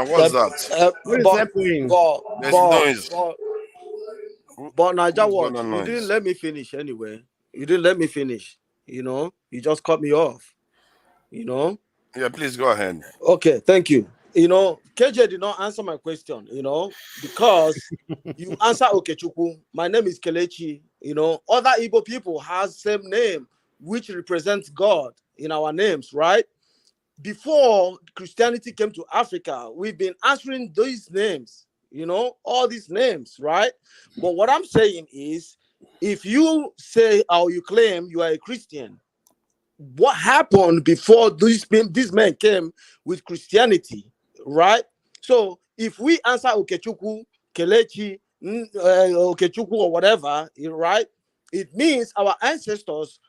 T: What's that?
K: What is happening?
T: There's noise.
K: But Naija, what? You didn't let me finish anyway. You didn't let me finish. You know, you just cut me off. You know.
T: Yeah, please go ahead.
K: Okay, thank you. You know, KJ did not answer my question, you know, because you answer Okechukwu. My name is Kelechi. You know, other Igbo people have same name, which represents God in our names, right? Before Christianity came to Africa, we've been answering these names, you know, all these names, right? But what I'm saying is, if you say or you claim you are a Christian, what happened before these men came with Christianity? Right? So if we answer Okechukwu, Kelechi, Okechukwu or whatever, right? It means our ancestors,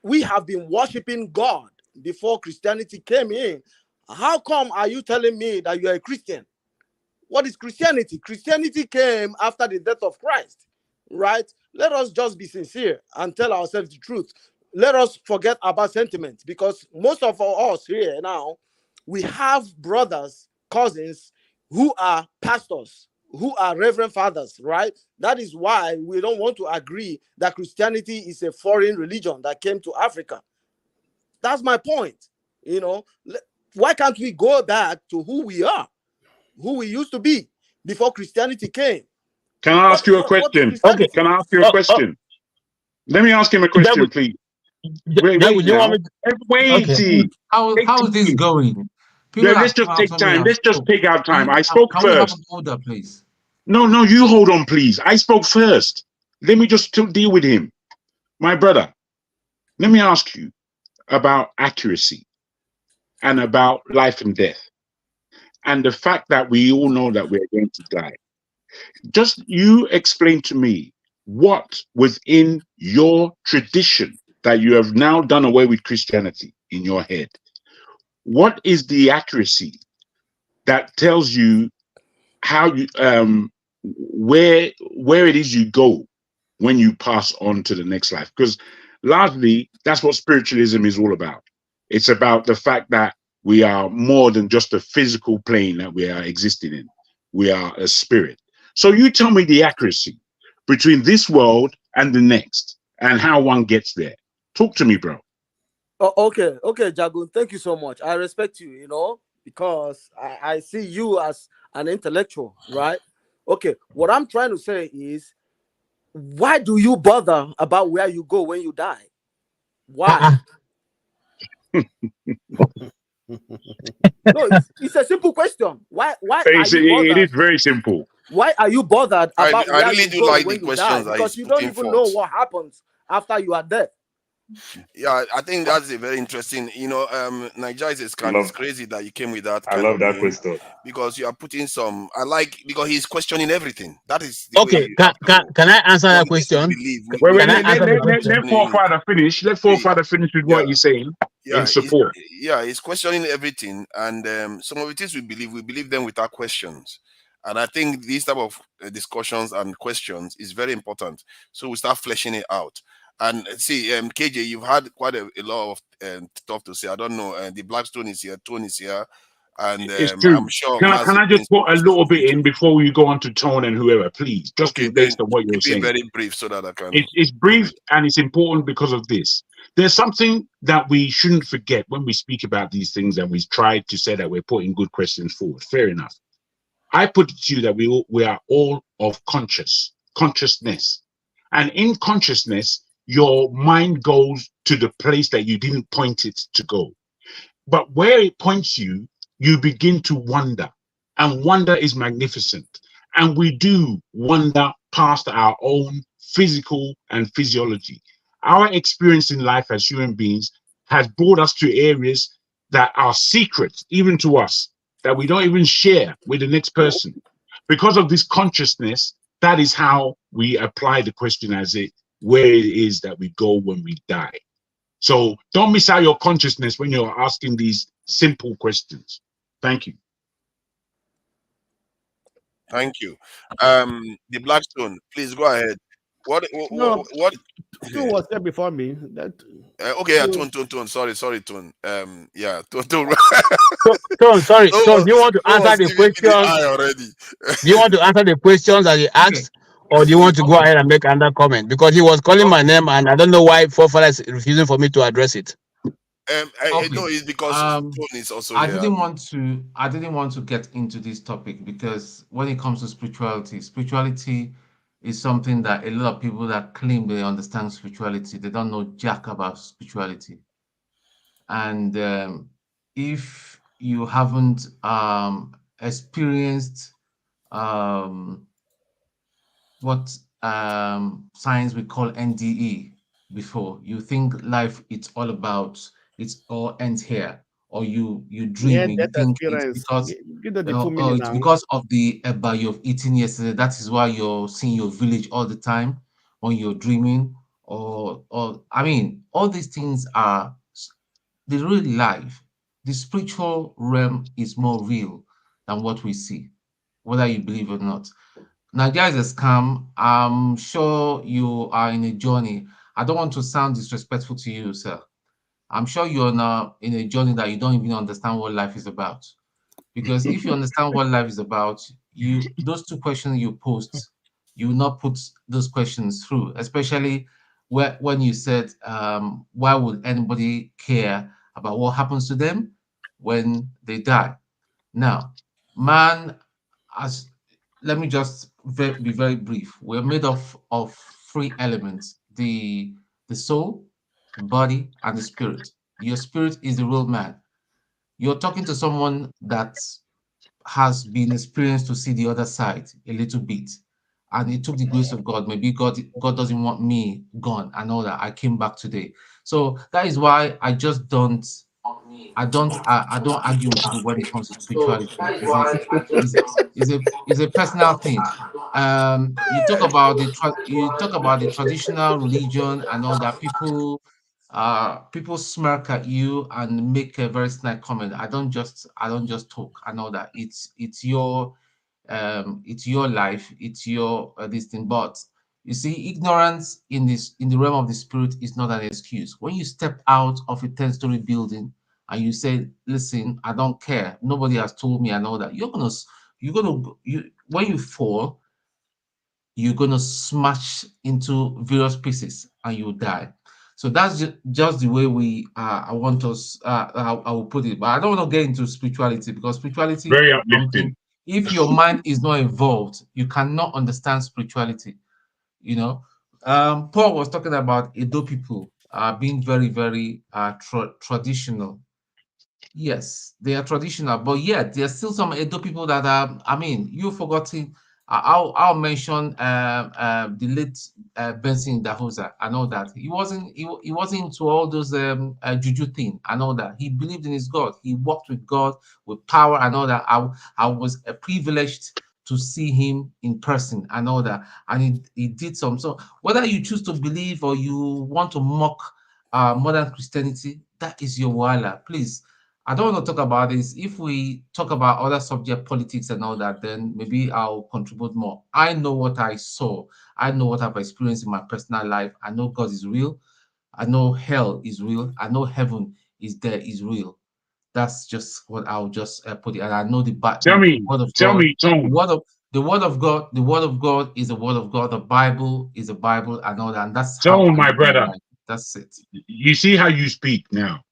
K: we have been worshiping God before Christianity came in. How come are you telling me that you are a Christian? What is Christianity? Christianity came after the death of Christ, right? Let us just be sincere and tell ourselves the truth. Let us forget about sentiment, because most of us here now, we have brothers, cousins who are pastors, who are reverend fathers, right? That is why we don't want to agree that Christianity is a foreign religion that came to Africa. That's my point. You know, why can't we go back to who we are, who we used to be before Christianity came?
R: Can I ask you a question? Okay, can I ask you a question? Let me ask him a question, please. Wait,
A: okay. How is this going?
R: Yeah, let's just take time. Let's just take our time. I spoke first.
A: Can we have an order, please?
R: No, you hold on, please. I spoke first. Let me just deal with him. My brother, let me ask you about accuracy and about life and death and the fact that we all know that we're going to die. Just you explain to me what was in your tradition that you have now done away with Christianity in your head? What is the accuracy that tells you how you where it is you go when you pass on to the next life? Because largely that's what spiritualism is all about. It's about the fact that we are more than just a physical plane that we are existing in. We are a spirit. So you tell me the accuracy between this world and the next and how one gets there. Talk to me, bro.
K: Oh, okay, Jagun, thank you so much. I respect you, because I see you as an intellectual, right? Okay, what I'm trying to say is, why do you bother about where you go when you die? Why? No, it's a simple question. Why are you bothered?
R: It is very simple.
K: Why are you bothered about
T: I
K: where
T: really
K: you
T: do
K: go
T: like
K: when
T: the
K: you die?
T: questions that
K: Because
T: he's
K: you don't
T: putting
K: even know
T: forth.
K: what happens after you are dead.
T: Yeah, I think that's a very interesting. Nigeria is it's crazy that you came with that.
I: I love that question
T: because you are putting some. Because he's questioning everything. That is the
C: Okay.
T: way you have to.
C: Can I answer that
T: From this we
C: question?
T: believe.
R: Wait,
C: Can I answer the
R: let
C: question?
R: Forefather finish. Let Forefather finish with what he's saying in support.
T: He's questioning everything, and some of the things we believe them without questions. And I think these type of discussions and questions is very important. So we start fleshing it out. And see, KJ, you've had quite a lot of stuff to say. I don't know. The Blackstone is here, Tone is here, and
R: It's true.
T: I'm sure.
R: Can I just put a little bit in before you go on to Tone and whoever, please? Just based on what you're saying.
T: Very brief so that I can.
R: It's brief and it's important because of this. There's something that we shouldn't forget when we speak about these things, and we try to say that we're putting good questions forward. Fair enough. I put it to you that we are all of consciousness. And in consciousness, your mind goes to the place that you didn't point it to go. But where it points you, you begin to wonder. And wonder is magnificent. And we do wonder past our own physical and physiology. Our experience in life as human beings has brought us to areas that are secret, even to us, that we don't even share with the next person. Because of this consciousness, that is how we apply the question as where it is that we go when we die. So don't miss out your consciousness when you're asking these simple questions. Thank you.
T: Thank you. The Blackstone, please go ahead. What
V: Tone was there before me.
T: Tone. Sorry, Tone. Tone.
C: Tone, sorry. Tone, do you want to answer the questions? Do you want to answer the questions that he asked, or do you want to go ahead and make another comment? Because he was calling my name, and I don't know why Forefather is refusing for me to address it.
T: No, it's because Tone is also
A: I
T: here.
A: didn't want to get into this topic because when it comes to spirituality is something that a lot of people that claim they understand spirituality, they don't know jack about spirituality. And if you haven't experienced what science we call NDE before, you think life it's all ends here, or you dream, you think it's because it's because of the eba you've eaten yesterday. That is why you're seeing your village all the time when you're dreaming, or I mean, all these things are the real life. The spiritual realm is more real than what we see, whether you believe or not. Nigeria is a scam. I'm sure you are in a journey. I don't want to sound disrespectful to you, sir. I'm sure you're now in a journey that you don't even understand what life is about. Because if you understand what life is about, those two questions you post, you will not put those questions through, especially when you said, why would anybody care about what happens to them when they die? Now, man, let me just be very brief. We're made of three elements: the soul, the body, and the spirit. Your spirit is the real man. You're talking to someone that has been experienced to see the other side a little bit, and it took the grace of God. Maybe God doesn't want me gone and all that. I came back today, so that is why I just don't I don't argue with people when it comes to spirituality. It's a personal thing. You talk about the traditional religion and all that. People smirk at you and make a very snide comment. I don't just talk. I know that it's your life, it's your this thing. But you see, ignorance in the realm of the spirit is not an excuse. When you step out of a 10-story building and you say, "Listen, I don't care. Nobody has told me," and all that, when you fall, you're gonna smash into various pieces and you die. So that's just the way we I want us I will put it. But I don't want to get into spirituality, because spirituality
R: Very
A: is something,
R: uplifting.
A: if your mind is not involved, you cannot understand spirituality. Paul was talking about Edo people being very, very traditional. Yes, they are traditional, but yet there are still some Edo people that are. I mean, you've forgotten. I'll mention the late Benson Dahosa and all that. He wasn't into all those juju thing and all that. He believed in his God. He walked with God with power and all that. I was privileged to see him in person and all that, and he did some. So whether you choose to believe or you want to mock modern Christianity, that is your wala. Please, I don't want to talk about this. If we talk about other subject, politics and all that, then maybe I'll contribute more. I know what I saw. I know what I've experienced in my personal life. I know God is real. I know hell is real. I know heaven is real. That's just what I'll just put it. And I know the word of God.
R: Tom.
A: The word of God. The word of God is the word of God. The Bible is the Bible and all that. And that's how
R: Tom,
A: I
R: my
A: live my
R: brother.
A: life. That's it.
R: You see how you speak now.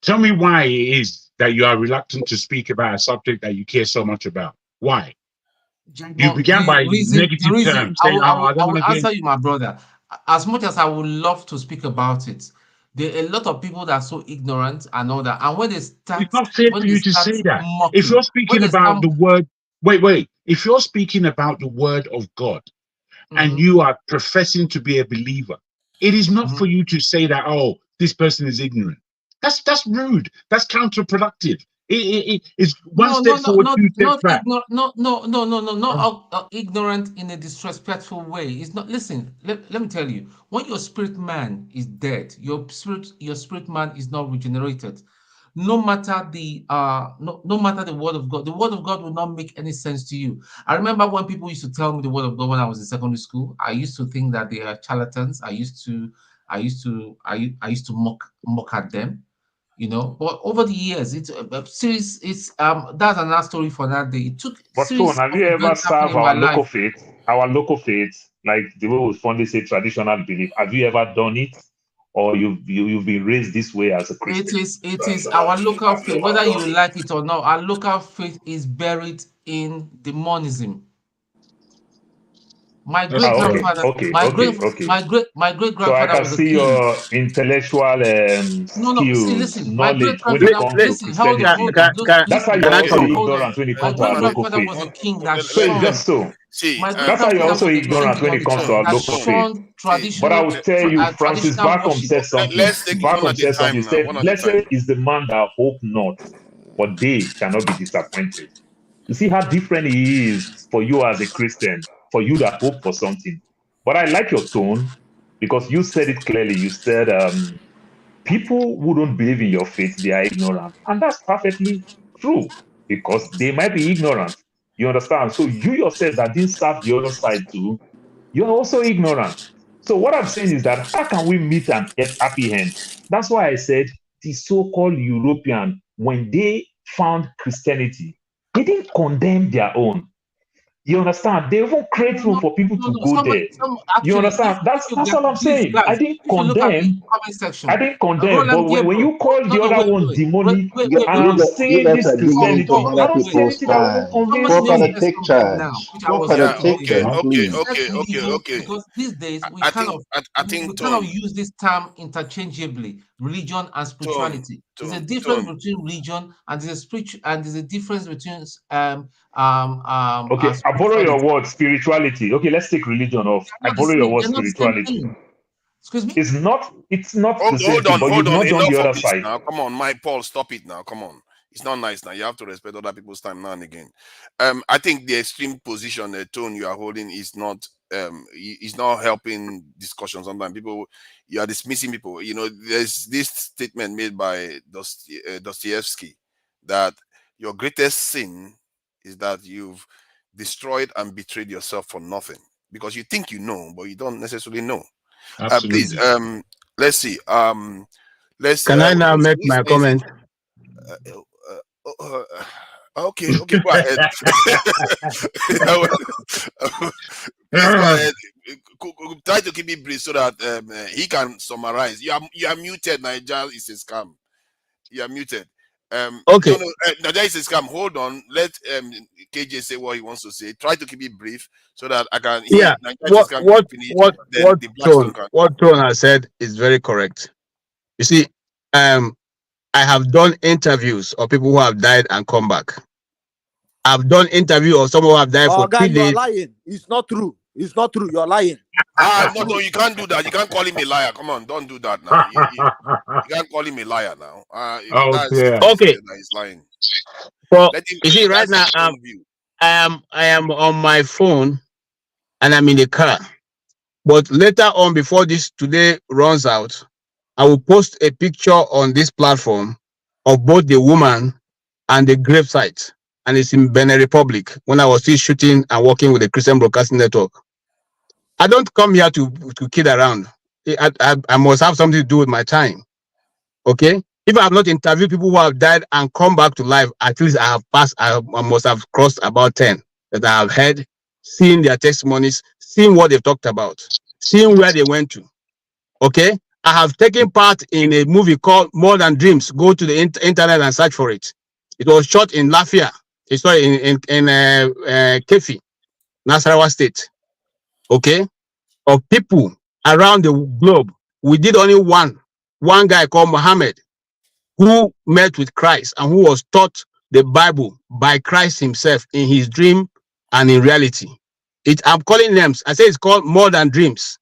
R: Tell me why it is that you are reluctant to speak about a subject that you care so much about. Why? You began by negative terms, saying, "Oh, I don't
A: I
R: want
A: will
R: to get."
A: answer you, my brother. As much as I would love to speak about it, there are a lot of people that are so ignorant and all that. And
R: It's not fair for you to say that. If you're
A: when
R: speaking
A: they
R: about
A: start,
R: the word, wait. If you're speaking about the word of God and you are professing to be a believer, it is not for you to say that, "Oh, this person is ignorant." That's rude. That's counterproductive. It's one step forward, two steps back.
A: not ignorant in a disrespectful way. It's not. Listen, let me tell you. When your spirit man is dead, your spirit man is not regenerated. No matter no matter the word of God will not make any sense to you. I remember when people used to tell me the word of God when I was in secondary school. I used to think that they are charlatans. I used to mock at them. But over the years, it's series. That's another story for that day. It took
I: But Tone,
A: series
I: have
A: of
I: you ever
A: events happening
I: served
A: in my
I: our
A: life.
I: local faith, like the way we fondly say traditional belief? Have you ever done it, or you've been raised this way as a Christian?
A: It is our local faith, whether you like it or not. Our local faith is buried in the monism. My great grandfather,
I: Okay.
A: my great
I: So I
A: grandfather
I: can
A: was a
I: see
A: king.
I: your intellectual
A: No. See,
I: skills,
A: listen. My great
I: knowledge when it
A: grandfather.
I: comes to
A: Listen. Hold
I: Christianity.
A: on.
I: That's how
A: Listen.
I: you're also
A: Hold on.
I: ignorant when it
A: My
I: comes to
A: great
I: our local
A: grandfather
I: faith.
A: was a king that
I: So it's
A: shunned.
I: just so.
A: My great
I: That's how you're
A: grandfather
I: also
A: was a king
I: ignorant
A: in
I: when
A: all
I: it
A: the
I: comes to
A: church
I: our
A: that
I: local faith.
A: shunned
I: But I will tell you, Francis
A: traditional
I: Bacon
A: worship.
I: said something. Bacon said something. He said, "Blessed is the man that hope not, for they shall not be disappointed." You see how different he is for you as a Christian, for you that hope for something. But I like your tone because you said it clearly. You said people who don't believe in your faith, they are ignorant. And that's perfectly true because they might be ignorant. You understand? So you yourself that didn't serve the other side too, you're also ignorant. So what I'm saying is that how can we meet an happy end? That's why I said the so-called European, when they found Christianity, they didn't condemn their own. You understand? They even create room for people to go there. You
A: Actually,
I: understand? That's all I'm
A: please,
I: saying. I
A: guys,
I: didn't
A: if you look at the
I: condemn.
A: comment
I: I
A: section,
I: didn't condemn. But
A: Roland
I: when
A: Gabriel.
I: you call the
A: No,
I: other one
A: wait,
I: demonic,
A: wait,
I: and I'm
S: You
I: saying
S: guys
I: this
S: are leaving it to
I: Christianity, I
S: other
I: don't see
S: people's
I: anything that will even
S: time.
I: convince
S: Folk
I: me.
S: are take charge. Folk are take charge, please.
A: Because these days we
T: I
A: kind
T: think
A: of
T: I think
A: use this term interchangeably, religion and spirituality. There's a difference between religion and there's a difference between
I: Okay, I borrow your
A: spirituality.
I: word spirituality. Okay, let's take religion off.
A: They're
I: I
A: not the
I: borrow your
A: same.
I: word
A: They're not the same
I: spirituality.
A: thing. Excuse me?
I: It's not the same
T: Hold
I: thing,
T: on,
I: but
T: hold
I: you've
T: on.
I: not done the
T: Enough
I: other
T: of this
I: side.
T: now. Come on, Mike Paul, stop it now. Come on. It's not nice now. You have to respect other people's time now and again. I think the extreme position, the tone you are holding is not helping discussion. Sometimes you are dismissing people. You know, there's this statement made by Dostoevsky that your greatest sin is that you've destroyed and betrayed yourself for nothing because you think you know, but you don't necessarily know. Please,
R: Absolutely.
T: let's see.
C: Can I now make my comment?
T: Okay, go ahead. Please go ahead. Try to keep it brief so that he can summarize. You are muted. Niger is a scam. You are muted.
C: Okay.
T: No, Niger is a scam. Hold on. Let KJ say what he wants to say. Try to keep it brief so that I can.
C: Yeah.
T: Niger can finish. Then the Blackstone can.
C: What Tone has said is very correct. You see, I have done interviews of people who have died and come back. I've done interview of someone who have died for 3
K: days. You are
C: days.
K: lying. It's not true. It's not true. You're lying.
T: No, you can't do that. You can't call him a liar. Come on, don't do that now. You can't call him a liar now.
C: Okay.
T: He's lying.
C: Well, you see, right now, I am on my phone and I'm in the car. But later on, before this today runs out, I will post a picture on this platform of both the woman and the gravesite. And it's in Benin Republic when I was still shooting and working with the Christian Broadcasting Network. I don't come here to kid around. I must have something to do with my time. Okay? If I have not interviewed people who have died and come back to life, at least I have passed, I must have crossed about 10 that I have heard, seen their testimonies, seen what they've talked about, seeing where they went to. Okay? I have taken part in a movie called More Than Dreams. Go to the internet and search for it. It was shot in Lafia. Sorry, in Kefi, Nasarawa State. Okay? Of people around the globe. We did only one guy called Muhammad who met with Christ and who was taught the Bible by Christ himself in his dream and in reality. I'm calling names. I say it's called More Than Dreams,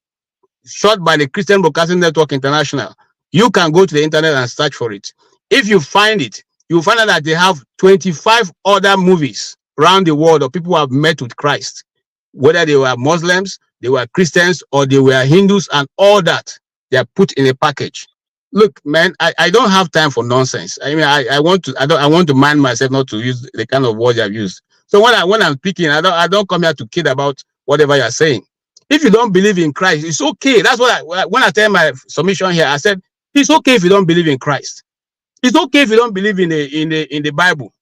C: shot by the Christian Broadcasting Network International. You can go to the internet and search for it. If you find it, you'll find out that they have 25 other movies around the world of people who have met with Christ, whether they were Muslims, they were Christians, or they were Hindus, and all that. They are put in a package. Look, man, I don't have time for nonsense. I mean, I want to mind myself not to use the kind of words I've used. So when I'm speaking, I don't come here to kid about whatever you're saying. If you don't believe in Christ, it's okay. That's what when I tell my submission here, I said it's okay if you don't believe in Christ. It's okay if you don't believe in the Bible.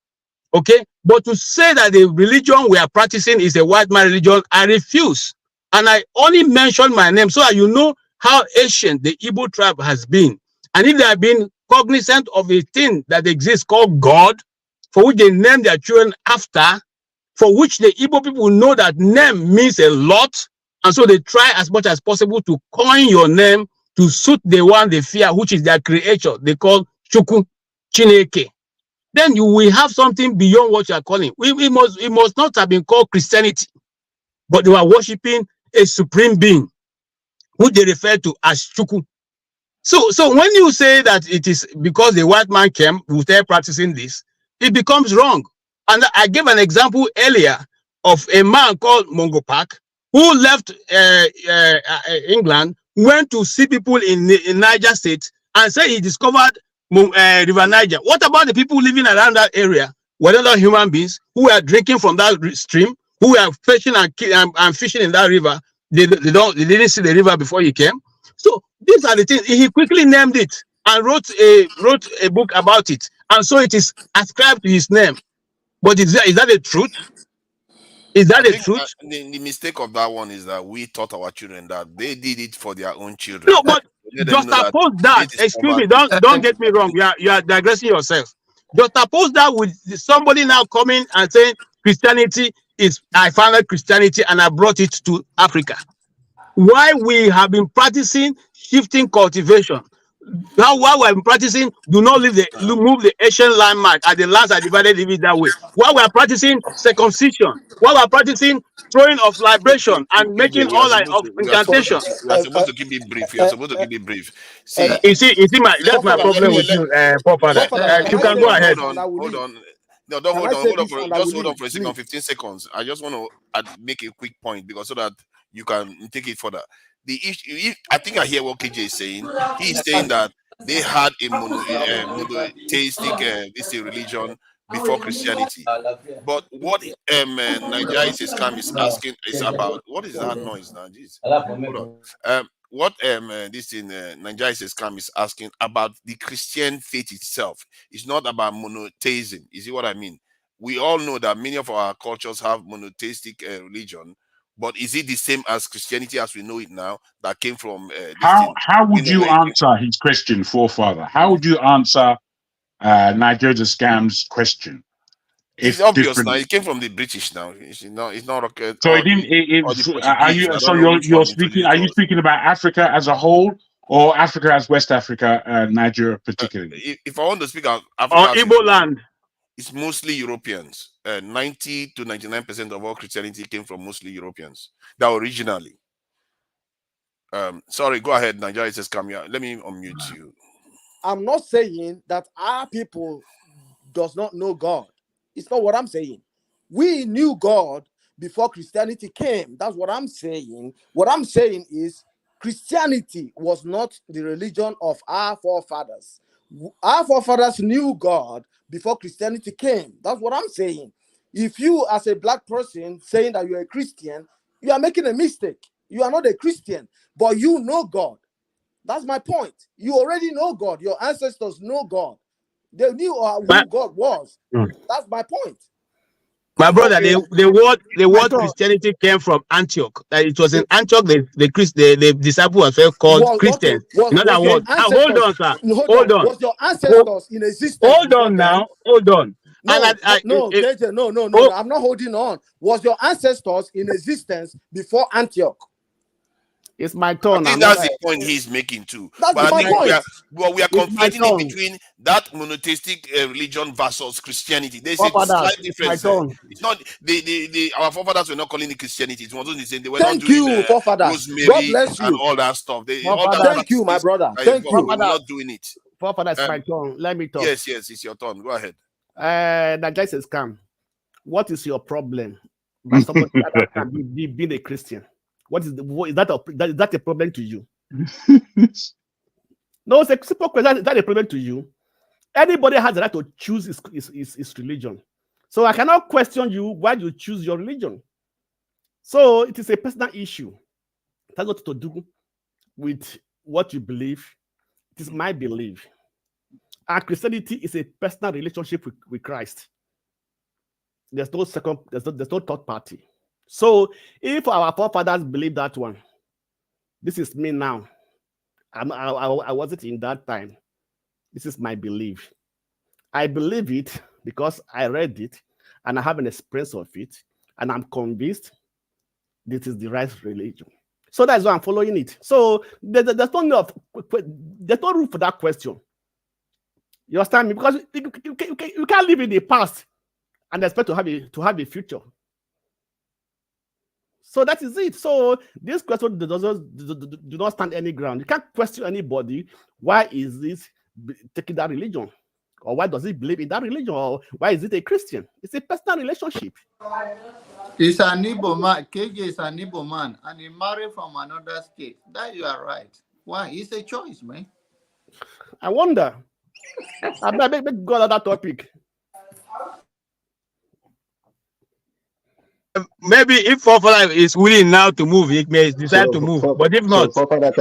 C: Okay, but to say that the religion we are practicing is a white man religion, I refuse. And I only mention my name so that you know how ancient the Igbo tribe has been. And if they have been cognizant of a thing that exists called God, for which they name their children after, for which the Igbo people know that name means a lot, and so they try as much as possible to coin your name to suit the one they fear, which is their creator. They call Chukwu, Chineke. Then you will have something beyond what you are calling. It must not have been called Christianity, but they were worshiping a supreme being, who they refer to as Chukwu. So when you say that it is because the white man came, who started practicing this, it becomes wrong. And I gave an example earlier of a man called Mongo Park who left England, went to see people in Niger State, and said he discovered River Niger. What about the people living around that area? Were they not human beings who were drinking from that stream, who were fishing and fishing in that river? They didn't see the river before he came. So these are the things. He quickly named it and wrote a book about it, and so it is ascribed to his name. But is that the truth? Is that the truth?
T: The mistake of that one is that we taught our children that they did it for their own children.
C: No, but just oppose that. Excuse me, don't get me wrong. You are digressing yourself. Just oppose that with somebody now coming and saying Christianity is, I founded Christianity and I brought it to Africa. Why we have been practicing shifting cultivation. Now, while we're practicing, do not move the ancient landmark at the lands are divided, leave it that way. While we're practicing circumcision, while we're practicing throwing of libration and making
T: We are
C: all like
T: supposed
C: of
T: to
C: incantation.
T: keep it brief. We are supposed to keep it brief. See,
C: You see, that's my problem with you, Paul Father. You can go ahead.
T: Hold on. No, don't hold on. Just hold on for a second, 15 seconds. I just want to make a quick point because so that you can take it further. The issue, I think I hear what KJ is saying. He is saying that they had a monotheistic religion before Christianity. But what Nigeria Islam is asking is about what is that noise now? Jeez. Hold on. What this thing Nigeria Islam is asking about the Christian faith itself. It's not about monotheism. You see what I mean? We all know that many of our cultures have monotheistic religion, but is it the same as Christianity as we know it now that came from
R: how would you answer his question, forefather? How would you answer Nigeria's scam's question?
T: It's obvious now. It came from the British now. It's not rocket.
R: So it didn't. Are you? So you're speaking? Are you speaking about Africa as a whole, or Africa as West Africa, Nigeria particularly?
T: If I want to speak about Africa,
C: or Igbo land,
T: it's mostly Europeans. 90 to 99% of all Christianity came from mostly Europeans. That originally. Sorry, go ahead, Nigeria says come here. Let me unmute you.
K: I'm not saying that our people does not know God. It's not what I'm saying. We knew God before Christianity came. That's what I'm saying. What I'm saying is Christianity was not the religion of our forefathers. Our forefathers knew God before Christianity came. That's what I'm saying. If you, as a black person, saying that you're a Christian, you are making a mistake. You are not a Christian, but you know God. That's my point. You already know God. Your ancestors know God. They knew who God was. That's my point.
C: My brother, the word Christianity came from Antioch. That it was in Antioch the disciples were called Christians. In other words, hold on, sir. Hold on.
K: Was your ancestors in existence?
C: Hold on now. Hold on.
K: No, KJ, no. I'm not holding on. Was your ancestors in existence before Antioch?
V: It's my turn.
T: I think that's the point he's making too.
K: That's
T: but
K: my point.
T: We are conflating it between that monotheistic religion versus Christianity. There's a slight difference. It's not our forefathers were not calling it Christianity. It wasn't the same. They were not doing Rosemary and all that stuff.
K: Thank you, my brother. Thank you.
T: We're not doing it.
V: Forefather, it's my turn. Let me talk.
T: Yes, it's your turn. Go ahead.
V: That guy says, "Come. What is your problem by somebody that can be being a Christian? Is that a problem to you?" No, it's a simple question. Is that a problem to you? Anybody has the right to choose his religion. So I cannot question you why you choose your religion. So it is a personal issue. It has nothing to do with what you believe. It is my belief. And Christianity is a personal relationship with Christ. There's no third party. So if our forefathers believe that one, this is me now. I wasn't in that time. This is my belief. I believe it because I read it and I have an experience of it, and I'm convinced this is the right religion. So that's why I'm following it. So there's no room for that question. You understand me? Because you can't live in the past and expect to have a future. So that is it. So this question do not stand any ground. You can't question anybody. Why is this taking that religion? Or why does he believe in that religion? Or why is it a Christian? It's a personal relationship.
U: He's an Igbo man. KJ is an Igbo man. And he married from another state. That you are right. Why? It's a choice, man.
V: I wonder. I better go on that topic.
C: Maybe if forefather is willing now to move, he may decide to move. But if not,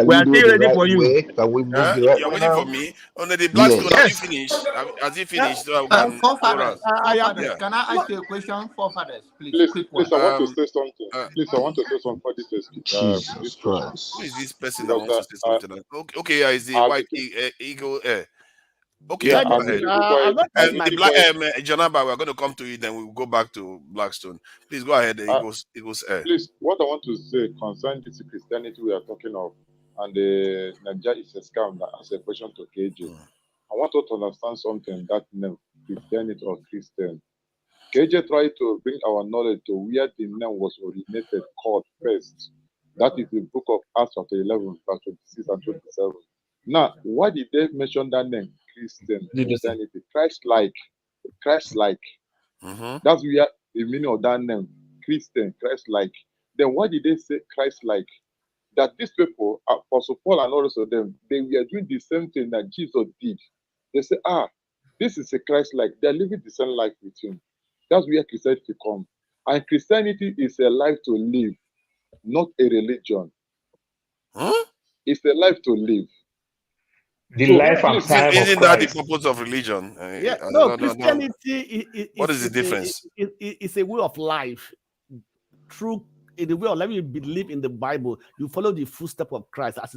C: we are still ready for you.
T: You're waiting for me? Under the black stone, have you finished? Has he finished?
U: Forefathers, can I ask you a question? Forefathers, please.
N: Please, I want to say something. Please, I want to say something for this.
T: Jesus Christ. Who is this person that wants to say something? Okay, is the white eagle air? Okay,
N: yeah,
T: go ahead. The black Janaba, we're going to come to you, then we'll go back to Blackstone. Please go ahead. It goes air.
N: Please, what I want to say concerning this Christianity we are talking of, and Nigeria is a scam. That as a question to KJ. I want you to understand something that name, Christianity or Christian. KJ tried to bring our knowledge to where the name was originated, called first. That is the book of Acts chapter 11, verse 26 and 27. Now, why did they mention that name? Christianity. Christ-like. Christ-like. That's where the meaning of that name. Christian, Christ-like. Then why did they say Christ-like? That these people, Apostle Paul and all of them, they were doing the same thing that Jesus did. They say, this is a Christ-like. They're living the same life with him. That's where Christianity comes. And Christianity is a life to live, not a religion. It's a life to live.
T: Isn't that the purpose of religion?
V: Christianity
T: what is the difference?
V: It's a way of life. Through in the way of life, you believe in the Bible, you follow the footsteps of Christ as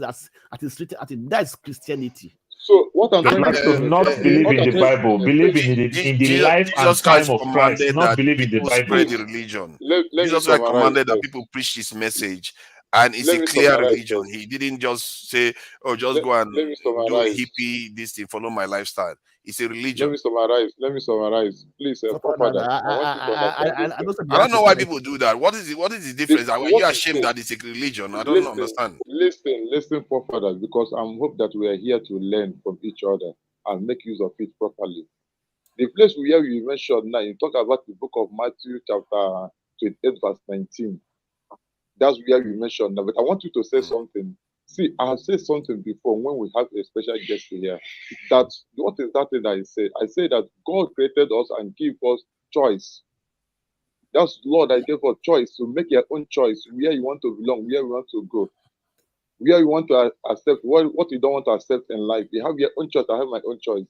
V: it's written. That's Christianity.
N: So what I'm trying
R: to not believe in the Bible, believe in the life and time of Christ, not believe in the Bible.
T: Spread the religion. Jesus Christ commanded that people preach his message, and it's a clear religion. He didn't just say, "Oh, just go and do hippie this thing, follow my lifestyle." It's a religion.
N: Let me summarize. Please,
T: I don't know why people do that. What is the difference? Are you ashamed that it's a religion? I don't understand.
N: Listen, forefathers, because I'm hope that we are here to learn from each other and make use of it properly. The place where you mentioned now, you talk about the book of Matthew chapter 28, verse 19. That's where you mentioned now. But I want you to say something. See, I have said something before when we have a special guest here. That what is that thing that I say? I say that God created us and gave us choice. That's Lord, I gave us choice to make your own choice where you want to belong, where you want to go, where you want to accept, what you don't want to accept in life. You have your own choice. I have my own choice.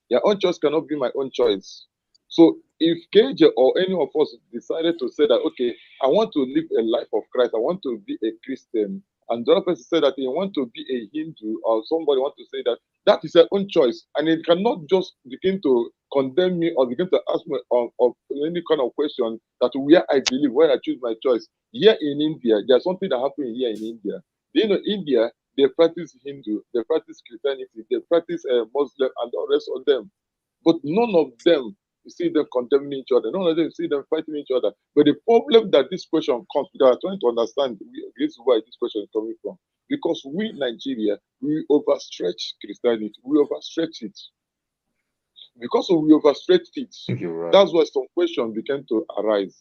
N: Your own choice cannot be my own choice. So if KJ or any of us decided to say that, okay, I want to live a life of Christ, I want to be a Christian, and the other person said that he want to be a Hindu, or somebody want to say that, that is their own choice. And it cannot just begin to condemn me or begin to ask me of any kind of question that where I believe, where I choose my choice. Here in India, there's something that happened here in India. You know, India, they practice Hindu, they practice Christianity, they practice Muslim and the rest of them. But none of them, you see them condemning each other. None of them see them fighting each other. But the problem that this question comes, we are trying to understand, this is why this question is coming from. Because we, Nigeria, we overstretch Christianity. We overstretch it. Because we overstretch it, that's why some questions began to arise.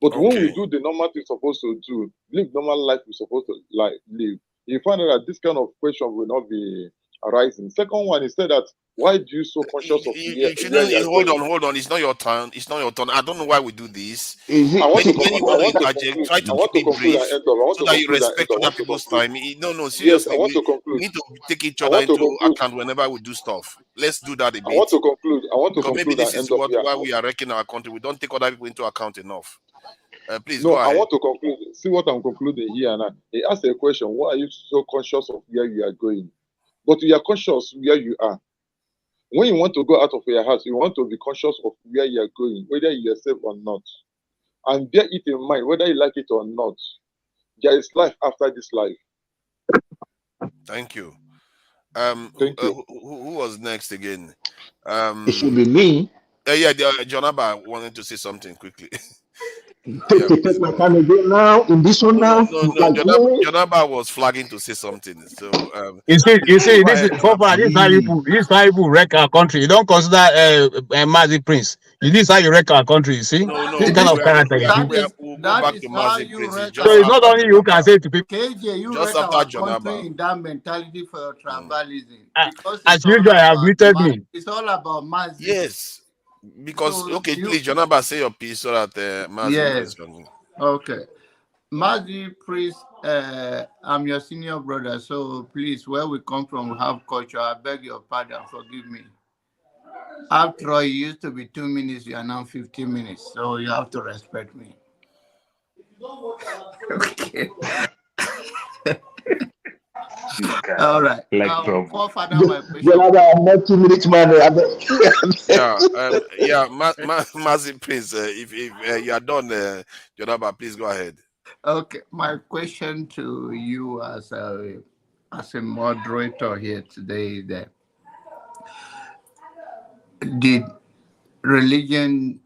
N: But when we do the normal thing we're supposed to do, live normal life we're supposed to live, you find out that this kind of question will not be arising. Second one is that why do you so conscious of
T: hold on, it's not your turn. It's not your turn. I don't know why we do this.
N: I want to
T: try to keep it brief so that you respect other people's time. No, seriously.
N: Yes,
T: we need to take each other into account whenever we do stuff. Let's do that a bit.
N: I want to conclude.
T: Because maybe this is why we are wrecking our country. We don't take other people into account enough. Please
N: go
T: ahead.
N: I want to conclude. See what I'm concluding here now. He asked a question: why are you so conscious of where you are going? But you are conscious where you are. When you want to go out of your house, you want to be conscious of where you are going, whether you are safe or not. And bear it in mind, whether you like it or not. There is life after this life.
T: Thank you. Who was next again?
S: It should be me.
T: Jonaba wanted to say something quickly.
S: Take my time again now. In this one now.
T: Jonaba was flagging to say something. So
C: you see, this is how people wreck our country. You don't consider Mazi Prince. This is how you wreck our country. You see, this kind of character.
T: That is how you wreck.
C: So it's not only you can say to people.
U: KJ, you wreck our country in that mentality for your tribalism.
C: As usual, I have muted me.
U: It's all about Mazi.
T: Yes. Because please, Jonaba, say your piece so that Mazi is coming.
U: Okay, Mazi, please. I'm your senior brother, so please, where we come from, we have culture. I beg your pardon, forgive me. After all, it used to be 2 minutes, you are now 15 minutes, so you have to respect me. Okay. All right. Forefather, my question.
S: I'm not 2 minutes, man.
T: Mazi, please, if you are done, Jonaba, please go ahead.
U: Okay, my question to you as a moderator here today is that did religion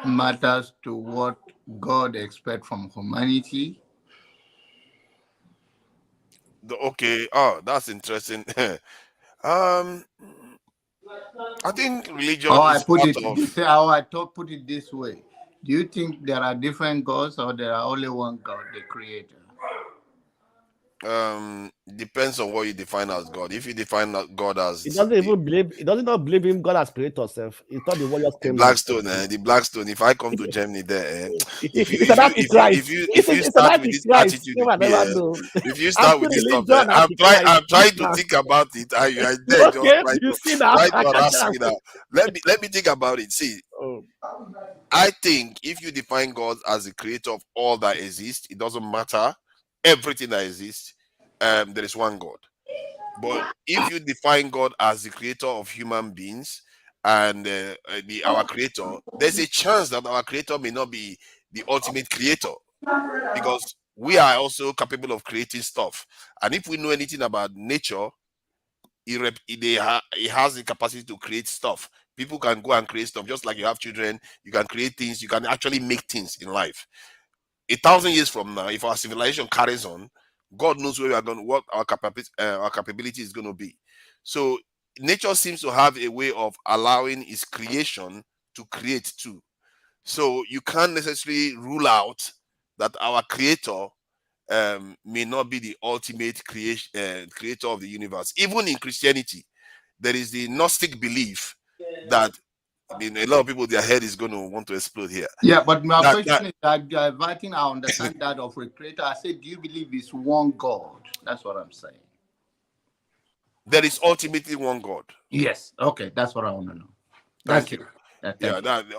U: matters to what God expects from humanity?
T: Okay, that's interesting. I think religion
U: Or I
T: is
U: put
T: part
U: it
T: of.
U: this how I thought put it this way. Do you think there are different gods or there are only one God, the creator?
T: Depends on what you define as God. If you define God as
V: He doesn't even believe. He doesn't not believe him. God has created herself. He thought the warriors
T: the
V: came by.
T: Blackstone. If I come to Germany, there, if you
V: It's an antichrist.
T: if you
V: It's an
T: start with this
V: antichrist.
T: attitude
V: You
T: with
V: will
T: me,
V: never know.
T: if you start with this stuff,
V: Anti-religion antichrist.
T: I'm trying to think about it. I there just
V: Okay, you see now.
T: try
V: I
T: to
V: can
T: harass
V: tell.
T: me now. Let me think about it. See,
V: Oh.
T: I think if you define God as the creator of all that exists, it doesn't matter everything that exists. There is one God. But if you define God as the creator of human beings and our creator, there's a chance that our creator may not be the ultimate creator because we are also capable of creating stuff. And if we know anything about nature, it has the capacity to create stuff. People can go and create stuff just like you have children. You can create things. You can actually make things in life. 1,000 years from now, if our civilization carries on, God knows where we are going, what our capability is going to be. So nature seems to have a way of allowing its creation to create too. So you can't necessarily rule out that our creator may not be the ultimate creator of the universe. Even in Christianity, there is the Gnostic belief that a lot of people, their head is going to want to explode here.
U: Yeah, but my question is that diverting I understand that of a creator. I said, do you believe it's one God? That's what I'm saying.
T: There is ultimately one God.
U: Yes. Okay, that's what I want to know.
T: Thank you.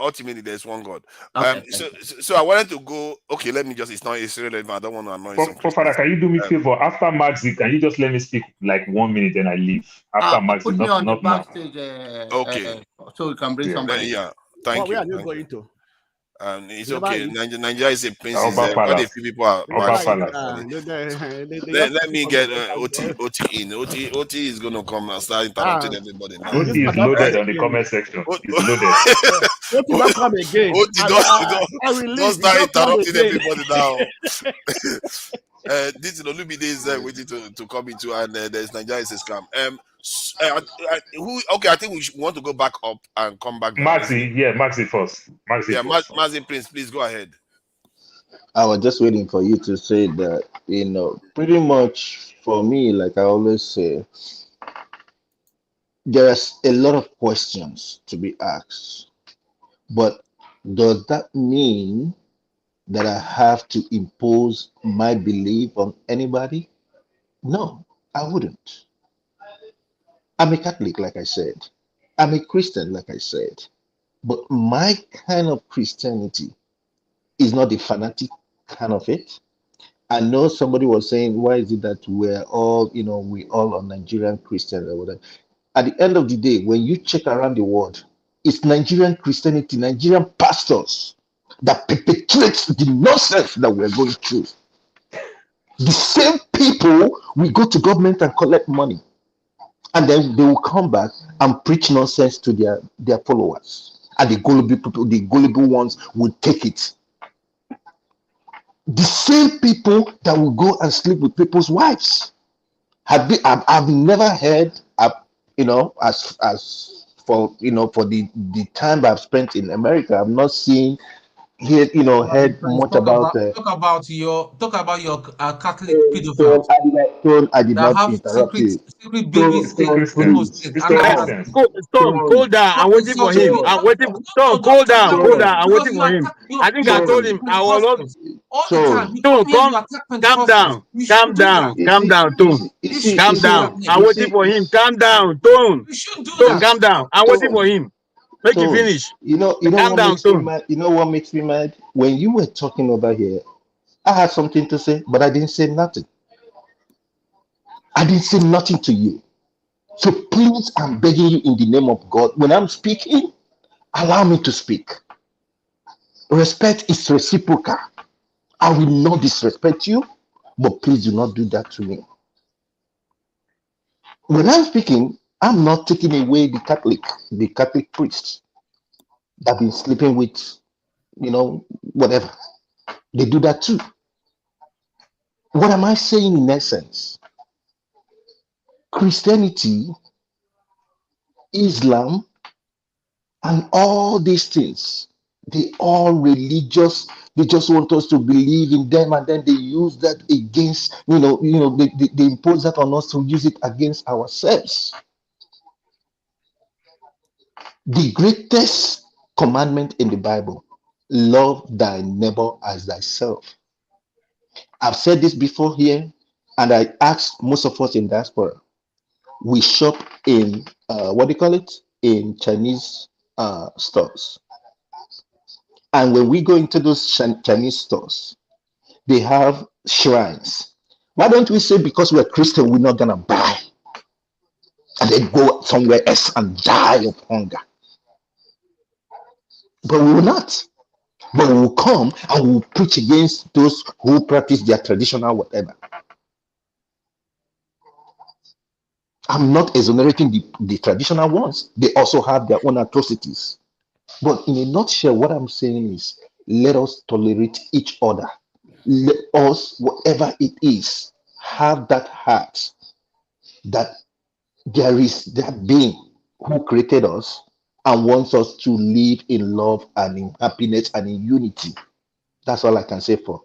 T: Ultimately there's one God.
U: Okay,
T: so I wanted to go. Okay, let me just. It's relevant. I don't want to annoy some Christians.
I: Father, can you do me a favor? After Maxi, can you just let me speak like 1 minute and I leave? After Maxi,
U: put me on the
I: not now.
U: backstage.
T: Okay.
U: So we can bring somebody.
T: Yeah. Thank you.
V: Where are you going to?
T: It's okay. Nigeria is a princess.
I: Quite
T: a few people are backstage. Let me get OT in. OT is going to come and start interrupting everybody now.
I: OT is loaded on the comment section. It's loaded.
V: OT don't come again.
T: Don't start interrupting everybody now. This is Olumide is waiting to come into, and there's Nigeria is a scam. I think we want to go back up and come back down.
I: Maxi first.
T: Maxi Prince, please go ahead.
S: I was just waiting for you to say that, pretty much for me, like I always say, there's a lot of questions to be asked. But does that mean that I have to impose my belief on anybody? No, I wouldn't. I'm a Catholic, like I said. I'm a Christian, like I said. But my kind of Christianity is not the fanatic kind of it. I know somebody was saying, why is it that we're all, we all are Nigerian Christians or whatever. At the end of the day, when you check around the world, it's Nigerian Christianity, Nigerian pastors that perpetuates the nonsense that we're going through. The same people will go to government and collect money, and then they will come back and preach nonsense to their followers. And the gullible people, the gullible ones, will take it. The same people that will go and sleep with people's wives. I've never heard, as for the time I've spent in America, I've not seen heard much about
A: talk about your Catholic pedophiles.
S: I did
A: that
S: not
A: have
S: interrupt you.
A: secret babies.
C: Stone, cool down. I'm waiting for him. I'm waiting. Stone, cool down. Cool down. I'm waiting for him. I think I told him I will not.
A: All the time. You
C: Stone,
A: come here, you attack
C: calm down.
A: Calm
C: down. Calm down, Tone. Calm down. I'm waiting for him. Calm down, Tone. Tone, calm down. I'm waiting for him. Make you finish.
S: Calm down, Tone. You know what makes me mad? When you were talking over here, I had something to say, but I didn't say nothing. I didn't say nothing to you. So please, I'm begging you in the name of God, when I'm speaking, allow me to speak. Respect is reciprocal. I will not disrespect you, but please do not do that to me. When I'm speaking, I'm not taking away the Catholic priests that have been sleeping with, whatever. They do that too. What am I saying in essence? Christianity, Islam, and all these things, they all religious. They just want us to believe in them, and then they use that against, they impose that on us to use it against ourselves. The greatest commandment in the Bible, love thy neighbor as thyself. I've said this before here, and I asked most of us in diaspora. We shop in in Chinese stores, and when we go into those Chinese stores, they have shrines. Why don't we say because we're Christian, we're not gonna buy, and then go somewhere else and die of hunger? But we will not. But we will come and we will preach against those who practice their traditional whatever. I'm not exonerating the traditional ones. They also have their own atrocities. But in a nutshell, what I'm saying is, let us tolerate each other. Let us, whatever it is, have that heart that there is that being who created us and wants us to live in love and in happiness and in unity. That's all I can say for.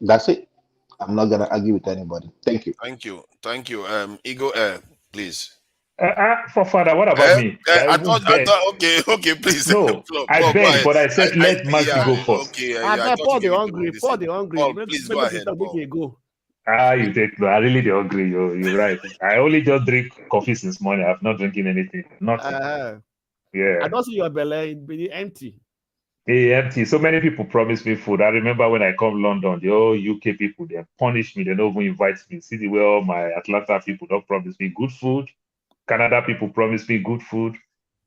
S: That's it. I'm not gonna argue with anybody. Thank you.
T: Thank you. Ego, please.
I: For Father, what about me?
T: I thought, okay, please.
I: No, I beg, but I said let Maxi go first.
T: Okay,
V: I
T: I
V: Paul
T: thought
V: the
T: you
V: hungry, Paul the hungry.
T: Paul, please go ahead, Paul.
V: Go.
I: You take no. I really don't agree. You're right. I only just drink coffee since morning. I've not drinking anything. Nothing. Yeah.
V: I don't see your belly be empty.
I: Empty. So many people promise me food. I remember when I come London, the whole UK people, they punish me. They don't even invite me. See the way all my Atlanta people don't promise me good food. Canada people promise me good food.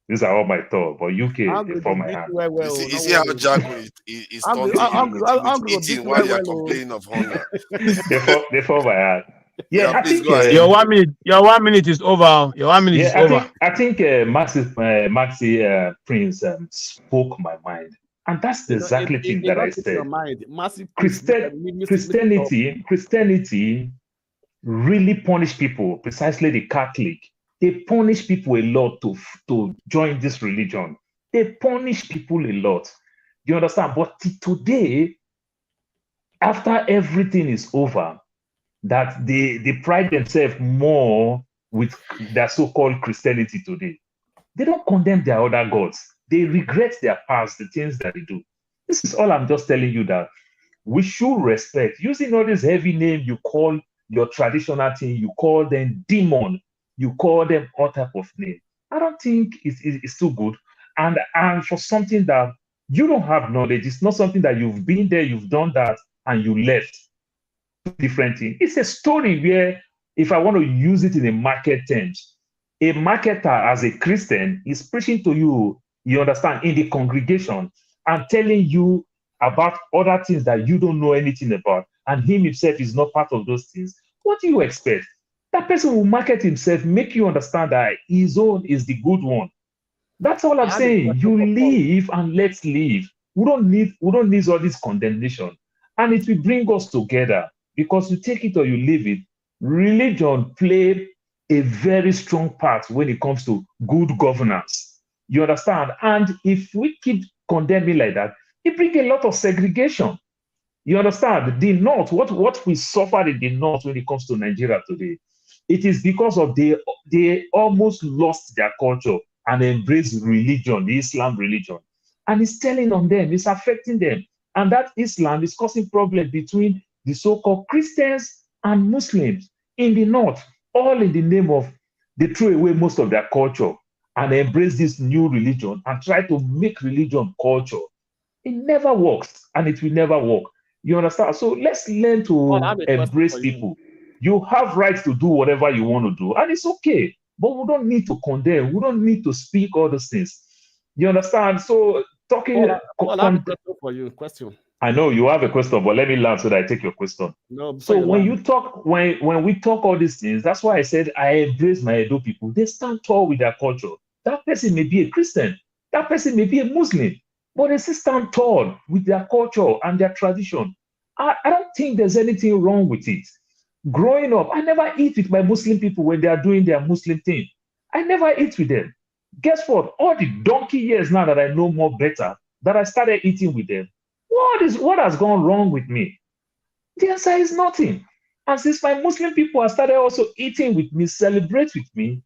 I: These are all my thoughts. But UK, they fall my hand.
T: You see how Jack is taunting you with eating while you're complaining of hunger.
I: they fall my hand. Yeah,
T: please
I: think,
T: go ahead.
C: Your 1 minute is over. Your 1 minute is over.
I: I think Maxi Prince spoke my mind. And that's the exactly thing that I said. Christianity really punish people, precisely the Catholic. They punish people a lot to join this religion. They punish people a lot. You understand? But today, after everything is over, that they pride themselves more with their so-called Christianity today. They don't condemn their other gods. They regret their past, the things that they do. This is all I'm just telling you, that we should respect. Using all this heavy name you call your traditional thing, you call them demon, you call them all type of name. I don't think it's too good. And for something that you don't have knowledge, it's not something that you've been there, you've done that, and you left. Different thing. It's a story where, if I want to use it in a market terms, a marketer as a Christian is preaching to you, you understand, in the congregation and telling you about other things that you don't know anything about, and him himself is not part of those things. What do you expect? That person will market himself, make you understand that his own is the good one. That's all I'm saying. You live and let's live. We don't need all this condemnation. And it will bring us together, because you take it or you leave it. Religion played a very strong part when it comes to good governance. You understand? And if we keep condemning like that, it brings a lot of segregation. You understand? The North, what we suffer in the North when it comes to Nigeria today, it is because of they almost lost their culture and embraced religion, the Islam religion. And it's telling on them, it's affecting them. And that Islam is causing problems between the so-called Christians and Muslims in the North, all in the name of they throw away most of their culture and embrace this new religion and try to make religion culture. It never works, and it will never work. You understand? So let's learn to embrace people. You have rights to do whatever you want to do, and it's okay. But we don't need to condemn. We don't need to speak all those things. You understand? So talking.
V: I have a question for you. Question.
I: I know you have a question, but let me learn so that I take your question.
V: No,
I: so when you talk, when we talk all these things, that's why I said I embrace my Edo people. They stand tall with their culture. That person may be a Christian, that person may be a Muslim, but they still stand tall with their culture and their tradition. I don't think there's anything wrong with it. Growing up, I never eat with my Muslim people when they are doing their Muslim thing. I never eat with them. Guess what? All the donkey years now that I know more better, that I started eating with them, what has gone wrong with me? The answer is nothing. And since my Muslim people have started also eating with me, celebrate with me,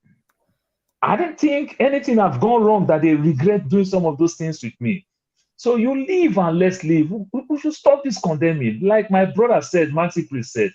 I: I don't think anything has gone wrong that they regret doing some of those things with me. So you live and let's live. We should stop this condemning. Like my brother said, Maxi Priest said,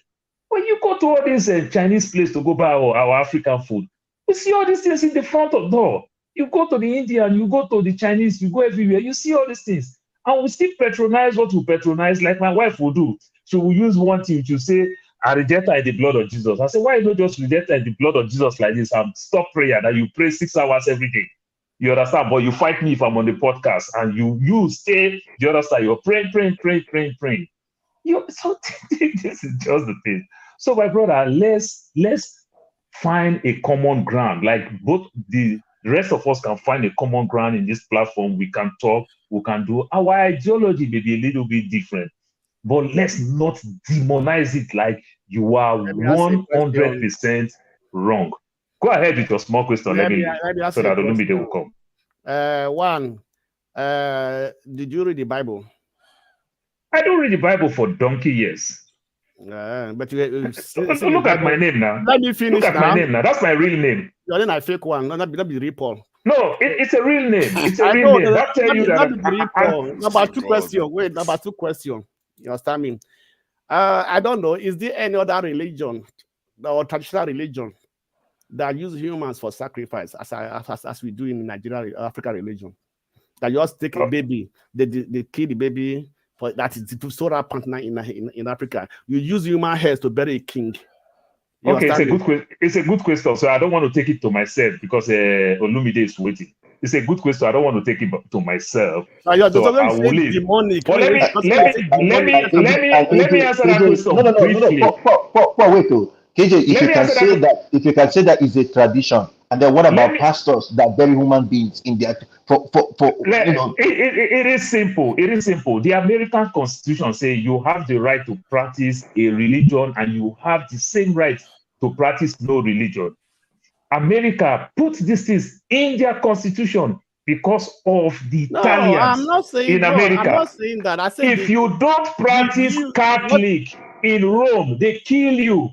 I: when you go to all these Chinese place to go buy our African food, you see all these things in the front of the door. You go to the Indian, you go to the Chinese, you go everywhere, you see all these things. And we still patronize what we patronize, like my wife will do. So we use one thing to say, I reject her in the blood of Jesus. I say, why not just reject her in the blood of Jesus like this and stop prayer that you pray 6 hours every day? You understand? But you fight me if I'm on the podcast and you stay the other side. You're praying. So this is just the thing. So my brother, let's find a common ground. Like both the rest of us can find a common ground in this platform. We can talk, we can do. Our ideology may be a little bit different, but let's not demonize it like you are 100% wrong. Go ahead with your small question. Let me so that Olumide will come.
V: Did you read the Bible?
I: I don't read the Bible for donkey years.
V: But you
I: look at my name now.
V: Let me finish.
I: Look at my name now. That's my real name.
V: You're in a fake one. Not be real Paul.
I: No, it's a real name. It's a real name. That tell you that.
V: Number two question. Wait, number two question. You understand me? I don't know. Is there any other religion or traditional religion that use humans for sacrifice, as we do in Nigeria, African religion? That you just take a baby, they kill the baby. For that is the solar partner in Africa. You use human hairs to bury a king.
I: Okay, it's a good question. So I don't want to take it to myself because Olumide is waiting. It's a good question. I don't want to take it to myself. So I will leave.
V: Demonic.
I: But let me answer that question briefly.
S: No. Wait, KJ, if you can say that is a tradition, and then what about pastors that bury human beings in their
I: It is simple. It is simple. The American Constitution says you have the right to practice a religion, and you have the same right to practice no religion. America put these things in their constitution because of the Italians
V: I'm not saying,
I: in America.
V: I'm not saying that. I said
I: if you don't practice Catholic in Rome, they kill you.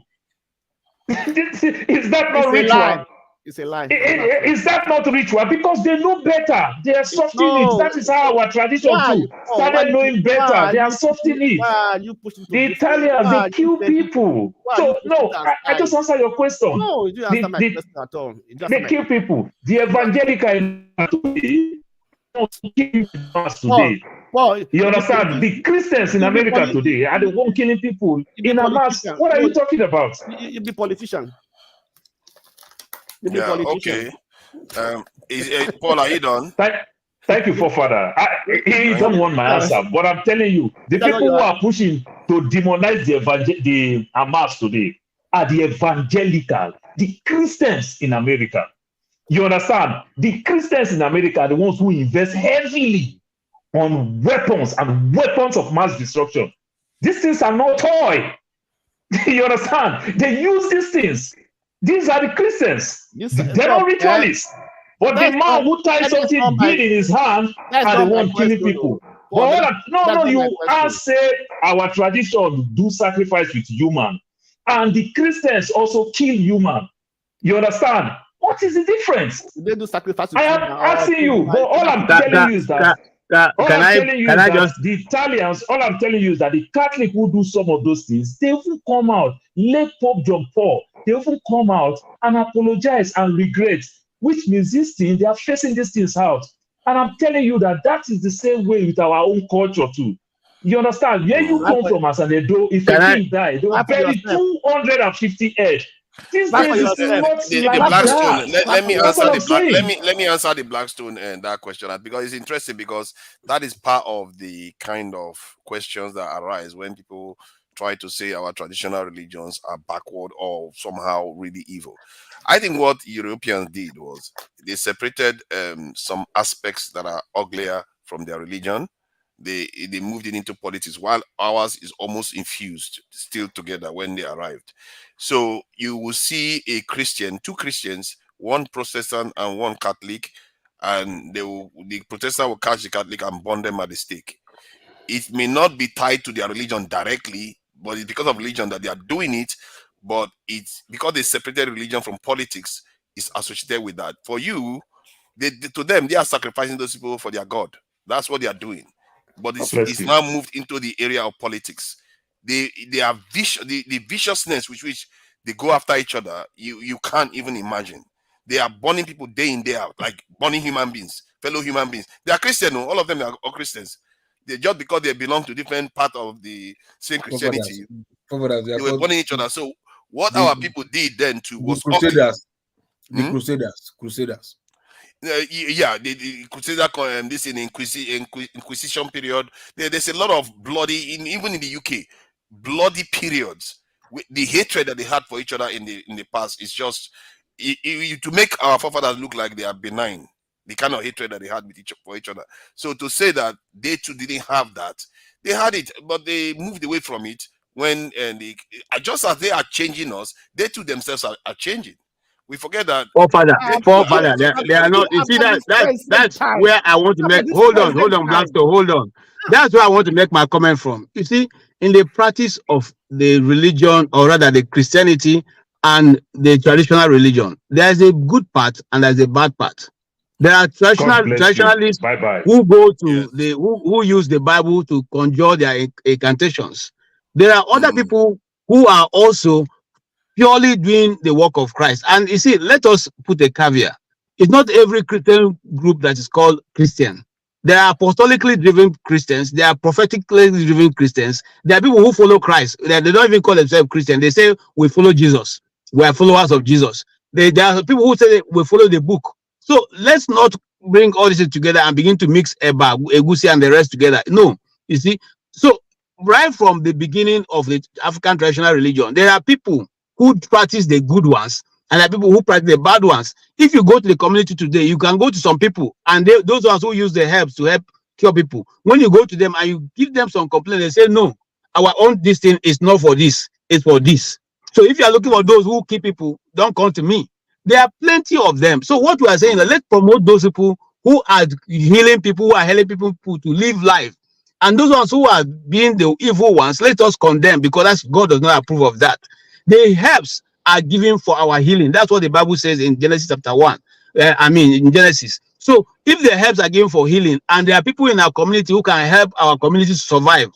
I: Is that not ritual?
V: It's a lie.
I: Is that not ritual? Because they know better. They are softening it. That is how our tradition too started knowing better. They are softening it. The Italians, they kill people. So no, I just answer your question.
V: No, you didn't answer my question at all.
I: They kill people. The evangelical today. You understand? The Christians in America today are the one killing people in a mass. What are you talking about?
V: You be politician.
T: Yeah, okay. Paul, are you done?
I: Thank you, Father. He don't want my answer, but I'm telling you, the people who are pushing to demonize the Hamas today are the evangelical, the Christians in America. You understand? The Christians in America are the ones who invest heavily on weapons and weapons of mass destruction. These things are not toy. You understand? They use these things. These are the Christians. They're not ritualists. But the man who ties something big in his hand are the one killing people. But you can't say our tradition do sacrifice with human. And the Christians also kill human. You understand? What is the difference?
V: They do sacrifice with
I: I am asking you, but all I'm telling you is that the Italians, all I'm telling you is that the Catholic who do some of those things, they will come out, like Pope John Paul, they will come out and apologize and regret, which means this thing, they are facing these things out. And I'm telling you that is the same way with our own culture too. You understand? Where you come from as an Edo, if a king died, they will bury 250 head
T: The Blackstone. Let me answer the black. Let me answer the Blackstone and that question, because it's interesting, because that is part of the kind of questions that arise when people try to say our traditional religions are backward or somehow really evil. I think what Europeans did was they separated some aspects that are uglier from their religion. They moved it into politics, while ours is almost infused still together when they arrived. So you will see a Christian, two Christians, one Protestant and one Catholic, and the Protestant will catch the Catholic and burn them at the stake. It may not be tied to their religion directly, but it's because of religion that they are doing it. But it's because they separated religion from politics, is associated with that. For you, to them, they are sacrificing those people for their God. That's what they are doing. But it's now moved into the area of politics. They are the viciousness with which they go after each other, you can't even imagine. They are burning people day in, day out, like burning human beings, fellow human beings. They are Christian, all of them are all Christians. They just because they belong to different part of the same Christianity, they were burning each other. So what our people did then too was
D: Crusaders. The Crusaders.
T: Yeah, the Crusader, this in Inquisition period. There's a lot of bloody, even in the UK, bloody periods. The hatred that they had for each other in the past is just to make our forefathers look like they are benign. The kind of hatred that they had for each other. So to say that they too didn't have that, they had it, but they moved away from it when just as they are changing us, they too themselves are changing. We forget that.
C: Forefather, they are not. You see that's where I want to make. Hold on, Blackstone, hold on. That's where I want to make my comment from. You see, in the practice of the religion, or rather the Christianity and the traditional religion, there's a good part and there's a bad part. There are traditionalists who go to who use the Bible to conjure their incantations. There are other people who are also purely doing the work of Christ. And you see, let us put a caveat. It's not every Christian group that is called Christian. There are apostolically driven Christians. There are prophetically driven Christians. There are people who follow Christ. They don't even call themselves Christian. They say, we follow Jesus. We are followers of Jesus. There are people who say we follow the book. So let's not bring all this together and begin to mix Egusi and the rest together. No, you see. So right from the beginning of the African traditional religion, there are people who practice the good ones, and there are people who practice the bad ones. If you go to the community today, you can go to some people, and those ones who use the herbs to help cure people. When you go to them and you give them some complaint, they say, no, our own this thing is not for this, it's for this. So if you are looking for those who keep people, don't come to me. There are plenty of them. So what we are saying is, let's promote those people who are healing people, who are helping people to live life. And those ones who are being the evil ones, let us condemn, because God does not approve of that. The herbs are given for our healing. That's what the Bible says in Genesis chapter 1. In Genesis. So if the herbs are given for healing, and there are people in our community who can help our community survive,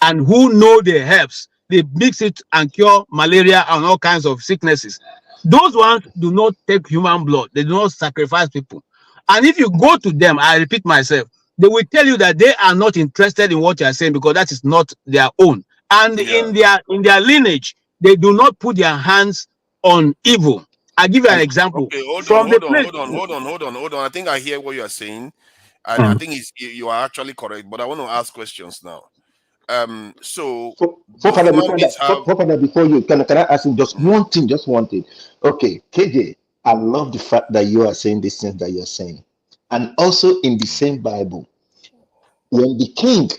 C: and who know the herbs, they mix it and cure malaria and all kinds of sicknesses. Those ones do not take human blood. They do not sacrifice people. And if you go to them, I repeat myself, they will tell you that they are not interested in what you are saying, because that is not their own. And in their lineage, they do not put their hands on evil. I'll give you an example.
T: Okay, hold on. I think I hear what you are saying, and I think you are actually correct. But I want to ask questions now. So
S: before you can I ask him just one thing? Okay, KJ, I love the fact that you are saying these things that you're saying, and also in the same Bible, when the king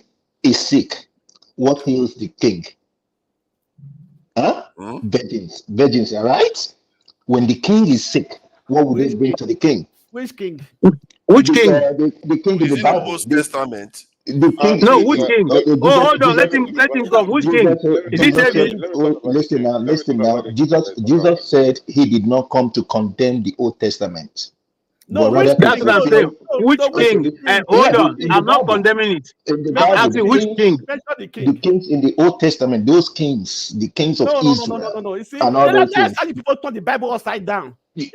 S: is sick, what heals the king? Virgins, all right? When the king is sick, what would they bring to the king?
V: Which king?
C: Which king?
S: The king in the Bible.
T: Old Testament.
S: The king.
C: No, which king? Hold on, let him come. Which king? Is he David?
S: Listen now. Jesus said he did not come to condemn the Old Testament.
C: No, that's what I'm saying. Which king? Hold on, I'm not condemning it. I'm asking which king?
S: The kings in the Old Testament, those kings, the kings of Israel.
V: No. You see,
S: and all those
V: that's how people turn the Bible upside down.
S: No,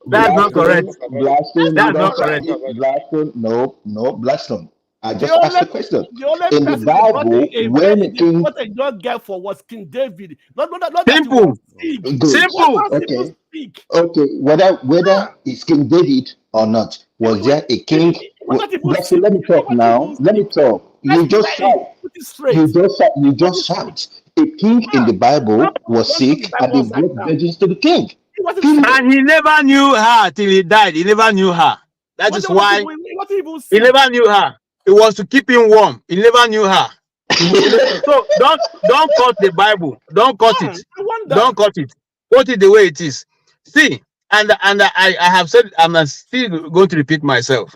C: that's not correct.
S: Blackstone,
C: that's not correct.
S: Blackstone, no, Blackstone. I just asked the question.
V: The only
S: In the
V: person
S: Bible, when a king
V: what a young girl for was King David. Not that he
C: Simple.
V: was sick.
S: good,
C: Simple.
S: okay, okay, whether it's King David or not, was there a king? Bless you, let me talk now. Let me talk. You just shout. You just shout. A king in the Bible was sick, and they brought virgins to the king.
C: And he never knew her till he died. He never knew her. That is why he never knew her. It was to keep him warm. He never knew her. So don't cut the Bible. Don't cut it. Don't cut it. Quote it the way it is. See, and I have said, I'm still going to repeat myself.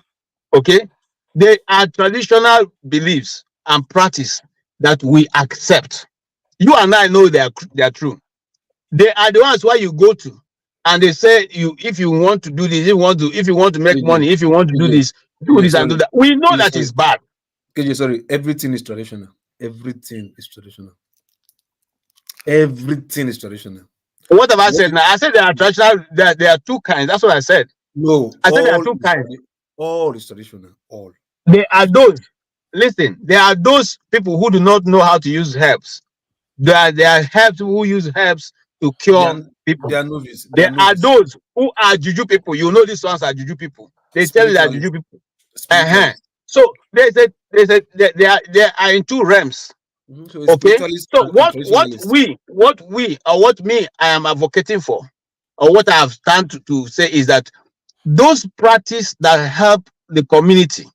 C: Okay, they are traditional beliefs and practice that we accept. You and I know they are true. They are the ones where you go to, and they say if you want to do this, if you want to make money, if you want to do this, do this and do that. We know that is bad.
D: KJ, sorry, everything is traditional. Everything is traditional. Everything is traditional.
C: What have I said now? I said there are traditional. There are two kinds. That's what I said.
D: No,
C: I said there are two kinds.
D: All is traditional. All.
C: There are those. Listen, there are those people who do not know how to use herbs. There are herbs who use herbs to cure people.
D: They are novice.
C: There are those who are juju people. You know these ones are juju people. They tell you that juju people. So they are in two realms.
D: So
C: okay. So what I am advocating for, or what I have stand to say is that those practices that help the community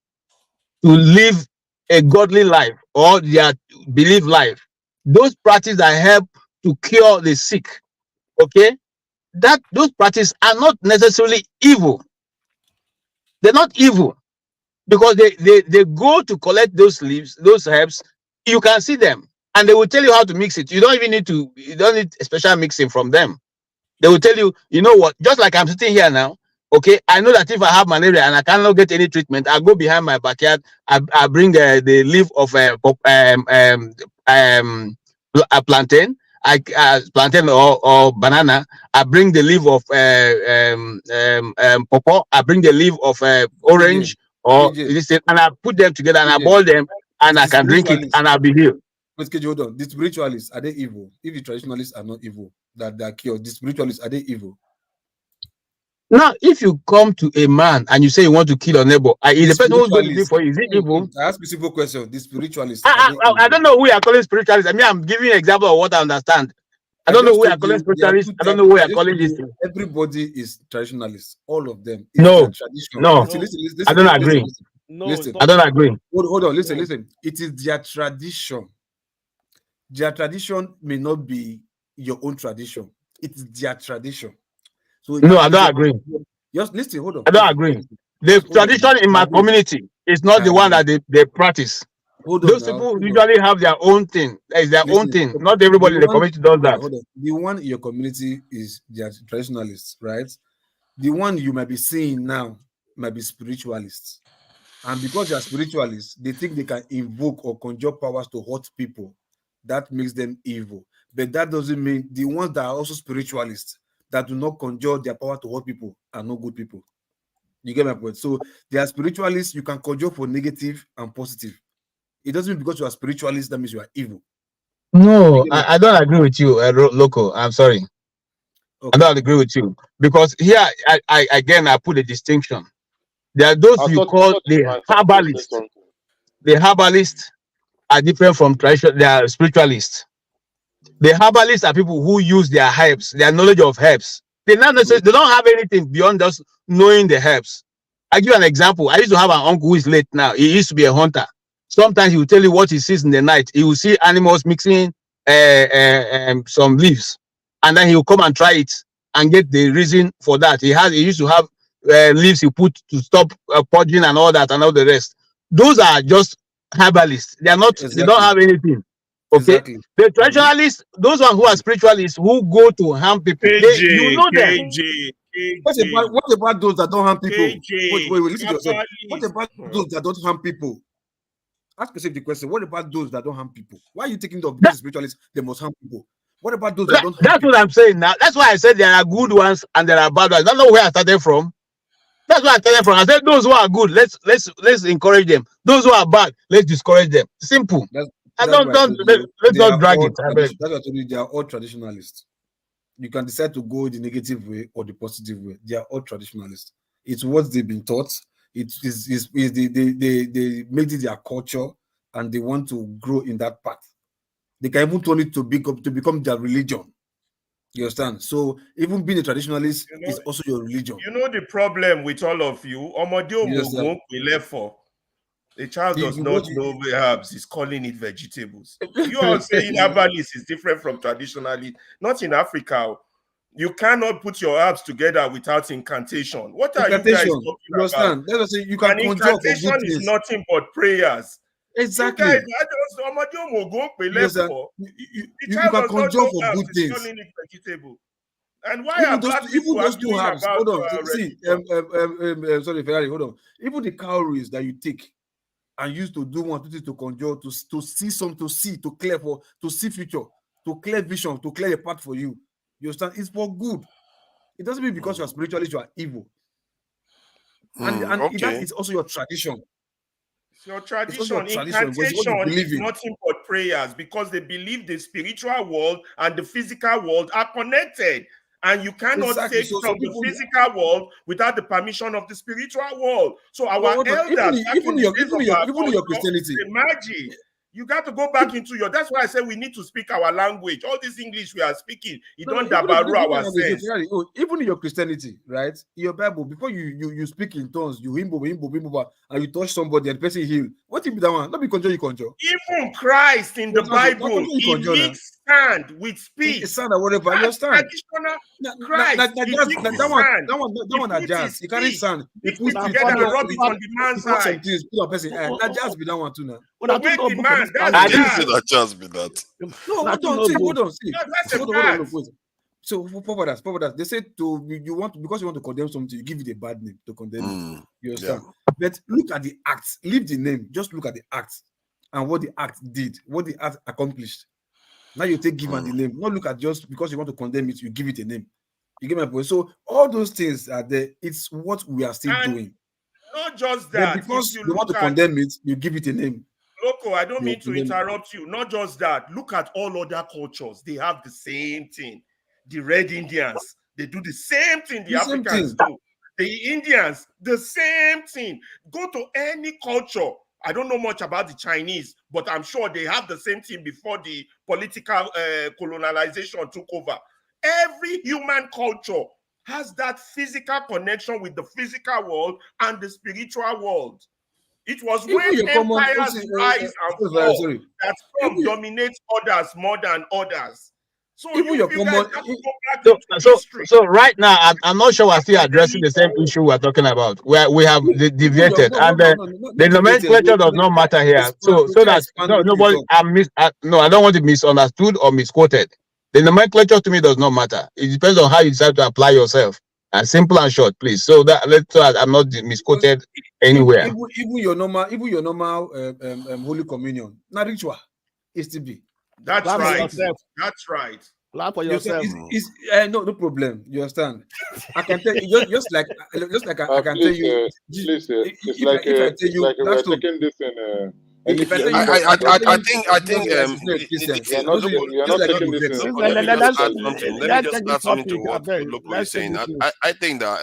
C: to live a godly life or their belief life, those practices that help to cure the sick, okay, that those practices are not necessarily evil. They're not evil because they go to collect those leaves, those herbs. You can see them and they will tell you how to mix it. You don't need a special mixing from them. They will tell you, you know what, just like I'm sitting here now, okay, I know that if I have malaria and I cannot get any treatment, I go behind my backyard, I bring the leaf of a plantain, plantain or banana, I bring the leaf of pawpaw, I bring the leaf of orange or this, and I put them together and I boil them and I can drink it and I'll be healed.
D: But hold on, the spiritualists, are they evil? If the traditionalists are not evil, that they are cured, the spiritualists, are they evil?
C: Now, if you come to a man and you say you want to kill your neighbor, the person who's going to do for you, is it evil?
D: I ask a simple question. The spiritualists.
C: I don't know who you are calling spiritualists. I mean, I'm giving you an example of what I understand. I don't know who you are calling spiritualists. I don't know who you are calling this.
D: Everybody is traditionalists. All of them.
C: No,
D: tradition.
C: no,
D: listen,
C: I don't agree.
D: Listen.
C: I don't agree.
D: Hold on. Listen. It is their tradition. Their tradition may not be your own tradition. It is their tradition. So
C: no, I don't agree.
D: Just listen, hold on.
C: I don't agree. The tradition in my community is not the one that they practice. Those people usually have their own thing. It's their own thing. Not everybody in the community does that.
D: Hold on. The one in your community is their traditionalists, right? The one you might be seeing now might be spiritualists. And because they are spiritualists, they think they can invoke or conjure powers to hurt people. That makes them evil. But that doesn't mean the ones that are also spiritualists that do not conjure their power to hurt people are not good people. You get my point? So they are spiritualists, you can conjure for negative and positive. It doesn't mean because you are spiritualist that means you are evil.
C: No, I don't agree with you, Loco. I'm sorry. Okay. I don't agree with you. Because here, I put a distinction. There are those you call the herbalists. The herbalists are different from traditional, they are spiritualists. The herbalists are people who use their herbs, their knowledge of herbs. They don't have anything beyond just knowing the herbs. I give you an example. I used to have an uncle who is late now. He used to be a hunter. Sometimes he will tell you what he sees in the night. He will see animals mixing some leaves, and then he will come and try it and get the reason for that. He used to have leaves he put to stop purging and all that and all the rest. Those are just herbalists. They are not. Exactly. They don't have anything. Okay. Exactly. The traditionalists, those ones who are spiritualists who go to harm people, you know them.
D: What about those that don't harm people? Wait, listen to yourself. What about those that don't harm people? Ask yourself the question. What about those that don't harm people? Why are you taking the spiritualists? They must harm people. What about those that don't harm people?
C: That's what I'm saying now. That's why I said there are good ones and there are bad ones. I don't know where I started from. That's why I tell them from. I said those who are good, let's encourage them. Those who are bad, let's discourage them. Simple.
D: That's
C: And
D: why I told you
C: let's
D: they
C: not
D: are
C: drag
D: all
C: it. I beg.
D: that's why I told you they are all traditionalists. You can decide to go the negative way or the positive way. They are all traditionalists. It's what they've been taught. It is they made it their culture and they want to grow in that path. They can even turn it to become their religion. You understand? So even being a traditionalist is also your religion.
J: You know the problem with all of you.
D: Yes, sir.
J: A child does not know herbs, he's calling it vegetables. You are saying herbalist is different from traditionalist. Not in Africa. You cannot put your herbs together without incantation. What are you guys talking about?
D: That's what I say. You can conjure for good
J: incantation is nothing but prayers.
D: Exactly.
J: You guys, the child
D: can
J: does not
D: conjure
J: know
D: for
J: herbs,
D: good
J: he's
D: things.
J: calling it vegetable. And why are black people arguing about
D: hold on, sorry, Ferrari, hold on. Even the cowries that you take and use to do one to conjure, to see something, to clear for, to see future, to clear vision, to clear a path for you. You understand? It's for good. It doesn't mean because you are spiritualist, you are evil. And that is also your tradition.
J: Your tradition, incantation is nothing but prayers because they believe the spiritual world and the physical world are connected. And you cannot take from the physical world without the permission of the spiritual world. So our elders,
D: even your Christianity,
J: the magic. You got to go back into your. That's why I said we need to speak our language. All this English we are speaking, don't dabaru our sense.
D: Even in your Christianity, right? In your Bible, before you speak in tongues, you himbo, and you touch somebody and the person heal. What if that one? Not be conjure, you conjure.
J: Even Christ in the Bible, he mixed sand with speech.
D: Sand or whatever. You understand?
J: Christ,
D: that one are jazz. You carry sand. You put
J: together, rub it on the man's eye.
D: Put a person. That jazz be that one too now.
J: To make the man.
T: I didn't see that chance be that.
D: No, hold on. See. Hold on. So for that, they say because you want to condemn something, you give it a bad name to condemn it. You understand? Yeah. But look at the acts. Leave the name. Just look at the acts and what the act did, what the act accomplished. Now you take give and the name. Not look at just because you want to condemn it, you give it a name. You get my point? So all those things are there. It's what we are still doing.
J: Not just that.
D: But because you want to condemn it, you give it a name.
J: Loco, I don't mean to interrupt you. Not just that. Look at all other cultures. They have the same thing. The Red Indians, they do the same thing the Africans do. The Indians, the same thing. Go to any culture. I don't know much about the Chinese, but I'm sure they have the same thing before the political colonization took over. Every human culture has that physical connection with the physical world and the spiritual world. It was when empires rise and fall that some dominate others more than others. So
C: so right now, I'm not sure we're still addressing the same issue we're talking about, where we have deviated, and the nomenclature does not matter here. So that nobody, I don't want to be misunderstood or misquoted. The nomenclature to me does not matter. It depends on how you decide to apply yourself. Simple and short, please. So I'm not misquoted anywhere.
D: Even your normal Holy Communion, not ritual, is to be.
J: That's right. That's right.
V: Plan for yourself.
D: No problem. You understand? I can tell you just like I can tell you.
N: Please, it's like we're taking this in.
T: I think
N: you're not taking this in.
T: Let me just add something to what Loco is saying. I think that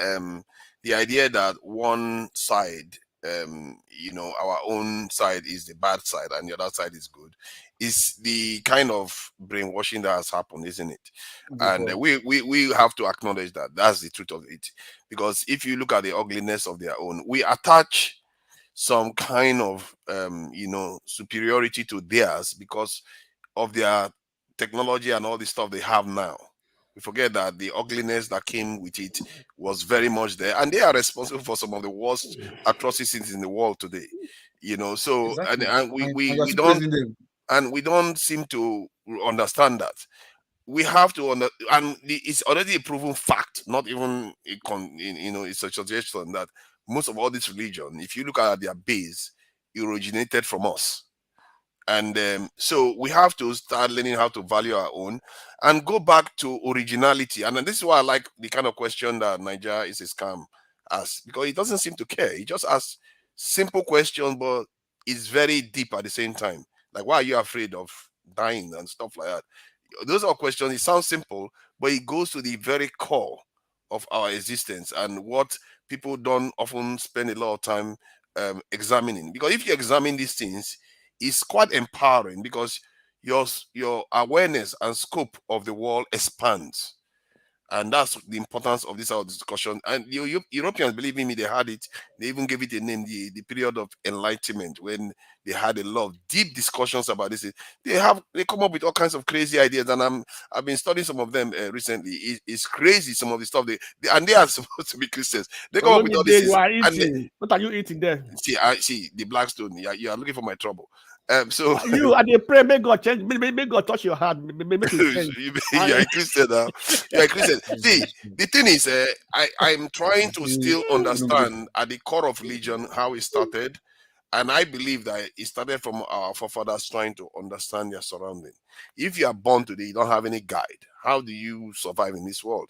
T: the idea that one side, our own side is the bad side and the other side is good, is the kind of brainwashing that has happened, isn't it? And we have to acknowledge that that's the truth of it. Because if you look at the ugliness of their own, we attach some kind of superiority to theirs because of their technology and all the stuff they have now. We forget that the ugliness that came with it was very much there, and they are responsible for some of the worst atrocities in the world today. So exactly. and we don't seem to understand that. We have to and it's already a proven fact, not even it's a suggestion that most of all this religion, if you look at their base, it originated from us. And so we have to start learning how to value our own and go back to originality. And this is why I like the kind of question that Nigeria is a scam asks, because he doesn't seem to care. He just asks simple questions, but it's very deep at the same time. Like, why are you afraid of dying and stuff like that? Those are questions. It sounds simple, but it goes to the very core of our existence and what people don't often spend a lot of time examining. Because if you examine these things, it's quite empowering because your awareness and scope of the world expands. And that's the importance of this our discussion. And Europeans, believe me, they had it. They even gave it a name, the period of enlightenment, when they had a lot of deep discussions about this. They come up with all kinds of crazy ideas, and I've been studying some of them recently. It's crazy, some of the stuff and they are supposed to be Christians. They come up with all this.
V: You are eating. What are you eating there?
T: See the Blackstone. You are looking for my trouble. So
V: you are the prayer, may God change, may God touch your heart, make it change.
T: You're a Christian now. You're a Christian. See, the thing is, I'm trying to still understand at the core of religion how it started, and I believe that it started from our forefathers trying to understand their surrounding. If you are born today, you don't have any guide. How do you survive in this world?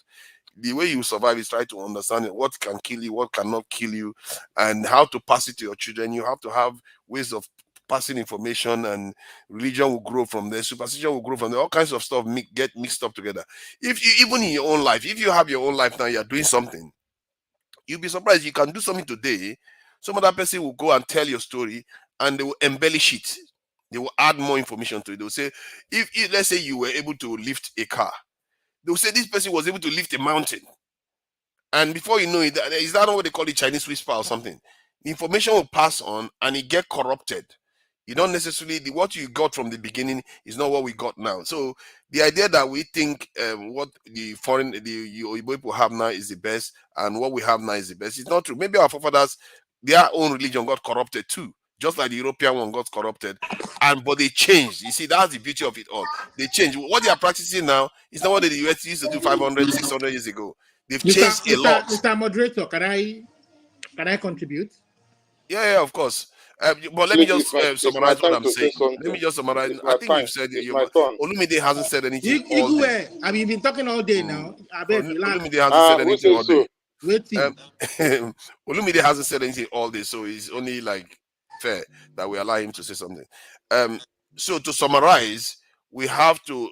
T: The way you survive is try to understand what can kill you, what cannot kill you, and how to pass it to your children. You have to have ways of passing information, and religion will grow from there, superstition will grow from there, all kinds of stuff get mixed up together. If you, even in your own life, if you have your own life now, you're doing something, you'll be surprised. You can do something today, some other person will go and tell your story and they will embellish it. They will add more information to it. They'll say, if let's say you were able to lift a car, they'll say this person was able to lift a mountain. And before you know it, is that not what they call it, Chinese whisper or something? The information will pass on and it get corrupted. You don't necessarily, what you got from the beginning is not what we got now. So the idea that we think what the Igbo people have now is the best and what we have now is the best, it's not true. Maybe our forefathers, their own religion got corrupted too, just like the European one got corrupted, but they changed. You see, that's the beauty of it all. They changed. What they are practicing now is not what the US used to do 500, 600 years ago. They've changed a lot.
L: Mr. Moderator, can I contribute?
T: Yeah, of course. But let me just summarize what I'm saying. Let me just summarize. I think you've said Olumide hasn't said anything all day.
L: I mean, you've been talking all day now.
T: Olumide hasn't said anything all day. Olumide hasn't said anything all day, so it's only like fair that we allow him to say something. So to summarize, we have to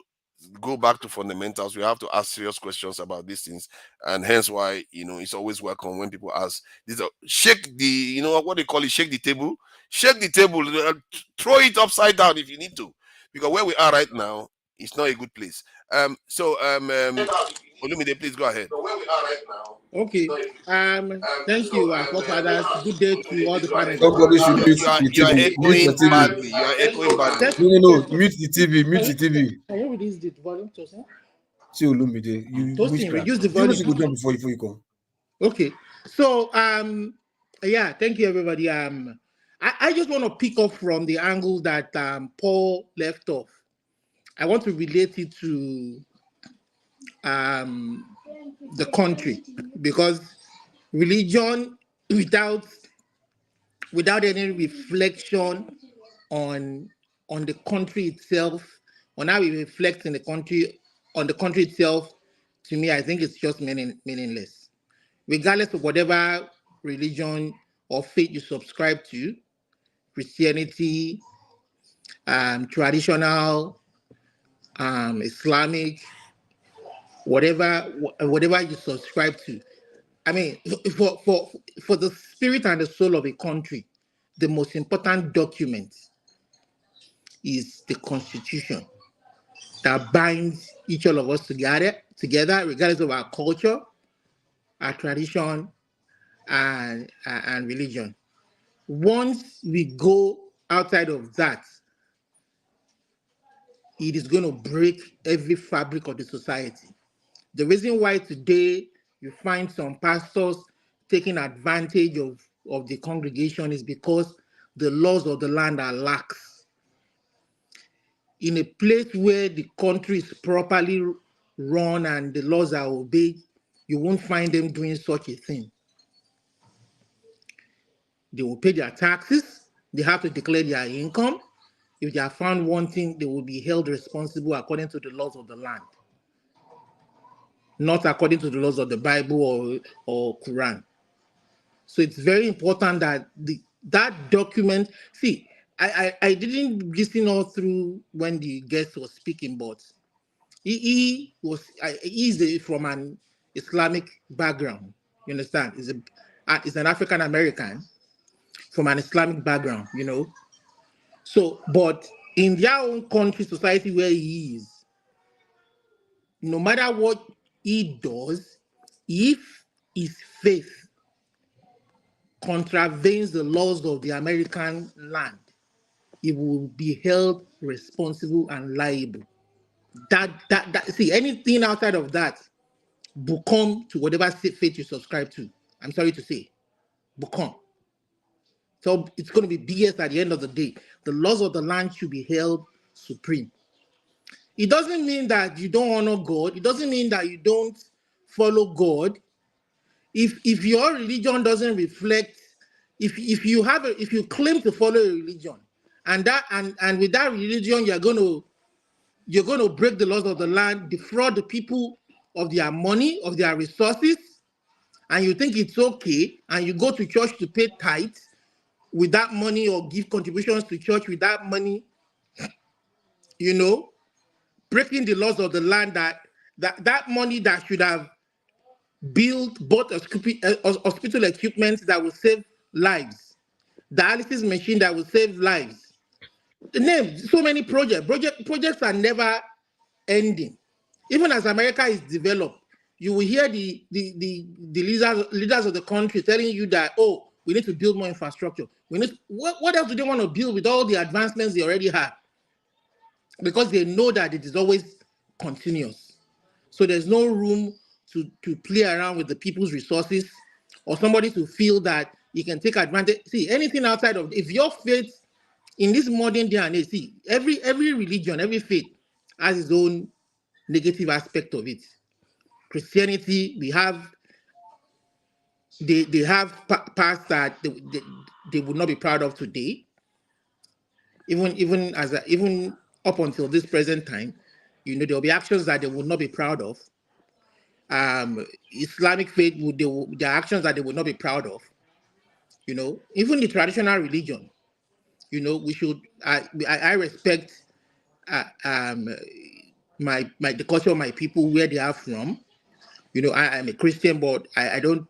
T: go back to fundamentals. We have to ask serious questions about these things, and hence why it's always welcome when people ask this. Shake the what they call it, shake the table, throw it upside down if you need to, because where we are right now, it's not a good place. Olumide, please go ahead.
L: Okay. Thank you, forefathers. Good day to all the panelists.
D: Somebody should mute the
T: You are
D: TV.
T: echoing badly. You are echoing badly.
D: No. Mute the TV. Mute the TV.
L: Can you reduce the volume, Tosin?
D: See Olumide, you
L: reduce the volume.
D: You go before you come.
L: Okay. So yeah, thank you everybody. I just want to pick up from the angle that Paul left off. I want to relate it to the country, because religion without any reflection on the country itself, on how we reflect in the country, on the country itself, to me, I think it's just meaningless. Regardless of whatever religion or faith you subscribe to, Christianity, traditional, Islamic, whatever you subscribe to. I mean, for the spirit and the soul of a country, the most important document is the Constitution that binds each of us together, regardless of our culture, our tradition, and religion. Once we go outside of that, it is going to break every fabric of the society. The reason why today you find some pastors taking advantage of the congregation is because the laws of the land are lax. In a place where the country is properly run and the laws are obeyed, you won't find them doing such a thing. They will pay their taxes. They have to declare their income. If they are found wanting, they will be held responsible according to the laws of the land, not according to the laws of the Bible or Quran. So it's very important that that document. See, I didn't listen all through when the guest was speaking, but he's from an Islamic background. You understand? He's an African American from an Islamic background. So, but in their own country, society where he is, no matter what he does, if his faith contravenes the laws of the American land, he will be held responsible and liable. See, anything outside of that will come to whatever faith you subscribe to. I'm sorry to say, will come. So it's going to be BS at the end of the day. The laws of the land should be held supreme. It doesn't mean that you don't honor God. It doesn't mean that you don't follow God. If your religion doesn't reflect, if you claim to follow a religion, and with that religion you're going to break the laws of the land, defraud the people of their money, of their resources, and you think it's okay, and you go to church to pay tithes with that money or give contributions to church with that money, breaking the laws of the land, that money that should have bought hospital equipment that will save lives, dialysis machine that will save lives. Name so many projects are never ending. Even as America is developed, you will hear the leaders of the country telling you that, oh, we need to build more infrastructure. What else do they want to build with all the advancements they already have? Because they know that it is always continuous. So there's no room to play around with the people's resources, or somebody to feel that you can take advantage. See, anything outside of, if your faith in this modern day and age, see, every religion, every faith has its own negative aspect of it. Christianity, they have parts that they would not be proud of today. Even up until this present time, there'll be actions that they would not be proud of. Islamic faith, there are actions that they would not be proud of. Even the traditional religion, we should. I respect the culture of my people, where they are from. I'm a Christian, but I don't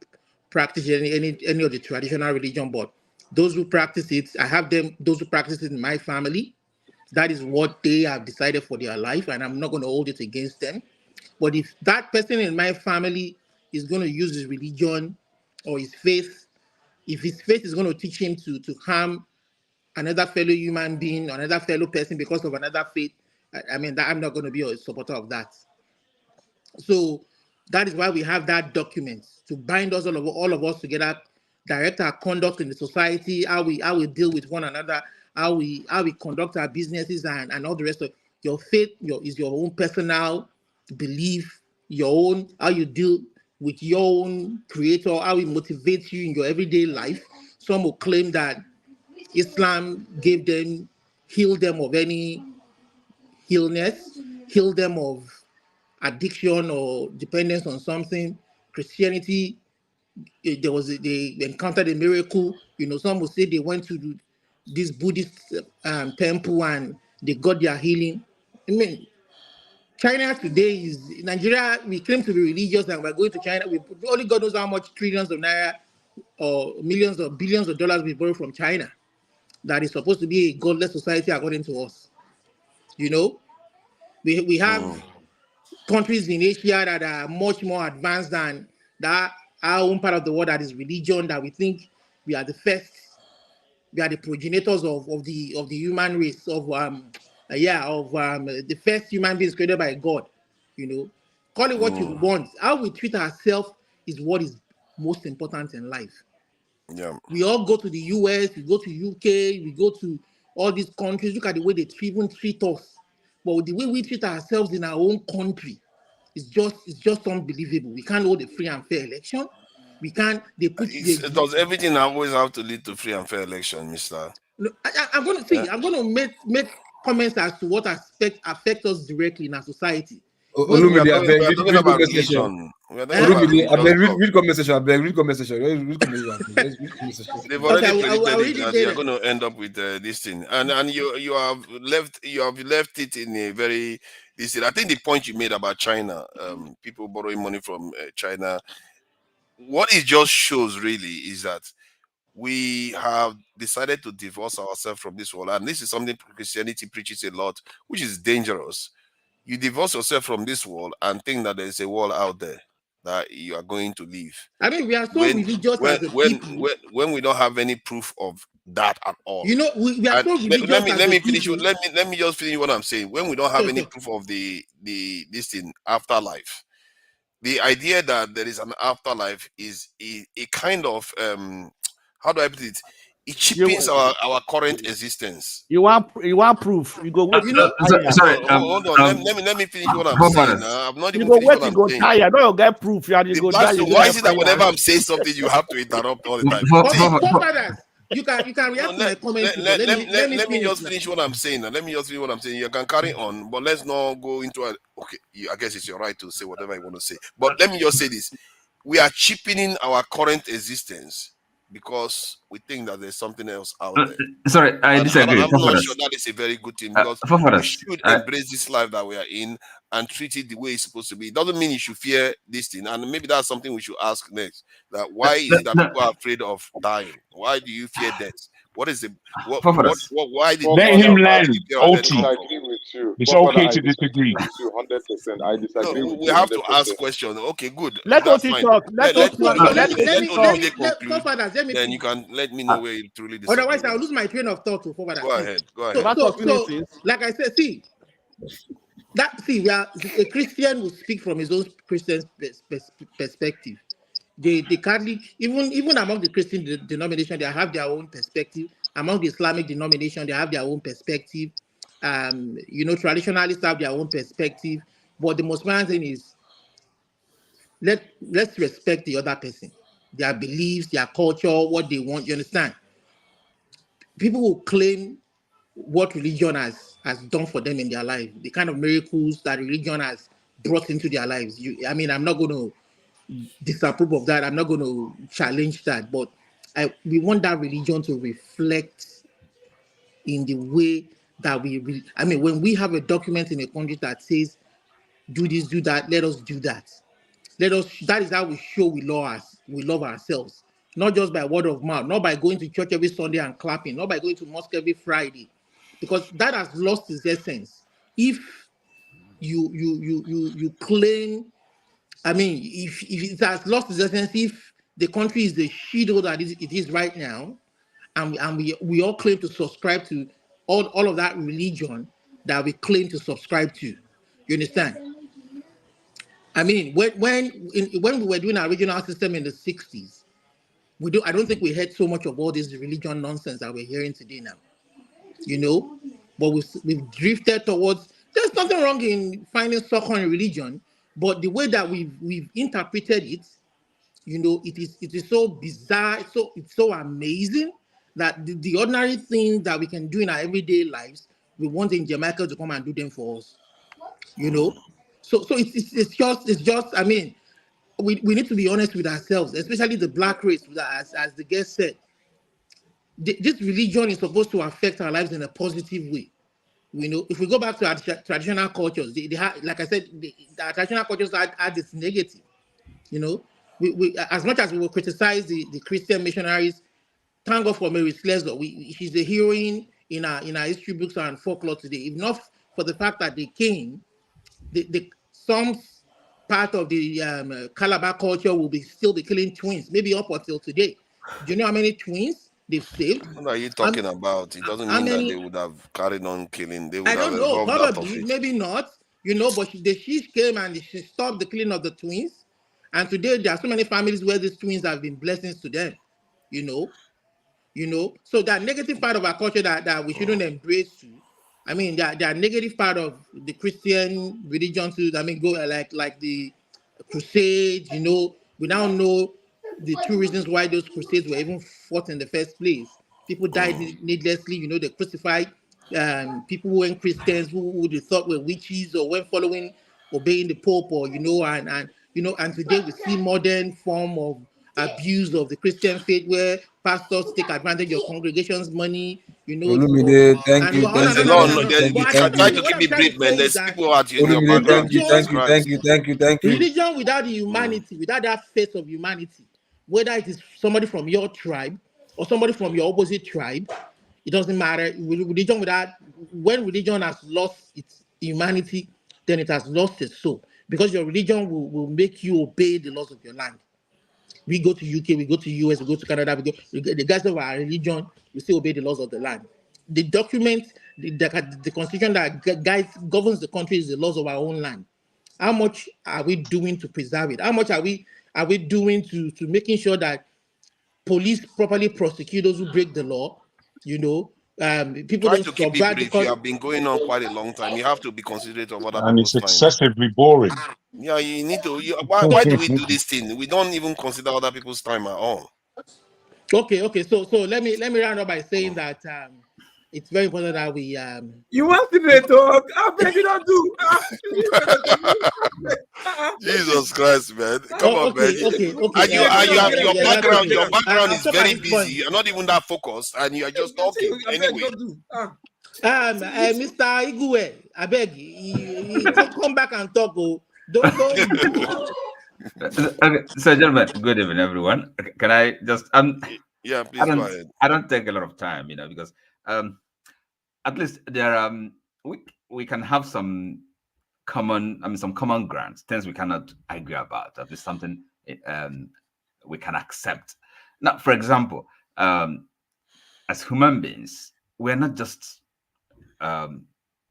L: practice any of the traditional religion. But those who practice it, I have those who practice it in my family. That is what they have decided for their life, and I'm not going to hold it against them. But if that person in my family is going to use his religion or his faith, if his faith is going to teach him to harm another fellow human being, another fellow person because of another faith, I'm not going to be a supporter of that. So that is why we have that document to bind us, all of us together, direct our conduct in the society, how we deal with one another, how we conduct our businesses, and all the rest of your faith. Is your own personal belief, your own, how you deal with your own creator, how it motivates you in your everyday life. Some will claim that Islam healed them of any illness, healed them of addiction or dependence on something. Christianity, they encountered a miracle. Some will say they went to this Buddhist temple and they got their healing. China today is Nigeria. We claim to be religious and we're going to China. Only God knows how much trillions of naira or millions or billions of dollars we borrow from China. That is supposed to be a godless society according to us. We have countries in Asia that are much more advanced than that. Our own part of the world that is religion, that we think we are the first, we are the progenitors of the human race, of the first human beings created by God. Call it what you want. How we treat ourselves is what is most important in life.
T: Yeah.
L: We all go to the US, we go to UK, we go to all these countries. Look at the way they even treat us. But the way we treat ourselves in our own country is just unbelievable. We can't hold a free and fair election. We can't.
T: Does everything always have to lead to free and fair election, Mister?
L: I'm going to make comments as to what affect us directly in our society.
D: Olumide, I beg,
T: we are
D: read
T: talking about
D: comment section.
T: religion. We are talking about
D: Olumide, I
T: religion
D: beg,
T: stuff.
D: read comment section. I beg, read comment section. Read comment section.
T: They've already
L: Okay,
T: predicted
L: I'll
T: it
L: read it
T: that they are
L: later.
T: going to end up with this thing, and you have left it in a very this. I think the point you made about China, people borrowing money from China, what it just shows really is that we have decided to divorce ourselves from this world, and this is something Christianity preaches a lot, which is dangerous. You divorce yourself from this world and think that there is a world out there that you are going to live.
L: I mean, we are so religious as a people.
T: When we don't have any proof of that at all.
L: You know, we are so religious
T: let me finish.
L: people.
T: Let me just finish what I'm saying. When we don't have any
L: Sure.
T: proof of this thing afterlife, the idea that there is an afterlife is a kind of how do I put it? It cheapens our current existence.
V: You want proof? You go wait.
T: Sorry, hold on. Let me finish what I'm saying. I've not even finished what I'm saying.
V: Tired. Don't get proof. You go die.
T: Why is it that whenever I'm saying something, you have to interrupt all the time?
L: You can react to my comments.
T: Let me just finish what I'm saying. Let me just finish what I'm saying. You can carry on, but let's not go into a. Okay, I guess it's your right to say whatever you want to say. But let me just say this: we are cheapening our current existence because we think that there's something else out there.
G: Sorry, I disagree.
T: I'm not sure that is a very good thing because we should embrace this life that we are in and treat it the way it's supposed to be. It doesn't mean you should fear this thing, and maybe that's something we should ask next. That why is it that people are afraid of dying? Why do you fear death? What is it? Why did
R: let him learn? OT.
N: You.
R: It's okay to disagree.
N: 100%. I disagree with
T: we
N: you.
T: have to ask questions. Okay, good.
V: Let
T: That's
V: OT
T: fine.
V: talk.
T: Let
L: then
T: you can let me know where you truly disagree.
L: Otherwise, I'll lose my train of thought. Go
T: ahead.
L: So, like I said, we are a Christian will speak from his own Christian perspective. They can't even among the Christian denomination, they have their own perspective. Among the Islamic denomination, they have their own perspective. Traditionalists have their own perspective. But the most important thing is let's respect the other person, their beliefs, their culture, what they want. You understand? People will claim what religion has done for them in their life, the kind of miracles that religion has brought into their lives. I'm not going to disapprove of that. I'm not going to challenge that, but we want that religion to reflect in the way that when we have a document in a country that says, do this, do that, let us do that. That is how we show we love ourselves. Not just by word of mouth, not by going to church every Sunday and clapping, not by going to mosque every Friday, because that has lost its essence. If you claim, if it has lost its essence, if the country is the shithole that it is right now, and we all claim to subscribe to all of that religion that we claim to subscribe to, you understand? When we were doing our regional system in the 60s, I don't think we heard so much of all this religion nonsense that we're hearing today now. But we've drifted towards. There's nothing wrong in finding succor in religion, but the way that we've interpreted it, it is so bizarre, it's so amazing that the ordinary things that we can do in our everyday lives, we want in Jamaica to come and do them for us. So it's just. We need to be honest with ourselves, especially the black race, as the guest said. This religion is supposed to affect our lives in a positive way. If we go back to our traditional cultures, they have, like I said, our traditional cultures are this negative. We as much as we will criticize the Christian missionaries, thank God for Mary Slessor. She's the heroine in our history books and folklore today. If not for the fact that they came, some part of the Calabar culture will still be killing twins, maybe up until today. Do you know how many twins they've saved?
T: What are you talking about? It doesn't mean that they would have carried on killing. They would
L: I don't know,
T: probably,
L: maybe not. But the Shish came and she stopped the killing of the twins. And today there are so many families where these twins have been blessings to them. So that negative part of our culture that we shouldn't embrace too. That negative part of the Christian religion too. Go like the crusades. We now know the true reasons why those crusades were even fought in the first place. People died needlessly. They crucified people who weren't Christians, who they thought were witches or weren't following obeying the Pope, or and today we see modern form of abuse of the Christian faith where pastors take advantage of congregations' money,
D: Olumide, thank
L: and
D: you,
L: hold
D: thank
L: on,
D: you,
L: no, no,
T: No,
L: no,
D: thank
T: no,
L: no,
D: you,
L: no.
T: then
D: thank you,
L: But
T: try,
D: thank
L: at the
T: try
L: end
D: you.
L: of
T: to
L: it, what
T: keep
L: I'm
T: it
L: trying
T: brief,
L: to
T: man.
L: say is
T: There's
L: that
T: people out in your
D: Olumide,
T: background.
D: thank you,
T: Jesus
D: thank
L: religion,
D: you,
T: Christ.
D: thank you, thank you, thank you.
L: religion without the humanity, without that face of humanity, whether it is somebody from your tribe or somebody from your opposite tribe, it doesn't matter. Religion without, when religion has lost its humanity, then it has lost its soul, because your religion will make you obey the laws of your land. We go to UK, we go to US, we go to Canada, the guys of our religion, we still obey the laws of the land. The document, the constitution that governs the country is the laws of our own land. How much are we doing to preserve it? How much are we doing to making sure that police properly prosecute those who break the law? People
T: Try
L: don't
T: to keep it
L: subvert
T: brief. You
L: because.
T: have been going on quite a long time. You have to be considerate of other
R: And it's
T: people's time.
R: excessively boring.
T: Yeah, you need to. Why do we do this thing? We don't even consider other people's time at all.
L: Okay. So let me round up by saying that it's very important that we
D: You want to talk? I beg you don't do.
T: Jesus Christ, man! Come on, man!
L: Okay.
T: And your
L: Yeah, that's
T: background,
L: okay.
T: your background
L: I'll
T: is
L: stop at
T: very
L: this
T: busy.
L: point.
T: You're not even that focused, and you are just talking anyway.
L: Mr. Igwe, I beg you, come back and talk. Oh, don't.
G: Okay, so gentlemen, good evening, everyone. Can I just
T: Yeah, please go ahead.
G: I don't take a lot of time, because at least there we can have some common grounds, things we cannot argue about, at least something we can accept. Now, for example, as human beings, we're not just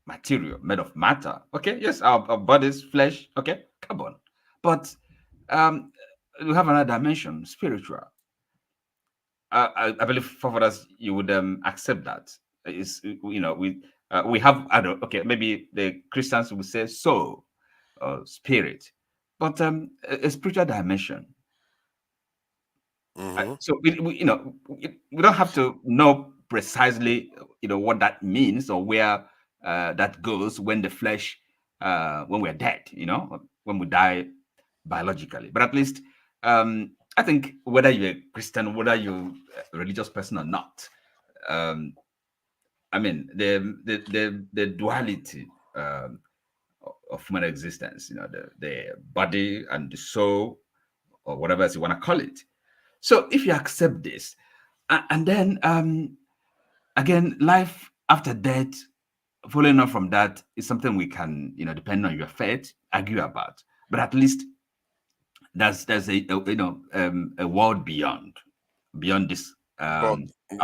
G: material made of matter. Okay, yes, our bodies, flesh, okay, carbon, but we have another dimension, spiritual. I believe, forefathers, you would accept that. We have okay, maybe the Christians would say soul or spirit, but a spiritual dimension. So we don't have to know precisely what that means or where that goes when the flesh when we're dead, when we die biologically. But at least I think whether you're a Christian, whether you're a religious person or not, I mean the duality of human existence, the body and the soul, or whatever else you want to call it. So if you accept this, and then again, life after death, following on from that, is something we can, depending on your faith, argue about. But at least there's a world beyond this
T: But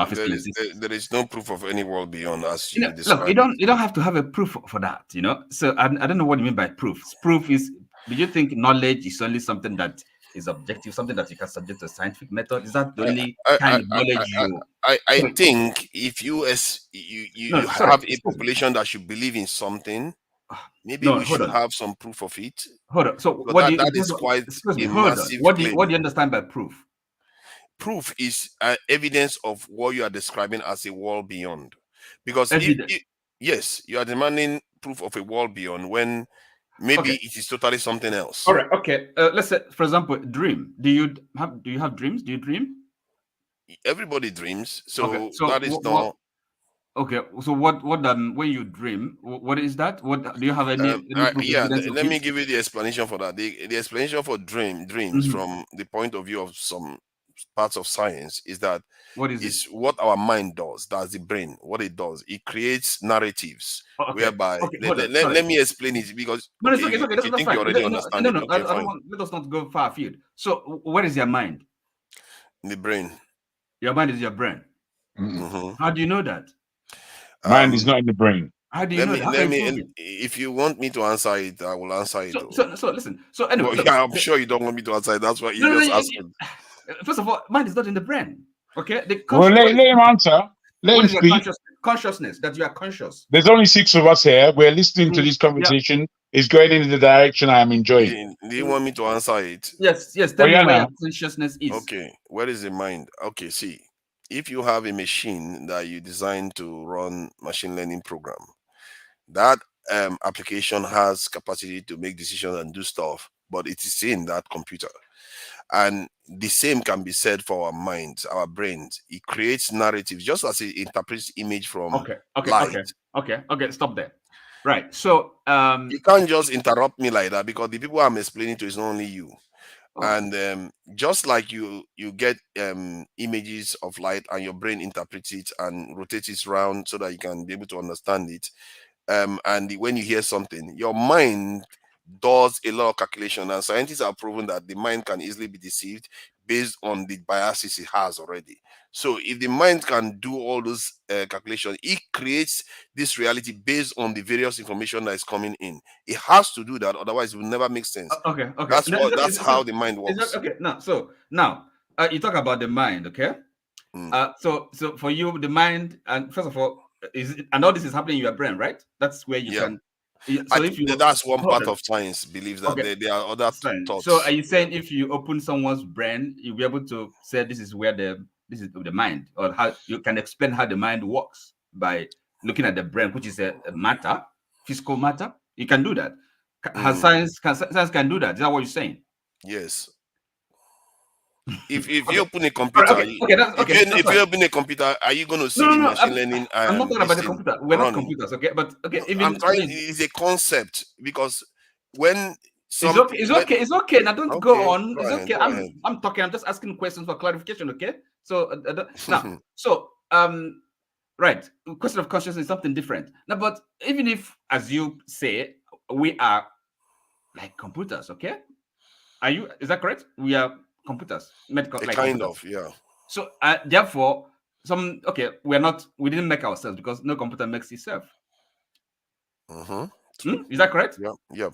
G: physical existence.
T: there is no proof of any world beyond, as you
G: Look,
T: describe
G: you don't have to have a proof for that, So I don't know what you mean by proof. Proof is, do you think knowledge is only something that is objective, something that you can subject to a scientific method? Is that the only kind of knowledge you?
T: I think if you have a population that should believe in something, maybe we should have some proof of it.
G: Hold on. So
T: but
G: what
T: that is quite a massive claim.
G: What do you understand by proof?
T: Proof is evidence of what you are describing as a world beyond. Because yes, you are demanding proof of a world beyond when maybe it is totally something else.
G: All right. Okay. Let's say, for example, dream. Do you have dreams? Do you dream?
T: Everybody dreams. So,
G: okay. So
T: that is not.
G: Okay. So what when you dream, what is that? What do you have any proof evidence of
T: let
G: it?
T: me give you the explanation for that. The explanation for dreams from the point of view of some parts of science is that
G: what is
T: what our mind does. That's the brain. What it does, it creates narratives whereby. Let me explain it, because
G: it's okay.
T: you think you already understand it. Okay, fine.
G: Let us not go far afield. So what is your mind?
T: The brain.
G: Your mind is your brain. How do you know that?
R: Mind is not in the brain.
G: How do you know that?
T: If you want me to answer it, I will answer it.
G: So listen. So anyway,
T: look, I'm sure you don't want me to answer it. That's why you just asking.
G: First of all, mind is not in the brain. Okay.
R: Well, let him answer. Let him speak.
G: Consciousness, that you are conscious.
R: There's only 6 of us here. We're listening to this conversation. It's going in the direction I am enjoying.
T: Do you want me to answer it?
G: Yes. Tell me where consciousness is.
T: Okay. Where is the mind? Okay. See, if you have a machine that you designed to run machine learning program, that application has capacity to make decisions and do stuff, but it is in that computer. And the same can be said for our minds, our brains. It creates narratives, just as it interprets image from light.
G: Okay. Stop there. Right. So
T: you can't just interrupt me like that, because the people I'm explaining to is not only you. And just like you get images of light and your brain interprets it and rotates it around so that you can be able to understand it. And when you hear something, your mind does a lot of calculation, and scientists have proven that the mind can easily be deceived based on the biases it has already. So if the mind can do all those calculations, it creates this reality based on the various information that is coming in. It has to do that, otherwise it will never make sense.
G: Okay.
T: That's how the mind works.
G: Okay. Now you talk about the mind. Okay. So for you, the mind, and first of all, and all this is happening in your brain, right? That's where you can. So
T: that's one part of science believes that there are other thoughts.
G: So are you saying if you open someone's brain, you'll be able to say this is where this is the mind, or how you can explain how the mind works by looking at the brain, which is a matter, physical matter? You can do that. Science can do that. Is that what you're saying?
T: Yes. If you open a computer, if you open a computer, are you going to see the machine learning?
G: I'm not talking about the computer. We're not computers, okay? But okay,
T: it's a concept, because when
G: it's okay. Now don't go on. It's okay. I'm talking. I'm just asking questions for clarification, okay? So now, right. Question of consciousness is something different. Now, but even if, as you say, we are like computers, okay? Is that correct? We are computers, medical, like
T: kind
G: computers.
T: of, yeah.
G: So therefore, we didn't make ourselves, because no computer makes itself. Is that correct?
T: Yeah.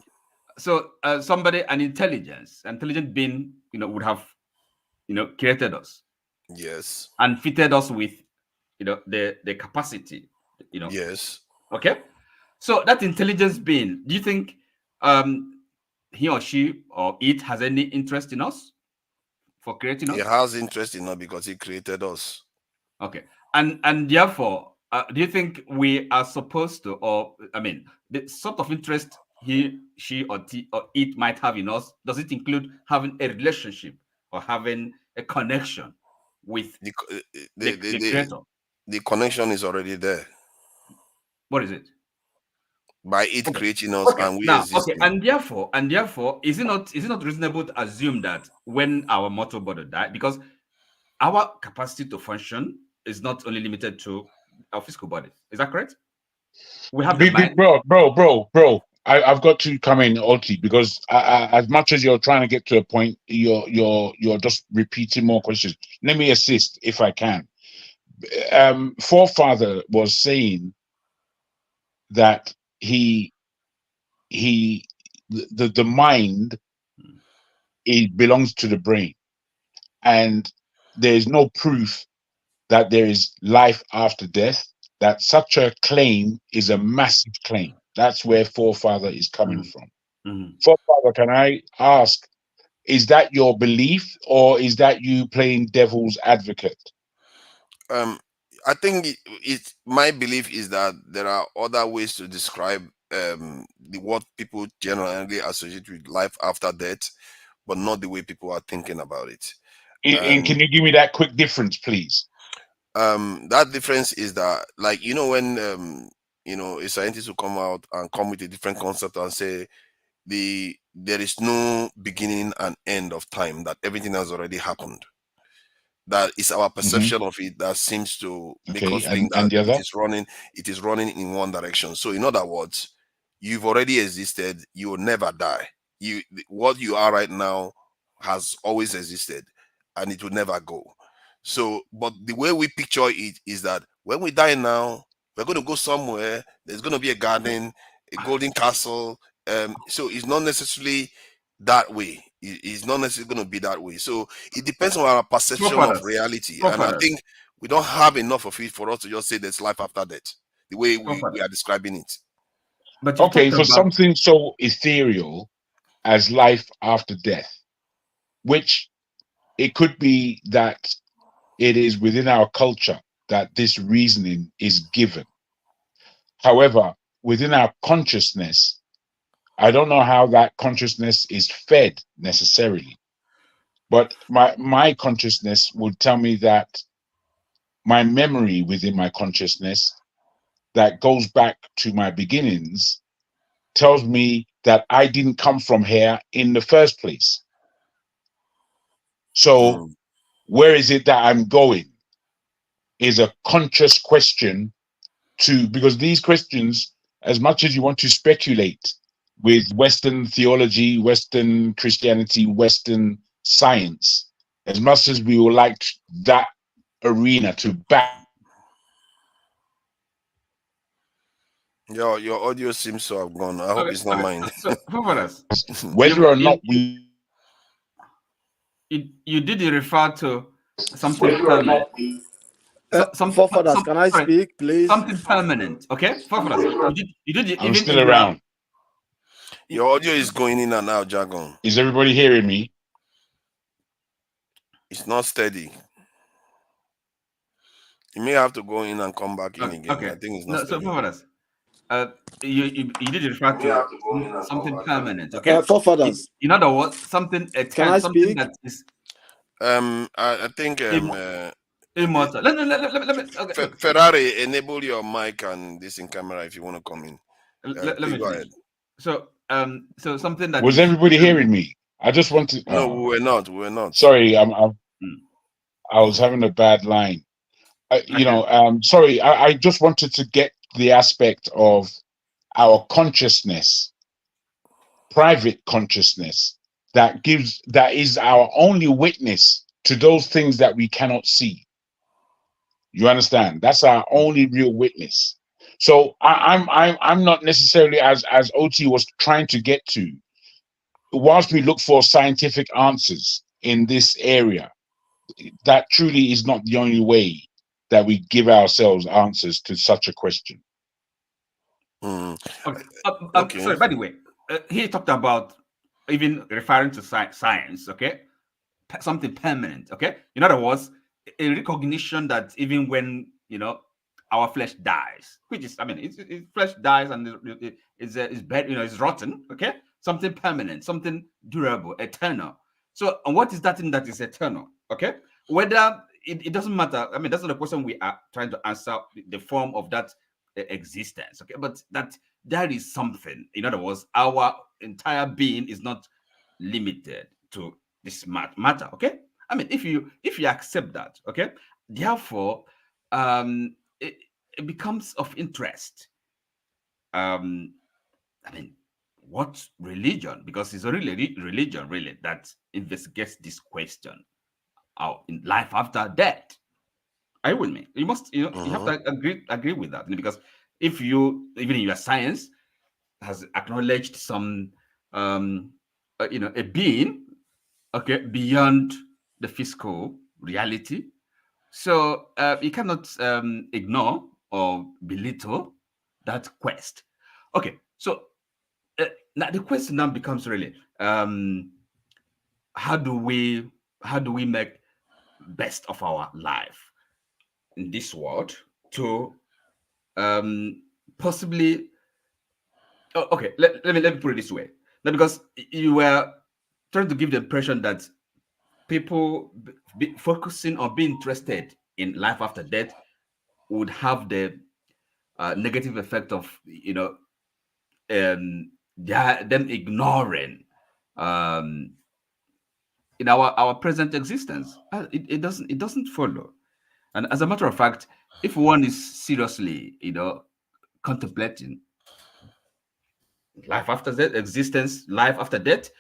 G: So an intelligent being, would have, created us.
T: Yes.
G: And fitted us with, the capacity,
T: Yes.
G: Okay. So that intelligence being, do you think he or she or it has any interest in us for creating us?
T: It has interest in us because it created us.
G: Okay. And therefore, do you think we are supposed to, the sort of interest he, she, or it might have in us, does it include having a relationship or having a connection with the creator?
T: The connection is already there.
G: What is it?
T: By it creating us and we existing.
G: And therefore, is it not reasonable to assume that when our mortal body dies, because our capacity to function is not only limited to our physical body. Is that correct? We have the mind.
R: Bro. I've got to come in, Oti, because as much as you're trying to get to a point, you're just repeating more questions. Let me assist if I can. Forefather was saying that the mind, it belongs to the brain, and there's no proof that there is life after death. That such a claim is a massive claim. That's where Forefather is coming from. Forefather, can I ask, is that your belief, or is that you playing devil's advocate?
T: I think my belief is that there are other ways to describe what people generally associate with life after death, but not the way people are thinking about it.
R: And can you give me that quick difference, please?
T: That difference is that, like, when a scientist will come out and come with a different concept and say there is no beginning and end of time, that everything has already happened. That is our perception of it that seems to make us think that it is running in one direction. So in other words, you've already existed, you will never die. What you are right now has always existed and it will never go. So, but the way we picture it is that when we die now, we're going to go somewhere, there's going to be a garden, a golden castle. So it's not necessarily that way. It's not necessarily going to be that way. So it depends on our perception of reality. And I think we don't have enough of it for us to just say there's life after death, the way we are describing it.
R: But okay, for something so ethereal as life after death, which it could be that it is within our culture that this reasoning is given. However, within our consciousness, I don't know how that consciousness is fed necessarily, but my consciousness would tell me that my memory within my consciousness that goes back to my beginnings tells me that I didn't come from here in the first place. So where is it that I'm going is a conscious question because these questions, as much as you want to speculate with Western theology, Western Christianity, Western science, as much as we would like that arena to back.
T: Your audio seems to have gone. I hope it's not mine.
G: So, us,
R: whether or not we,
G: you did refer to something permanent.
K: Forefathers, can I speak, please?
G: Something permanent, okay? Forefathers, you did
R: I'm still around.
T: Your audio is going in and out, Jargon.
R: Is everybody hearing me?
T: It's not steady. You may have to go in and come back in again.
G: Okay.
T: I think it's not steady.
G: So, forefathers, you did refer to something permanent, okay?
K: Forefathers.
G: In other words, something
K: Can I speak?
G: That is
T: I think
G: immortal. Let me okay.
T: Ferrari, enable your mic and this in camera if you want to come in.
G: Let me go ahead. So something that
R: was everybody hearing me? I just wanted.
T: No, we were not.
R: Sorry, I was having a bad line. Sorry, I just wanted to get the aspect of our consciousness, private consciousness, that is our only witness to those things that we cannot see. You understand? That's our only real witness. So I'm not necessarily as OT was trying to get to. Whilst we look for scientific answers in this area, that truly is not the only way that we give ourselves answers to such a question.
G: Okay. Sorry, by the way, he talked about even referring to science, okay? Something permanent, okay? In other words, a recognition that even when, our flesh dies, which is, flesh dies and it's bad, it's rotten, okay? Something permanent, something durable, eternal. So, and what is that thing that is eternal, okay? Whether it doesn't matter. That's not the question we are trying to answer, the form of that existence, okay? But that there is something. In other words, our entire being is not limited to this matter, okay? If you accept that, okay, therefore, it becomes of interest. What religion? Because it's a religion, really, that investigates this question in life after death. Are you with me? You must, you have to agree with that, because if you, even in your science, has acknowledged some, a being, okay, beyond the physical reality, so you cannot ignore or belittle that quest. Okay, so now the question now becomes really, how do we make best of our life in this world to possibly let me put it this way. Now, because you were trying to give the impression that people focusing or being interested in life after death would have the negative effect of them ignoring in our present existence. It doesn't follow. And as a matter of fact, if one is seriously contemplating life after death, existence, life after death,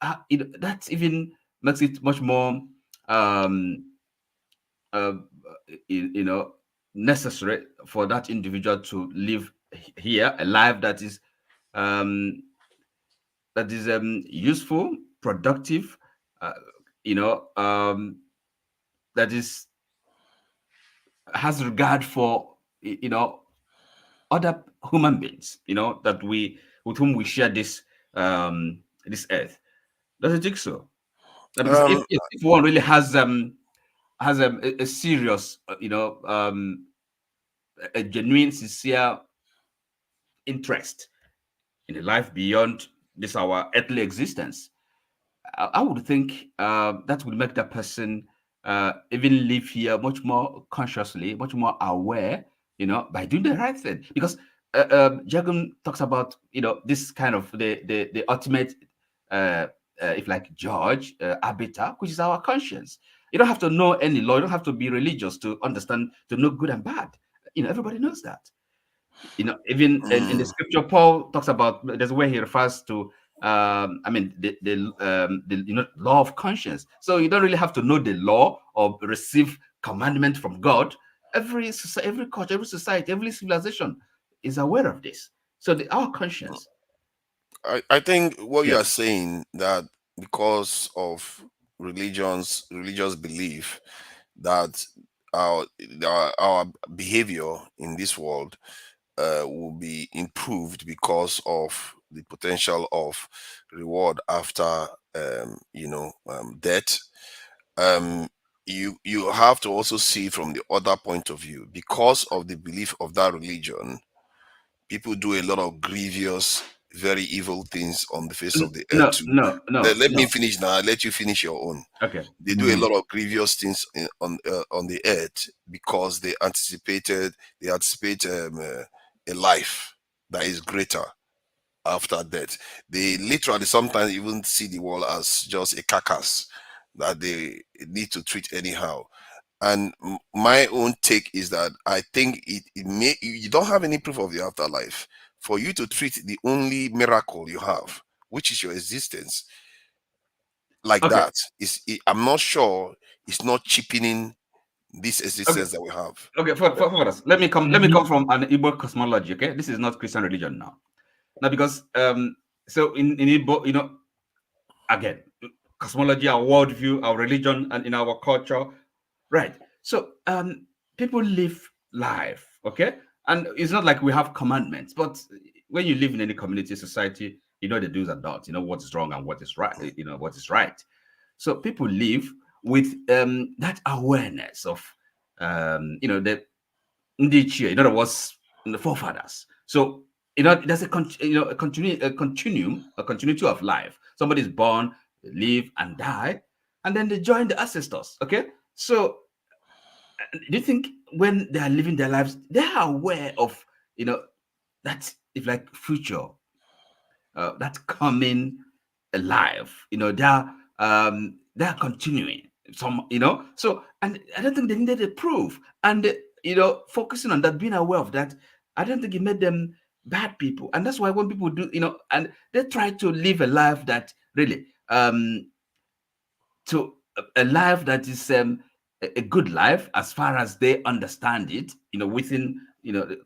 G: that even makes it much more necessary for that individual to live here a life that is useful, productive, that has regard for other human beings, that with whom we share this this earth. Does it think so? If one really has a serious, a genuine, sincere interest in a life beyond this our earthly existence, I would think that would make that person even live here much more consciously, much more aware, by doing the right thing. Because Jagan talks about, this kind of the ultimate, if like judge, arbiter, which is our conscience. You don't have to know any law. You don't have to be religious to understand, to know good and bad. Everybody knows that. Even in the scripture, Paul talks about, there's a way he refers to, the law of conscience. So you don't really have to know the law or receive commandment from God. Every culture, every society, every civilization is aware of this. So our conscience.
T: I think what you
G: Yes.
T: are saying, that because of religious belief, that our behavior in this world will be improved because of the potential of reward after death. You have to also see from the other point of view, because of the belief of that religion, people do a lot of grievous, very evil things on the face of the earth too. Let me finish now. I'll let you finish your own.
G: Okay.
T: They do a lot of grievous things on the earth because they anticipate a life that is greater after death. They literally sometimes even see the world as just a carcass that they need to treat anyhow. And my own take is that I think you don't have any proof of the afterlife. For you to treat the only miracle you have, which is your existence, like that, I'm not sure it's not cheapening this existence that we have.
G: Okay, for us, let me come from an Igbo cosmology. Okay, this is not Christian religion now. Now, because so in Igbo, again, cosmology, our worldview, our religion, and in our culture, right? So people live life, okay, and it's not like we have commandments, but when you live in any community, society, you know the do's and don'ts, you know what is wrong and what is right, what is right. So people live with that awareness of the indicia, in other words, the forefathers. So there's a continuum, a continuity of life. Somebody's born, they live and die, and then they join the ancestors. Okay, so do you think when they are living their lives, they are aware of that, if like future, that coming alive? They're continuing some, so, and I don't think they needed a proof. And focusing on that, being aware of that, I don't think it made them bad people. And that's why when people do, and they try to live a life that really to a life that is a good life as far as they understand it, within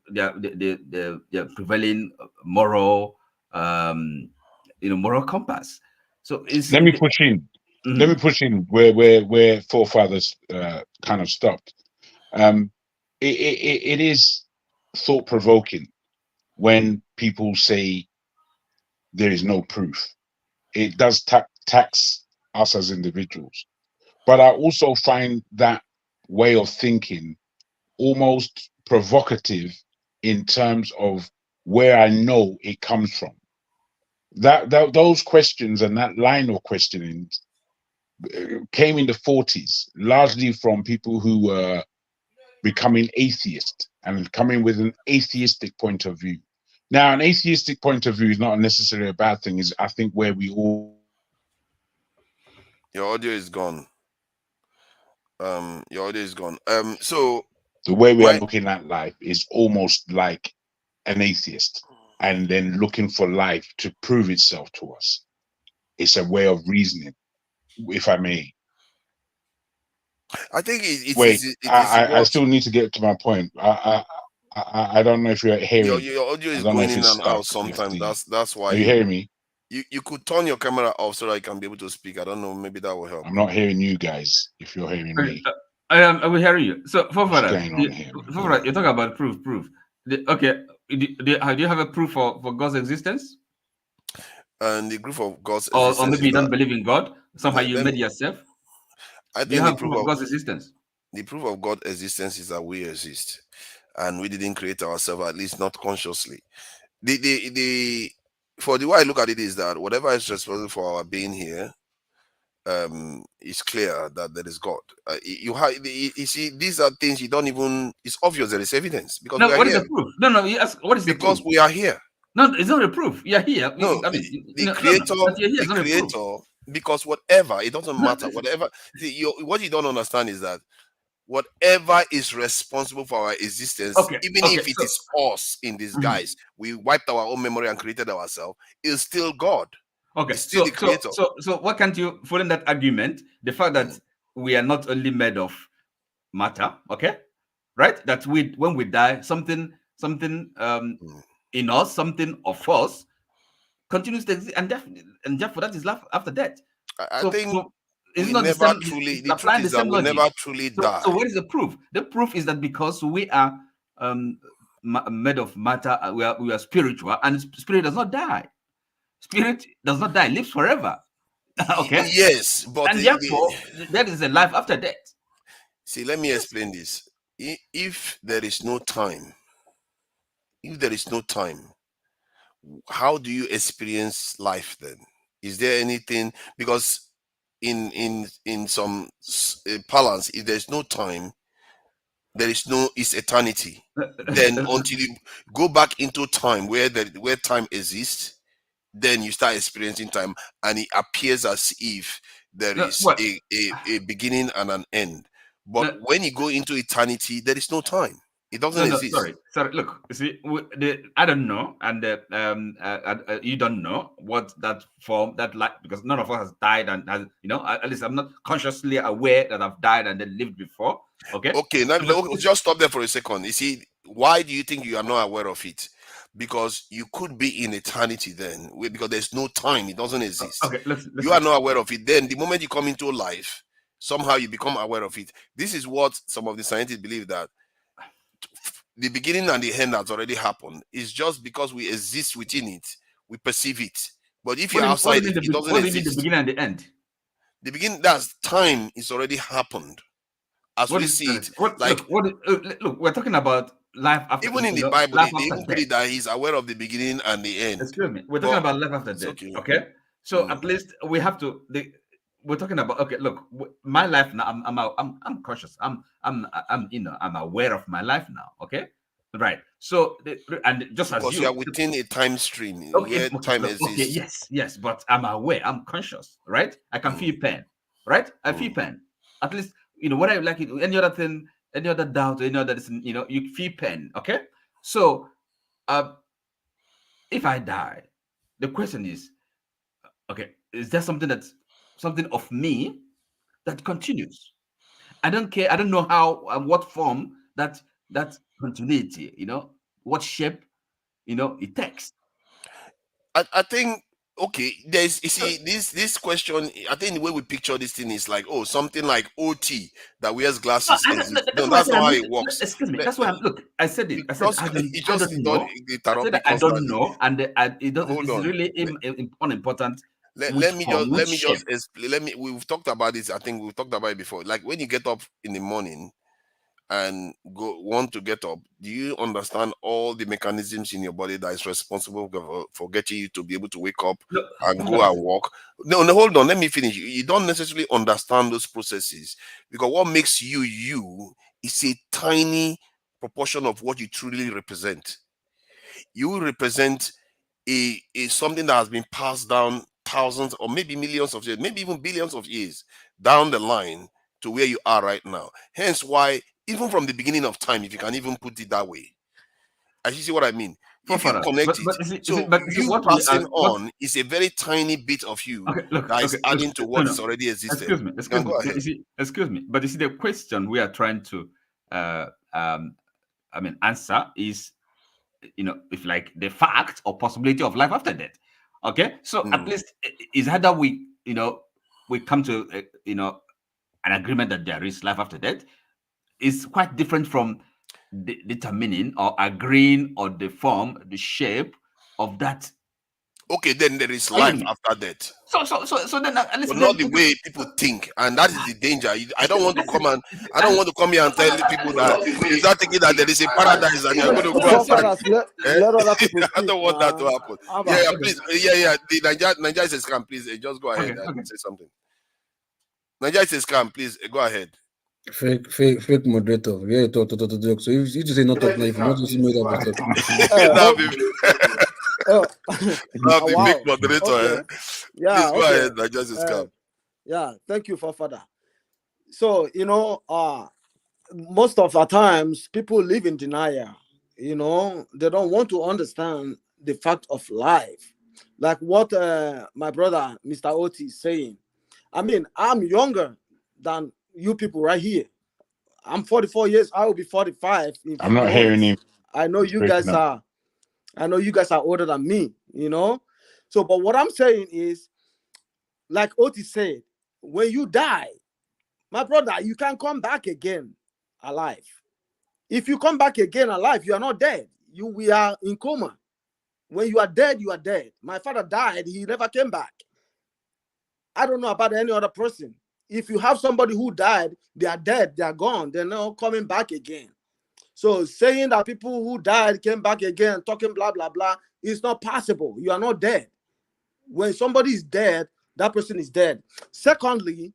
G: their prevailing moral moral compass. So
R: let me push in. Let me push in where forefathers kind of stopped. It is thought-provoking when people say there is no proof. It does tax us as individuals. But I also find that way of thinking almost provocative in terms of where I know it comes from. Those questions and that line of questioning came in the 40s, largely from people who were becoming atheist and coming with an atheistic point of view. Now, an atheistic point of view is not necessarily a bad thing. Is I think where we all.
T: Your audio is gone. Your audio is gone. So
R: the way we are looking at life is almost like an atheist, and then looking for life to prove itself to us. It's a way of reasoning, if I may.
T: I think
R: I still need to get to my point. I don't know if you're hearing.
T: Your audio is going in and out sometimes. That's why.
R: Are you hearing me?
T: You could turn your camera off so that I can be able to speak. I don't know. Maybe that will help.
R: I'm not hearing you guys. If you're hearing me,
G: I will hear you. So, forefathers,
R: you
G: talk about proof. Okay, do you have a proof for God's existence?
T: And the proof of God's
G: existence, or maybe you don't believe in God. Somehow you made yourself.
T: I think
G: you have proof of God's existence.
T: The proof of God's existence is that we exist, and we didn't create ourselves, at least not consciously. for the way I look at it is that whatever is responsible for our being here, it's clear that there is God. You see, these are things you don't even. It's obvious there is evidence because
G: no,
T: we are
G: what is
T: here.
G: the proof? No, you ask, what is the proof?
T: Because we are here.
G: No, it's not a proof. You're here.
T: No,
G: I mean,
T: the creator,
G: the
T: creator. Because whatever, it doesn't matter. Whatever. What you don't understand is that whatever is responsible for our existence, even if it is us in disguise, we wiped our own memory and created ourselves, is still God.
G: Okay,
T: it's still the creator.
G: So why can't you follow that argument? The fact that we are not only made of matter, okay, right? That when we die, something in us, something of us, continues to exist, and therefore that is life after death.
T: I think
G: it's
T: we
G: not
T: never
G: the same,
T: truly. The truth is that we
G: logic.
T: never truly die.
G: So what is the proof? The proof is that because we are made of matter, we are spiritual, and spirit does not die. Spirit does not die; lives forever. Okay.
T: Yes, but
G: and therefore there is a life after death.
T: See, let me explain this. If there is no time, how do you experience life then? Is there anything? Because in some balance, if there's no time, there is no it's eternity. Then until you go back into time where time exists, then you start experiencing time, and it appears as if there is a beginning and an end. But when you go into eternity, there is no time. It doesn't exist.
G: Sorry. Look, you see, I don't know, and you don't know what that form, that life, because none of us has died, and has, at least I'm not consciously aware that I've died and then lived before. Okay.
T: Okay. Now just stop there for a second. You see, why do you think you are not aware of it? Because you could be in eternity then, because there's no time. It doesn't exist.
G: Okay.
T: You are not aware of it. Then the moment you come into life, somehow you become aware of it. This is what some of the scientists believe, that the beginning and the end has already happened. It's just because we exist within it, we perceive it. But if you're outside it, it doesn't exist.
G: The beginning and the end?
T: The beginning, that's time, is already happened. As we see it.
G: Look, we're talking about life after.
T: Even in the Bible, they even put it that he's aware of the beginning and the end.
G: Excuse me. We're talking about life after death. Okay. So at least we have to. We're talking about. Okay. Look, my life now. I'm conscious. I'm aware of my life now. Okay. Right. So and just as
T: you are within a time stream where time exists.
G: Okay. Yes. But I'm aware. I'm conscious. Right. I can feel pain. Right. I feel pain. At least what I like. Any other thing. Any other doubt, you feel pain, okay? So, if I die, the question is, okay, is there something of me that continues? I don't care. I don't know how, what form that continuity, what shape, it takes.
T: I think. Okay, you see, this question, I think the way we picture this thing is like, something like OT that wears glasses. That's not how it works.
G: Excuse me, that's why I said it. I don't know. I don't know, and it's really unimportant.
T: Let me just explain. We've talked about this. I think we've talked about it before. Like when you get up in the morning and want to get up, do you understand all the mechanisms in your body that is responsible for getting you to be able to wake up and go and walk? No, hold on, let me finish. You don't necessarily understand those processes, because what makes you is a tiny proportion of what you truly represent. You represent a something that has been passed down thousands or maybe millions of years, maybe even billions of years down the line to where you are right now. Hence why, even from the beginning of time, if you can even put it that way, I see what I mean. If you connect you passing on is a very tiny bit of you that is adding to what is already existing.
G: Excuse me. But you see, the question we are trying to answer is, if like the fact or possibility of life after death. Okay, so at least is either we come to an agreement that there is life after death is quite different from determining or agreeing on the form, the shape of that
T: Okay, then there is life after death.
G: So then,
T: but not the way people think, and that is the danger. I don't want to come here and tell people that you start thinking that there is a paradise and you're going to go and start.
K: Let other people speak.
T: I don't want that to happen. Please, The Nigeria is a scam. Please, just go ahead and say something. Nigeria is a scam. Please, go ahead.
D: Fake moderator. Yeah, talk. So if you say not talk now, if you not just made up talk.
T: The fake moderator.
K: Okay. Yeah.
T: Please go ahead. Nigeria is a scam.
K: Yeah. Thank you, Father. So most of the times people live in denial. They don't want to understand the fact of life, like what my brother Mr. Oti is saying. I mean, I'm younger than you people right here. I'm 44 years. I will be 45.
R: I'm not hearing him.
K: I know you guys are. I know you guys are older than me. So, but what I'm saying is, like Oti said, when you die, my brother, you can come back again alive. If you come back again alive, you are not dead. We are in coma. When you are dead, you are dead. My father died. He never came back. I don't know about any other person. If you have somebody who died, they are dead, they are gone, they're not coming back again. So saying that people who died came back again, talking blah, blah, blah, is not possible. You are not dead. When somebody is dead, that person is dead. Secondly,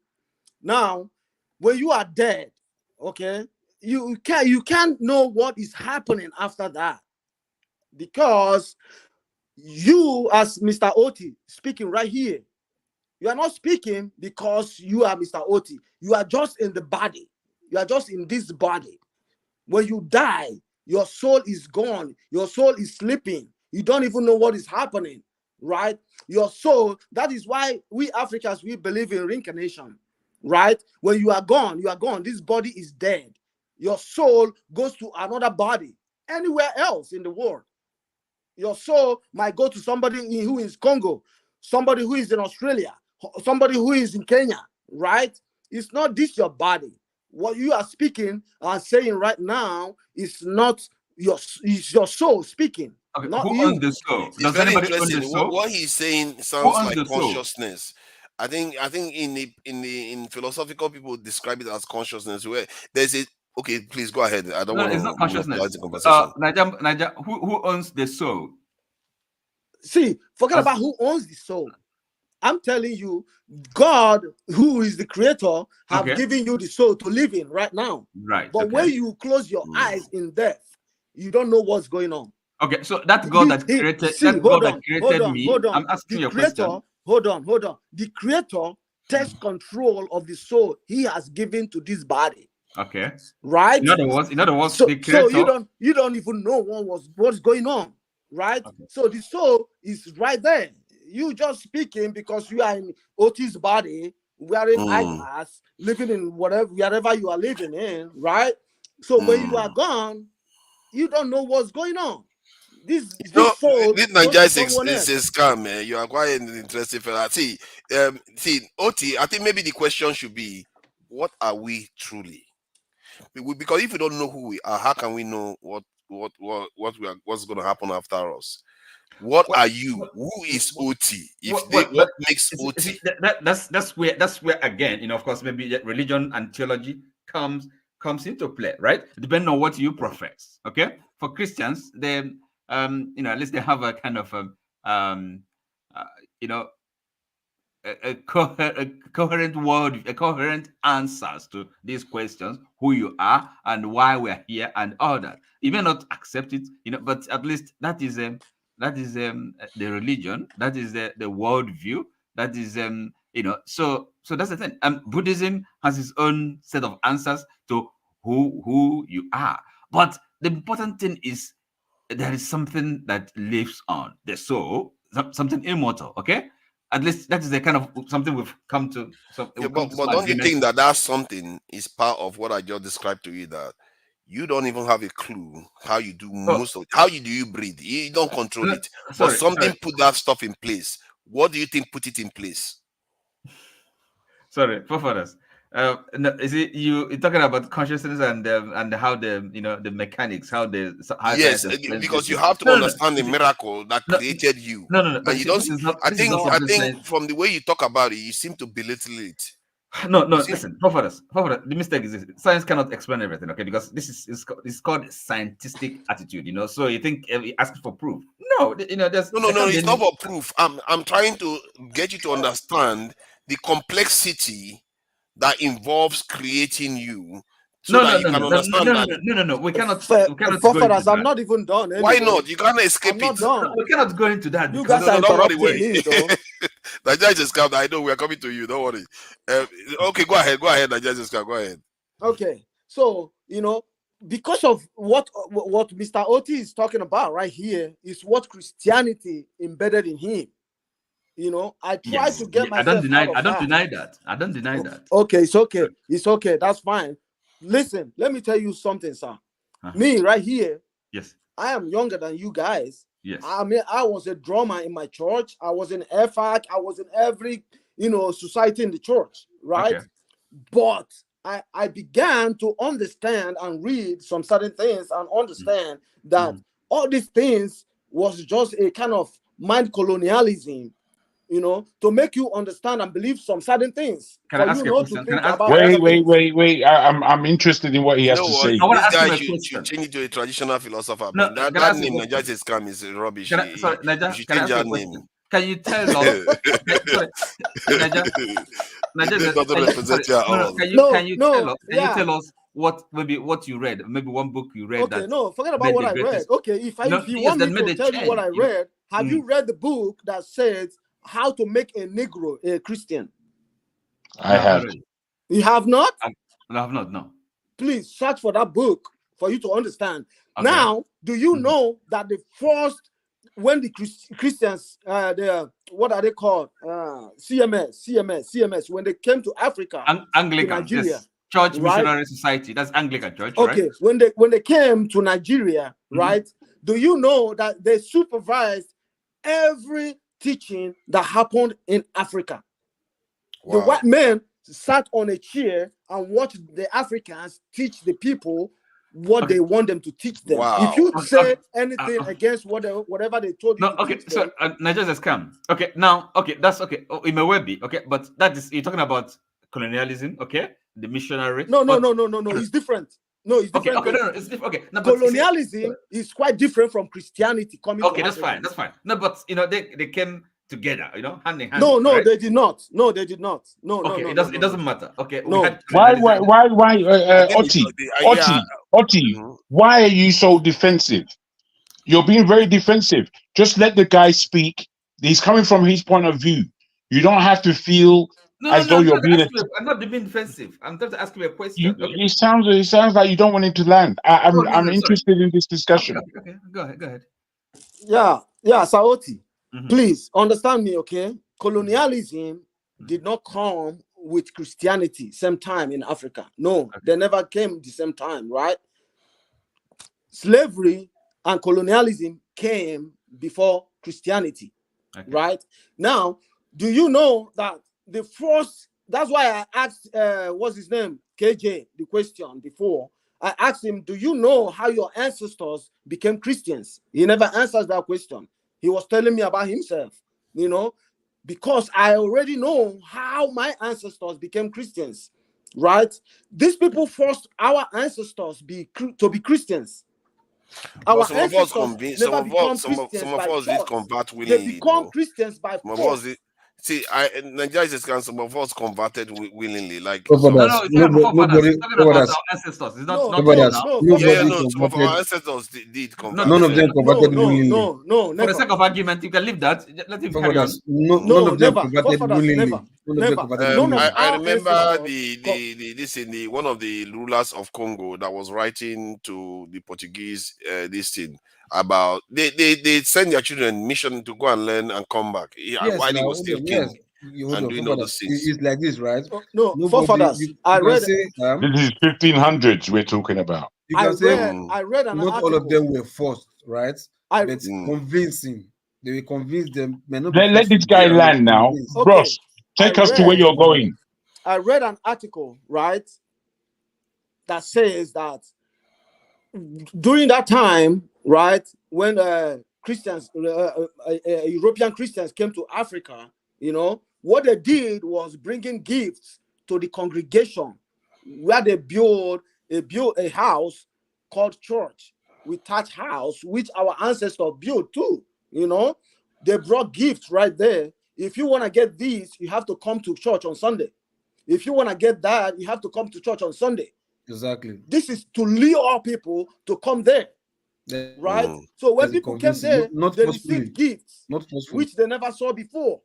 K: now, when you are dead, okay, you can't know what is happening after that. Because you, as Mr. Oti, speaking right here, you are not speaking because you are Mr. Oti. You are just in the body. You are just in this body. When you die, your soul is gone. Your soul is sleeping. You don't even know what is happening, right? Your soul, that is why we Africans, we believe in reincarnation, right? When you are gone, you are gone. This body is dead. Your soul goes to another body, anywhere else in the world. Your soul might go to somebody who is Congo, somebody who is in Australia, somebody who is in Kenya, right? It's not this your body. What you are speaking and saying right now is not it's your soul speaking.
G: Okay,
K: not
G: who
K: you.
G: owns the soul?
T: It's
G: Does
T: very
G: anybody own the
T: interesting.
G: soul?
T: What he's saying
G: Who
T: sounds
G: owns
T: like
G: the soul?
T: consciousness. I think in philosophical people describe it as consciousness. Where there's a okay, please go ahead. I don't want
G: It's
T: to
G: not consciousness.
T: monopolize the conversation.
G: Naija, who owns the soul?
K: See, forget about who owns the soul. I'm telling you, God, who is the creator, have given you the soul to live in right now.
G: Right.
K: But when you close your eyes in death, you don't know what's going on.
G: Okay, so that God that created me.
K: Hold on.
G: I'm asking you a
K: creator,
G: question.
K: Hold on. The creator takes control of the soul he has given to this body.
G: Okay.
K: Right?
G: In other words, the creator.
K: So you don't even know what's going on, right? Okay. So the soul is right there. You just speaking because you are in Otis' body, wearing eyeglass, living in wherever you are living in, right? So when you are gone, you don't know what's going on. This soul
T: this Nigeria is a scam, man. You are quite interested for that. See, Oti, I think maybe the question should be, what are we truly? Because if we don't know who we are, how can we know what's going to happen after us? What are you? Who is OT? What makes OT?
G: That's where again, of course, maybe religion and theology comes into play, right? Depending on what you profess. Okay, for Christians, they at least they have a kind of a coherent word, a coherent answers to these questions: who you are and why we're here, and all that. You may not accept it, but at least that is the religion, that is the worldview, that is so that's the thing. Buddhism has its own set of answers to who you are, but the important thing is there is something that lives on, the soul, something immortal. Okay, at least that is the kind of something we've come to.
T: But don't you think that something is part of what I just described to you, that you don't even have a clue how you do how do you breathe? You don't control it. But something put that stuff in place. What do you think put it in place?
G: Sorry, forefathers. No, is it you're talking about consciousness and how the the mechanics, how
T: yes, because you have to understand the miracle that created you.
G: No.
T: And you don't. I think
G: Science.
T: from the way you talk about it, you seem to belittle it.
G: No. Listen, forefathers. The mistake is this: science cannot explain everything, okay? Because this is called scientific attitude, So you think asking for proof? No, there's
T: no. It's not for proof. I'm trying to get you to understand the complexity that involves creating you, so that you can understand that.
G: No. We cannot.
K: Forefathers, I'm not even done. Anyway.
T: Why not? You can't escape
K: I'm not
T: it.
K: done.
G: We cannot go into that.
K: You guys are interrupting me, though.
T: Nigeria is scam. I know we are coming to you. Don't worry. Okay, go ahead. Nigeria is scam. Go ahead.
K: Okay, so because of what Mr. Oti is talking about right here is what Christianity embedded in him. I try to get myself.
G: I don't deny that. I don't deny that.
K: Okay, it's okay. It's okay. That's fine. Listen, let me tell you something, sir. Me right here.
G: Yes.
K: I am younger than you guys.
G: Yes.
K: I mean, I was a drummer in my church. I was in FAC. I was in every, society in the church, right?
G: Okay.
K: But I began to understand and read some certain things and understand that all these things was just a kind of mind colonialism, to make you understand and believe some certain things.
G: Can I ask you a question?
R: Wait. I'm interested in what he has to say.
T: I want to ask you a question. Change it to a traditional philosopher.
G: No,
T: that name, Naija is scam, is rubbish.
G: Naija, can I ask you a question? Can you tell us? Can you tell us what you read? Maybe one book you read.
K: Okay, no, forget about what I read. Okay, if you want me to tell you what I read, have you read the book that says how to make a Negro a Christian?
R: I have.
K: You have not?
G: I have not. No.
K: Please search for that book for you to understand.
G: Okay.
K: Now, do you know that the first, when the Christians, what are they called? CMS, when they came to Africa,
G: Anglican,
K: to Nigeria,
G: yes. Church Missionary Society, that's Anglican Church,
K: okay,
G: right?
K: When they came to Nigeria, right? Do you know that they supervised every teaching that happened in Africa? Wow. The white men sat on a chair and watched the Africans teach the people what they want them to teach them.
T: Wow.
K: If you say anything against whatever they told you,
G: so Nigeria's a scam. Okay, now, that's okay. It may well be okay, but that is you're talking about colonialism, okay? The missionary.
K: No. It's different. No, it's different.
G: Okay, no, it's different. Okay, no,
K: colonialism is quite different from Christianity coming.
G: Okay, that's fine. No, but they came together, hand in hand.
K: No,
G: right?
K: they did not. No, they did not. No,
G: okay, it doesn't matter. Okay,
K: no.
R: Why, Oti? Why are you so defensive? You're being very defensive. Just let the guy speak. He's coming from his point of view. You don't have to feel as though you're being.
G: I'm not being defensive. I'm trying to ask you a question.
R: It sounds like you don't want him to land. I'm interested in this discussion.
G: Okay. Go ahead.
K: Yeah, Saoti. Please understand me, okay? Colonialism did not come with Christianity same time in Africa. No, they never came the same time, right? Slavery and colonialism came before Christianity, right? Now, do you know that the first, that's why I asked, what's his name? KJ, the question before. I asked him, do you know how your ancestors became Christians? He never answers that question. He was telling me about himself, because I already know how my ancestors became Christians, right? These people forced our ancestors to be Christians. Our
T: some of us convinced, some of us did convert willingly.
K: They become Christians by force.
T: See, Nigeria is scam. Some of us converted willingly. Like
D: nobody.
G: Ancestors. It's
T: some of our ancestors did convert.
D: None of them converted willingly.
K: No.
G: For the sake of argument, you can leave that. Let him carry on.
D: None of them converted willingly.
T: I remember one of the rulers of Congo that was writing to the Portuguese this thing about they send their children mission to go and learn and come back while he was still king and doing all those things.
D: It's like this, right?
K: No, forefathers. I read.
R: This is 1500s we're talking about.
D: You can
K: I read an
D: not
K: article.
D: all of them were forced, right? But convincing. They will convince them.
R: Let this guy land now. Bros, take us to where you're going.
K: I read an article, right, that says that during that time, right, when Christians, European Christians came to Africa, you know, what they did was bringing gifts to the congregation, where they built a house called church, with thatched house, which our ancestors built too. You know, they brought gifts right there. If you want to get these, you have to come to church on Sunday. If you want to get that, you have to come to church on Sunday.
D: Exactly.
K: This is to lure people to come there, right? So when people came there, they received gifts, which they never saw before,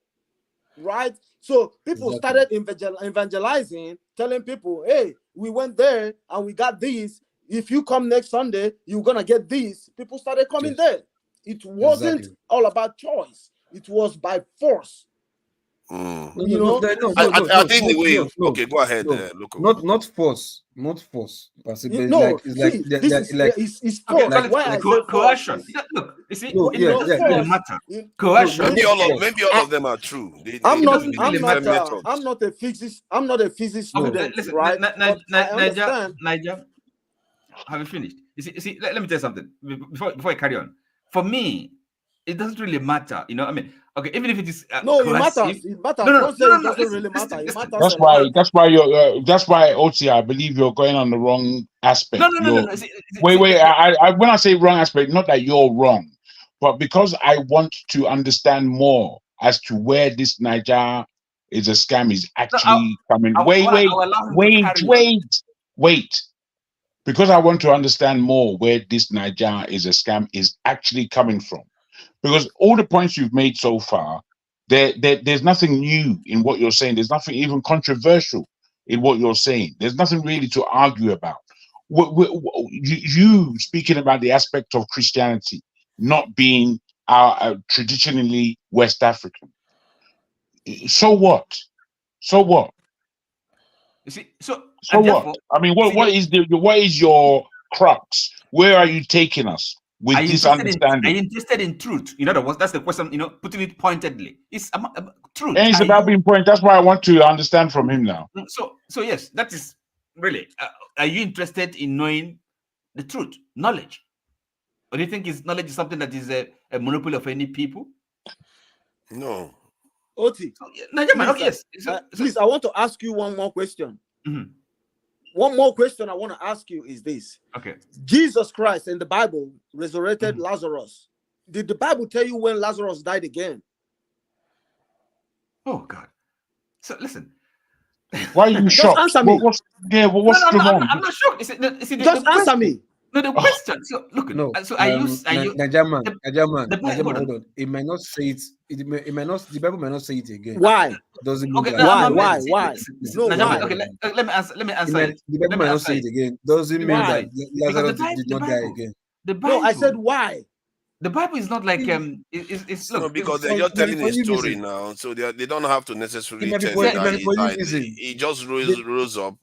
K: right? So people started evangelizing, telling people, hey, we went there and we got these. If you come next Sunday, you're going to get these. People started coming there. It wasn't all about choice. It was by force. You know,
T: I think the way. Okay, go ahead.
D: Not force, not force.
K: No, it's force. Why I say
G: coercion. Look, you see, it doesn't really matter. Coercion.
T: Maybe all of them are true.
K: I'm not a physicist. I'm not a physicist student,
G: listen,
K: right?
G: Niger, have you finished? You see, let me tell you something before I carry on. For me, it doesn't really matter. You know, I mean, okay, even if it is
K: no, it matters. It matters. No, it doesn't really matter. It matters.
C: That's why OT, I believe you're going on the wrong aspect.
G: No.
C: Wait. When I say wrong aspect, not that you're wrong, but because I want to understand more as to where this Niger is a scam is actually coming. Wait. Because I want to understand more where this Niger is a scam is actually coming from. Because all the points you've made so far, there's nothing new in what you're saying. There's nothing even controversial in what you're saying. There's nothing really to argue about. You speaking about the aspect of Christianity not being traditionally West African. So what?
G: You see, so
C: what? I mean, what is your crux? Where are you taking us with this understanding?
G: Are you interested in truth? In other words, that's the question. You know, putting it pointedly, it's truth.
C: And it's about being point. That's why I want to understand from him now.
G: So yes, that is really. Are you interested in knowing the truth, knowledge, or do you think knowledge is something that is a monopoly of any people?
T: No.
K: Oti, please, I want to ask you one more question.
G: Mm-hmm.
K: One more question I want to ask you is this.
G: Okay.
K: Jesus Christ in the Bible resurrected Lazarus. Did the Bible tell you when Lazarus died again?
G: Oh, God. So, listen.
C: Why are you shocked?
K: Just answer me.
G: I'm not shocked.
K: Just answer me.
G: No, the question. So, look.
D: No.
G: So,
D: Najaman, hold on. It might not say it. It might not. The Bible might not say it again.
K: Why?
D: Doesn't mean
K: okay. Why?
G: No, why? Okay. Let me answer.
D: The Bible might not say it again. Doesn't mean that Lazarus did not die again.
K: No, I said why.
G: The Bible is not like it's
T: no, because they're just telling a story now, so they don't have to necessarily tell that he just rose up.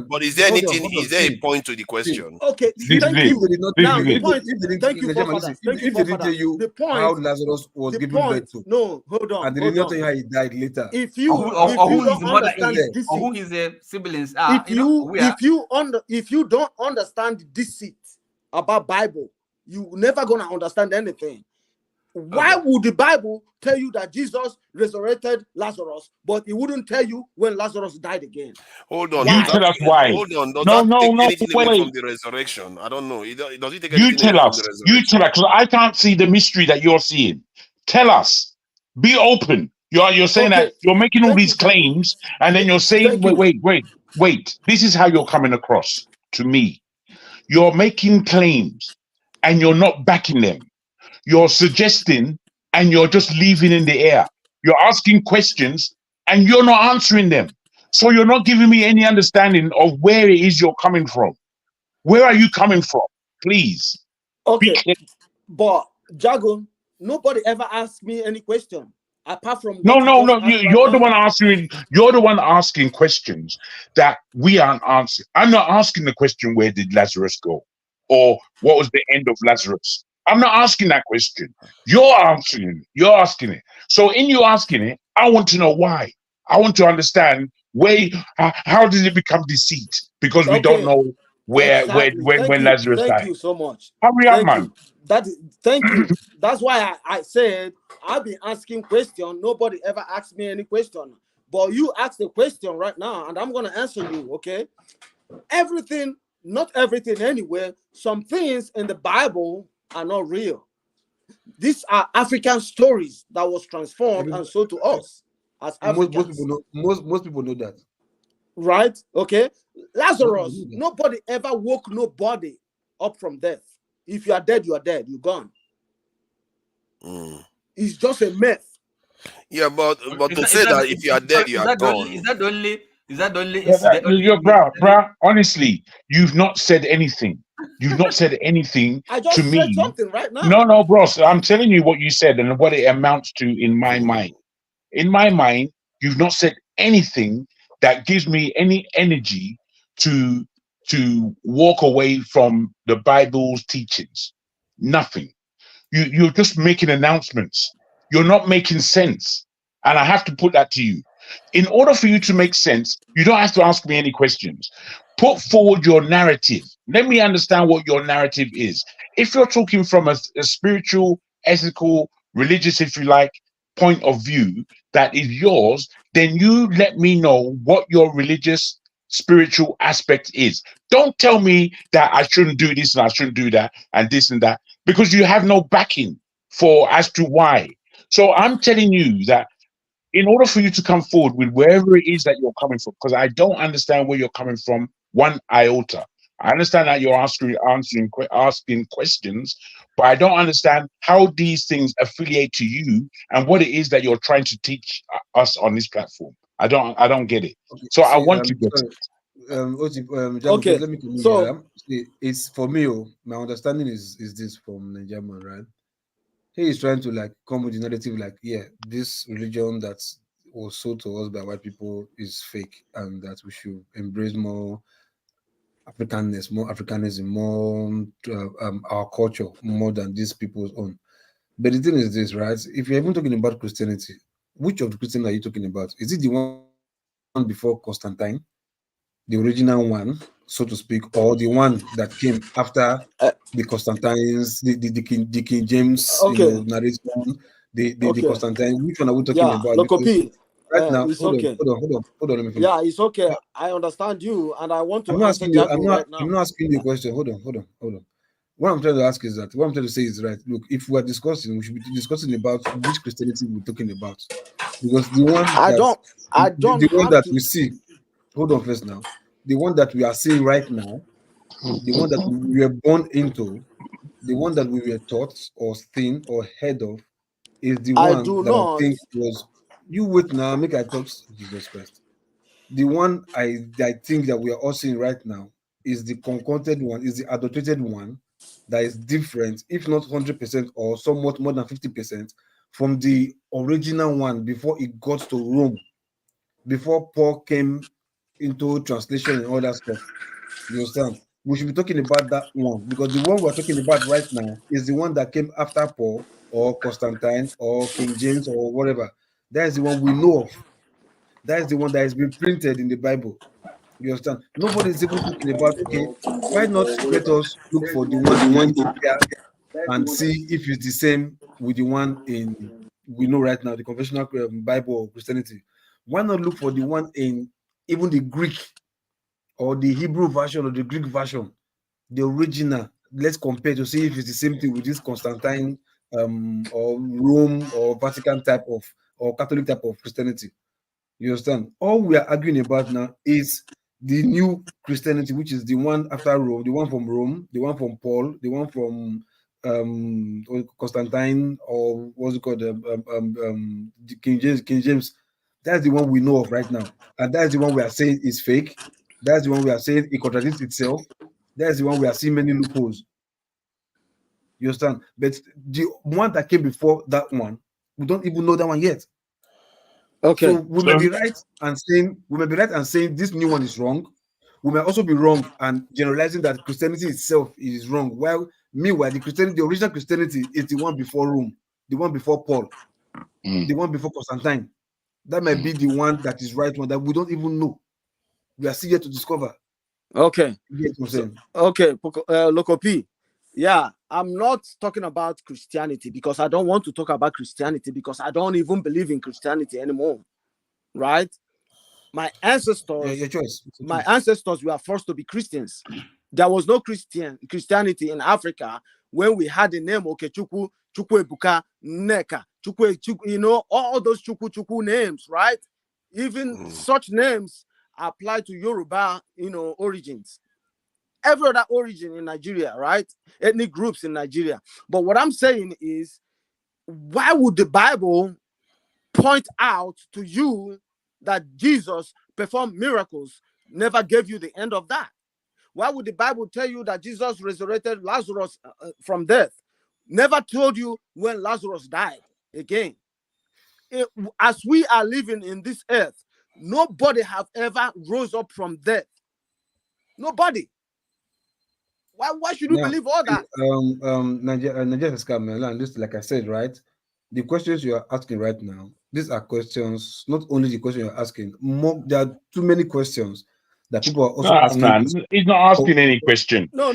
T: But is there anything? Is there a point to the question?
K: Okay, thank you. Now the point. Thank you for
D: that. If they didn't tell you how Lazarus was given birth to,
K: no, hold on.
D: And they didn't tell you how he died later.
K: If you don't understand this,
G: who his siblings
K: are, if you don't understand this about Bible, you're never gonna understand anything. Why would the Bible tell you that Jesus resurrected Lazarus, but it wouldn't tell you when Lazarus died again?
T: Hold on.
C: You tell us why.
T: Hold on. Does that take anything away from the resurrection? I don't know. Does it take anything away from the resurrection?
C: You tell us, because I can't see the mystery that you're seeing. Tell us. Be open. You're saying that you're making all these claims, and then you're saying, wait. This is how you're coming across to me. You're making claims, and you're not backing them. You're suggesting, and you're just leaving in the air. You're asking questions, and you're not answering them. So you're not giving me any understanding of where it is you're coming from. Where are you coming from? Please.
K: Okay, but Jago, nobody ever asked me any question apart from
C: no. You're the one answering. You're the one asking questions that we aren't answering. I'm not asking the question, where did Lazarus go, or what was the end of Lazarus? I'm not asking that question. You're answering it. You're asking it. So in you asking it, I want to know why. I want to understand
R: How does it become deceit? Because we don't know
K: Exactly.
R: when Lazarus
K: Thank
R: died.
K: you so much.
R: Hurry up,
K: Thank
R: man.
K: you. Thank you. That's why I said I've been asking questions. Nobody ever asked me any question. But you asked the question right now, and I'm gonna answer you, okay? Everything, not everything anyway. Some things in the Bible are not real. These are African stories that was transformed and sold to us as Africans.
D: Most people know that.
K: Right? Okay. Lazarus, nobody ever woke nobody up from death. If you are dead, you are dead. You're gone. It's just a myth.
T: Yeah, but to say that if you are dead, you are gone.
G: Is that the only
R: Bruh, honestly, you've not said anything. You've not said anything
K: I just
R: to
K: said
R: me.
K: something right now.
R: No, bros. I'm telling you what you said and what it amounts to in my mind. In my mind, you've not said anything that gives me any energy to walk away from the Bible's teachings. Nothing. You're just making announcements. You're not making sense. And I have to put that to you. In order for you to make sense, you don't have to ask me any questions. Put forward your narrative. Let me understand what your narrative is. If you're talking from a spiritual, ethical, religious, if you like, point of view that is yours, then you let me know what your religious, spiritual aspect is. Don't tell me that I shouldn't do this and I shouldn't do that and this and that, because you have no backing for as to why. So I'm telling you that in order for you to come forward with wherever it is that you're coming from, because I don't understand where you're coming from one iota. I understand that you're asking questions, but I don't understand how these things affiliate to you and what it is that you're trying to teach us on this platform. I don't get it.
D: Okay,
R: So I
D: see,
R: want to get
D: sorry.
R: it.
K: Okay,
D: Let me come in
K: so
D: here. See, it's for me. My understanding is this from Nigerian, right? He is trying to like come with the narrative, like, yeah, this religion that was sold to us by white people is fake, and that we should embrace more Africanism, more our culture more than these people's own. But the thing is this, right? If you're even talking about Christianity, which of the Christian are you talking about? Is it the one before Constantine, the original one, so to speak, or the one that came after the Constantines, the King James,
K: okay,
D: narration, the
K: okay,
D: Constantine? Which one are we talking
K: yeah,
D: about? Because
K: Lokopi,
D: right now,
K: it's
D: hold on,
K: okay.
D: let me finish.
K: Yeah, it's okay. I understand you, and I want to
D: I'm not
K: answer
D: asking you.
K: Jago right
D: I'm
K: now.
D: not asking you a question. Hold on. What I'm trying to ask is that what I'm trying to say is right. Look, if we are discussing, we should be discussing about which Christianity we're talking about, because the one
K: I
D: that
K: don't
D: the one
K: have
D: that
K: to.
D: we see. Hold on first now. The one that we are seeing right now, the one that we were born into, the one that we were taught or seen or heard of, is the
K: I
D: one
K: do
D: that I
K: not.
D: think was. You wait now. Make I talk. Jesus Christ. The one I think that we are all seeing right now is the concocted one, is the adulterated one that is different, if not 100% or somewhat more than 50% from the original one before it got to Rome, before Paul came into translation and all that stuff. You understand? We should be talking about that one, because the one we're talking about right now is the one that came after Paul or Constantine or King James or whatever. That is the one we know of. That is the one that has been printed in the Bible. You understand? Nobody is even talking about, okay, why not let us look for the one in Ethiopia and see if it's the same with the one in we know right now, the conventional Bible or Christianity. Why not look for the one in even the Greek or the Hebrew version or the Greek version, the original? Let's compare to see if it's the same thing with this Constantine or Rome or Vatican type of or Catholic type of Christianity. You understand? All we are arguing about now is the new Christianity, which is the one after Rome, the one from Rome, the one from Paul, the one from Constantine, or what's it called? The King James. King James. That's the one we know of right now, and that's the one we are saying is fake. That's the one we are saying it contradicts itself. That's the one we are seeing many loopholes. You understand? But the one that came before that one, we don't even know that one yet.
K: Okay.
D: So we may be right and saying this new one is wrong. We may also be wrong and generalizing that Christianity itself is wrong. While meanwhile, the original Christianity is the one before Rome, the one before Paul, the one before Constantine. That might be the one that is right one that we don't even know. We are still yet to discover.
K: Okay.
D: So,
K: okay, Loco P. Yeah, I'm not talking about Christianity because I don't want to talk about Christianity because I don't even believe in Christianity anymore. Right? My ancestors,
D: your choice.
K: my ancestors were forced to be Christians. There was no Christianity in Africa when we had the name Okechukwu, Chukwu Neka, Chukwu, all those Chukwu names, right? Even such names apply to Yoruba, origins. Every other origin in Nigeria, right? Ethnic groups in Nigeria. But what I'm saying is, why would the Bible point out to you that Jesus performed miracles, never gave you the end of that? Why would the Bible tell you that Jesus resurrected Lazarus from death, never told you when Lazarus died again? As we are living in this earth, nobody have ever rose up from death. Nobody. Why should you believe all that?
D: Nigeria scam, just like I said, right? The questions you are asking right now, these are questions, not only the question you're asking, there are too many questions that people are also asking.
R: He's not asking any question.
K: No.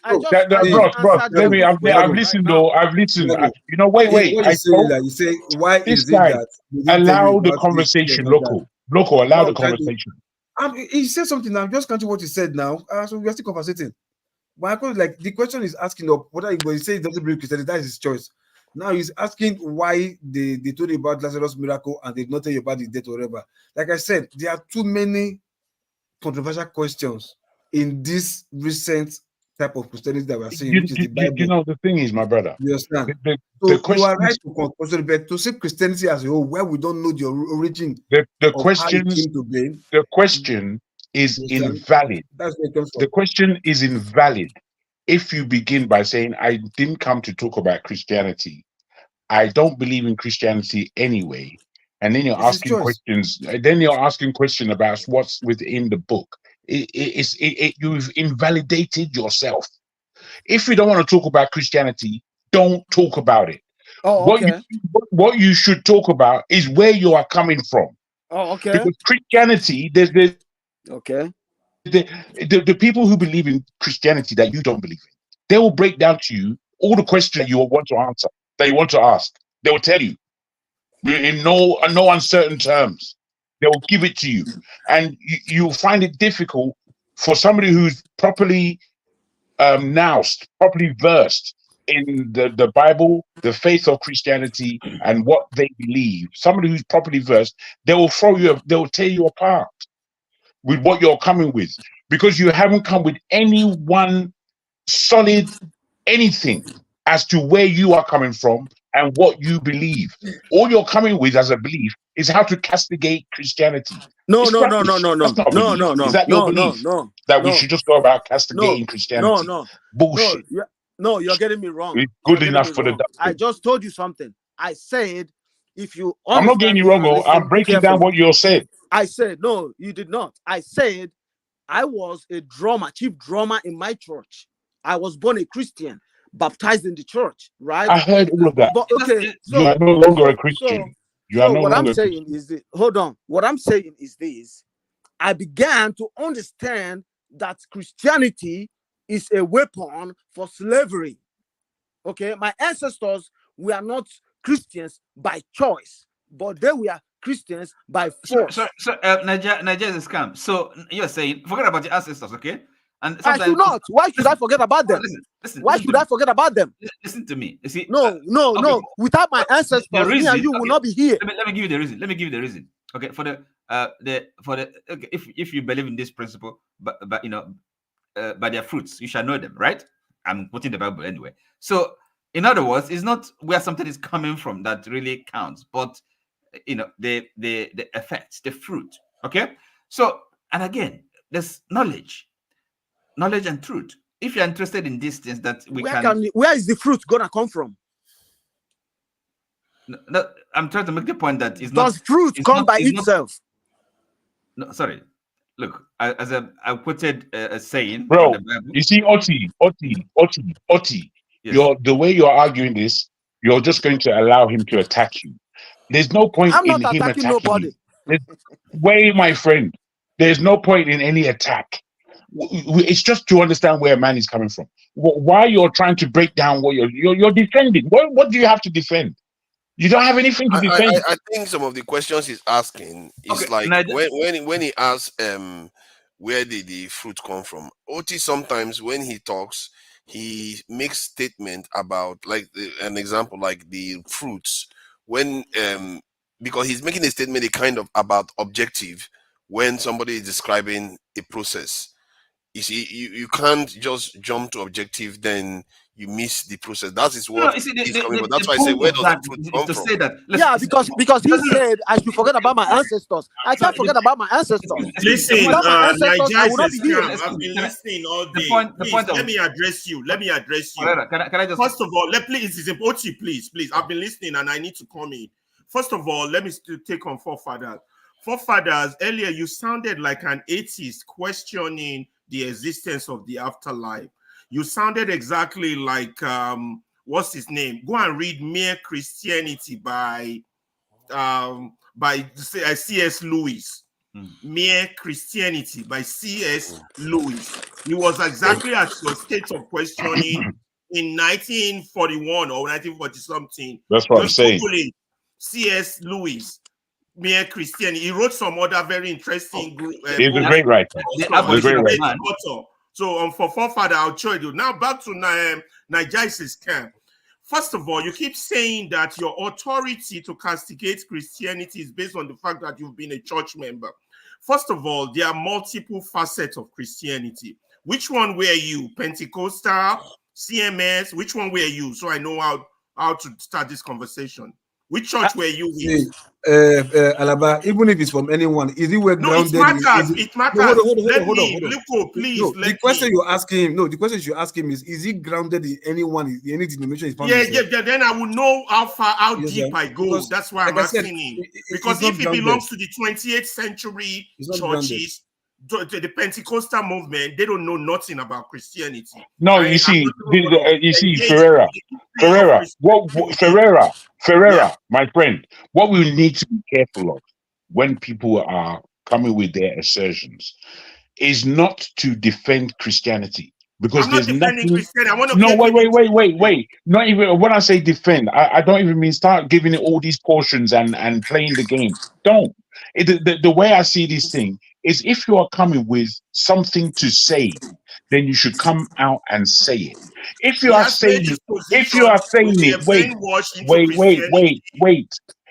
R: I've listened though. I've listened. Wait.
D: What you say, like, you say, why is it that
R: allow the conversation, local, allow the conversation.
D: He said something. I'm just counting what he said now. So we are still conversating. But like the question is asking of whether he says he doesn't believe Christianity, that is his choice. Now he's asking why they told you about Lazarus' miracle and they did not tell you about his death or whatever. Like I said, there are too many controversial questions in this recent type of Christianity that we're seeing, which is the Bible.
R: The thing is, my brother,
D: you understand?
R: The question,
D: you are right to say Christianity as a whole, where we don't know the origin.
R: The question is invalid.
D: That's where it comes from.
R: The question is invalid if you begin by saying, I didn't come to talk about Christianity. I don't believe in Christianity anyway. And then you're asking questions. Then you're asking questions about what's within the book. You've invalidated yourself. If you don't want to talk about Christianity, don't talk about it.
K: Oh, okay.
R: What you should talk about is where you are coming from.
K: Oh, okay.
R: Because Christianity, there's
K: okay.
R: The people who believe in Christianity that you don't believe in, they will break down to you all the questions you want to answer, that you want to ask. They will tell you in no uncertain terms. They will give it to you, and you'll find it difficult for somebody who's properly noused, properly versed in the Bible, the faith of Christianity, and what they believe. Somebody who's properly versed, they will tear you apart with what you're coming with, because you haven't come with any one solid anything as to where you are coming from and what you believe. All you're coming with as a belief is how to castigate Christianity.
K: No.
R: That's not belief. Is that your belief? We should just go about castigating Christianity?
K: No.
R: Bullshit.
K: No, you're getting me wrong.
R: It's good enough for the doctor.
K: I just told you something. I said, if you
R: I'm not getting you wrong. I'm breaking down what you said.
K: I said, no, you did not. I said, I was a chief drummer in my church. I was born a Christian, baptized in the church, right?
R: I heard all of that.
K: But, okay,
R: you are no longer a Christian.
K: What I'm saying is this. Hold on. What I'm saying is this. I began to understand that Christianity is a weapon for slavery. Okay, my ancestors were not Christians by choice, but they were Christians by force.
G: So Nigeria is a scam. So you're saying, forget about your ancestors, okay? And
K: I should not. Why should I forget about them? Why should I forget about them?
G: Listen to me. You see,
K: no. Without my ancestors, me and you will not be here.
G: Let me give you the reason. Let me give you the reason. Okay, if you believe in this principle, but by their fruits you shall know them, right? I'm quoting the Bible anyway. So in other words, it's not where something is coming from that really counts, but the effects, the fruit. Okay. So, and again, there's knowledge and truth. If you're interested in these things, that
K: where is the fruit gonna come from?
G: No, I'm trying to make the point that
K: does fruit come by itself?
G: No, sorry. Look, as I quoted a saying,
R: bro. You see, Oti.
G: Yes.
R: The way you're arguing this, you're just going to allow him to attack you. There's no point
K: I'm
R: in
K: not
R: him
K: attacking
R: attacking
K: nobody.
R: you. Wait, my friend. There's no point in any attack. It's just to understand where a man is coming from. Why you're trying to break down what you're defending? What do you have to defend? You don't have anything to defend.
T: I think some of the questions he's asking is like when he asks where did the fruit come from? Oti sometimes when he talks, he makes statement about like an example like the fruits when because he's making a statement a kind of about objective when somebody is describing a process. You see, you can't just jump to objective, then you miss the process. That is what he's coming from. That's why I say, where does the fruit come from?
G: Say that,
K: yeah, because he said I should forget about my ancestors. I can't forget about my ancestors.
J: Listen,
K: Without my ancestors, I
J: Nigeria
K: will not be
J: is
K: here.
J: I've been listening all day.
G: The point
J: Let me address you. Let me address you.
G: Can I just...
J: First of all, please, Oti, please. I've been listening and I need to come in. First of all, let me take on forefathers. Forefathers, earlier you sounded like an atheist questioning the existence of the afterlife. You sounded exactly like what's his name? Go and read Mere Christianity by C.S. Lewis. Mere Christianity by C.S. Lewis. He was exactly at your state of questioning in 1941 or 1940 something.
R: That's what I'm saying.
J: C.S. Lewis. Mere Christian. He wrote some other very interesting group.
R: He's a great writer.
J: So for forefather, I'll show you. Now back to Nigeria's camp. First of all, you keep saying that your authority to castigate Christianity is based on the fact that you've been a church member. First of all, there are multiple facets of Christianity. Which one were you? Pentecostal, CMS? Which one were you? So I know how to start this conversation. Which church were you with?
D: Alaba, even if it's from anyone, is it well grounded?
J: No, it matters. It matters.
D: No, hold on.
J: Luko, please.
D: No, the question you ask him. No, the question you ask him is it grounded in anyone, any denomination?
J: Yeah. Then I will know how deep I go. That's why I'm asking him. Because if it belongs to the 28th century churches, the Pentecostal movement, they don't know nothing about Christianity.
R: No, you see, Ferreira, my friend, what we need to be careful of when people are coming with their assertions is not to defend Christianity. Because there's nothing. No, wait. Not even when I say defend, I don't even mean start giving it all these portions and playing the game. Don't. The way I see this thing is if you are coming with something to say, then you should come out and say it. If you are saying it, wait.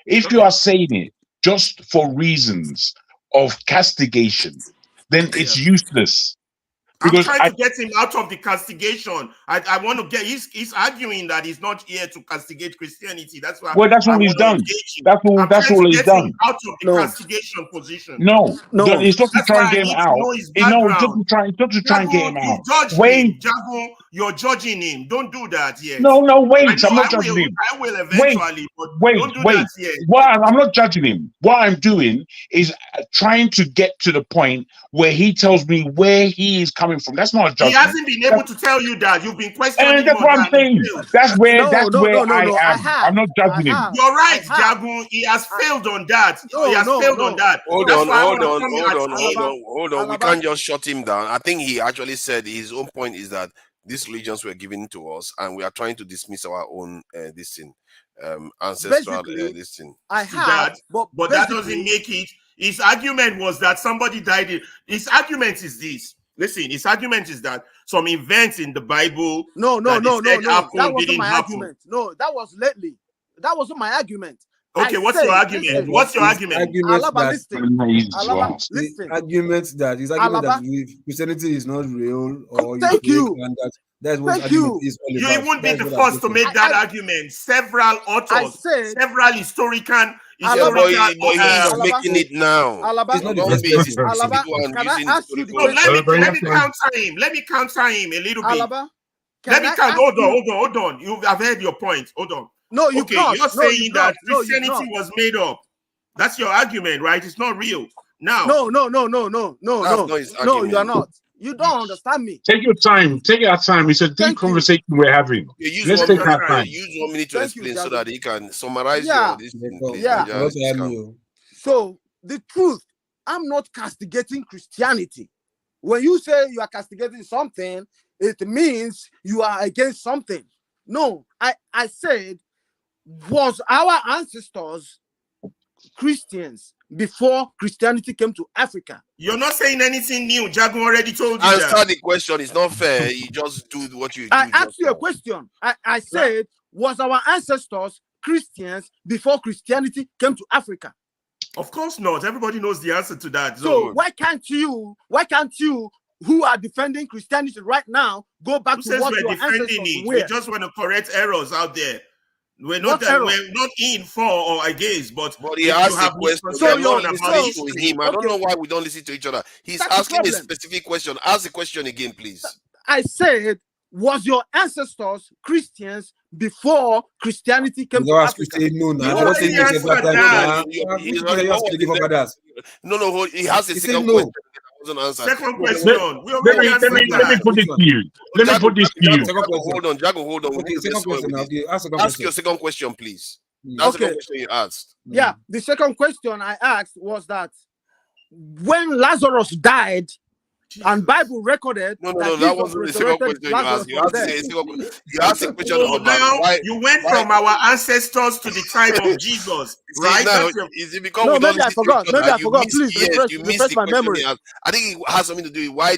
R: If you are saying it just for reasons of castigation, then it's useless.
J: Because I'm trying to get him out of the castigation. I want to get. He's arguing that he's not here to castigate Christianity. That's why.
R: Well, that's what he's done. That's all he's done.
J: Out of the castigation position.
R: No. It's not to try and get him out. It's not to try and get him out.
J: Wait, Jago, you're judging him. Don't do that yet.
R: No, wait. I'm not judging him.
J: I will eventually.
R: Wait.
J: Don't do that yet.
R: I'm not judging him. What I'm doing is trying to get to the point where he tells me where he is coming from. That's not a judgment.
J: He hasn't been able to tell you that. You've been questioning.
R: And that's what I'm saying. That's where I am. I'm not judging him.
J: You're right, Jagu. He has failed on that. He has failed on that.
T: Hold on. We can't just shut him down. I think he actually said his own point is that these religions were given to us, and we are trying to dismiss our own ancestral this thing.
K: I have,
J: but that doesn't make it. His argument was that somebody died. His argument is this. Listen, his argument is that some events in the Bible.
K: No. That wasn't my argument. No, that was lately. That wasn't my argument.
J: Okay, what's your argument? What's your argument?
K: Alaba, listen.
D: The argument that Christianity is not real, or
K: thank you.
D: And that's what argument is all about.
J: You won't be the first to make that argument. Several authors, several historians.
T: He's making it now.
K: Alaba, can I ask you the
J: question? Let me counter him. Let me counter him a little bit.
K: Alaba,
J: hold on. I've heard your point. Hold on.
K: No, you can't.
J: You're saying that Christianity was made up. That's your argument, right? It's not real. Now.
K: No. You are not. You don't understand me.
R: Take your time. Take your time. It's a deep conversation we're having. Let's take our time.
T: Use 1 minute to explain so that he can summarize your this thing, please.
K: So the truth, I'm not castigating Christianity. When you say you are castigating something, it means you are against something. No, I said, was our ancestors Christians before Christianity came to Africa?
J: You're not saying anything new. Jago already told you that.
T: Answer the question. It's not fair. You just do what you do.
K: I asked you a question. I said, was our ancestors Christians before Christianity came to Africa?
J: Of course not. Everybody knows the answer to that.
K: So why can't you, who are defending Christianity right now, go back to what your ancestors were?
J: We just want to correct errors out there. We're not in for or against, but
T: he asked a question. I don't know why we don't listen to each other. He's asking a specific question. Ask the question again, please.
K: I said, was your ancestors Christians before Christianity came to Africa?
T: No, he has a second question.
J: Second question.
R: Let me put it to you.
T: Hold on, Jago, hold on. Ask your second question, please. That's the second question you asked.
K: Yeah, the second question I asked was that when Lazarus died, and Bible recorded
T: that wasn't the second question you asked. You asked a question about why
J: you went from our ancestors to the time of Jesus, right?
T: Is it because
K: maybe I forgot. Please refresh my memory.
T: I think it has something to do with why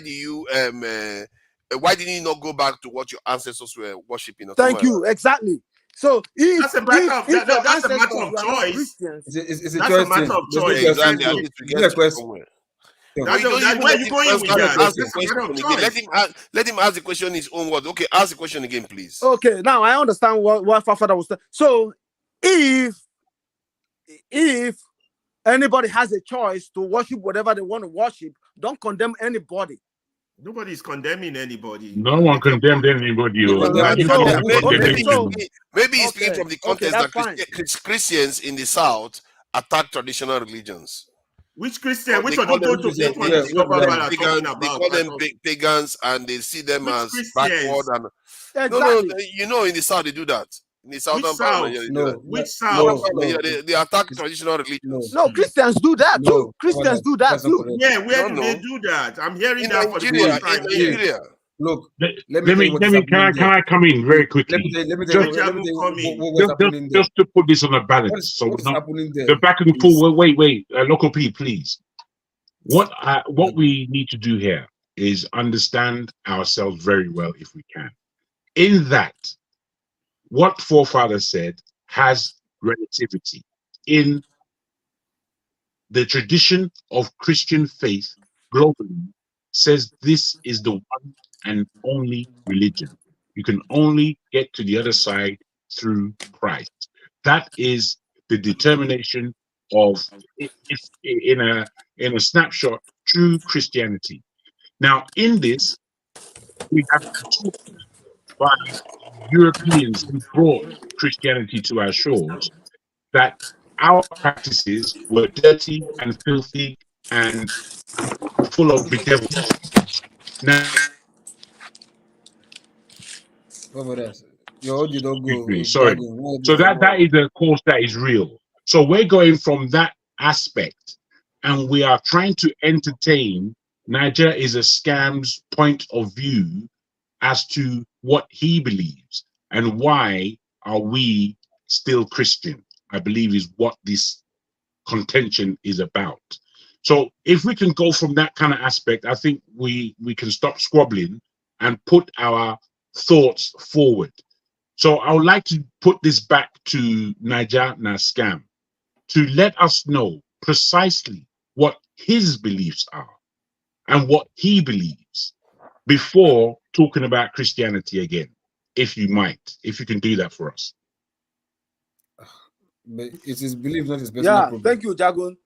T: didn't you not go back to what your ancestors were worshiping?
K: Thank you. Exactly. So
J: that's a matter of choice.
D: It's a matter of choice.
T: Exactly. Where you going with that? Let him ask the question in his own words. Okay, ask the question again, please.
K: Okay, now I understand what Father was saying. So, if anybody has a choice to worship whatever they want to worship, don't condemn anybody.
J: Nobody's condemning anybody.
R: No one condemned anybody.
T: Maybe he's speaking from the context that Christians in the South attack traditional religions.
J: Which Christian? Which one? They
T: call them pagans, and they see them as backward. And no, in the South they do that. In the Southern part,
J: which South?
T: They attack traditional religions.
K: No, Christians do that too. Christians do that too.
J: Yeah, where do they do that? I'm hearing that for the first time.
T: Nigeria.
D: Look,
R: can I come in very quickly? Just to put this on a balance. So the back and forth. Wait, local P, please. What we need to do here is understand ourselves very well, if we can. In that, what forefathers said has relativity. In the tradition of Christian faith globally, says this is the one and only religion. You can only get to the other side through Christ. That is the determination of, in a snapshot, true Christianity. Now, in this, we have been taught by Europeans who brought Christianity to our shores that our practices were dirty and filthy and full of bedevilment. Now,
D: sorry.
R: So that is a course that is real. So we're going from that aspect, and we are trying to entertain Niger is a scam's point of view as to what he believes and why are we still Christian, I believe is what this contention is about. So if we can go from that kind of aspect, I think we can stop squabbling and put our thoughts forward. So I would like to put this back to Nassar Rahmaan to let us know precisely what his beliefs are and what he believes before talking about Christianity again, if you can do that for us.
D: But it's his belief, not his personal problem.
K: Thank you, Jagun.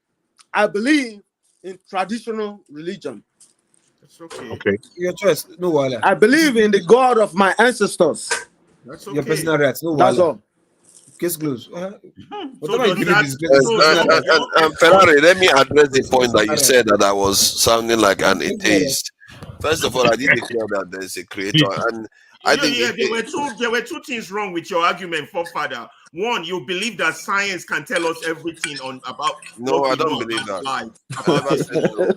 K: I believe in traditional religion.
J: That's okay.
R: Okay.
D: Your choice. No wala.
K: I believe in the God of my ancestors.
J: That's okay.
D: Your personal rights. No
K: That's
D: wala.
K: all.
D: Case closed.
T: Whatever you believe is Ferrari, let me address the point that you said that I was sounding like an atheist. First of all, I did declare that there's a creator, and I think
J: there were two things wrong with your argument, forefather. One, you believe that science can tell us everything about
T: no,
J: what
T: I
J: we
T: don't
J: know
T: believe
J: about
T: that.
J: life.
T: I never said so.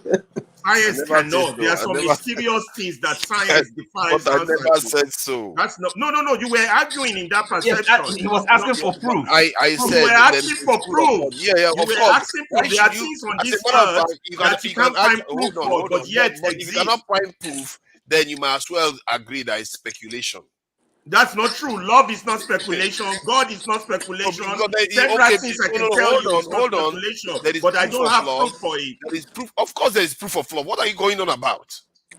J: Science cannot. There are some mysterious things that science defines.
T: But I never said so.
J: That's no. You were arguing in that perception.
G: Yes, he was asking for proof.
T: I said
J: you were asking for proof.
T: Yeah,
J: you
T: of
J: were
T: course.
J: asking for there are things on this
T: matter of
J: earth
T: fact,
J: that you can't find proof for, but yet
T: But if you cannot find proof, then you might as well agree that it's speculation.
J: That's not true. Love is not speculation. God is not speculation. Several things I can tell you is not speculation, but I don't have proof for it.
T: There is proof. Of course, there is proof of love. What are you going on about?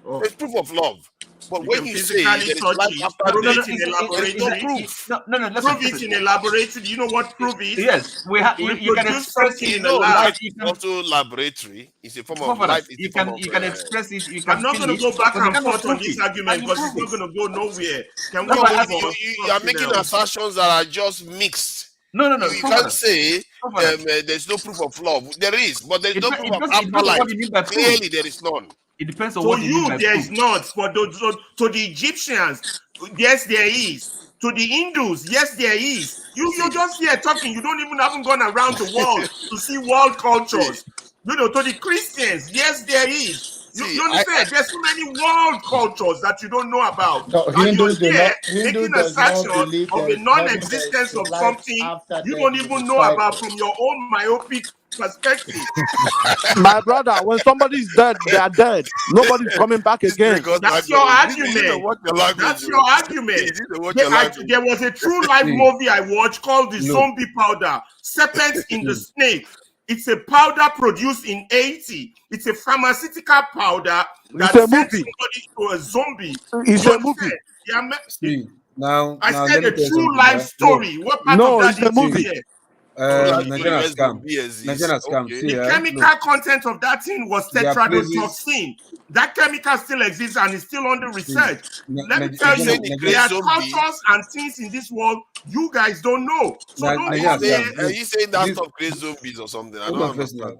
T: There's proof of love. But when you say there is life after death, there is no proof.
G: No.
J: Prove it in a laboratory. Do you know what proof is?
G: Yes, we have. You can express it
J: in a lab.
T: Life is also laboratory. It's a form of life.
G: You can express it. You can.
J: I'm not going to go back and forth on this argument because it's not going to go nowhere. Can we
T: you are making assertions that are just mixed.
G: No.
T: You can't say there's no proof of love. There is, but there's no proof of afterlife. Clearly, there is none.
G: It depends on what you mean by
J: there is not. But to the Egyptians, yes, there is. To the Hindus, yes, there is. You're just here talking. You haven't gone around the world to see world cultures. To the Christians, yes, there is. You understand? There's so many world cultures that you don't know about.
U: No, Hindus do not. Hindu does not believe
J: of the non-existence of something you don't even know about from your own myopic perspective.
K: My brother, when somebody's dead, they are dead. Nobody's coming back again.
J: That's your argument. That's your argument. There was a true life movie I watched called The Zombie Powder, Serpents in the Snake. It's a powder produced in 80. It's a pharmaceutical powder that sends somebody to a zombie.
K: It's a movie.
J: I said a true life story. What part of that
K: it's a movie.
D: Nigerian scam.
J: The chemical content of that thing was tetrodotoxin. That chemical still exists and is still under research. Let me tell you, there are cultures and things in this world you guys don't know. So
T: are you saying that stuff creates zombies or something? I don't understand.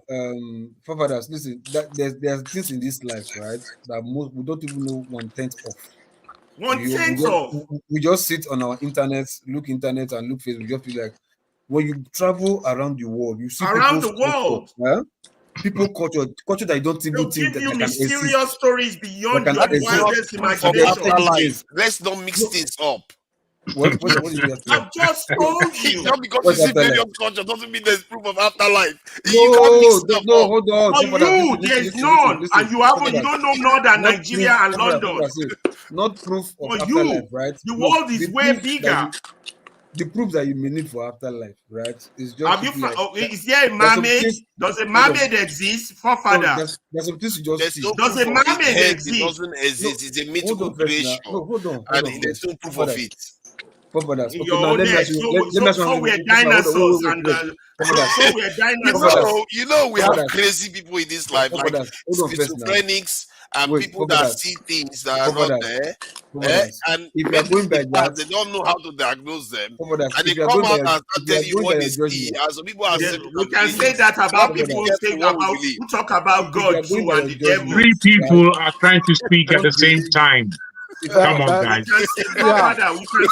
D: Forefathers, listen, there's things in this life, right, that we don't even know 1/10 of.
J: 1/10 of.
D: We just sit on our internet and look Facebook. We just feel like when you travel around the world, you see people culture that you don't even think that
J: you
D: can
J: mysterious
D: exist.
J: stories beyond your wildest imagination.
T: Let's not mix things up.
D: What I've
J: just told you.
T: Not because you see various culture doesn't mean there's proof of afterlife.
D: No, hold on.
J: For you, there's none, and you don't know more than Nigeria and London.
D: Not proof of
J: afterlife,
D: right?
J: The world is way bigger.
D: The proof that you may need for afterlife, right? Is just.
J: Is there a mermaid? Does a mermaid exist, forefather?
D: There's some things you just see.
J: Does a mermaid exist?
T: It doesn't exist. It's a mythical creation.
D: Hold on.
T: And there's no proof of it.
J: So we're dinosaurs and so we're dinosaurs.
T: We have crazy people in this life, like schizophrenics and people that see things that are not there. And
D: if you're going by that,
T: they don't know how to diagnose them.
D: And
T: they come out and tell you what they see. And some people are
J: we can say that about people who talk about God too and the devil.
R: 3 people are trying to speak at the same time. Come on, guys.
J: We can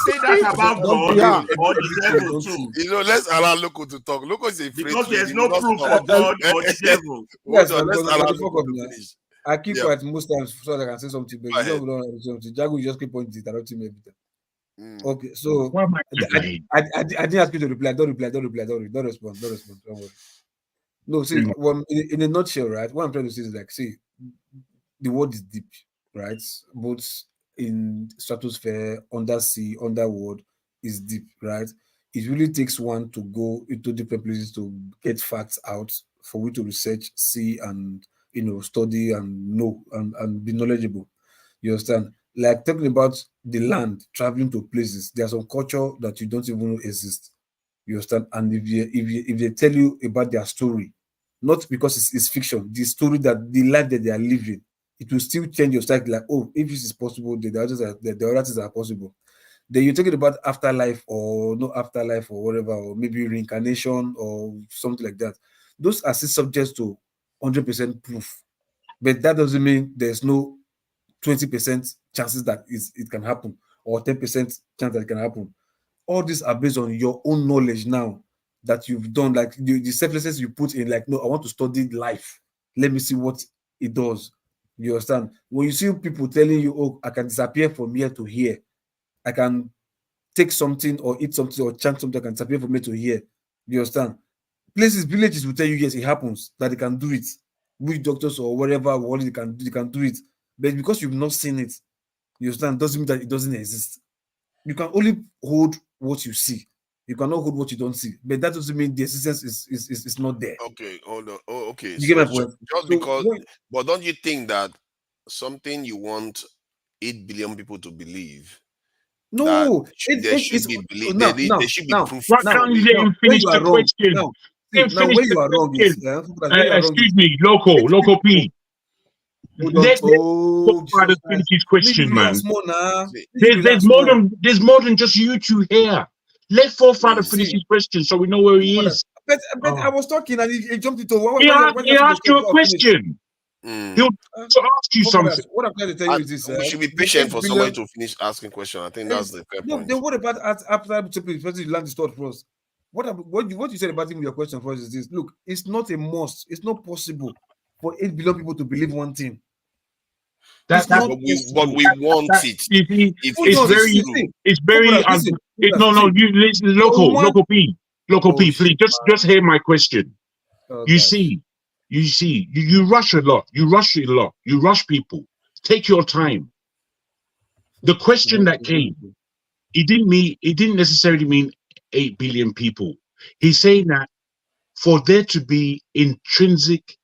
J: say that about God or the devil too.
T: Let's allow Loco to talk. Loco is a
J: because there's no proof of God or the devil.
T: Let's allow Loco to finish.
D: I keep quiet most times so that I can say something, but you don't something. Jago just keep on interrupting me every time. Okay, so I didn't ask you to reply. Don't respond. Don't worry. No, see, in a nutshell, right? What I'm trying to say is like, see, the world is deep, right? Both in stratosphere, undersea, underworld is deep, right? It really takes one to go into different places to get facts out for we to research, see, and study and know and be knowledgeable. You understand? Like talking about the land, traveling to places, there's some culture that you don't even know exist. You understand? And if they tell you about their story, not because it's fiction, the story that the life that they are living, it will still change your psyche. Like, oh, if this is possible, the other things are possible. Then you're talking about afterlife or no afterlife or whatever, or maybe reincarnation or something like that. Those are still subjects to 100% proof, but that doesn't mean there's no 20% chances that it can happen, or 10% chance that it can happen. All these are based on your own knowledge now that you've done, like the selflessness you put in, like, no, I want to study life. Let me see what it does. You understand? When you see people telling you, oh, I can disappear from here to here, I can take something or eat something or chant something, I can disappear from here to here. You understand? Villages will tell you, yes, it happens, that they can do it. Which doctors or whatever, what they can do it. But because you've not seen it, you understand, doesn't mean that it doesn't exist. You can only hold what you see. You cannot hold what you don't see. But that doesn't mean the existence is not there.
T: Okay, hold on. Oh, okay.
D: You get
T: So
D: my point?
T: just because, but don't you think that something you want 8 billion people to believe,
D: no,
T: there should be belief, there should be proof?
R: Why can't you let him finish the question?
D: Now, where you are wrong is,
R: excuse me, local P. Let Father finish his question, man. There's more than just you two here. Let Forefather finish his question so we know where he is.
D: But I was talking and he jumped into.
R: He asked you a question. He'll ask you something.
D: What I'm trying to tell you is this:
T: we should be patient for somebody to finish asking questions. I think that's the fair point.
D: Then what about after the land is taught first? What you said about him? Your question first is this: look, it's not a must. It's not possible for 8 billion people to believe one thing.
T: But we want it.
R: It's very. No. You listen, local P, please just hear my question. You see, you rush a lot. You rush people. Take your time. The question that came, it didn't necessarily mean 8 billion people. He's saying that for there to be intrinsic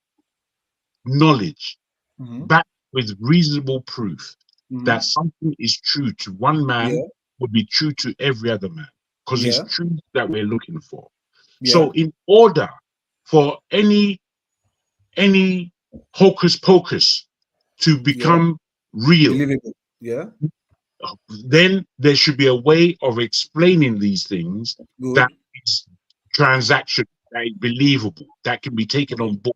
R: knowledge backed with reasonable proof that something is true to one man would be true to every other man, because it's truth that we're looking for. So in order for any hocus pocus to become real, then there should be a way of explaining these things that is transaction, that is believable, that can be taken on board.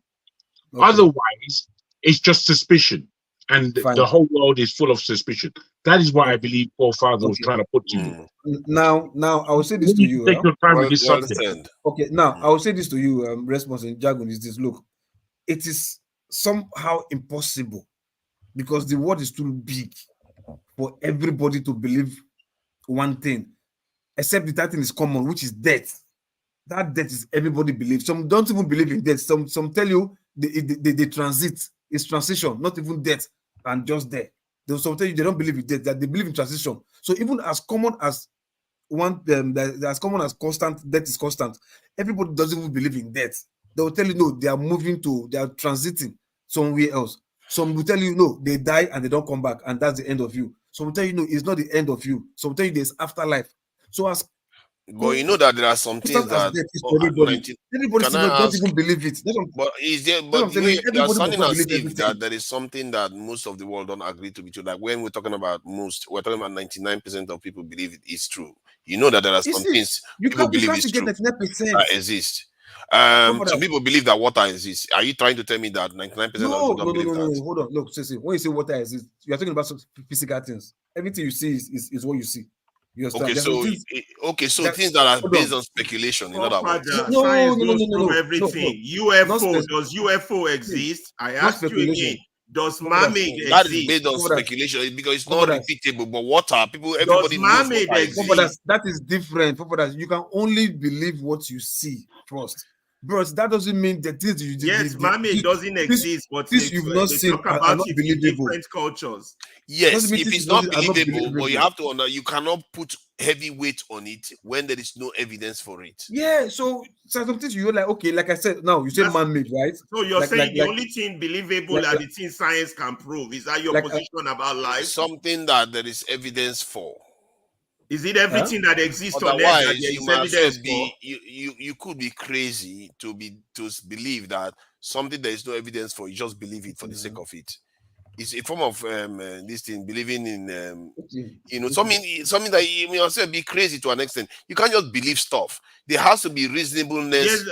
R: Otherwise, it's just suspicion, and the whole world is full of suspicion. That is what I believe Forefather was trying to put to you.
D: Now, I will say this to you.
R: Take your time with this subject.
D: Okay, now I will say this to you. Response in jargon is this: look, it is somehow impossible because the world is too big for everybody to believe one thing, except that thing is common, which is death. That death is everybody believes. Some don't even believe in death. Some tell you they transit. It's transition, not even death, and just there. Some tell you they don't believe in death, that they believe in transition. So even as common as as common as constant, death is constant. Everybody doesn't even believe in death. They will tell you no, they are transiting somewhere else. Some will tell you no, they die and they don't come back, and that's the end of you. Some will tell you no, it's not the end of you. Some will tell you there's afterlife. So as
T: but you know that there are some things that
D: everybody don't even believe it.
T: But is there? But you are sounding as if that there is something that most of the world don't agree to be true. Like when we're talking about most, we're talking about 99% of people believe it is true. You know that there are some things people believe is true that exist. Some people believe that water exists. Are you trying to tell me that 99% of people don't believe that?
D: No. Hold on. Look, see, when you say water exists, you are talking about some physical things. Everything you see is what you see.
T: Okay, so things that are based on speculation. In other words,
J: science don't prove everything. UFO, does UFO exist? I ask you again. Does mermaid exist?
T: That is based on speculation because it's not repeatable. But water, everybody knows water exists.
D: That is different. You can only believe what you see first. Bros, that doesn't mean that things you
J: mermaid doesn't exist, but
D: this you've not seen are not believable.
J: Different cultures.
T: Yes, if it's not believable, but you have to understand, you cannot put heavy weight on it when there is no evidence for it.
D: Yeah, so some things you're like, okay, like I said, now you say man-made, right?
J: So you're saying the only thing believable are the things science can prove. Is that your position about life?
T: Something that there is evidence for.
J: Is it everything that exists on Earth that there is evidence for?
T: You could be crazy to believe that something there is no evidence for, you just believe it for the sake of it. It's a form of this thing, believing in something that you yourself be crazy to an extent. You can't just believe stuff. There has to be reasonableness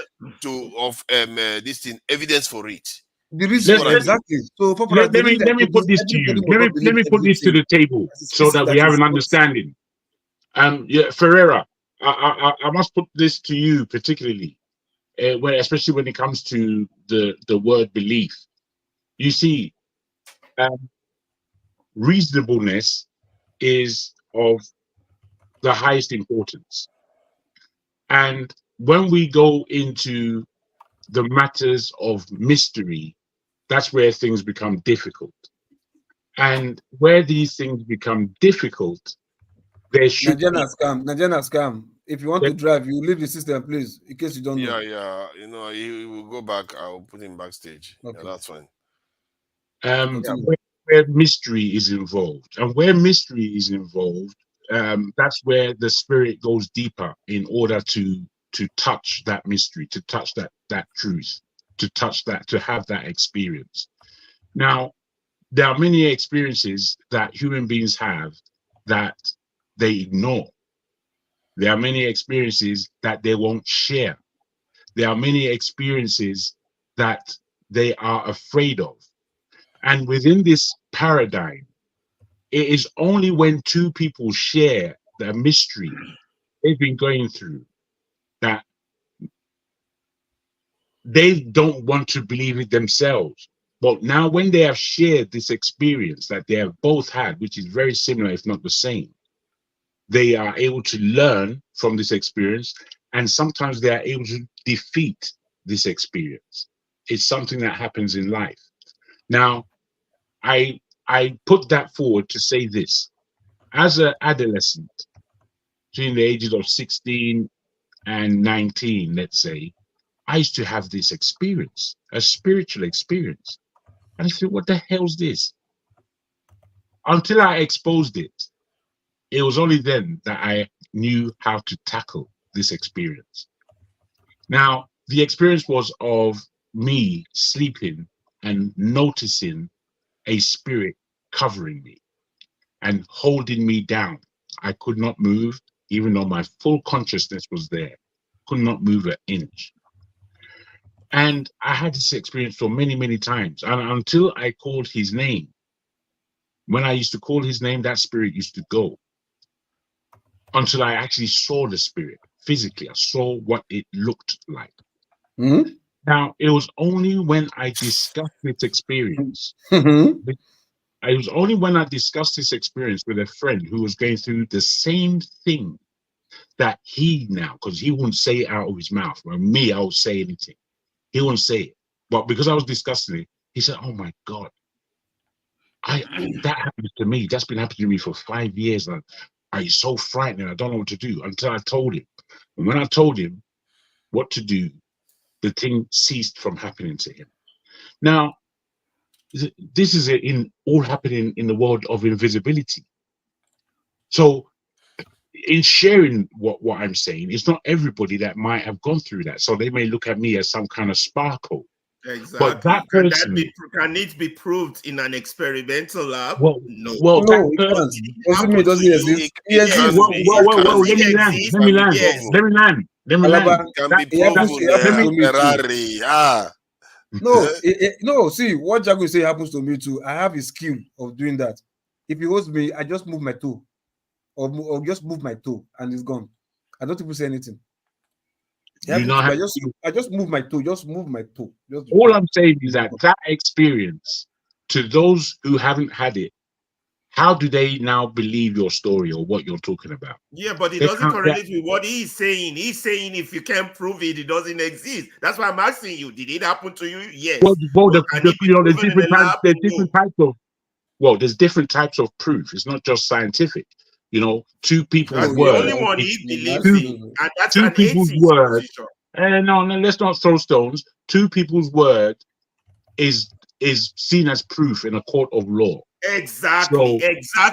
T: of this thing, evidence for it.
D: The reason exactly. So
R: let me put this to you. Let me put this to the table so that we have an understanding. Yeah, Ferreira, I must put this to you particularly, especially when it comes to the word belief. You see, reasonableness is of the highest importance. And when we go into the matters of mystery, that's where things become difficult. And where these things become difficult, there should
D: Nigerian scam. If you want to drive, you leave the system, please, in case you don't know.
T: Yeah. You know, he will go back. I'll put him backstage. Okay. Yeah, that's fine.
R: Where mystery is involved, and where mystery is involved, that's where the spirit goes deeper in order to touch that mystery, to touch that truth, to touch that, to have that experience. Now, there are many experiences that human beings have that they ignore. There are many experiences that they won't share. There are many experiences that they are afraid of. And within this paradigm, it is only when two people share the mystery they've been going through that they don't want to believe it themselves. But now when they have shared this experience that they have both had, which is very similar, if not the same, they are able to learn from this experience, and sometimes they are able to defeat this experience. It's something that happens in life. Now, I put that forward to say this. As an adolescent, between the ages of 16 and 19, let's say, I used to have this experience, a spiritual experience. And I said, what the hell's this? Until I exposed it, it was only then that I knew how to tackle this experience. Now, the experience was of me sleeping and noticing a spirit covering me and holding me down. I could not move, even though my full consciousness was there. Could not move an inch. And I had this experience for many, many times. And until I called his name, when I used to call his name, that spirit used to go. Until I actually saw the spirit physically. I saw what it looked like.
D: Mm-hmm.
R: Now, it was only when I discussed this experience.
D: Mm-hmm.
R: It was only when I discussed this experience with a friend who was going through the same thing that he now, because he wouldn't say it out of his mouth. Well, me, I would say anything. He wouldn't say it. But because I was discussing it, he said, oh my God, that happened to me. That's been happening to me for 5 years. And it's so frightening. I don't know what to do until I told him. And when I told him what to do, the thing ceased from happening to him. Now, this is all happening in the world of invisibility. So in sharing what I'm saying, it's not everybody that might have gone through that. So they may look at me as some kind of sparkle.
J: Exactly.
R: But that person,
J: can it be proved in an experimental lab?
R: No.
J: That
R: person,
D: doesn't exist.
R: Let me land.
T: Can be proven. Ferrari.
D: No, see, what Jago say happens to me too. I have a skill of doing that. If he holds me, I just move my toe. Or just move my toe and it's gone. I don't even say anything. I just move my toe. Just move my toe.
R: All I'm saying is that experience, to those who haven't had it, how do they now believe your story or what you're talking about?
J: Yeah, but it doesn't correlate with what he's saying. He's saying if you can't prove it, it doesn't exist. That's why I'm asking you. Did it happen to you? Yes.
R: There's different types of proof. It's not just scientific. Two people's
J: that's
R: word.
J: The only one he believes in, and that's two
R: people's word. No, let's not throw stones. Two people's word is seen as proof in a court of law.
J: Exactly.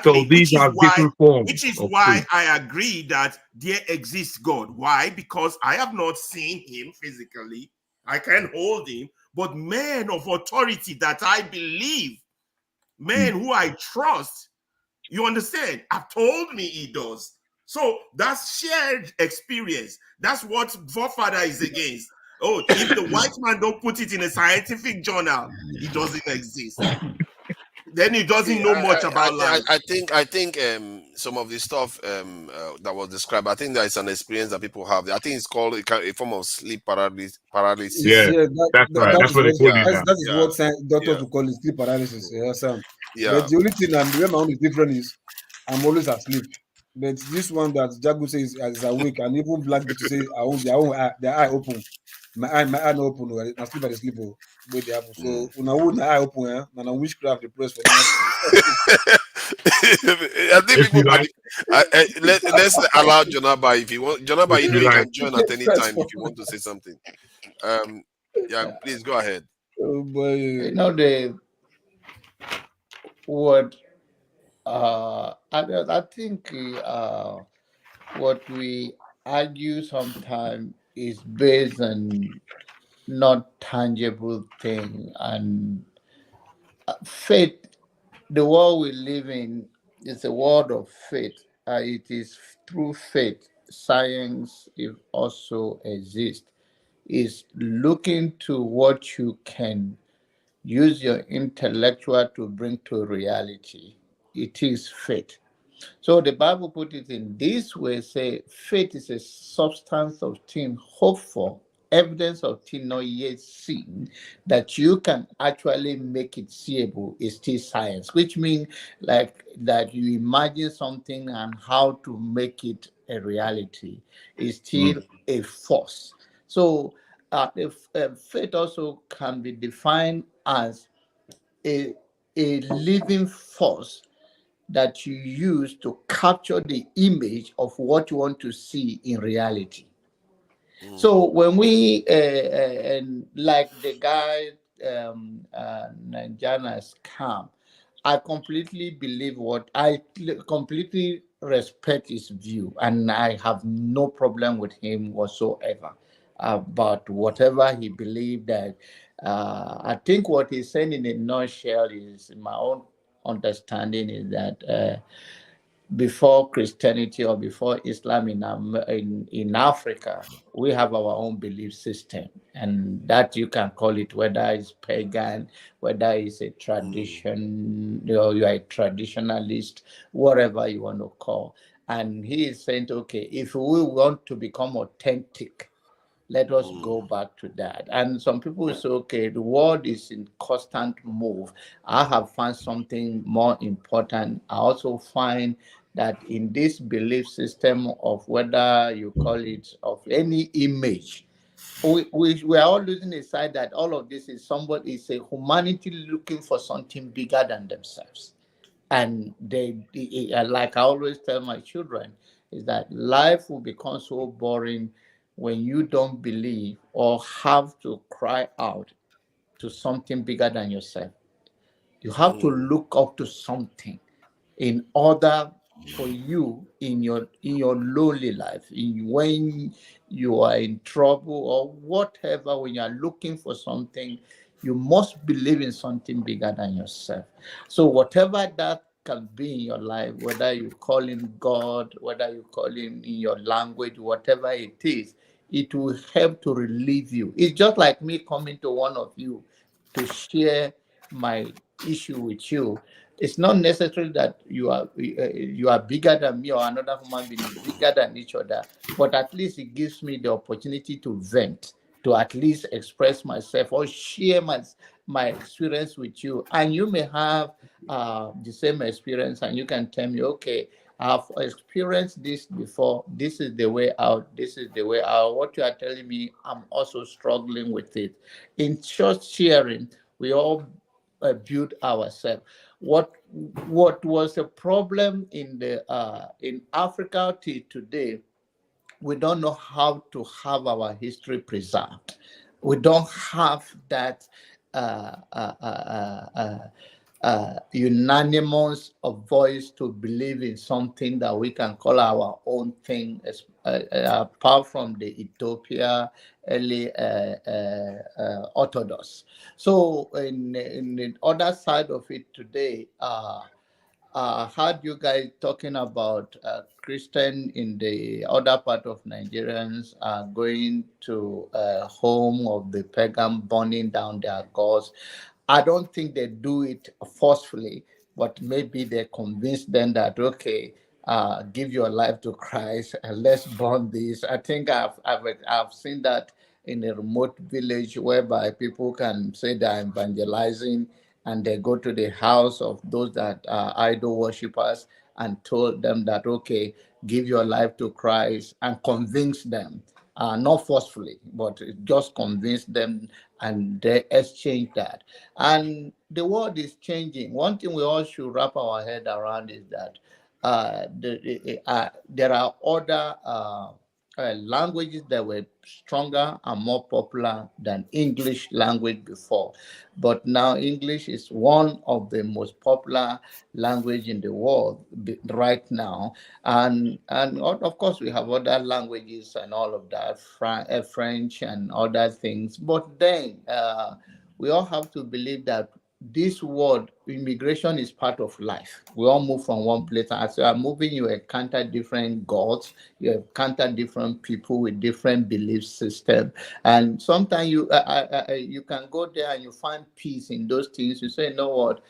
R: So these are different forms.
J: Which is why I agree that there exists God. Why? Because I have not seen him physically. I can't hold him, but men of authority that I believe, men who I trust, you understand, have told me he does. So that's shared experience. That's what forefather is against. Oh, if the white man don't put it in a scientific journal, it doesn't exist. Then he doesn't know much about life.
T: I think some of the stuff that was described, I think there is an experience that people have. I think it's called a form of sleep paralysis.
R: Yeah, that's right. That's what they call it now.
D: That is what doctors will call it, sleep paralysis. Yeah, Sam. But the only thing where my own is different is I'm always asleep. But this one that Jagu says is awake, and even Black to say their eye open. My eye not open. I sleep at the sleep. Where they happen. So when I eye open, and I witchcraft the press for that.
T: I think people let's allow Jonaba if you want. Jonaba, you know you can join at any time if you want to say something. Yeah, please go ahead.
D: Oh boy.
U: You know I think what we argue sometimes is based on not tangible thing, and faith. The world we live in is a world of faith. It is through faith science also exists. Is looking to what you can use your intellectual to bring to reality. It is faith. So the Bible put it in this way, say faith is a substance of things hoped for, evidence of things not yet seen, that you can actually make it seeable is still science, which means like that you imagine something and how to make it a reality is still a force. So if faith also can be defined as a living force that you use to capture the image of what you want to see in reality. So when we and like the guy Nigeria's camp, I completely believe completely respect his view, and I have no problem with him whatsoever. But whatever he believed that, I think what he's saying in a nutshell is my own understanding is that before Christianity or before Islam in Africa, we have our own belief system, and that you can call it whether it's pagan, whether it's a tradition, you are a traditionalist, whatever you want to call. And he is saying, okay, if we want to become authentic, let us go back to that. And some people say, okay, the world is in constant move. I have found something more important. I also find that in this belief system of whether you call it of any image, we are all losing aside that all of this is is a humanity looking for something bigger than themselves. And they like I always tell my children, is that life will become so boring when you don't believe or have to cry out to something bigger than yourself. You have to look up to something in order for you in your lonely life, when you are in trouble or whatever, when you are looking for something, you must believe in something bigger than yourself. So whatever that can be in your life, whether you call him God, whether you call him in your language, whatever it is, it will help to relieve you. It's just like me coming to one of you to share my issue with you. It's not necessary that you are bigger than me or another human being is bigger than each other, but at least it gives me the opportunity to vent, to at least express myself or share my experience with you. And you may have the same experience, and you can tell me, okay, I've experienced this before. This is the way out. This is the way out. What you are telling me, I'm also struggling with it. In short sharing, we all build ourselves. What was a problem in Africa till today? We don't know how to have our history preserved. We don't have that unanimous of voice to believe in something that we can call our own thing, apart from the Ethiopia early Orthodox. So in the other side of it today, heard you guys talking about Christian in the other part of Nigerians going to home of the pagan, burning down their gods. I don't think they do it forcefully, but maybe they convince them that, okay, give your life to Christ and let's burn this. I think I've seen that in a remote village whereby people can say they're evangelizing and they go to the house of those that are idol worshippers and told them that, okay, give your life to Christ, and convince them, not forcefully, but just convince them, and they exchange that. And the world is changing. One thing we all should wrap our head around is that there are other languages that were stronger and more popular than English language before. But now English is one of the most popular language in the world right now. And of course, we have other languages and all of that, French and other things. But then we all have to believe that this world, immigration is part of life. We all move from one place. As you are moving, you encounter different gods, you encounter different people with different belief system, and sometimes you can go there and you find peace in those things. You say, you know what?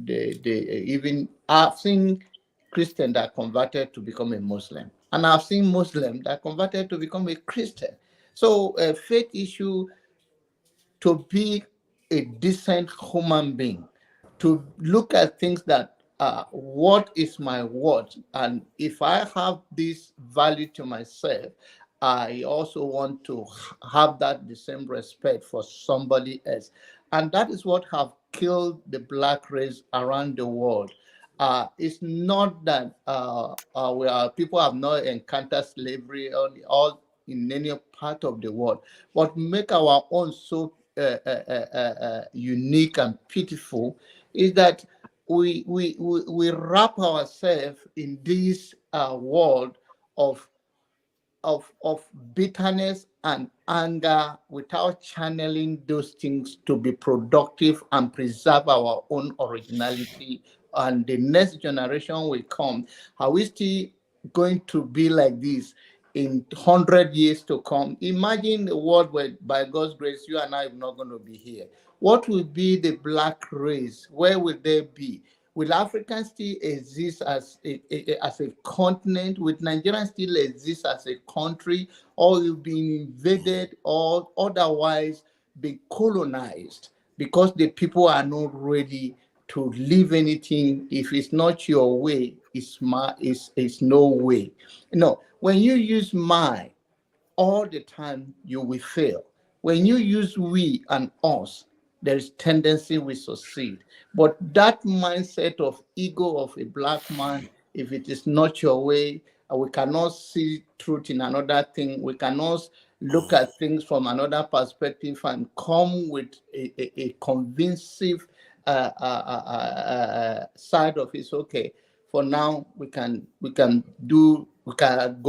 U: Even I've seen Christian that converted to become a Muslim, and I've seen Muslim that converted to become a Christian. So a faith issue, to be a decent human being, to look at things that what is my worth, and if I have this value to myself, I also want to have that the same respect for somebody else. And that is what have killed the black race around the world. It's not that people have not encountered slavery all in any part of the world, but make our own so unique and pitiful is that we wrap ourselves in this world of bitterness and anger without channeling those things to be productive and preserve our own originality. And the next generation will come. Are we still going to be like this in 100 years to come? Imagine a world where, by God's grace, you and I are not going to be here. What will be the black race? Where will they be? Will Africans still exist as a continent? Will Nigeria still exist as a country? Or will be invaded or otherwise be colonized? Because the people are not ready to live anything. If it's not your way, it's no way. No, when you use my all the time, you will fail. When you use we and us, there is tendency we succeed. But that mindset of ego of a black man, if it is not your way, we cannot see truth in another thing. We cannot look at things from another perspective and come with a convincing side of it. Okay, for now we can go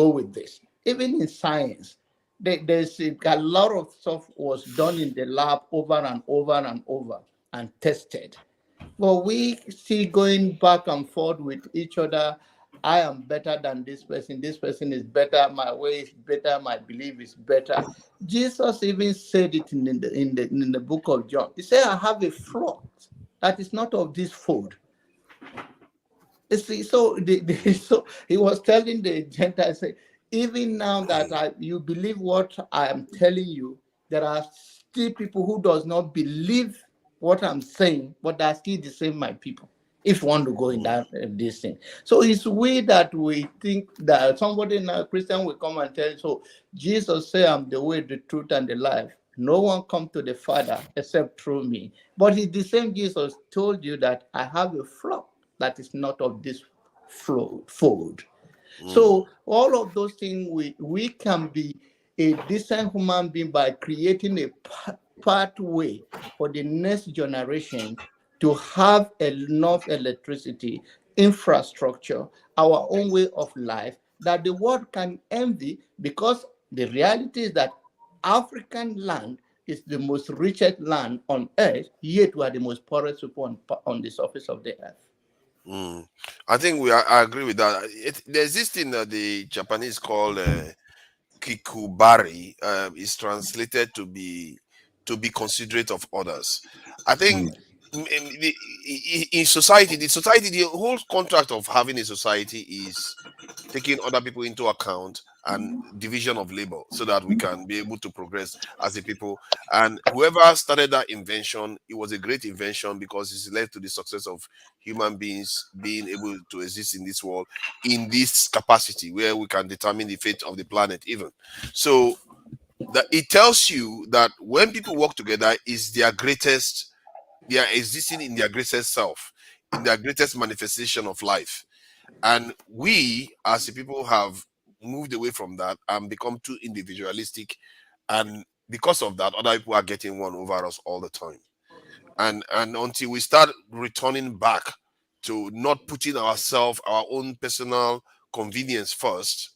U: with this. Even in science, there's a lot of stuff was done in the lab over and over and over and tested. But we see going back and forth with each other. I am better than this person. This person is better. My way is better. My belief is better. Jesus even said it in the book of John. He said, I have a flock that is not of this fold. You see, so he was telling the Gentiles, even now that you believe what I am telling you, there are still people who does not believe what I'm saying, but they are still the same my people. If you want to go in that this thing, so it's weird that we think that somebody in a Christian will come and tell you, so Jesus said, I'm the way, the truth, and the life. No one come to the Father except through me. But the same Jesus told you that I have a flock that is not of this fold. So all of those things, we can be a decent human being by creating a pathway for the next generation to have enough electricity, infrastructure, our own way of life that the world can envy, because the reality is that African land is the most richest land on earth, yet we are the most poorest people on the surface of the earth.
T: I think I agree with that. There's this thing that the Japanese call kikubari. Is translated to be considerate of others. I think in society, the whole contract of having a society is taking other people into account and division of labor so that we can be able to progress as a people. And whoever started that invention, it was a great invention because it's led to the success of human beings being able to exist in this world in this capacity where we can determine the fate of the planet even. So that it tells you that when people work together is their greatest, they are existing in their greatest self, in their greatest manifestation of life. And we as a people have moved away from that and become too individualistic, and because of that other people are getting one over us all the time. And until we start returning back to not putting ourselves, our own personal convenience first,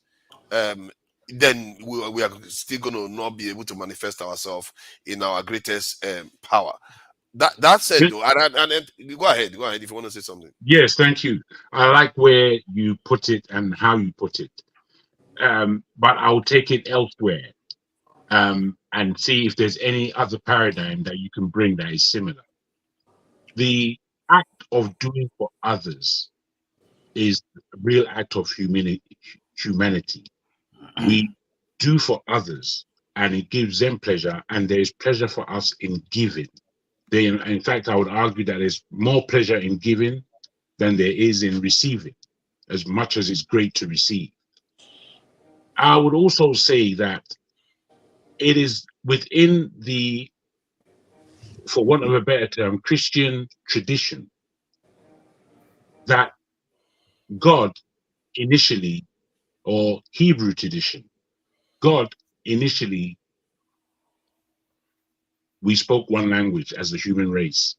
T: then we are still going to not be able to manifest ourselves in our greatest power. That said, though, and go ahead if you want to say something.
R: Yes, thank you. I like where you put it and how you put it. But I'll take it elsewhere and see if there's any other paradigm that you can bring that is similar. The act of doing for others is a real act of humanity. We do for others and it gives them pleasure, and there is pleasure for us in giving. In fact, I would argue that there's more pleasure in giving than there is in receiving, as much as it's great to receive. I would also say that it is within the, for want of a better term, Christian tradition that God initially, or Hebrew tradition, God initially, we spoke one language as the human race.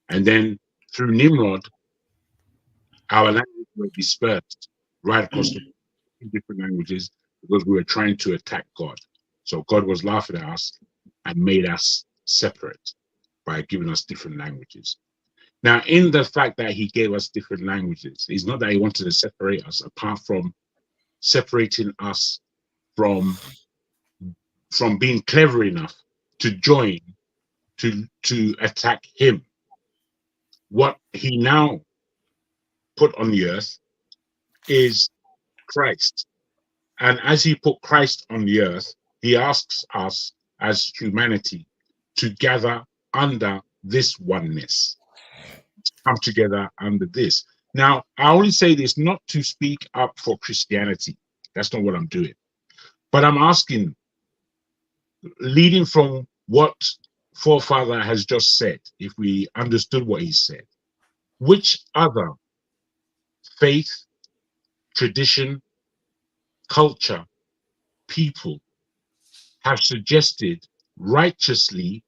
R: And then through Nimrod, our languages were dispersed right across the different languages because we were trying to attack God. So God was laughing at us and made us separate by giving us different languages. Now, in the fact that he gave us different languages, it's not that he wanted to separate us, apart from separating us from being clever enough to join to attack him. What he now put on the earth is Christ. And as he put Christ on the earth, he asks us as humanity to gather under this oneness, come together under this. Now, I only say this not to speak up for Christianity. That's not what I'm doing. But I'm asking, leading from what Forefather has just said, if we understood what he said, which other faith, tradition, culture, people have suggested righteously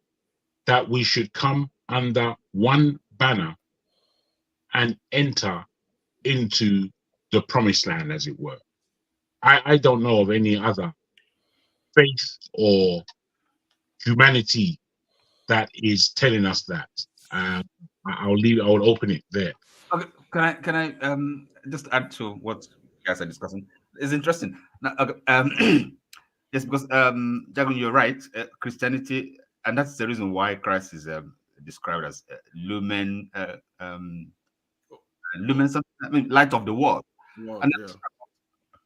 R: that we should come under one banner and enter into the promised land, as it were? I don't know of any other faith or humanity that is telling us that. I'll open it there.
G: Okay, can I just add to what you guys are discussing? It's interesting. Now, yes, because Jagun, you're right. Christianity, and that's the reason why Christ is described as lumen, light of the world. And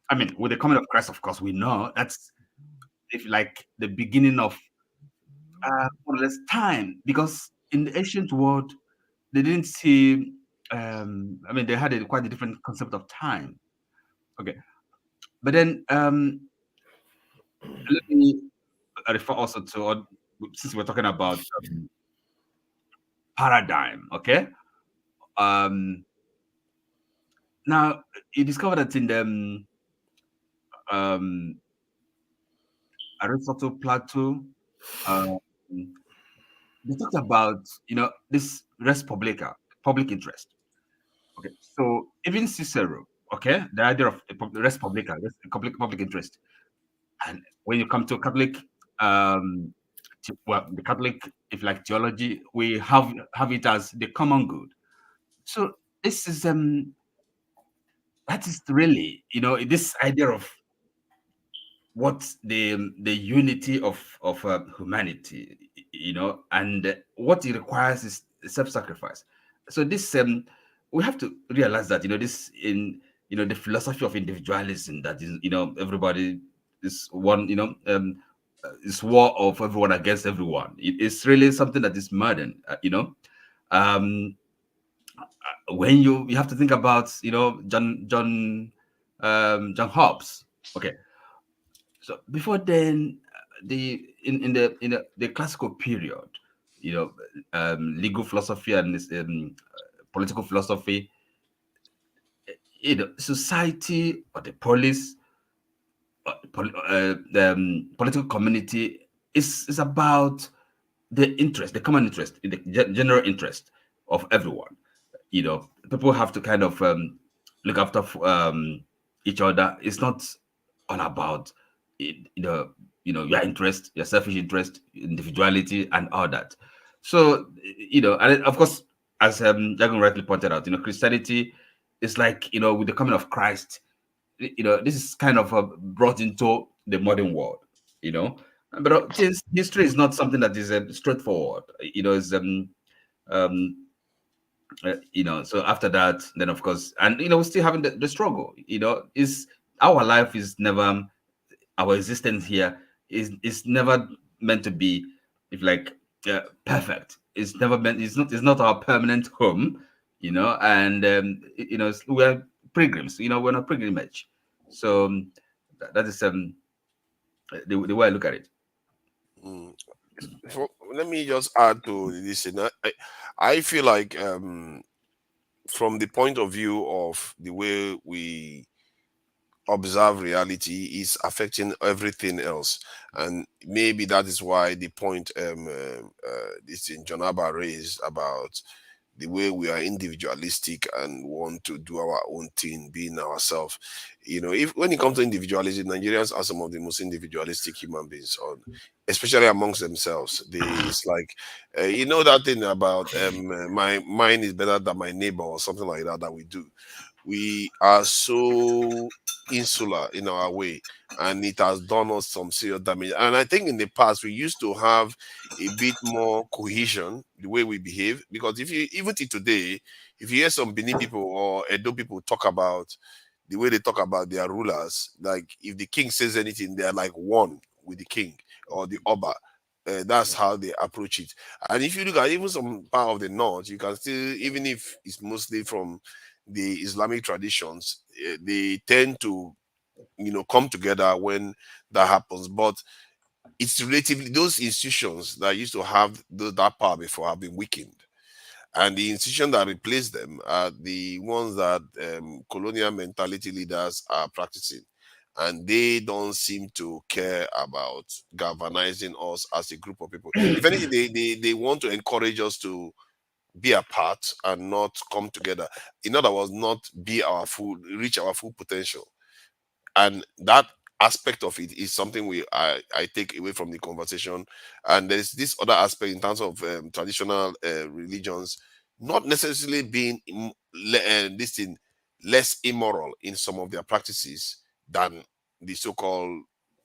G: I mean, with the coming of Christ, of course, we know that's if like the beginning of more or less time, because in the ancient world they didn't see. I mean, they had quite a different concept of time. Okay, but then let me refer also to, since we're talking about paradigm. Okay, now you discover that in the Aristotle, Plato, they talked about this res publica, public interest. Okay, so even Cicero, okay, the idea of res publica, public interest, and when you come to Catholic, well, the Catholic, if like theology, we have it as the common good. So this is that is really, this idea of what the unity of humanity, and what it requires is self-sacrifice. So this we have to realize that this in the philosophy of individualism, that is everybody is one, is war of everyone against everyone. It's really something that is modern, when you have to think about John Hobbes. Okay, so before then, the classical period, legal philosophy and political philosophy, society or the police, the political community is about the interest, the common interest, the general interest of everyone. People have to kind of look after each other. It's not all about your interest, your selfish interest, individuality, and all that. So and of course, as Jagan rightly pointed out, Christianity is like with the coming of Christ, this is kind of brought into the modern world. But since history is not something that is straightforward, it's so after that, then of course, and we're still having the struggle. Is our life is never, our existence here is never meant to be, if like perfect. It's never meant. It's not our permanent home. And we're pilgrims. We're not pilgrimage. So that is the way I look at it.
T: Mm. Let me just add to this. I feel like from the point of view of the way we observe reality is affecting everything else, and maybe that is why the point this in John Abba raised about the way we are individualistic and want to do our own thing, being ourselves. If when it comes to individualism, Nigerians are some of the most individualistic human beings, especially amongst themselves. It's like that thing about my mine is better than my neighbor, or something like that we do. We are so insular in our way, and it has done us some serious damage. And I think in the past we used to have a bit more cohesion the way we behave, because if you even till today, if you hear some Benin people or Edo people talk about the way they talk about their rulers, like if the king says anything, they're like one with the king or the Oba. That's how they approach it. And if you look at even some part of the north, you can still, even if it's mostly from the Islamic traditions, they tend to come together when that happens. But it's relatively, those institutions that used to have that power before have been weakened, and the institutions that replace them are the ones that colonial mentality leaders are practicing, and they don't seem to care about galvanizing us as a group of people. If anything, they want to encourage us to be apart and not come together. In other words, not reach our full potential. And that aspect of it is something I take away from the conversation. And there's this other aspect in terms of traditional religions not necessarily being this thing less immoral in some of their practices than the so-called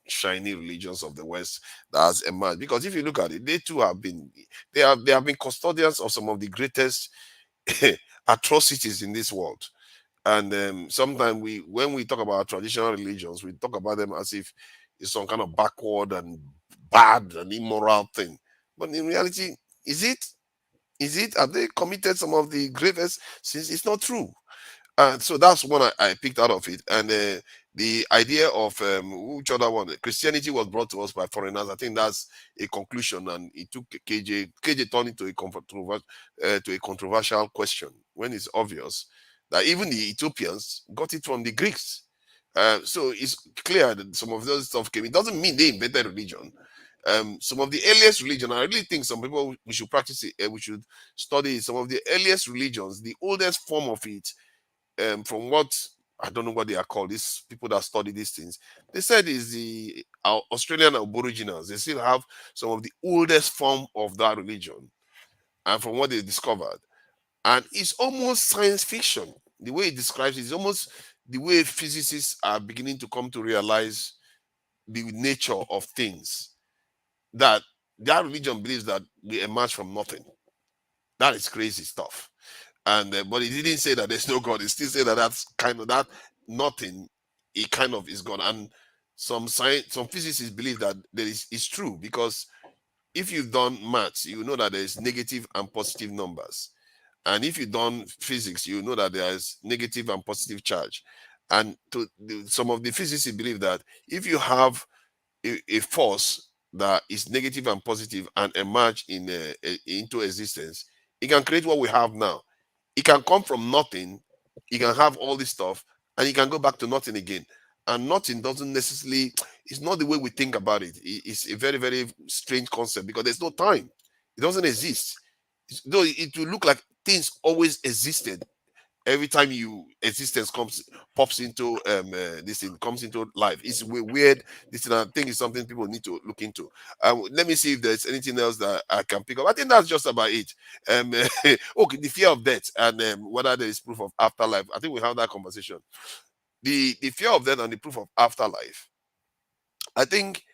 T: shiny religions of the West that has emerged. Because if you look at it, they too have been they have been custodians of some of the greatest atrocities in this world. And sometimes when we talk about traditional religions, we talk about them as if it's some kind of backward and bad and immoral thing. But in reality, is it? Is it? Have they committed some of the gravest sins? It's not true. And so that's one I picked out of it. And the idea of which other one? Christianity was brought to us by foreigners. I think that's a conclusion, and it took KJ turned into a controversial question when it's obvious that even the Ethiopians got it from the Greeks. So it's clear that some of those stuff came. It doesn't mean they invented religion. Some of the earliest religion, I really think some people we should practice it. We should study some of the earliest religions. The oldest form of it, from what I don't know what they are called, these people that study these things, they said is the Australian Aboriginals. They still have some of the oldest form of that religion, and from what they discovered. And it's almost science fiction. The way it describes it is almost the way physicists are beginning to come to realize the nature of things. That their religion believes that we emerge from nothing. That is crazy stuff. And but it didn't say that there's no God. It still said that that's kind of that nothing. It kind of is God. And some physicists believe that there is it's true, because if you've done maths, you know that there's negative and positive numbers. And if you've done physics, you know that there's negative and positive charge. And some of the physicists believe that if you have a force that is negative and positive and emerge into existence, it can create what we have now. It can come from nothing, it can have all this stuff, and it can go back to nothing again. And nothing doesn't necessarily, it's not the way we think about it. It's a very, very strange concept, because there's no time. It doesn't exist. Though it will look like things always existed. Every time existence pops into this thing comes into life. It's weird. This thing, I think, is something people need to look into. Let me see if there's anything else that I can pick up. I think that's just about it. Okay, the fear of death and whether there is proof of afterlife. I think we have that conversation. The fear of death and the proof of afterlife. I think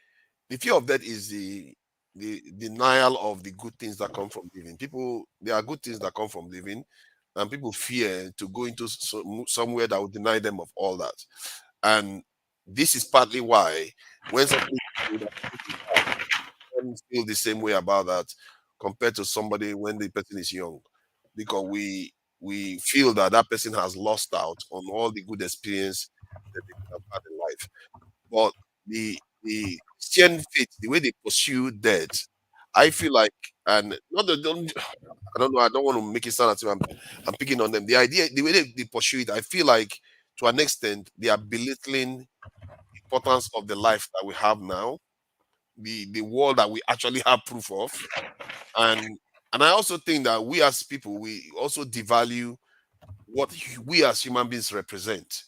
T: the fear of death is the denial of the good things that come from living. There are good things that come from living, and people fear to go into somewhere that will deny them of all that. And this is partly why when somebody feel the same way about that compared to somebody when the person is young, because we feel that that person has lost out on all the good experience that they could have had in life. But the Christian faith, the way they pursue death, I feel like, and not the don't I don't know, I don't want to make it sound as if I'm picking on them. The idea, the way they pursue it, I feel like to an extent they are belittling the importance of the life that we have now, the world that we actually have proof of. And I also think that we as people, we also devalue what we as human beings represent,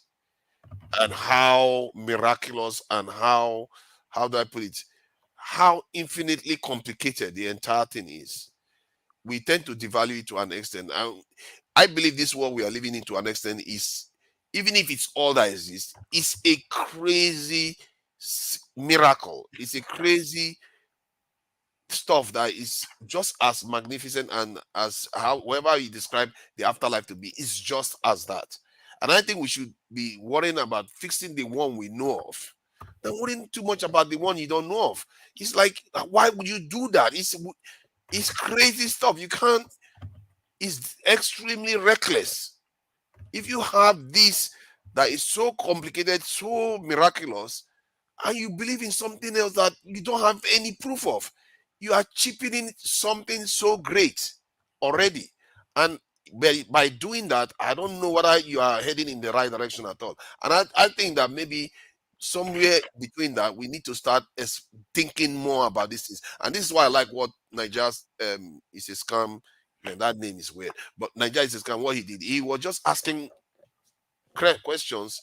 T: and how miraculous and how do I put it, how infinitely complicated the entire thing is. We tend to devalue it to an extent. I believe this world we are living in to an extent is, even if it's all that exists, it's a crazy miracle. It's a crazy stuff that is just as magnificent, and as however you describe the afterlife to be, is just as that. And I think we should be worrying about fixing the one we know of, than worrying too much about the one you don't know of. It's like, why would you do that? It's crazy stuff. You can't. It's extremely reckless. If you have this that is so complicated, so miraculous, and you believe in something else that you don't have any proof of, you are cheapening something so great already. And by doing that, I don't know whether you are heading in the right direction at all. And I think that maybe somewhere between that, we need to start thinking more about these things. And this is why I like what Nigeria's is a scam. Man, that name is weird. But Nigeria is a scam. What he did, he was just asking correct questions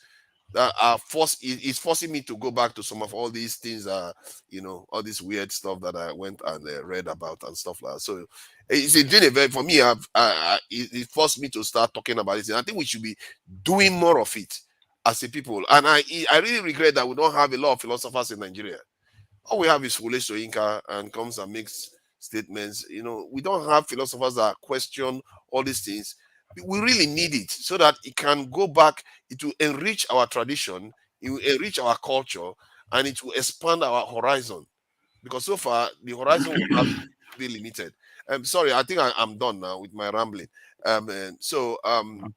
T: that are it's forcing me to go back to some of all these things, all this weird stuff that I went and read about and stuff like that. So it's a doing event for me. It forced me to start talking about it. And I think we should be doing more of it as a people. And I really regret that we don't have a lot of philosophers in Nigeria. All we have is Wole Soyinka, and comes and makes statements. We don't have philosophers that question all these things. We really need it so that it can go back. It will enrich our tradition, it will enrich our culture, and it will expand our horizon. Because so far the horizon will have be limited. I'm sorry, I think I'm done now with my rambling.
R: I think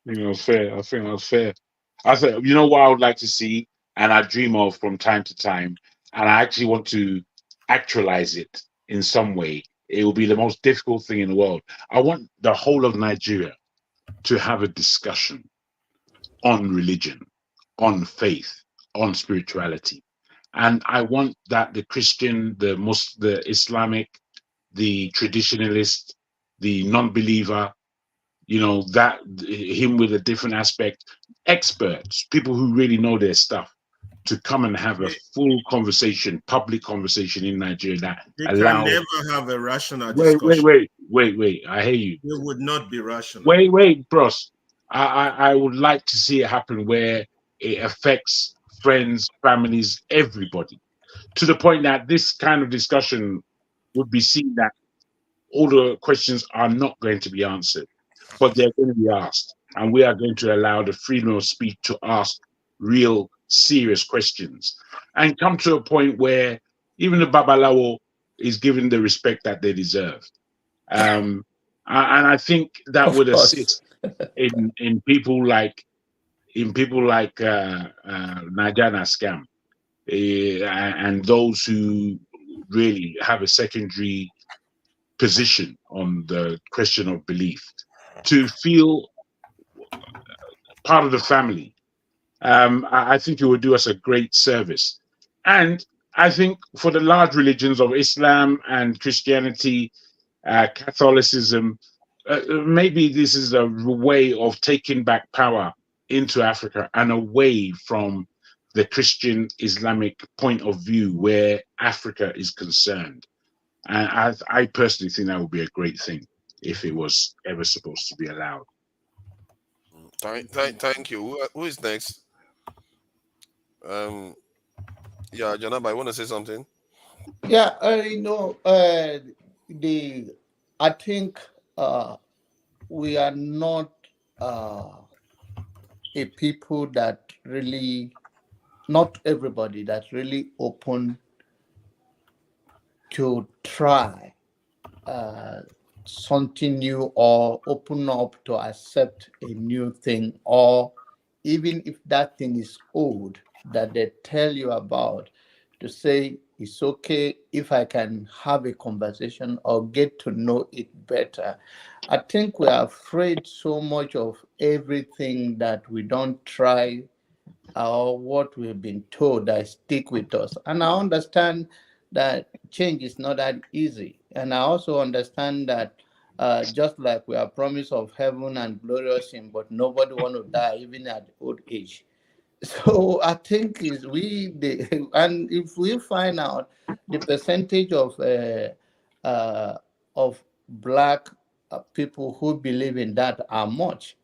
R: that's fair. I think that's fair. I said, what I would like to see, and I dream of from time to time, and I actually want to actualize it in some way. It will be the most difficult thing in the world. I want the whole of Nigeria to have a discussion on religion, on faith, on spirituality. And I want that the Christian, the Muslim, the Islamic, the traditionalist, the non-believer, that him with a different aspect, experts, people who really know their stuff, to come and have a full conversation, public conversation in Nigeria that
J: They
R: allows.
J: can never have a rational discussion.
R: Wait. I hear you.
J: They would not be rational.
R: Wait, bros. I would like to see it happen where it affects friends, families, everybody, to the point that this kind of discussion would be seen that all the questions are not going to be answered, but they're going to be asked. And we are going to allow the freedom of speech to ask real, serious questions and come to a point where even the Babalawo is given the respect that they deserve. And I think that
U: Of
R: would
U: course.
R: assist in people like Najana Scam, and those who really have a secondary position on the question of belief, to feel part of the family. I think it would do us a great service. And I think for the large religions of Islam and Christianity, Catholicism, maybe this is a way of taking back power into Africa and away from the Christian Islamic point of view where Africa is concerned. And I personally think that would be a great thing if it was ever supposed to be allowed.
T: Thank you. Who is next? Yeah, Janab, I want to say something.
U: Yeah, I think we are not a people that really, not everybody that's really open to try something new or open up to accept a new thing, or even if that thing is old that they tell you about, to say it's okay if I can have a conversation or get to know it better. I think we are afraid so much of everything that we don't try or what we've been told that stick with us. And I understand that change is not that easy. And I also understand that just like we are promised of heaven and glorious in, but nobody want to die even at old age. So I think is and if we find out the percentage of black people who believe in that are much,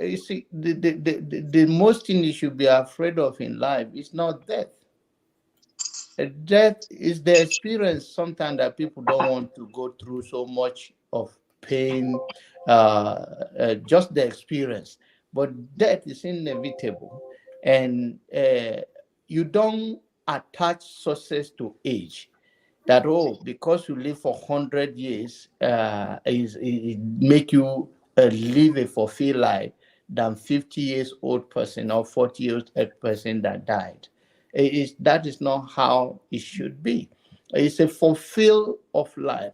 U: you see, the most thing you should be afraid of in life is not death. Death is the experience sometimes that people don't want to go through so much of pain, just the experience. But death is inevitable, and you don't attach success to age. That because you live for 100 years, it make you live a fulfilled life than 50 years old person or 40 years old person that died. That is not how it should be. It's a fulfill of life.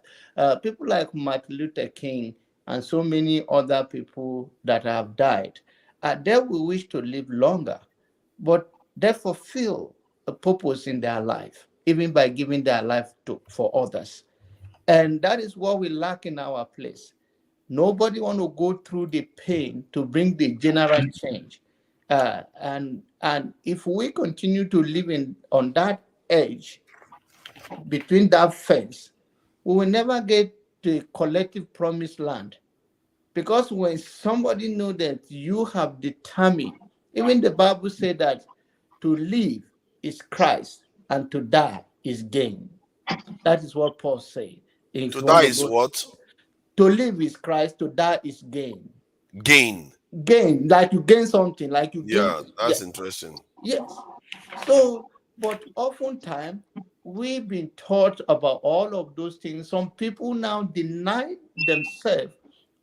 U: People like Martin Luther King and so many other people that have died, they will wish to live longer, but they fulfill a purpose in their life, even by giving their life for others. And that is what we lack in our place. Nobody want to go through the pain to bring the general change. And if we continue to live on that edge, between that fence, we will never get to a collective promised land. Because when somebody knows that you have determined, even the Bible said that to live is Christ and to die is gain. That is what Paul said.
T: To die is what?
U: To live is Christ, to die is gain.
T: Gain,
U: like you gain something, like you gain.
T: Yeah, that's interesting.
U: Yes. So, but oftentimes we've been taught about all of those things. Some people now deny themselves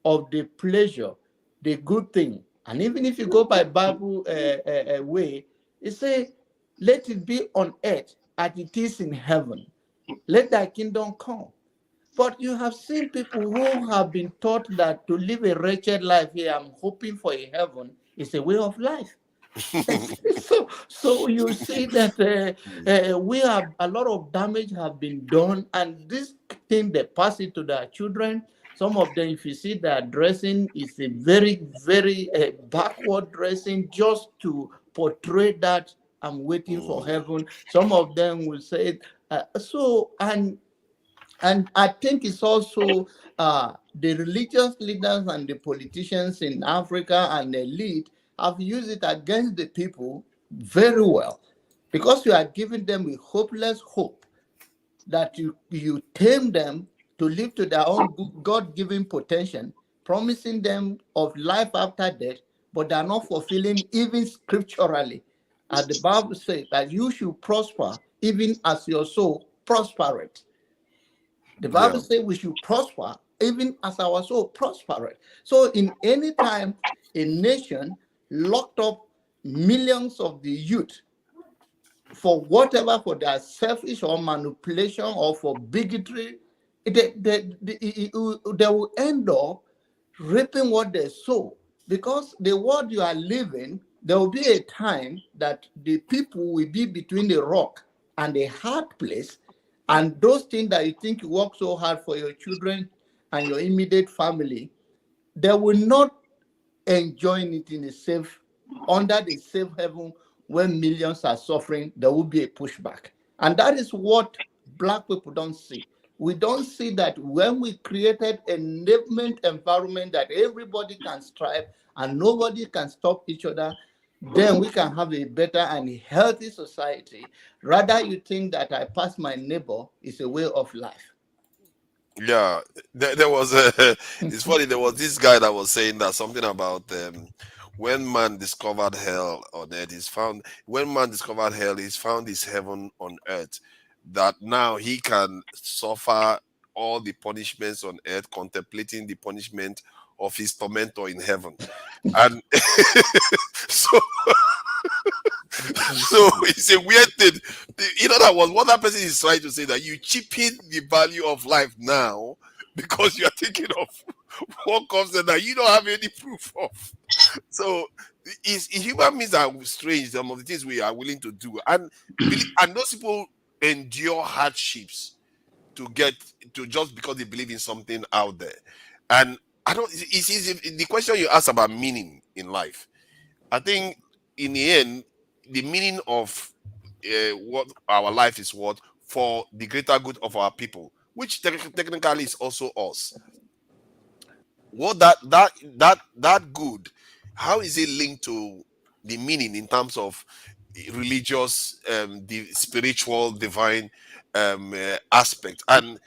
U: of the pleasure, the good thing. And even if you go by Bible way, it says, let it be on earth as it is in heaven. Let thy kingdom come. But you have seen people who have been taught that to live a wretched life here, I'm hoping for a heaven, is a way of life. so you see that we have a lot of damage have been done, and this thing they pass it to their children. Some of them, if you see their dressing, is a very, very backward dressing just to portray that I'm waiting for heaven. Some of them will say, and And I think it's also the religious leaders and the politicians in Africa and the elite have used it against the people very well, because you are giving them a hopeless hope that you tame them to live to their own God-given potential, promising them of life after death, but they are not fulfilling even scripturally. As the Bible says, that you should prosper even as your soul prospereth. The Bible says we should prosper even as our soul prospereth. So in any time a nation locked up millions of the youth for whatever, for their selfish or manipulation or for bigotry, they will end up reaping what they sow. Because the world you are living, there will be a time that the people will be between the rock and the hard place, and those things that you think you work so hard for your children and your immediate family, they will not enjoy it in a safe, under the safe heaven when millions are suffering. There will be a pushback. And that is what Black people don't see. We don't see that when we created a enablement environment that everybody can strive and nobody can stop each other, then we can have a better and healthy society. Rather, you think that I pass my neighbor is a way of life.
T: Yeah, there was it's funny, there was this guy that was saying that something about when man discovered hell on earth, when man discovered hell, he's found his heaven on earth. That now he can suffer all the punishments on earth, contemplating the punishment of his tormentor in heaven. And so so it's a weird thing. In other words, what that person is trying to say, that you cheapen the value of life now because you are thinking of what comes and that you don't have any proof of. So human beings are strange, some of the things we are willing to do. And those people endure hardships to get to, just because they believe in something out there. And I don't the question you asked about meaning in life, I think in the end, the meaning of what our life is worth for the greater good of our people, which technically is also us. What that good, how is it linked to the meaning in terms of religious, the spiritual, divine aspect, and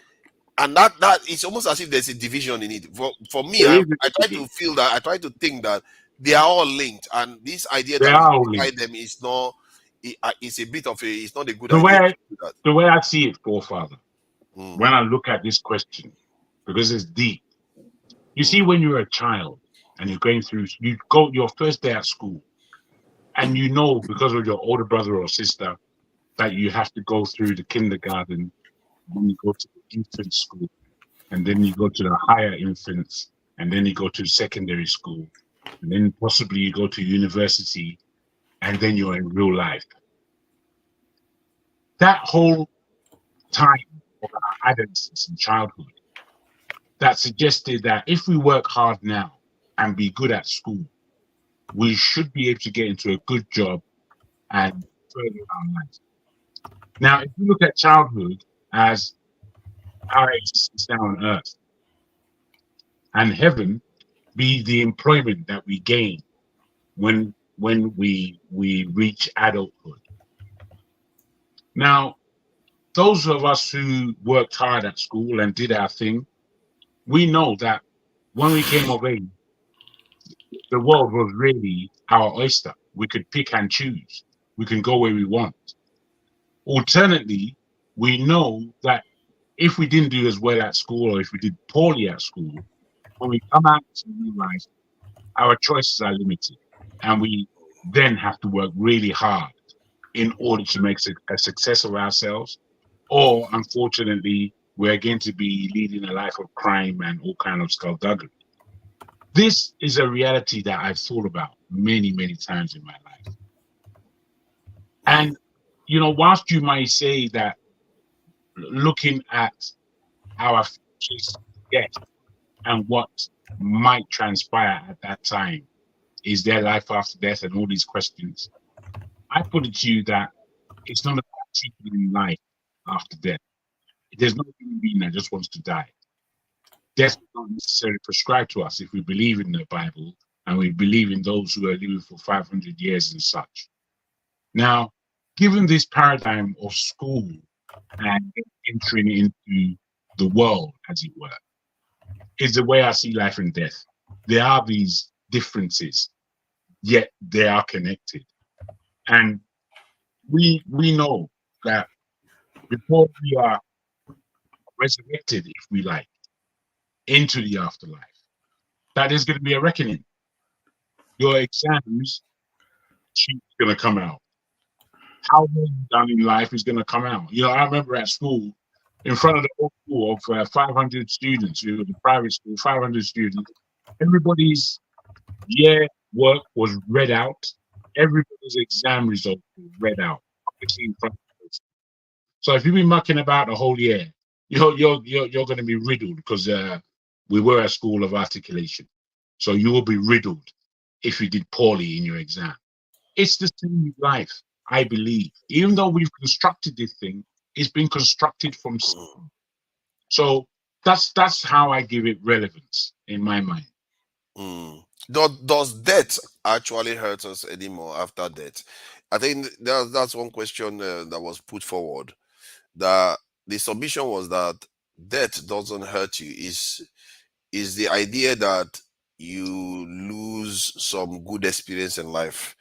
T: that it's almost as if there's a division in it. For me, I try to feel that, I try to think that they are all linked, and this idea
R: They
T: that we
R: are all
T: divide
R: linked.
T: them is not. It's a bit of it's not a good
R: The
T: idea to
R: way
T: do that.
R: the way I see it, forefather, when I look at this question, because it's deep. You see, when you're a child and you're going through, you go your first day at school, and you know because of your older brother or sister that you have to go through the kindergarten, then you go to the infant school, and then you go to the higher infants, and then you go to secondary school, and then possibly you go to university, and then you're in real life. That whole time of our adolescence and childhood, that suggested that if we work hard now and be good at school, we should be able to get into a good job and further our lives. Now, if you look at childhood as our existence down on earth, and heaven be the employment that we gain when we reach adulthood. Now, those of us who worked hard at school and did our thing, we know that when we came of age, the world was really our oyster. We could pick and choose. We can go where we want. Alternately, we know that if we didn't do as well at school, or if we did poorly at school, when we come out to real life, our choices are limited. And we then have to work really hard in order to make a success of ourselves. Or, unfortunately, we're going to be leading a life of crime and all kind of skullduggery. This is a reality that I've thought about many, many times in my life. And, you know, whilst you might say that looking at our futures, yes, and what might transpire at that time, is there life after death and all these questions, I put it to you that it's not about cheapening life after death. There's no human being that just wants to die. Death is not necessarily prescribed to us if we believe in the Bible and we believe in those who are living for 500 years and such. Now, given this paradigm of school and entering into the world, as it were, is the way I see life and death. There are these differences, yet they are connected. And we know that before we are resurrected, if we like, into the afterlife, that is going to be a reckoning. Your exams sheet is going to come out. How well you've done in life is going to come out. You know, I remember at school, in front of the whole school of 500 students, you know, the private school, 500 students, everybody's year work was read out. Everybody's exam result was read out. In front of us. So if you've been mucking about the whole year, you're going to be riddled because we were a school of articulation. So you will be riddled if you did poorly in your exam. It's the same with life, I believe. Even though we've constructed this thing, it's been constructed from something. So that's how I give it relevance in my mind.
T: Does death actually hurt us anymore after death? I think that's one question that was put forward. That the submission was that death doesn't hurt you. Is the idea that you lose some good experience in life.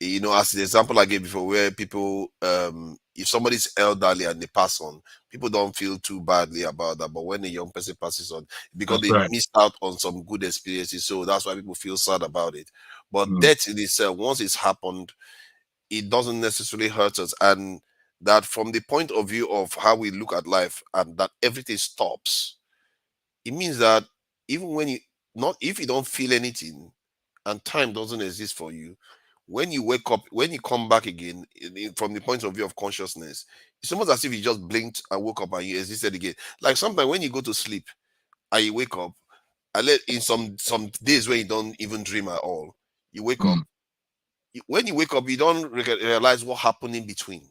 T: You know, as the example I gave before, where people, if somebody's elderly and they pass on, people don't feel too badly about that. But when a young person passes on, because
R: That's
T: they
R: right.
T: missed out on some good experiences, so that's why people feel sad about it. But death in itself, once it's happened, it doesn't necessarily hurt us. And that from the point of view of how we look at life and that everything stops, it means that even when if you don't feel anything and time doesn't exist for you, when you wake up, when you come back again, from the point of view of consciousness, it's almost as if you just blinked and woke up and you existed again. Like sometimes when you go to sleep and you wake up, in some days where you don't even dream at all, you wake up. When you wake up, you don't realize what happened in between.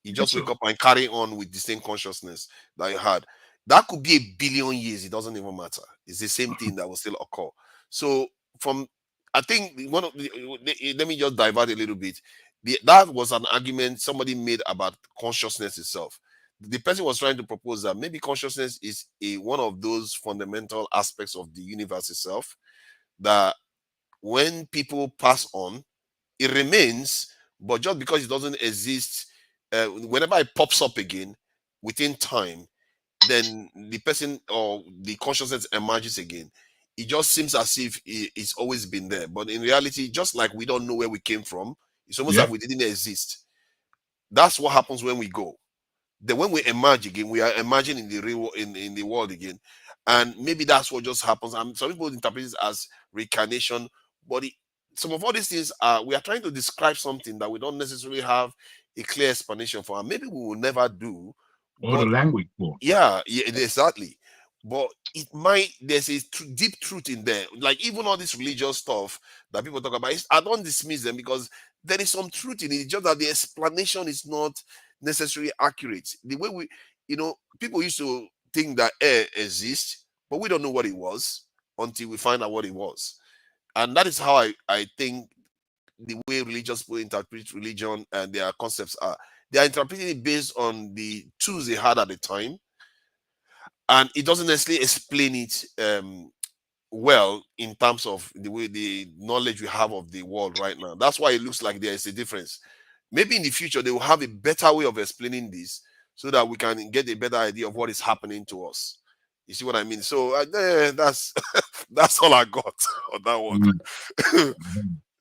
T: You just wake up and carry on with the same consciousness that you had. That could be 1 billion years. It doesn't even matter. It's the same thing that will still occur. So I think let me just divert a little bit. That was an argument somebody made about consciousness itself. The person was trying to propose that maybe consciousness is one of those fundamental aspects of the universe itself, that when people pass on, it remains, but just because it doesn't exist, whenever it pops up again within time, then the person or the consciousness emerges again. It just seems as if it's always been there, but in reality, just like we don't know where we came from, it's almost like we didn't exist. That's what happens when we go. Then when we emerge again, we are emerging in the real in the world again, and maybe that's what just happens. And some people interpret it as reincarnation, but some of all these things we are trying to describe something that we don't necessarily have a clear explanation for, and maybe we will never do.
R: Or the language for.
T: Yeah, exactly. But there's a deep truth in there. Like even all this religious stuff that people talk about, I don't dismiss them because there is some truth in it. It's just that the explanation is not necessarily accurate. The way people used to think that air exists, but we don't know what it was until we find out what it was. And that is how I think the way religious people interpret religion and their concepts are. They are interpreting it based on the tools they had at the time, and it doesn't necessarily explain it well in terms of the knowledge we have of the world right now. That's why it looks like there is a difference. Maybe in the future they will have a better way of explaining this, so that we can get a better idea of what is happening to us. You see what I mean? So that's that's all I got on that one.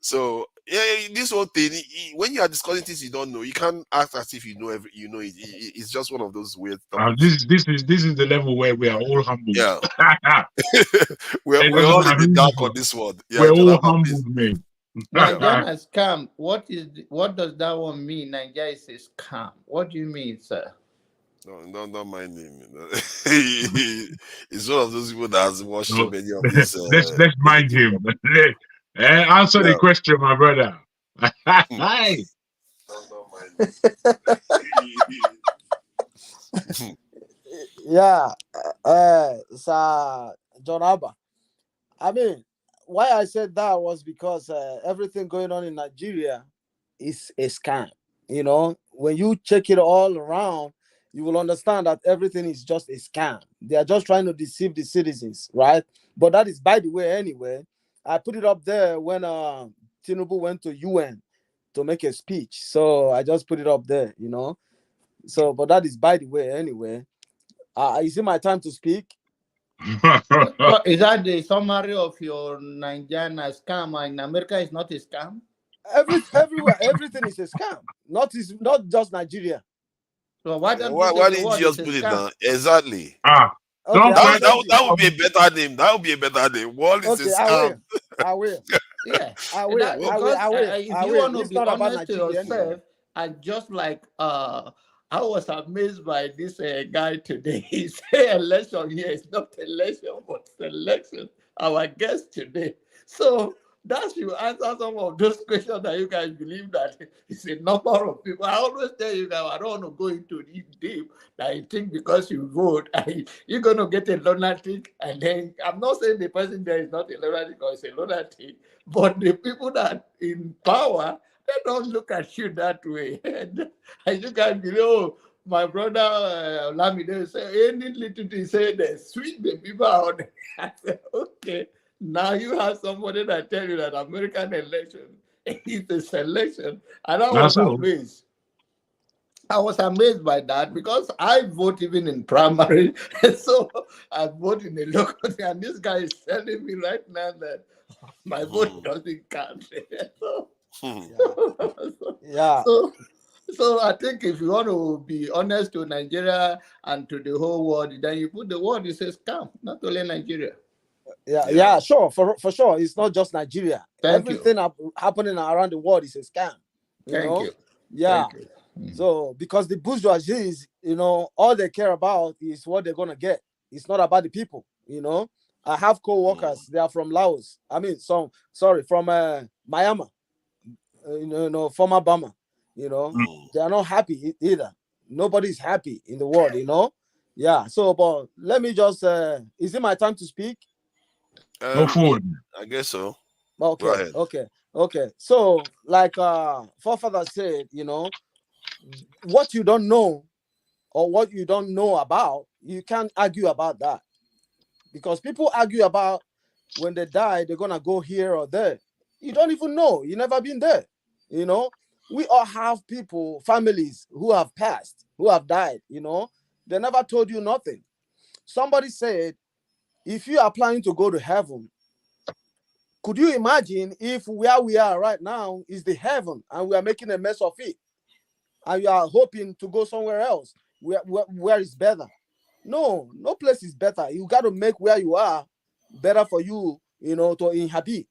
T: So yeah, this whole thing, when you are discussing things you don't know, you can't act as if you know it. It's just one of those weird topics.
R: This is the level where we are all humble.
T: Yeah. we're all in the dark on this one. Yeah,
R: we're all humble, man.
U: Nigeria is scam. What does that one mean? Nigeria is a scam. What do you mean, sir?
T: No, don't mind him. He's one of those people that has watched so many of these.
R: Let's mind him. Answer the question, my brother. Hi.
K: Yeah, Sir John Abba. I mean, why I said that was because everything going on in Nigeria is a scam. You know, when you check it all around, you will understand that everything is just a scam. They are just trying to deceive the citizens, right? But that is by the way, anyway. I put it up there when Tinubu went to UN to make a speech. So I just put it up there, you know. So, but that is by the way, anyway. Is it my time to speak?
U: Is that the summary of your Nigerian scam? In America, is not a scam.
K: Everywhere, everything is a scam. Not just Nigeria.
U: So why don't you
T: Why
U: say the
T: didn't
U: word
T: you
U: is
T: just
U: a
T: put it
U: scam?
T: down? Exactly.
K: Okay,
T: that would be a better name. That would be a better name. What is
K: okay,
T: a scam?
K: I will.
U: Yeah,
K: I will.
U: because if you want to
K: It's
U: be
K: not about
U: honest to
K: Nigeria anyway.
U: yourself, and just like I was amazed by this guy today. He said election here is not election but selection. Our guest today. So that should answer some of those questions that you guys believe that it's a number of people. I always tell you guys, I don't want to go into it deep, that you think because you vote, you're going to get a lunatic. And then I'm not saying the person there is not a lunatic or is a lunatic, but the people that in power, they don't look at you that way. And you can be, oh, my brother Lamide say any little thing say they sweet the people out there. I said, okay. Now you have somebody that tell you that American election is a selection. And I was amazed. I was amazed by that because I vote even in primary. So I vote in the local, and this guy is telling me right now that my vote doesn't count.
K: Yeah.
U: So I think if you want to be honest to Nigeria and to the whole world, then you put the word, it says scam, not only Nigeria.
K: Yeah, sure, for sure. It's not just Nigeria.
U: Thank you.
K: Everything happening around the world is a scam.
U: Thank you.
K: Yeah.
U: Thank you.
K: So because the bourgeoisie, all they care about is what they're gonna get. It's not about the people. I have co-workers. They are from Laos. I mean, from Myanmar. Former Burma. They are not happy either. Nobody's happy in the world. Yeah. So, but let me just. Is it my time to speak?
R: No food.
T: I guess so.
K: Okay.
T: Go ahead.
K: Okay. So, like forefather said, what you don't know or what you don't know about, you can't argue about that. Because people argue about when they die, they're gonna go here or there. You don't even know. You never been there. We all have people, families who have passed, who have died. They never told you nothing. Somebody said, if you are planning to go to heaven, could you imagine if where we are right now is the heaven and we are making a mess of it, and you are hoping to go somewhere else where is better? No place is better. You got to make where you are better for you, to inhabit.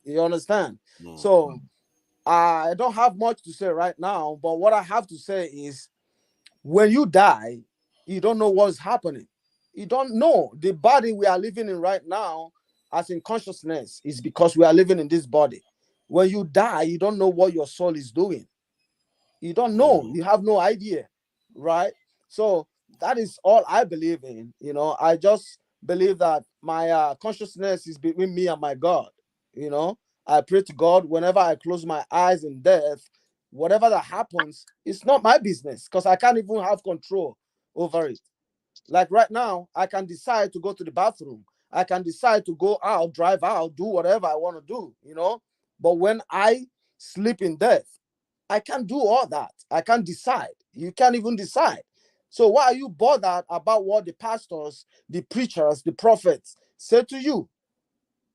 K: You understand? So I don't have much to say right now, but what I have to say is when you die, you don't know what's happening. You don't know. The body we are living in right now, as in consciousness, is because we are living in this body. When you die, you don't know what your soul is doing. You don't know. You have no idea, right? So that is all I believe in. I just believe that my consciousness is between me and my God. I pray to God whenever I close my eyes in death. Whatever that happens, it's not my business because I can't even have control over it. Like right now, I can decide to go to the bathroom. I can decide to go out, drive out, do whatever I want to do, But when I sleep in death, I can't do all that. I can't decide. You can't even decide. So why are you bothered about what the pastors, the preachers, the prophets say to you?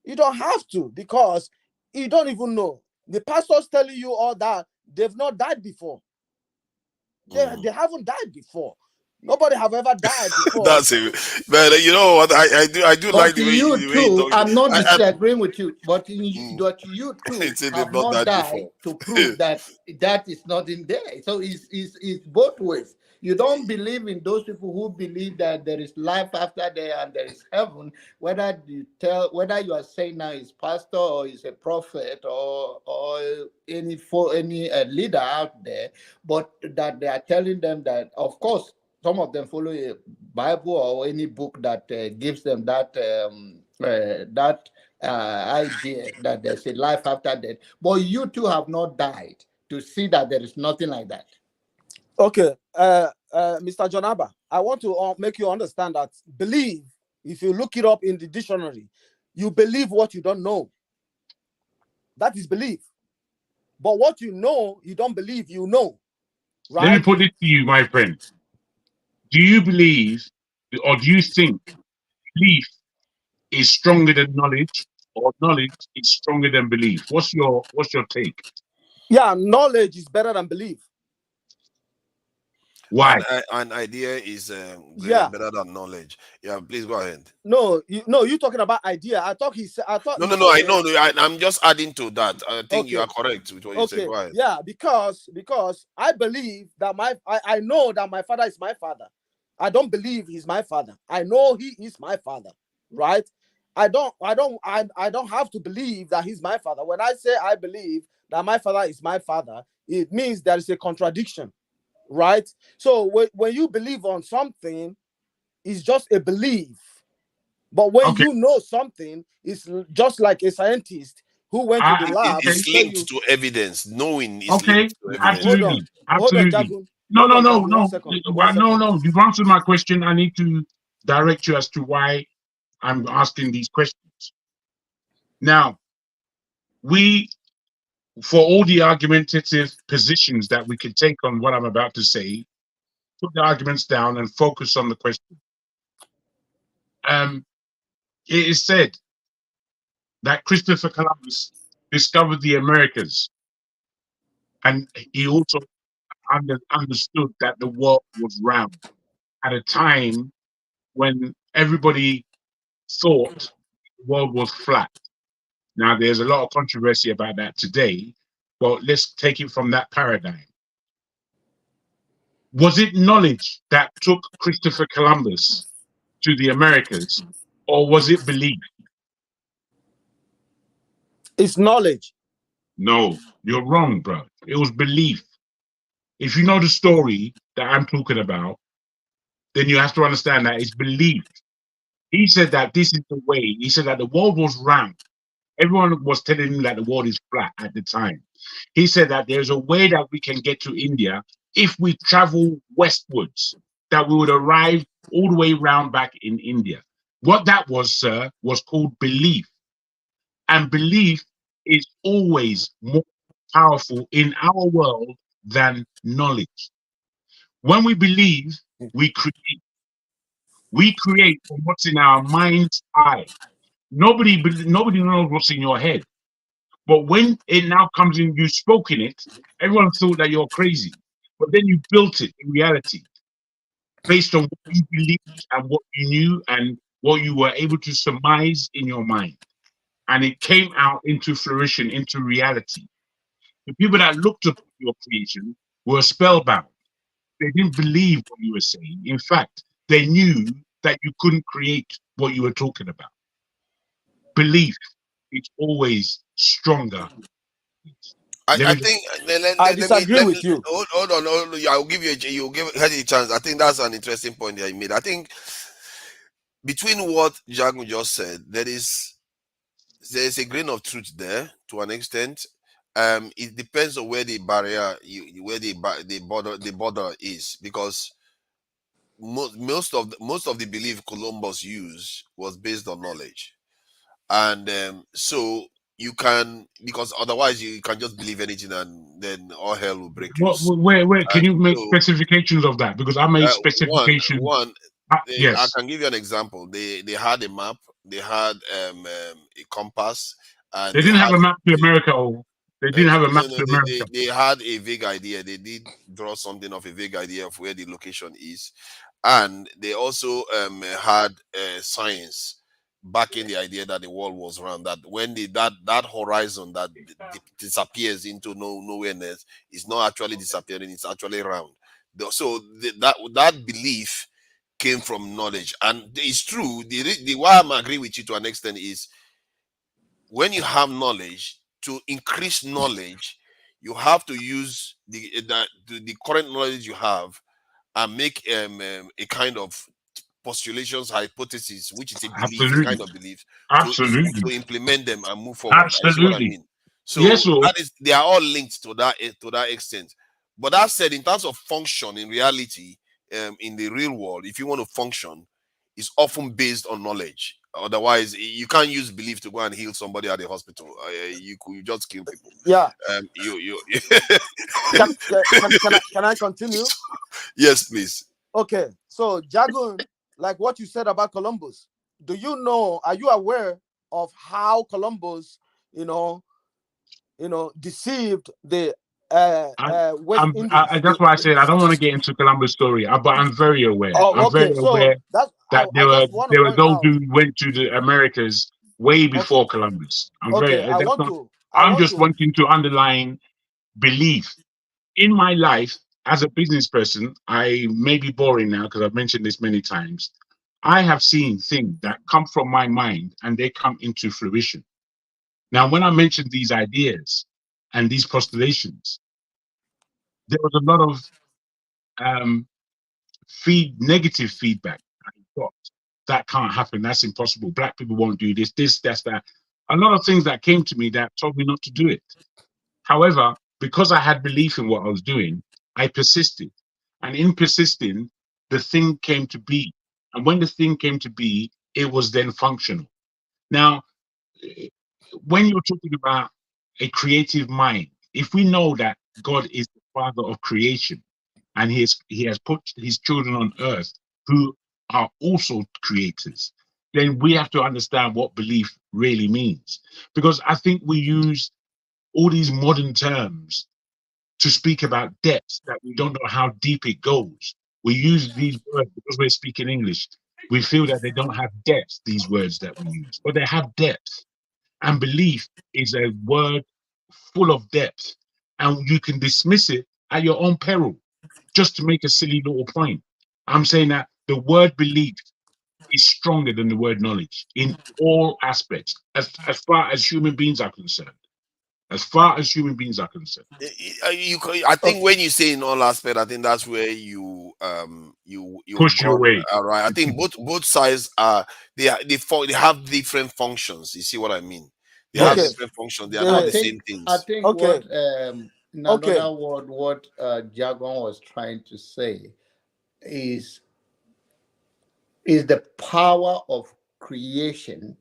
K: You don't have to, because you don't even know. The pastors telling you all that, they've not died before. They haven't died before. Nobody have ever died before.
T: That's it. But you know what? I do
U: But
T: like the way you talk.
U: I'm not disagreeing with you, but you too have
T: not
U: not
T: died
U: died
T: before.
U: to prove that is not in there. So it's both ways. You don't believe in those people who believe that there is life after there and there is heaven. Whether you are saying now is pastor or is a prophet or any leader out there, but that they are telling them that of course some of them follow a Bible or any book that gives them that idea that there's a life after death. But you two have not died to see that there is nothing like that.
K: Okay, Mr. Jonaba, I want to make you understand that believe, if you look it up in the dictionary, you believe what you don't know. That is belief. But what you know, you don't believe you know. Right?
R: Let me put it to you, my friend. Do you believe, or do you think belief is stronger than knowledge, or knowledge is stronger than belief? What's your take?
K: Yeah, knowledge is better than belief.
R: Why?
T: An idea is better than knowledge. Yeah, please go ahead.
K: No, you're talking about idea. I thought he said. I thought.
T: No. I know. I'm just adding to that. I think you are correct with what you said. Go ahead.
K: Yeah, because I believe that I know that my father is my father. I don't believe he's my father. I know he is my father. Right? I don't have to believe that he's my father. When I say I believe that my father is my father, it means there is a contradiction. Right? So when you believe on something, it's just a belief. But when you know something, it's just like a scientist who went to the lab.
T: It's linked to evidence. Knowing is linked to evidence.
R: Absolutely.
K: Absolutely.
R: No. You've answered my question. I need to direct you as to why I'm asking these questions. Now, for all the argumentative positions that we can take on what I'm about to say, put the arguments down and focus on the question. It is said that Christopher Columbus discovered the Americas, and he also understood that the world was round at a time when everybody thought the world was flat. Now, there's a lot of controversy about that today, but let's take it from that paradigm. Was it knowledge that took Christopher Columbus to the Americas, or was it belief?
K: It's knowledge.
R: No, you're wrong, bro. It was belief. If you know the story that I'm talking about, then you have to understand that it's belief. He said that this is the way. He said that the world was round. Everyone was telling him that the world is flat at the time. He said that there's a way that we can get to India if we travel westwards, that we would arrive all the way round back in India. What that was, sir, was called belief. And belief is always more powerful in our world than knowledge. When we believe, we create. We create from what's in our mind's eye. Nobody knows what's in your head. But when it now comes in, you've spoken it, everyone thought that you're crazy. But then you built it in reality based on what you believed and what you knew and what you were able to surmise in your mind. And it came out into fruition, into reality. The people that looked upon your creation were spellbound. They didn't believe what you were saying. In fact, they knew that you couldn't create what you were talking about. Belief is always stronger.
T: I think.
K: I disagree with you.
T: Hold on. I'll give you a chance. I think that's an interesting point that you made. I think between what Jagu just said, there's a grain of truth there to an extent. It depends on where the barrier, where the border is, because most of the belief Columbus used was based on knowledge, and so you can, because otherwise you can just believe anything and then all hell will break loose.
R: Where can you make specifications of that? Because I made specifications.
T: Yes, I can give you an example. They had a map, they had a compass, and
R: they didn't have a map to America. They didn't have a map to America.
T: They had a vague idea. They did draw something of a vague idea of where the location is, and they also had science backing the idea that the world was round. That when that horizon that disappears into nowhereness is not actually disappearing; it's actually round. So that belief came from knowledge, and it's true. The why I'm agreeing with you to an extent is when you have knowledge, to increase knowledge, you have to use the current knowledge you have and make a kind of postulations, hypothesis, which is a belief, a
R: Absolutely.
T: kind of belief,
R: Absolutely.
T: to implement them and move forward. You see what I
R: Absolutely.
T: mean? So
R: Yes, sir.
T: that is, they are all linked to that extent. But that said, in terms of function in reality, in the real world, if you want to function, it's often based on knowledge. Otherwise, you can't use belief to go and heal somebody at the hospital. You could just kill people.
K: Yeah. Can I continue?
T: Yes, please.
K: Okay, so Jagun, like what you said about Columbus, do you know? Are you aware of how Columbus, deceived the West Indies?
R: That's why I said I don't want to get into Columbus' story, but I'm very aware.
K: Oh,
R: I'm very
K: okay. So
R: aware
K: that's
R: that
K: I just want to
R: there were
K: point
R: those
K: out.
R: who went to the Americas way before Columbus. I'm
K: Okay,
R: very. That's not. I'm just wanting to underline belief in my life as a business person. I may be boring now because I've mentioned this many times. I have seen things that come from my mind and they come into fruition. Now, when I mentioned these ideas and these postulations, there was a lot of negative feedback. I got, that can't happen. That's impossible. Black people won't do this, that's that. A lot of things that came to me that told me not to do it. However, because I had belief in what I was doing, I persisted. And in persisting, the thing came to be. And when the thing came to be, it was then functional. Now, when you're talking about a creative mind, if we know that God is the father of creation and he has put his children on earth who are also creators, then we have to understand what belief really means. Because I think we use all these modern terms to speak about depths that we don't know how deep it goes. We use these words because we're speaking English. We feel that they don't have depth, these words that we use, but they have depth. And belief is a word full of depth. And you can dismiss it at your own peril, just to make a silly little point. I'm saying that the word belief is stronger than the word knowledge in all aspects, as far as human beings are concerned. As far as human beings are concerned.
T: I think when you say in all aspects, I think that's where you
R: push your way.
T: Right. I think both sides are they have different functions. You see what I mean? They have different functions. They are not the same things.
U: I think what in another word, what Jagon was trying to say is the power of creation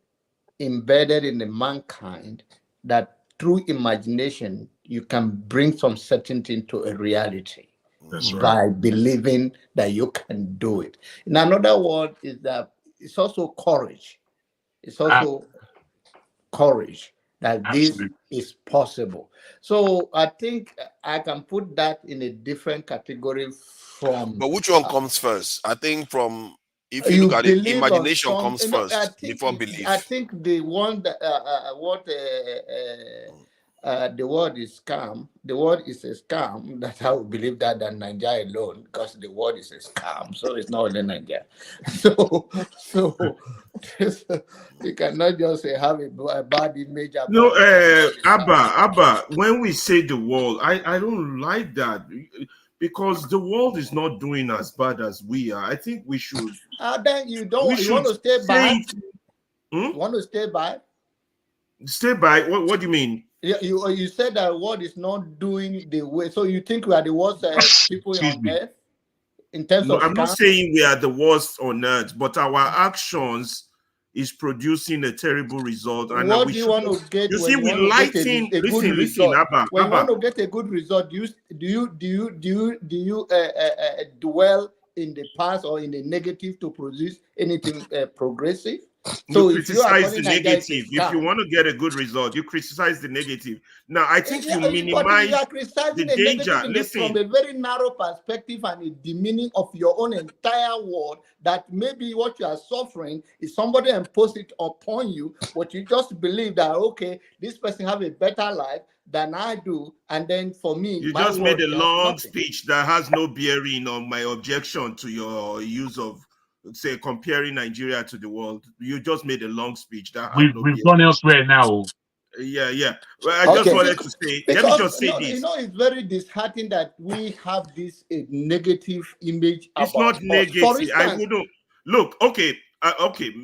U: embedded in the mankind, that through imagination you can bring some certainty into a reality. That's by believing that you can do it. In another word, is that it's also courage. It's also courage that this is possible. So I think I can put that in a different category from.
T: But which one comes first? I think from, if you look at it, imagination comes first before belief.
U: I think the one that the word is scam. The word is a scam. That I would believe that than Nigeria alone, because the word is a scam. So it's not only Nigeria. So you cannot just have a bad image.
J: No, Abba. When we say the world, I don't like that, because the world is not doing as bad as we are. I think we should.
U: Then you don't. You want to stay by? You want to stay by?
J: Stay by? What do you mean?
U: Yeah, you said that the world is not doing the way. So you think we are the worst people on earth in terms of?
J: I'm not saying we are the worst on earth, but our actions is producing a terrible result. And
U: what do you want to get?
J: You see, we lighten. Listen, Abba.
U: When you want to get a good result, do you dwell in the past or in the negative to produce anything progressive?
J: So you criticize the negative. If you want to get a good result, you criticize the negative. Now, I think you minimize the danger. Listen,
U: from a very narrow perspective and a demeaning of your own entire world, that maybe what you are suffering is somebody imposed it upon you, but you just believe that, okay, this person have a better life than I do, and then for me,
J: you just made a long speech that has no bearing on my objection to your use of, say, comparing Nigeria to the world. You just made a long speech that
R: we've gone elsewhere now.
J: Yeah. Well, I just wanted to say, let me just say this.
U: It's very disheartening that we have this negative image
J: It's
U: about
J: not negative.
U: For instance,
J: I wouldn't look. Okay,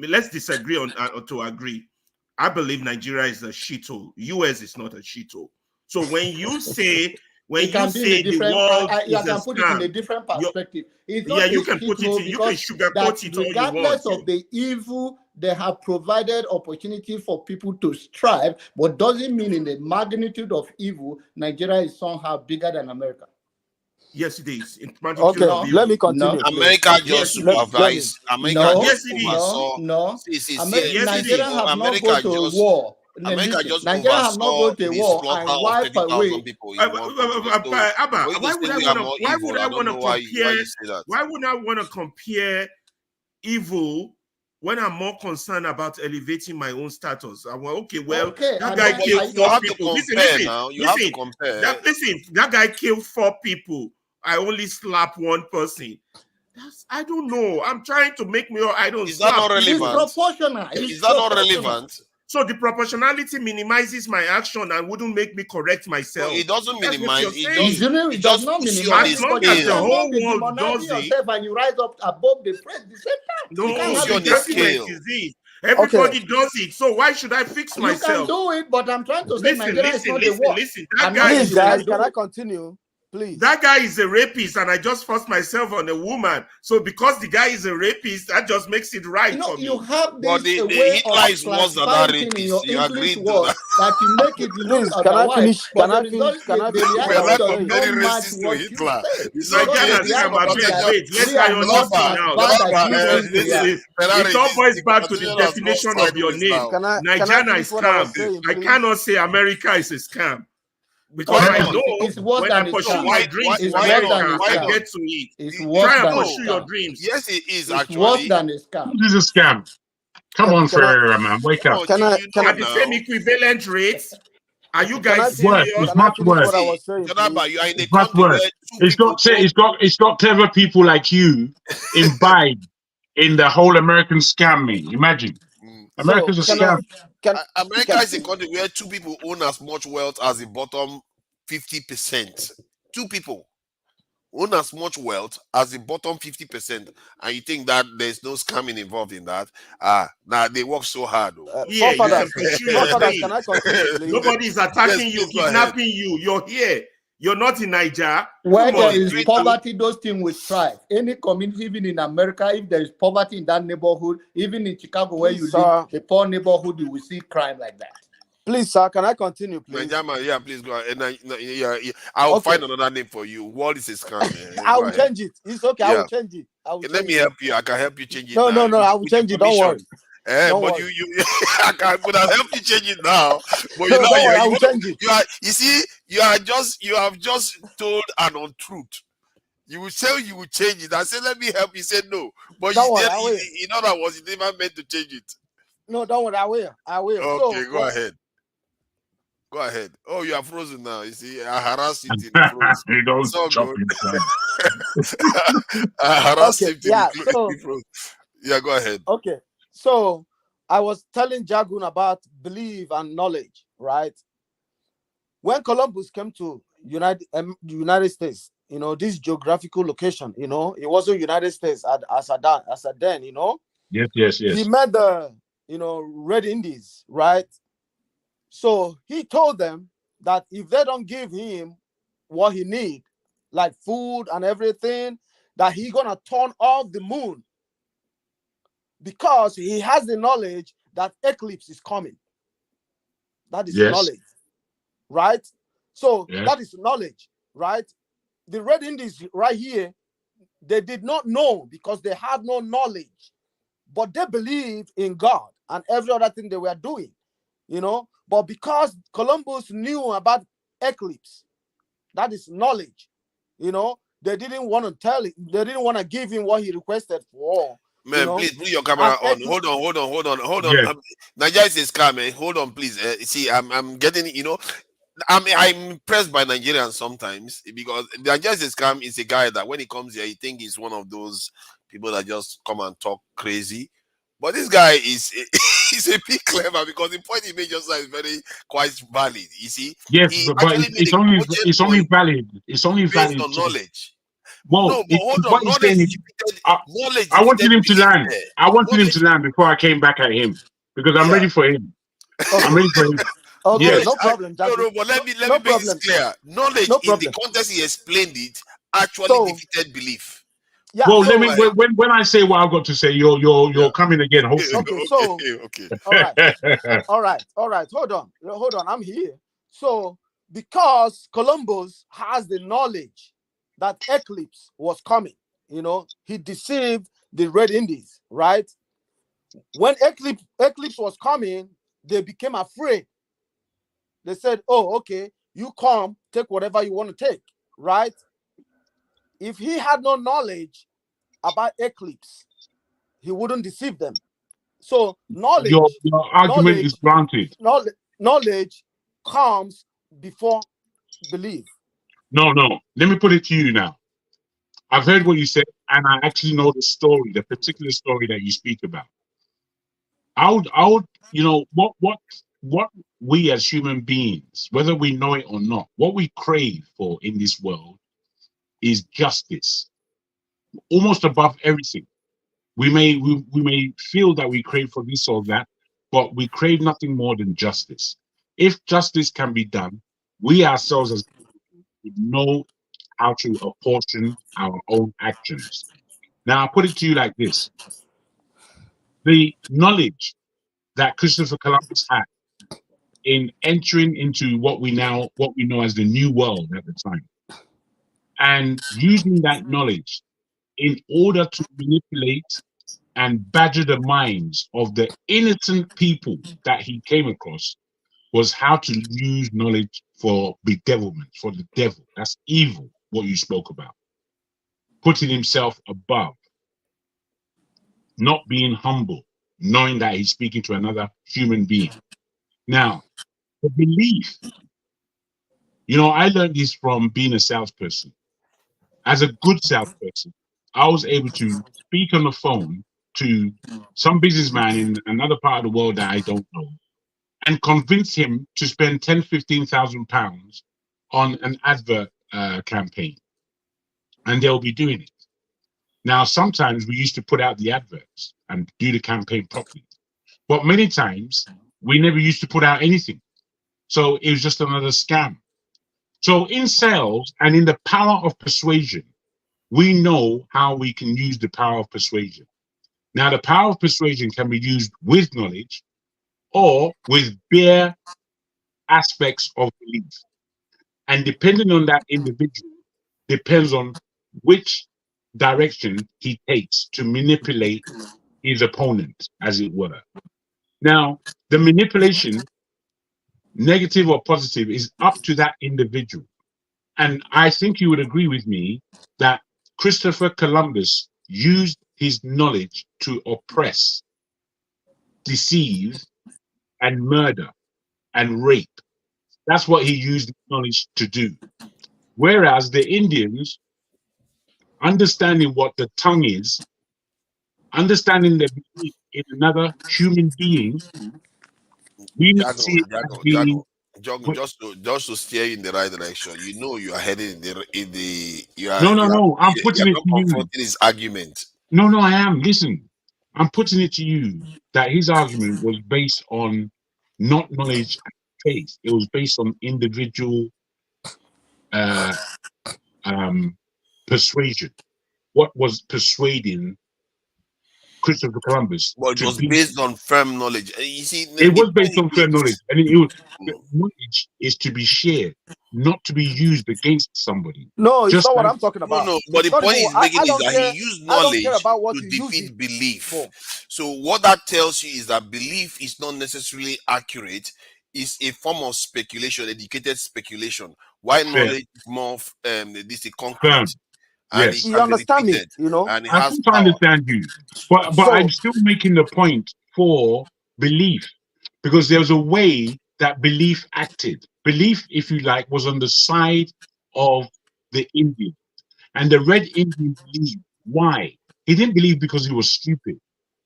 J: let's disagree on to agree. I believe Nigeria is a shithole. US is not a shithole. So when you say the world
U: you
J: is a
U: can put it in a
J: scam,
U: different perspective. It's
J: yeah,
U: not
J: you
U: a
J: can put it
U: shithole
J: in. You can
U: because
J: sugarcoat it all you want.
U: regardless of the evil, they have provided opportunity for people to strive, but doesn't mean in the magnitude of evil, Nigeria is somehow bigger than America.
J: Yes, it is.
V: Okay, let me continue.
T: America just supervised. America just oversaw.
U: Nigeria have not gone to a war.
T: America just
U: Nigeria have not
T: oversaw
U: gone to a
T: the
U: war
T: slaughter
U: and
T: of
U: wipe
T: 30,000
U: away.
T: people in one country.
J: Why would I want to compare evil when I'm more concerned about elevating my own status? I'm like, that guy killed 4 people. Listen, that guy killed 4 people. I only slap 1 person. I don't know. I'm trying to make me. I don't.
T: Is that not relevant?
U: It's proportional.
T: Is that not relevant?
J: So the proportionality minimizes my action and wouldn't make me correct myself.
T: No, it doesn't minimize.
U: It does not minimize.
J: As long as the whole world does it,
U: and you rise up above the press the same time.
J: No, the argument is this. Everybody does it, so why should I fix myself?
U: You can do it, but I'm trying to say Nigeria is not
J: listen,
U: the war.
J: Listen, that guy
V: can I continue? Please.
J: That guy is a rapist, and I just forced myself on a woman. So because the guy is a rapist, that just makes it right for me.
U: You have this
T: but the
U: way
T: Hitler
U: of
T: is worse than that rapist.
U: You agree to that you make it look otherwise.
V: Can I finish?
T: We're not comparing racist to Hitler.
J: It all boils back to the definition of your name. Nigeria is scam. I cannot say America is a scam. Because I know when I pursue my dreams in America, I get to it. Try and pursue your dreams.
T: Yes, it is
U: actually. Worse than a scam.
C: This is a scam. Come on, Ferreira, man. Wake up.
J: Can I at the same equivalent rates? Are you guys serious?
C: It's much worse.
T: It's
C: much worse. It's got clever people like you imbibed in the whole American scam, me. Imagine. America's a scam.
T: America is a country where 2 people own as much wealth as the bottom 50%. 2 people own as much wealth as the bottom 50%, and you think that there's no scamming involved in that? They work so hard.
J: Can I continue, please? Nobody is attacking you, kidnapping you. You're here. You're not in Nigeria.
U: Where there is poverty, those things will thrive. Any community, even in America, if there is poverty in that neighborhood, even in Chicago where you live, a poor neighborhood, you will see crime like that.
V: Please, sir, can I continue, please?
T: Yeah, please go ahead. I'll find another name for you. What is a scam?
V: I will change it. It's okay. I will change it.
T: Let me help you. I can help you change it.
V: No, I will change it. Don't worry.
T: But you I could have helped you change it now. But you have just told an untruth. You will say you will change it. I said, let me help you. Say no. But in other words, you never meant to change it.
V: No, don't worry, I will.
T: Okay, go ahead. Go ahead. Oh, you are frozen now. You see, I harassed you till you froze.
C: Don't
T: so
C: jump
T: I harassed you till you froze. Yeah, go ahead.
V: Okay. So I was telling Jagun about belief and knowledge, right? When Columbus came to United States, this geographical location, it wasn't United States as a then,
C: Yes.
V: He met the, Red Indies, right? So he told them that if they don't give him what he need, like food and everything, that he's gonna turn off the moon because he has the knowledge that eclipse is coming. That is knowledge, right? So that is knowledge, right? The Red Indies right here, they did not know because they had no knowledge, but they believed in God and every other thing they were doing, But because Columbus knew about eclipse, that is knowledge, they didn't want to tell it. They didn't want to give him what he requested for.
T: Man, please put your camera on. Hold on.
V: Yeah.
T: Nigeria is a scam, man. Hold on, please. See, I'm getting, I'm impressed by Nigerians sometimes because Nigeria is a scam is a guy that when he comes here, he thinks he's one of those people that just come and talk crazy. But this guy is he's a bit clever because the point he made just now is very quite valid. You see,
R: Yes,
T: he
R: but
T: actually made a cogent
R: it's only
T: point
R: valid. It's only
T: based
R: valid
T: on
R: to
T: knowledge.
R: well.
T: No, but hold
R: What
T: on.
R: he's saying is,
T: Knowledge
R: I wanted
T: defeated
R: him to
T: belief
R: land.
T: there.
R: I wanted him
T: Knowledge,
R: to land before I came back at him because I'm
T: yeah.
R: ready for him.
K: Okay.
R: I'm ready for him.
K: Okay,
R: Yes.
K: no problem,
T: No,
K: Jazzy.
T: no, but let me
K: No
T: make this
K: problem.
T: clear. Knowledge
K: No
T: in the
K: problem.
T: context he explained it actually
K: So,
T: defeated belief.
K: yeah.
R: Well, let
K: So,
R: me when I say what I've got to say, you're coming again. Hopefully.
K: okay. So,
T: okay.
K: all right. All right. Hold on. I'm here. So, because Columbus has the knowledge that eclipse was coming, he deceived the Red Indies, right? When eclipse was coming, they became afraid. They said, "Oh, okay, you come, take whatever you want to take," right? If he had no knowledge about eclipse, he wouldn't deceive them. So
R: your argument is granted.
K: knowledge comes before belief.
R: No. Let me put it to you now. I've heard what you said, and I actually know the story, the particular story that you speak about. I would, what we as human beings, whether we know it or not, what we crave for in this world is justice, almost above everything. We may feel that we crave for this or that, but we crave nothing more than justice. If justice can be done, we ourselves as would know how to apportion our own actions. Now, I'll put it to you like this. The knowledge that Christopher Columbus had in entering into what we know as the New World at the time, and using that knowledge in order to manipulate and badger the minds of the innocent people that he came across, was how to use knowledge for bedevilment, for the devil. That's evil, what you spoke about. Putting himself above, not being humble, knowing that he's speaking to another human being. Now, the belief, I learned this from being a salesperson. As a good salesperson, I was able to speak on the phone to some businessman in another part of the world that I don't know and convince him to spend 10, 15,000 pounds on an advert campaign. And they'll be doing it. Now, sometimes we used to put out the adverts and do the campaign properly. But many times we never used to put out anything. So it was just another scam. So in sales and in the power of persuasion, we know how we can use the power of persuasion. Now, the power of persuasion can be used with knowledge or with bare aspects of belief. And depending on that individual, depends on which direction he takes to manipulate his opponent, as it were. Now, the manipulation, negative or positive, is up to that individual. And I think you would agree with me that Christopher Columbus used his knowledge to oppress, deceive, and murder and rape. That's what he used knowledge to do. Whereas the Indians, understanding what the tongue is, understanding their belief in another human being, we would see it as being
T: just to steer you in the right direction. You are heading in the you are
R: no. I'm putting
T: you are
R: it
T: not
R: to you.
T: confronting his argument.
R: No, I am. Listen, I'm putting it to you that his argument was based on not knowledge and faith. It was based on individual persuasion. What was persuading Christopher Columbus
T: But it
R: to
T: was
R: be?
T: based on firm knowledge. You see,
R: It was based on fair knowledge, and knowledge is to be shared, not to be used against somebody.
K: No, it's
R: Just
K: not what
R: like
K: I'm talking about.
T: No. But the
K: Not
T: point
K: even.
T: he's making
K: I
T: is
K: don't
T: that
K: care.
T: he used
K: I don't care
T: knowledge
K: about what
T: to
K: you use
T: defeat
K: it
T: belief.
K: for.
T: So what that tells you is that belief is not necessarily accurate. It's a form of speculation, educated speculation. Why knowledge is more this is concrete,
R: firm.
T: and it
R: Yes.
K: You
T: can be
K: understand me?
T: repeated, and it
R: I
T: has
R: think I
T: power.
R: understand you, but I'm
K: So
R: still making the point for belief, because there's a way that belief acted. Belief, if you like, was on the side of the Indian, and the Red Indian believed. Why? He didn't believe because he was stupid.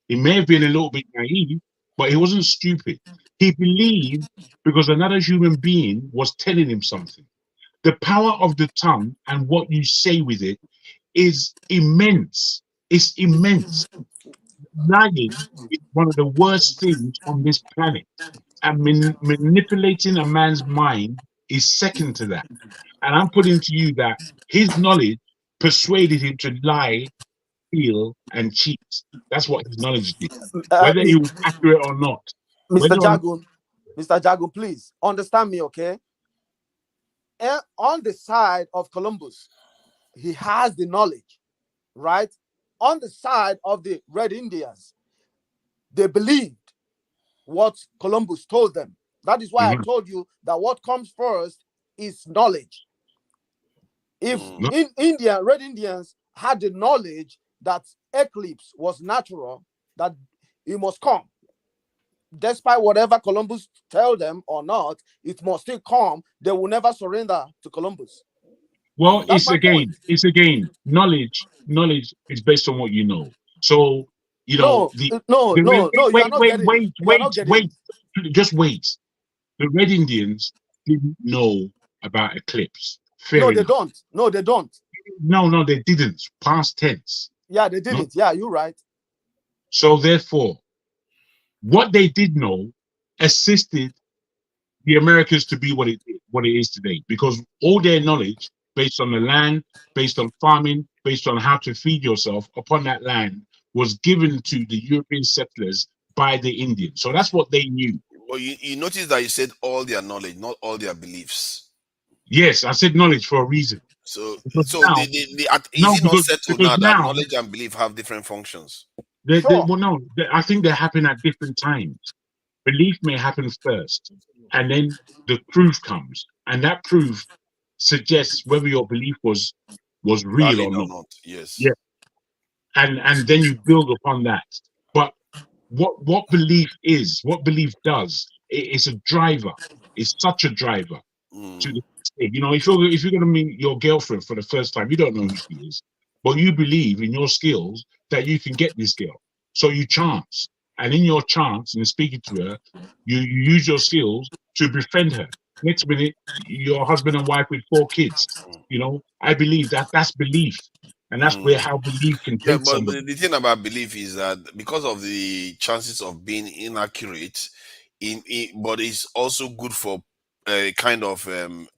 R: He may have been a little bit naive, but he wasn't stupid. He believed because another human being was telling him something. The power of the tongue and what you say with it is immense. It's immense. Lying is one of the worst things on this planet. And manipulating a man's mind is second to that. And I'm putting to you that his knowledge persuaded him to lie, steal, and cheat. That's what his knowledge did. Whether he was accurate or not.
K: Mr. Jagun, Mr. Jagun, please understand me, okay? And on the side of Columbus, he has the knowledge, right? On the side of the Red Indians, they believed what Columbus told them. That is why I told you that what comes first is knowledge. If Red Indians had the knowledge that eclipse was natural, that it must come, despite whatever Columbus tell them or not, it must still come. They will never surrender to Columbus.
R: Well, it's again, knowledge is based on what you know. So, you know, wait, just wait. The Red Indians didn't know about eclipse.
K: No, they don't. No, they don't.
R: No, they didn't. Past tense.
K: Yeah, they didn't. Yeah, you're right.
R: So therefore, what they did know assisted the Americans to be what it is today, because all their knowledge based on the land, based on farming, based on how to feed yourself upon that land was given to the European settlers by the Indians. So that's what they knew.
T: Well, you notice that you said all their knowledge, not all their beliefs.
R: Yes, I said knowledge for a reason.
T: So is it not settled now that knowledge and belief have different functions?
R: I think they happen at different times. Belief may happen first, and then the proof comes, and that proof suggests whether your belief was real or not.
T: Yes.
R: Yeah. And then you build upon that. But what belief is, what belief does, it's a driver. It's such a driver to the state. You know, if you're gonna meet your girlfriend for the first time, you don't know who she is, but you believe in your skills that you can get this girl. So you chance. And in your chance, in speaking to her, you use your skills to befriend her. Next minute, your husband and wife with 4 kids. You know, I believe that's belief. And that's where how belief can take somebody.
T: But the thing about belief is that because of the chances of being inaccurate, but it's also good for kind of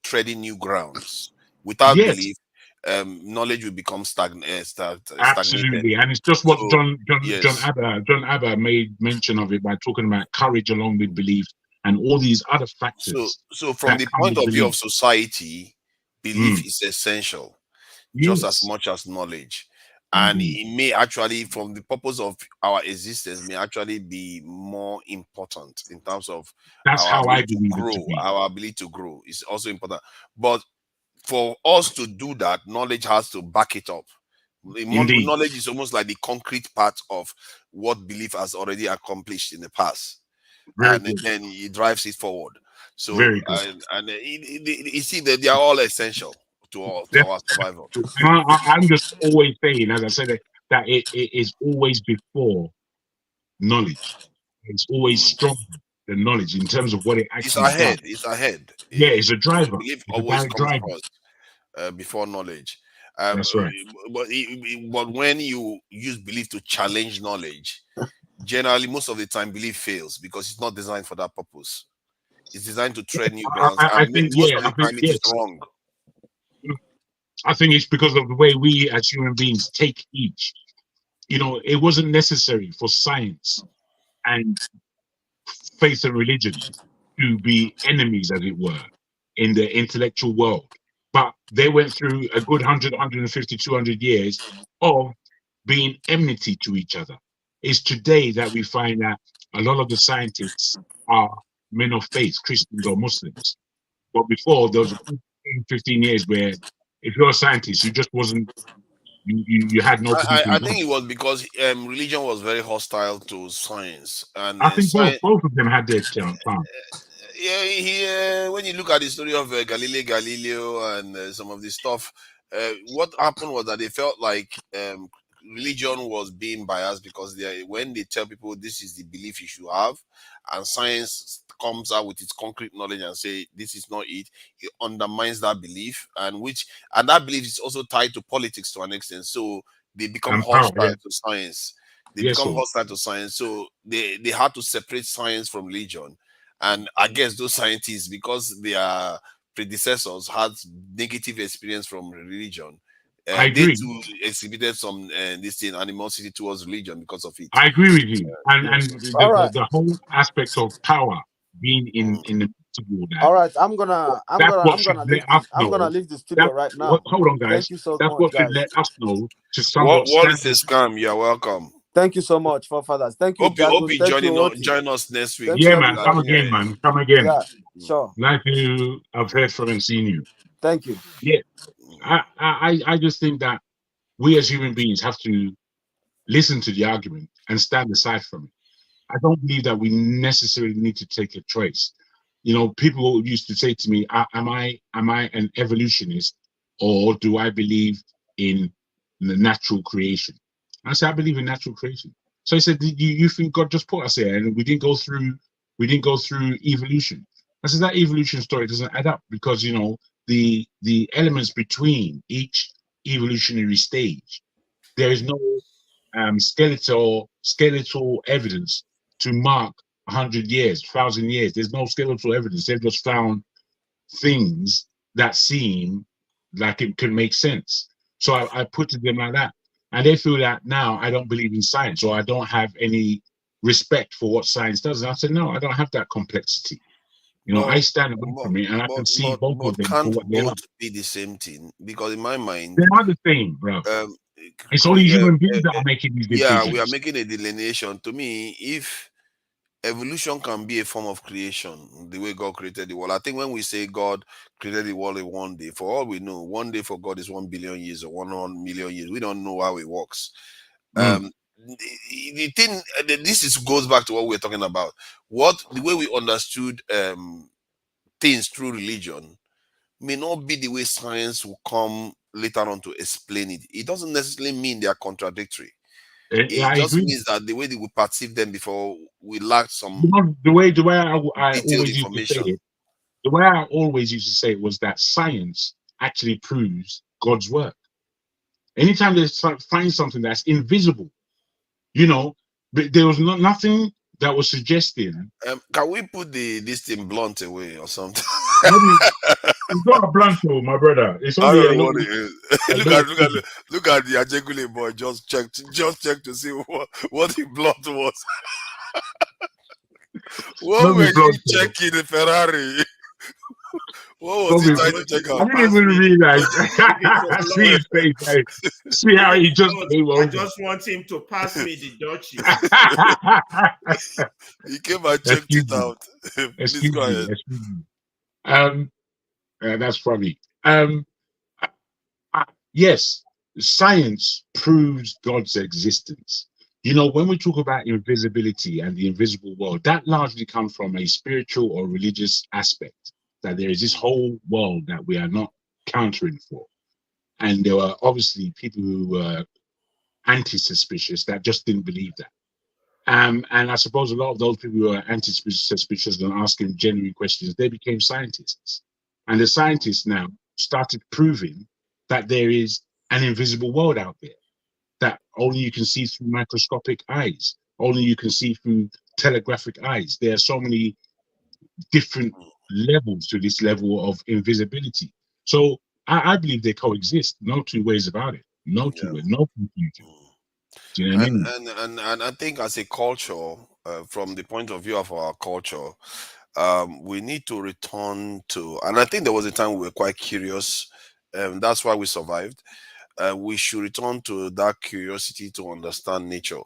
T: treading new grounds. Without belief, knowledge will become stagnated.
R: Absolutely, and it's just what John Aber made mention of it by talking about courage along with belief and all these other factors.
T: So from the point of view of society, belief is essential, just as much as knowledge. And it may actually, from the purpose of our existence, may actually be more important in terms of our ability to grow is also important. But for us to do that, knowledge has to back it up. Knowledge is almost like the concrete part of what belief has already accomplished in the past. Then it drives it forward. So, you see that they are all essential to our survival.
R: I'm just always saying, as I said, that it is always before knowledge. It's always stronger than knowledge in terms of what it actually does.
T: It's ahead.
R: Yeah, it's a driver.
T: Belief always comes first before knowledge.
R: That's right.
T: But when you use belief to challenge knowledge, generally, most of the time, belief fails because it's not designed for that purpose. It's designed to tread new grounds.
R: I think
T: it is wrong.
R: I think it's because of the way we as human beings take each. You know, it wasn't necessary for science and faith and religion to be enemies, as it were, in the intellectual world. But they went through a good 100, 150, 200 years of being enmity to each other. It's today that we find that a lot of the scientists are men of faith, Christians or Muslims. But before, there was 15 years where if you're a scientist, you just wasn't, you had no belief in
T: I think it was because religion was very hostile to science. And
R: I think both of them had their time.
T: When you look at the story of Galileo and some of this stuff, what happened was that they felt like religion was being biased because when they tell people this is the belief you should have, and science comes out with its concrete knowledge and say this is not it, it undermines that belief, and that belief is also tied to politics to an extent. So they become
R: And power,
T: hostile to science. They
R: yes,
T: become
R: sir.
T: hostile to science. So they had to separate science from religion. And I guess those scientists, because their predecessors had negative experience from religion,
R: I
T: they
R: agree.
T: too exhibited some this thing, animosity towards religion because of it.
R: I agree with you. And
T: Yes.
K: All right.
R: the whole aspect of power being in the principle
K: All
R: that
K: right, I'm gonna
R: what should let us
K: I'm gonna
R: know
K: leave the studio
R: that
K: right now.
R: hold on,
K: Thank
R: guys.
K: you so
R: That's
K: much,
R: what should
K: guys.
R: let us know to somewhat
T: Wall
R: stand.
T: is a scam. You're welcome.
K: Thank you so much, forefathers. Thank you,
T: Hope
K: Jagun.
T: you
K: Thank you, Oti.
T: join us next week.
K: Thank you,
R: Yeah, man. Come
K: everybody.
R: again, man. Come again.
K: Yeah, sure.
R: Like you, I've heard from and seen you.
K: Thank you.
R: Yeah. I just think that we as human beings have to listen to the argument and stand aside from it. I don't believe that we necessarily need to take a choice. You know, people used to say to me, am I an evolutionist, or do I believe in the natural creation? I said, I believe in natural creation. So he said, you think God just put us here and we didn't go through evolution? I said, that evolution story doesn't add up, because you know the elements between each evolutionary stage, there is no skeletal evidence to mark 100 years, 1,000 years. There's no skeletal evidence. They've just found things that seem like it could make sense. So I put it to them like that, and they feel that now I don't believe in science, or I don't have any respect for what science does. And I said, no, I don't have that complexity. You know, I stand away from it, and I can see both of them for
T: can't
R: what they are.
T: both be the same thing? Because in my mind,
R: They're not the same, bro. It's only human beings that are making these decisions.
T: Yeah, we are making a delineation. To me, if evolution can be a form of creation, the way God created the world, I think when we say God created the world in one day, for all we know, one day for God is 1 billion years or 1 million years. We don't know how it works. The thing, this goes back to what we're talking about. The way we understood things through religion may not be the way science will come later on to explain it. It doesn't necessarily mean they are contradictory. It just means that the way they would perceive them before, we lacked some
R: the way I
T: detailed
R: always used to say
T: information.
R: it, the way I always used to say it was that science actually proves God's work. Anytime they find something that's invisible, you know, but there was nothing that was suggesting.
T: Can we put this thing blunt away or something?
R: It's not a blunt, though, my brother. It's
T: I
R: only
T: don't
R: a
T: know
R: little.
T: what it is. Look at the Ajegule boy. Just checked to see what the blunt was. What were you checking the Ferrari? What was he trying to check out?
R: I didn't even realize. See his face. See how he just came over.
J: I just want him to pass me the Dutchie.
T: He came and checked it out. Please go ahead.
R: Excuse me. That's funny. Yes, science proves God's existence. You know, when we talk about invisibility and the invisible world, that largely comes from a spiritual or religious aspect, that there is this whole world that we are not countering for. And there were obviously people who were anti-suspicious that just didn't believe that. And I suppose a lot of those people who were anti-suspicious and asking genuine questions, they became scientists. And the scientists now started proving that there is an invisible world out there that only you can see through microscopic eyes, only you can see through telegraphic eyes. There are so many different levels to this level of invisibility. So I believe they coexist. No two ways about it. No two ways, no confusion. Do you know what I mean?
T: And I think as a culture, from the point of view of our culture, we need to return to, and I think there was a time we were quite curious. That's why we survived. We should return to that curiosity to understand nature,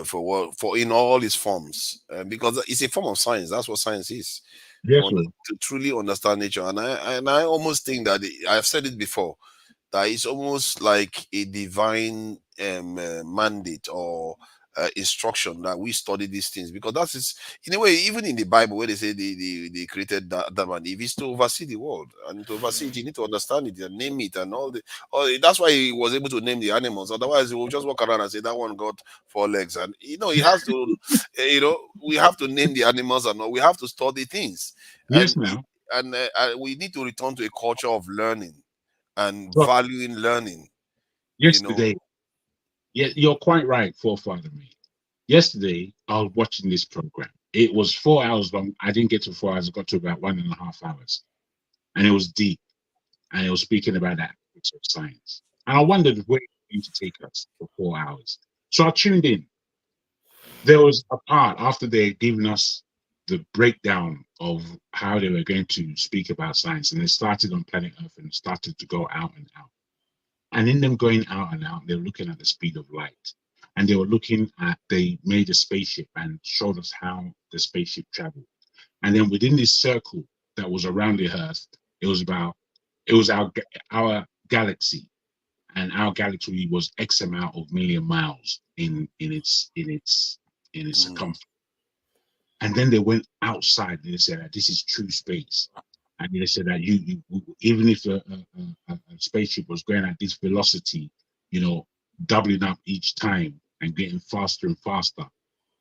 T: for in all its forms, because it's a form of science. That's what science is.
R: Yes,
T: to truly understand nature, and I almost think that I've said it before, that it's almost like a divine mandate or instruction that we study these things, because that is, in a way, even in the Bible, where they say they created Adam and Eve, is to oversee the world, and to oversee it, you need to understand it and name it and all the. That's why he was able to name the animals. Otherwise, he will just walk around and say that one got 4 legs, and he has to, we have to name the animals and all. We have to study things,
R: Yes,
T: and
R: now.
T: we need to return to a culture of learning and
R: But
T: valuing learning.
R: yesterday, yeah, you're quite right, forefather me. Yesterday, I was watching this program. It was 4 hours long. I didn't get to 4 hours. I got to about 1.5 hours, and it was deep. And it was speaking about that aspects of science. And I wondered where it was going to take us for 4 hours. So I tuned in. There was a part after they had given us the breakdown of how they were going to speak about science, and they started on planet Earth and started to go out and out. And in them going out and out, they were looking at the speed of light. And they were looking at, they made a spaceship and showed us how the spaceship traveled. And then within this circle that was around the Earth, it was our galaxy, and our galaxy was X amount of million miles in its circumference. And then they went outside and they said that this is true space. And they said that you even if a spaceship was going at this velocity, doubling up each time and getting faster and faster,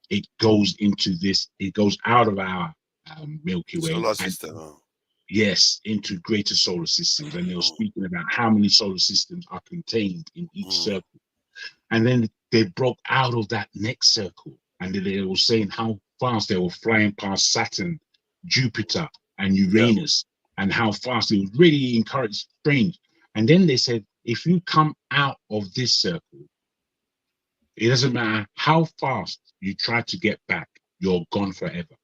R: it goes out of our Milky Way
T: solar system.
R: Yes, into greater solar systems. And they were speaking about how many solar systems are contained in each circle. And then they broke out of that next circle, and they were saying how fast they were flying past Saturn, Jupiter, and Uranus, and how fast it was really strange. And then they said, if you come out of this circle, it doesn't matter how fast you try to get back, you're gone forever.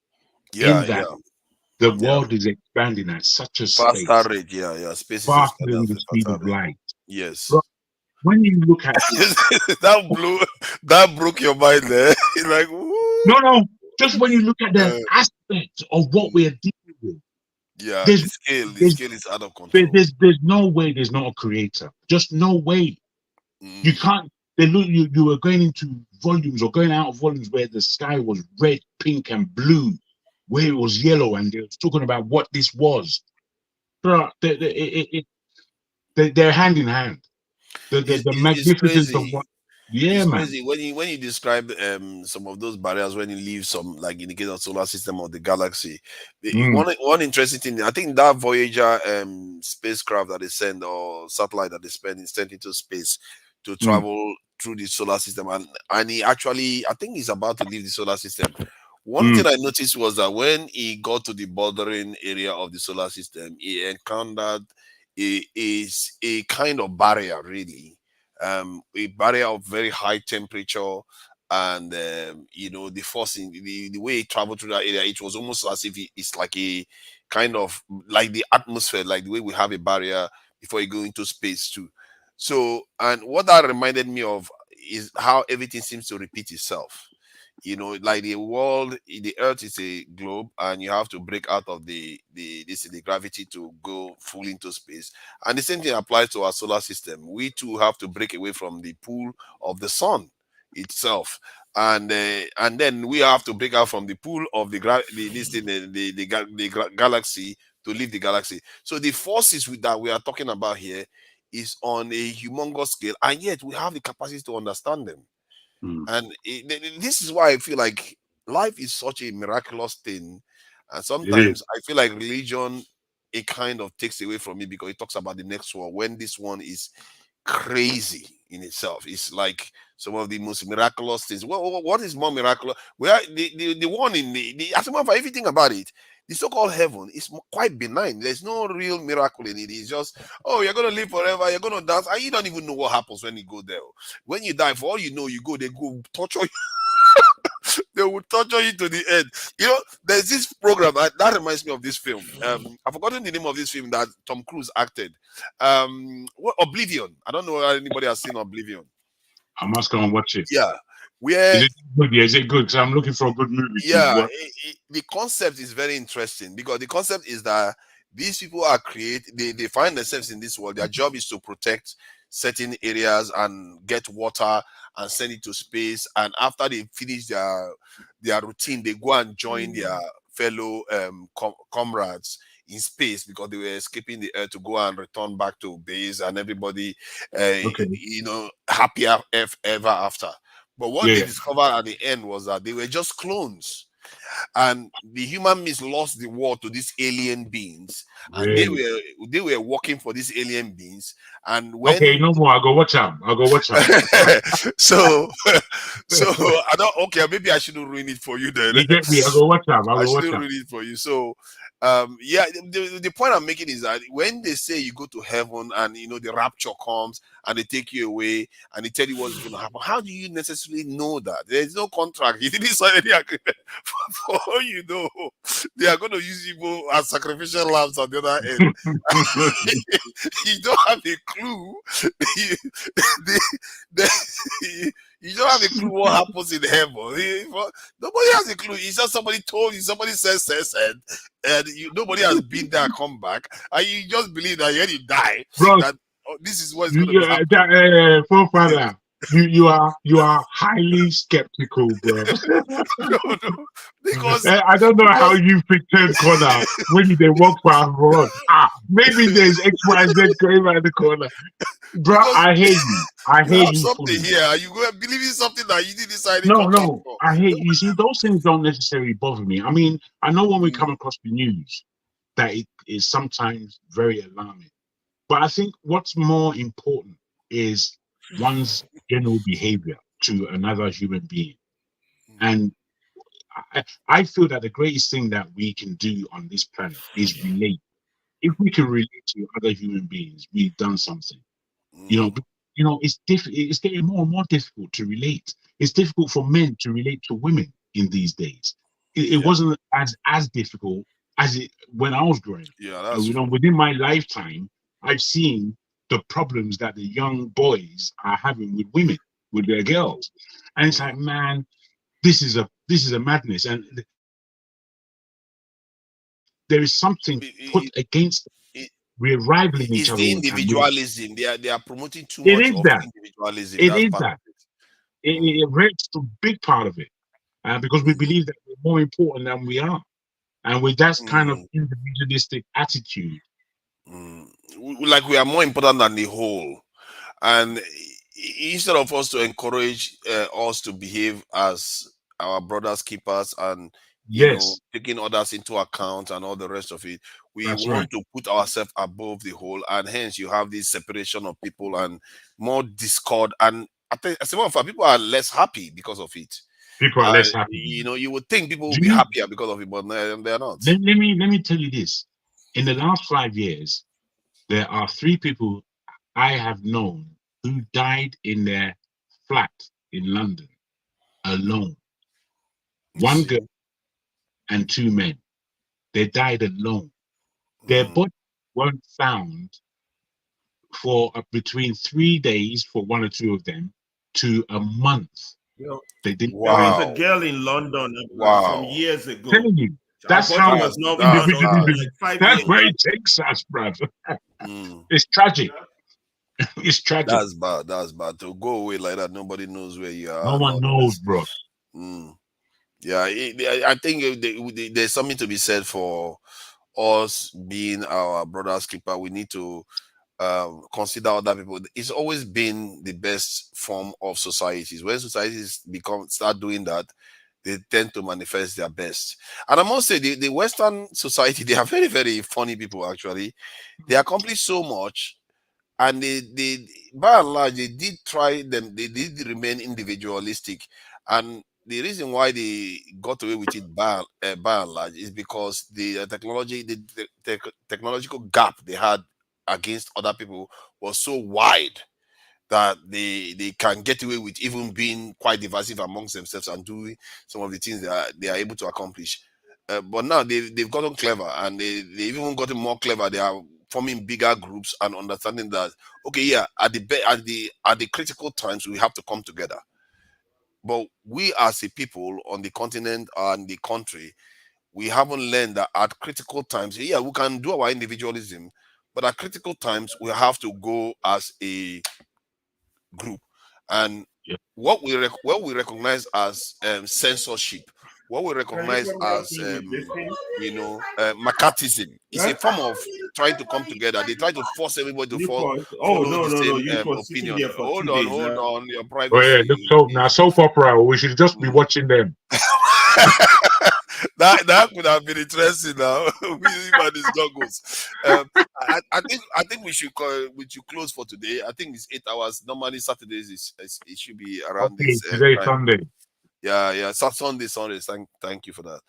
R: The world is expanding at such a
T: faster rate. Space is
R: faster than the speed of
T: rate.
R: light.
T: Yes.
R: But when you look at
T: that broke your mind there. Like,
R: no, just when you look at the aspect of what we are dealing with.
T: The scale is out of control.
R: There's no way there's not a creator. Just no way. You can't. You were going into volumes or going out of volumes where the sky was red, pink, and blue, where it was yellow, and they were talking about what this was. They're hand in hand. The magnificence of what. Yeah,
T: it's
R: man.
T: crazy when you describe some of those barriers, when you leave some, like in the case of solar system or the galaxy. One interesting thing, I think that Voyager spacecraft that they send, or satellite that they sent into space to travel through the solar system, and he actually, I think he's about to leave the solar system. One thing I noticed was that when he got to the bordering area of the solar system, he encountered a kind of barrier, really. A barrier of very high temperature, and the forcing, the way it traveled through that area, it was almost as if it's like a kind of like the atmosphere, like the way we have a barrier before you go into space too. So, and what that reminded me of is how everything seems to repeat itself. Like the world, the earth is a globe, and you have to break out of the gravity to go fully into space. And the same thing applies to our solar system. We too have to break away from the pull of the sun itself, and then we have to break out from the pull of the galaxy to leave the galaxy. So the forces that we are talking about here is on a humongous scale, and yet we have the capacity to understand them. And this is why I feel like life is such a miraculous thing. And sometimes I feel like religion, it kind of takes away from me, because it talks about the next one, when this one is crazy in itself. It's like some of the most miraculous things. What is more miraculous? Well, the one in as a matter of fact, if you think about it, the so-called heaven is quite benign. There's no real miracle in it. It's just, oh, you're going to live forever, you're going to dance, and you don't even know what happens when you go there. When you die, for all you know, they go torture you. They will torture you to the end. There's this program that reminds me of this film. I've forgotten the name of this film that Tom Cruise acted. Oblivion. I don't know if anybody has seen Oblivion.
R: I must go and watch it.
T: Yeah. Where
R: is it good? Yeah, is it good? Because I'm looking for a good movie.
T: Yeah, the concept is very interesting, because the concept is that these people are they find themselves in this world. Their job is to protect certain areas and get water and send it to space. And after they finish their routine, they go and join their fellow comrades in space, because they were escaping the Earth to go and return back to base, and everybody, happier ever after. But what they discovered at the end was that they were just clones, and the human beings lost the war to these alien beings, and they were working for these alien beings. And when
R: no more, I'll go watch them.
T: so I don't. Okay, maybe I shouldn't ruin it for you then.
R: You get me? I'll go watch them.
T: I shouldn't ruin it for you. So the point I'm making is that when they say you go to heaven and the rapture comes and they take you away and they tell you what's going to happen, how do you necessarily know that? There's no contract. You didn't sign any agreement. For all you know, they are going to use you as sacrificial lambs on the other end. You don't have a clue. You don't have a clue what happens in heaven. Nobody has a clue. It's just somebody told you, somebody says, and nobody has been there, come back, and you just believe that when you die,
R: bro,
T: that this is what's going to happen.
R: Forefather, you are highly skeptical, bro.
T: No, because
R: I don't know how you pretend corner when they walk for maybe there's XYZ going around the corner. Bro, I hate you. I hate you.
T: Something here. You go and believe in something that you didn't decide.
R: No. I hate you. See, those things don't necessarily bother me. I mean, I know when we come across the news that it is sometimes very alarming. But I think what's more important is one's general behavior to another human being. And I feel that the greatest thing that we can do on this planet is relate. If we can relate to other human beings, we've done something. It's getting more and more difficult to relate. It's difficult for men to relate to women in these days. It wasn't as difficult as it when I was growing.
T: Yeah, that's true.
R: Within my lifetime, I've seen the problems that the young boys are having with women, with their girls, and it's like, man, this is a madness, and there is something put against it. We're rivaling each other.
T: It's the individualism. They are promoting too much of individualism.
R: It is that. It breaks a big part of it, because we believe that we're more important than we are, and with that kind of individualistic attitude,
T: like we are more important than the whole. And instead of us to encourage us to behave as our brothers keepers and taking others into account and all the rest of it, we want to put ourselves above the whole, and hence you have this separation of people and more discord. And I think as a matter of fact, people are less happy because of it.
R: People are less happy.
T: You would think people will be happier because of it, but they're not.
R: Let me tell you this: in the last 5 years, there are 3 people I have known who died in their flat in London alone. 1 girl and 2 men. They died alone. Their bodies weren't found for between 3 days for 1 or 2 of them to a month. They didn't.
J: There is a girl in London some years ago.
R: I'm telling you, that's how that's where it takes us, brother. It's tragic. It's tragic.
T: That's bad. That's bad. To go away like that, nobody knows where you are.
R: No one knows, bro.
T: Yeah, I think there's something to be said for us being our brother's keeper. We need to consider other people. It's always been the best form of societies. When societies start doing that, they tend to manifest their best. And I must say, the Western society, they are very, very funny people, actually. They accomplish so much, and they by and large, they did remain individualistic. And the reason why they got away with it by and large is because the technological gap they had against other people was so wide that they can get away with even being quite divisive amongst themselves and doing some of the things they are able to accomplish. But now they've gotten clever, and they've even gotten more clever. They are forming bigger groups and understanding that, okay, yeah, at the critical times we have to come together. But we as a people on the continent and the country, we haven't learned that at critical times, yeah, we can do our individualism, but at critical times we have to go as a group. And what we recognize as censorship, what we recognize as McCarthyism, is a form of trying to come together. They try to force everybody to follow the same opinion. Hold on, your
R: Oh yeah,
T: privacy.
R: look, so now soap opera. We should just be watching them.
T: that could have been interesting now. With these goggles. I think we should close for today. I think it's 8 hours. Normally Saturdays it should be around
R: Okay,
T: this
R: today
T: time.
R: Sunday.
T: Yeah. Sunday. Thank you for that.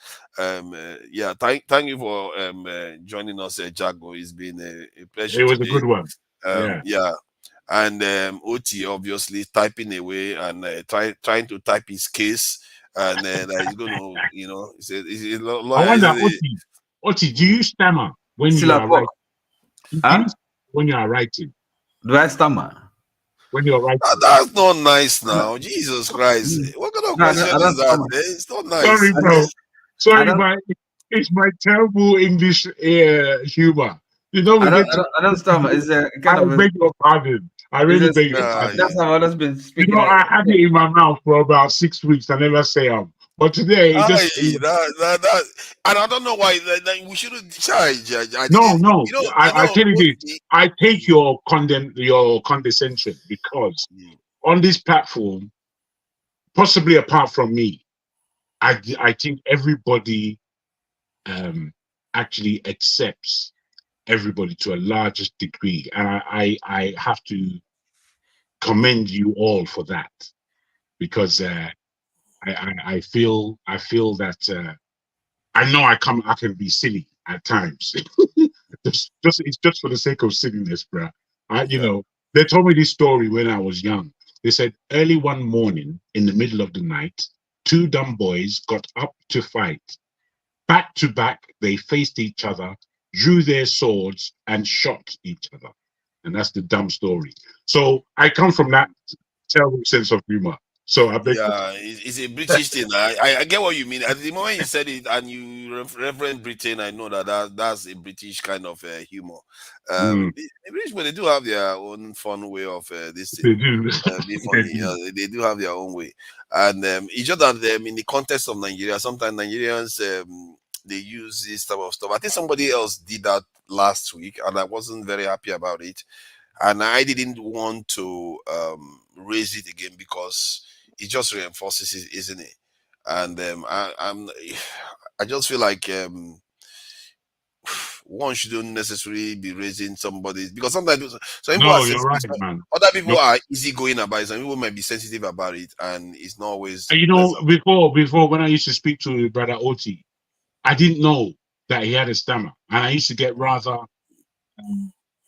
T: Thank you for joining us, Jago. It's been a pleasure.
R: It was
T: today.
R: a good one.
T: Yeah. And Oti obviously typing away and trying to type his case, and he's going to,
R: I wonder, Oti, do you stammer when you are writing? When you are writing?
G: Do I stammer?
R: When you're writing?
T: That's not nice now. Jesus Christ. What kind of question is that? It's not nice.
R: Sorry, bro. Sorry, it's my terrible English humor.
G: I don't stammer. It's a kind of.
R: I beg your pardon. I really beg your pardon.
G: That's how I've always been speaking.
R: I had it in my mouth for about 6 weeks. I never say but today, it just
T: and I don't know why we shouldn't charge.
R: No. I tell you this. I take your condescension because on this platform, possibly apart from me, I think everybody actually accepts everybody to a largest degree, and I have to commend you all for that, because I feel that I know I can be silly at times. it's just for the sake of silliness, bro. They told me this story when I was young. They said early one morning in the middle of the night, 2 dumb boys got up to fight. Back to back, they faced each other, drew their swords, and shot each other. And that's the dumb story. So I come from that terrible sense of humor. So I beg.
T: Yeah, it's a British thing. I get what you mean. At the moment you said it and you reference Britain, I know that's a British kind of humor. The British, but they do have their own fun way of this thing.
R: They do.
T: Be funny. They do have their own way. And it's just that in the context of Nigeria, sometimes Nigerians they use this type of stuff. I think somebody else did that last week, and I wasn't very happy about it. And I didn't want to raise it again because it just reinforces it, isn't it? And I just feel like one shouldn't necessarily be raising somebody, because sometimes
R: you're right, man.
T: Other people are easygoing about it. Some people might be sensitive about it, and it's not always.
R: Before when I used to speak to Brother Oti, I didn't know that he had a stammer, and I used to get rather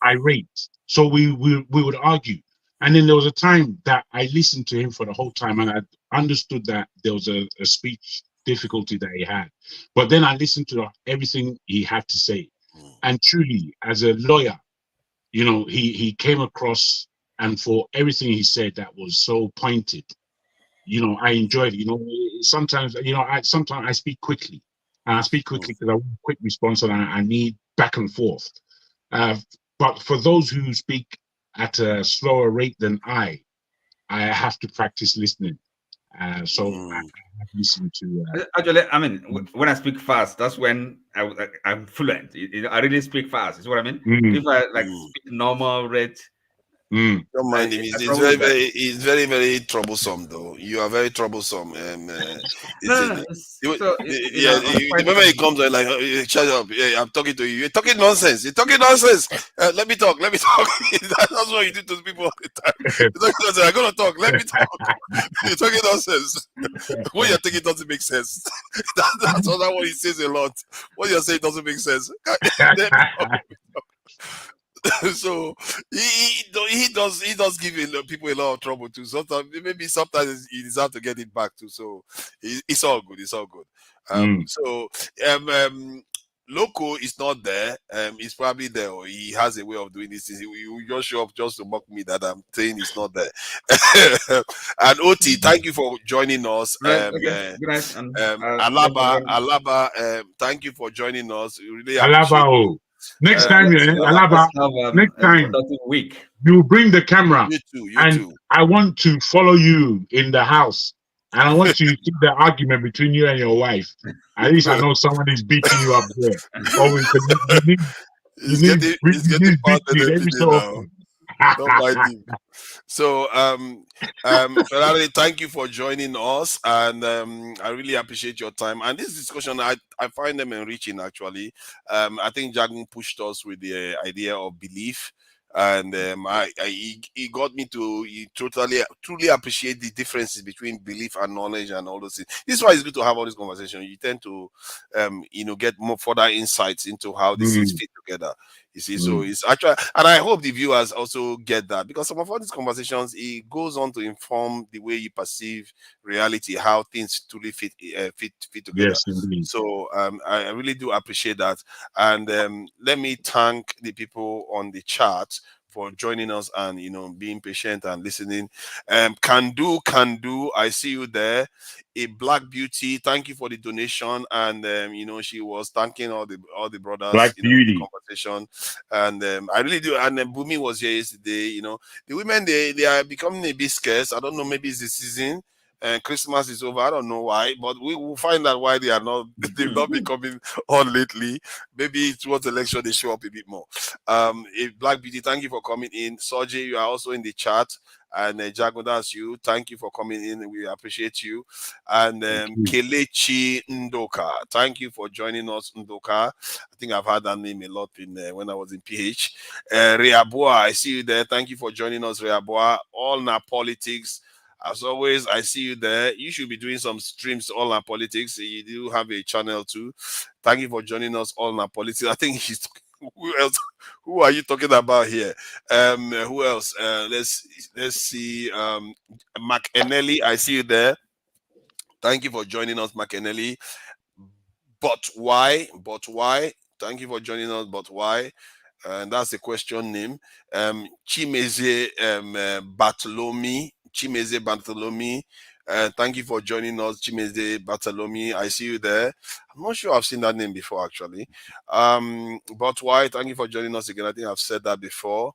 R: irate. So we would argue. And then there was a time that I listened to him for the whole time, and I understood that there was a speech difficulty that he had. But then I listened to everything he had to say. And truly, as a lawyer, he came across, and for everything he said that was so pointed, I enjoyed it. Sometimes I speak quickly. And I speak quickly because I want a quick response, and I need back and forth. But for those who speak at a slower rate than I have to practice listening. I have listened to.
G: Actually, I mean, when I speak fast, that's when I'm fluent. I really speak fast. Is what I mean. If I speak normal rate.
T: Don't mind him. It's very, very troublesome, though. You are very troublesome. The moment he comes like, shut up. Yeah, I'm talking to you. You're talking nonsense. Let me talk. That's what you do to people all the time. I'm gonna talk. Let me talk. You're talking nonsense. What you're thinking doesn't make sense. That's what he says a lot. What you're saying doesn't make sense. So he does give people a lot of trouble too. Sometimes he deserves to get it back too. So it's all good. Loco is not there. He's probably there, or he has a way of doing this. He just show up just to mock me that I'm saying he's not there. And Oti, thank you for joining us.
G: Good night.
T: Alaba, thank you for joining us. We really
R: Alaba.
C: Next time, Alaba, next time,
G: week.
C: you bring the camera.
T: You too.
C: And I want to follow you in the house. And I want to see the argument between you and your wife. At least I know someone is beating you up there. Always, you need beating every so often.
T: Don't mind him. So, Ferrari, thank you for joining us, and I really appreciate your time. And this discussion, I find them enriching. Actually, I think Jagun pushed us with the idea of belief, and he got me to truly appreciate the differences between belief and knowledge and all those things. This is why it's good to have all this conversation. You tend to get more further insights into how these things fit together. You see, so it's actually, and I hope the viewers also get that, because some of all these conversations, it goes on to inform the way you perceive reality, how things truly fit together.
C: Yes, indeed.
T: So I really do appreciate that, and let me thank the people on the chat for joining us and being patient and listening. Can do, I see you there. A Black Beauty, thank you for the donation, and she was thanking all the brothers,
C: Black Beauty,
T: the conversation, and I really do. And Bumi was here yesterday. The women, they are becoming a bit scarce. I don't know, maybe it's the season. And Christmas is over. I don't know why, but we will find out why they've not been coming on lately. Maybe towards the election they show up a bit more. A Black Beauty, thank you for coming in. Soji, you are also in the chat. And Jago, that's you. Thank you for coming in. We appreciate you. And Kelechi Ndoka, thank you for joining us, Ndoka. I think I've had that name a lot when I was in PH. Reabua, I see you there. Thank you for joining us, Reabua. All Na Politics. As always, I see you there. You should be doing some streams, All Our Politics. You do have a channel too. Thank you for joining us, All Our Politics. I think he's who else? Who are you talking about here? Who else? Let's see. McEnelly, I see you there. Thank you for joining us, McEnelly. But why? Thank you for joining us, but why? And that's the question name. Chimeze Bartholomew. Thank you for joining us, Chimeze Bartholomew. I see you there. I'm not sure I've seen that name before, actually. But why? Thank you for joining us again. I think I've said that before.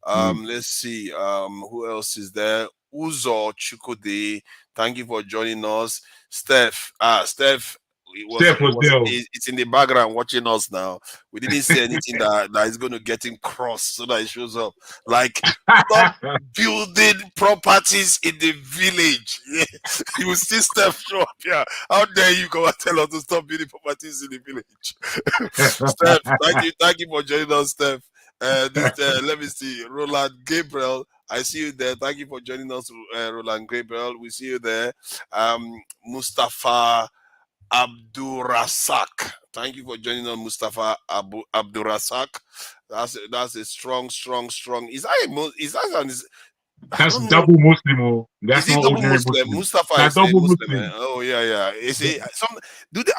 T: Let's see. Who else is there? Uzo Chukwudi. Thank you for joining us. Steph. Steph. It's in the background watching us now. We didn't say anything that is going to get him cross so that he shows up. Like, stop building properties in the village. You will see Steph show up here. How dare you go and tell us to stop building properties in the village? Steph, thank you for joining us, Steph. Let me see. Roland Gabriel, I see you there. Thank you for joining us, Roland Gabriel. We see you there. Mustafa Abdurasak. Thank you for joining us, Mustafa Abdurasak. That's a strong.
C: That's double Muslim. That's
T: not
C: double
T: Muslim. Mustafa
C: that's
T: is a
C: double
T: Muslim. Oh yeah.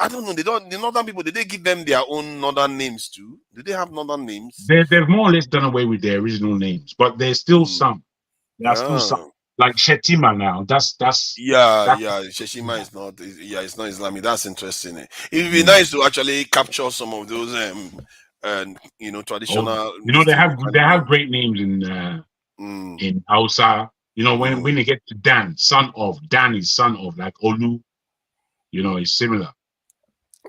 T: I don't know. The northern people, did they give them their own northern names too? Do they have northern names?
C: They've more or less done away with their original names, but there's still some. There's still some. Like Shetima now. That's
T: Sheshima is not. Yeah, it's not Islamic. That's interesting. It would be nice to actually capture some of those, traditional.
C: They have great names in Hausa. When they get to Dan is son of, like Olu. It's similar.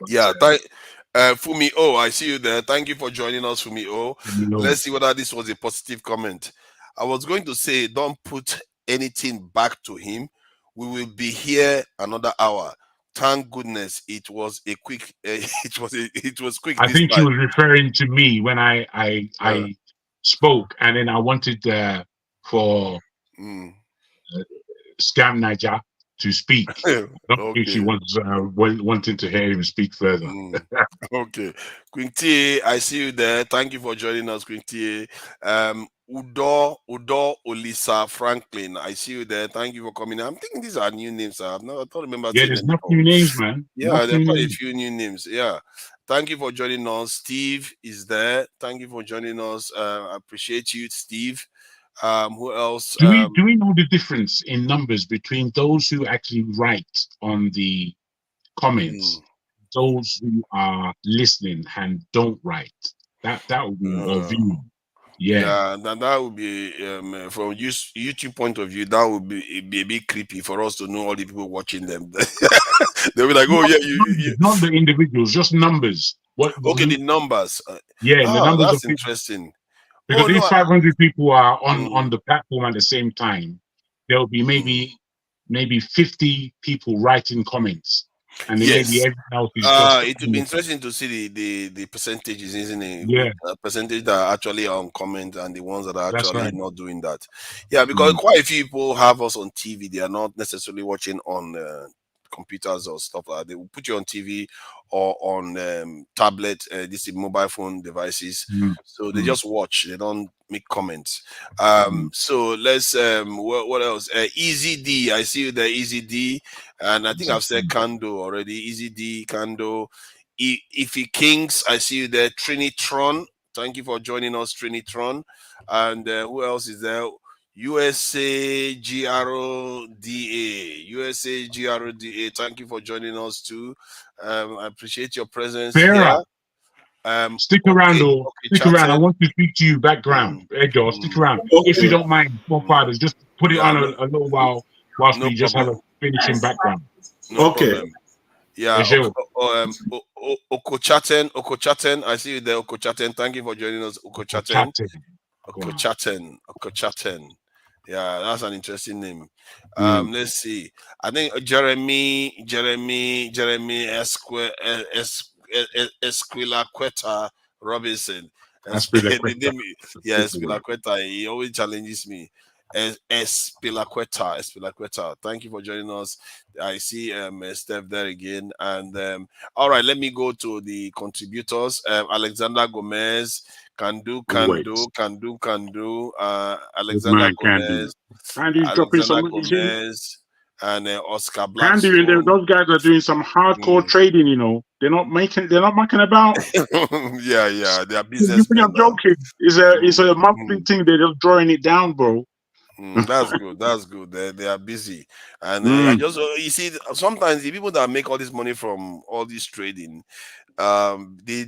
T: Yeah. Fumi O, I see you there. Thank you for joining us, Fumi O. Let's see whether this was a positive comment. I was going to say, don't put anything back to him. We will be here another hour. Thank goodness it was a quick. It was quick.
C: I think she was referring to me when I spoke, and then I wanted for Scam Niger to speak. I don't think she was wanting to hear him speak further.
T: Okay, Quinty, I see you there. Thank you for joining us, Quinty. Udo Olisa Franklin, I see you there. Thank you for coming. I'm thinking these are new names. I don't remember.
C: Yeah, there's not new names, man.
T: Yeah, there are quite a few new names. Yeah. Thank you for joining us. Steve is there. Thank you for joining us. I appreciate you, Steve. Who else?
C: Do we know the difference in numbers between those who actually write on the comments, those who are listening and don't write?
R: That would be a view. Yeah,
T: that would be from YouTube point of view. That would be a bit creepy for us to know all the people watching them. They'll be like, "Oh yeah, you."
R: Not the individuals, just numbers. What?
T: Okay, the numbers.
R: Yeah, the numbers of
T: that's
R: people.
T: interesting.
R: Because if 500 people are on
T: Mm.
R: the platform at the same time, there'll be maybe 50 people writing comments, and then maybe
T: Yes.
R: everyone else is just.
T: It would be interesting to see the percentages, isn't it?
R: Yeah.
T: Percentage that are actually on comment and the ones that are
R: That's
T: actually
R: right.
T: not doing that. Yeah, because quite a few people have us on TV. They are not necessarily watching on computers or stuff like that. They will put you on TV or on tablet, this is mobile phone devices. So they just watch. They don't make comments. So let's what else? Easy D. I see you there, Easy D. And I think I've said Kando already. Easy D, Kando. Ify Kings, I see you there. Trinitron. Thank you for joining us, Trinitron. And who else is there? USA GRODA. USA GRODA. Thank you for joining us too. I appreciate your presence here.
R: Stick around, or stick around. I want to speak to you background. Edgar, stick around. If you don't mind, small fathers, just put it on a little while whilst we just have a finishing background.
T: No problem. Yeah. Okochaten. I see you there, Okochaten. Thank you for joining us, Okochaten. Okochaten. Yeah, that's an interesting name. Let's see. I think Jeremy Esquilaqueta Robinson. Esquilaqueta. He always challenges me. Espilaqueta. Thank you for joining us. I see Steph there again. And all right, let me go to the contributors. Alexander Gomez, can do. Alexander Gomez, and Oscar Blackstone.
R: Those guys are doing some hardcore trading. You know, they're not mucking about.
T: yeah, they are business.
R: I'm joking. It's a monthly thing. They're just drawing it down, bro.
T: That's good. They are busy, and I just you see sometimes the people that make all this money from all this trading, they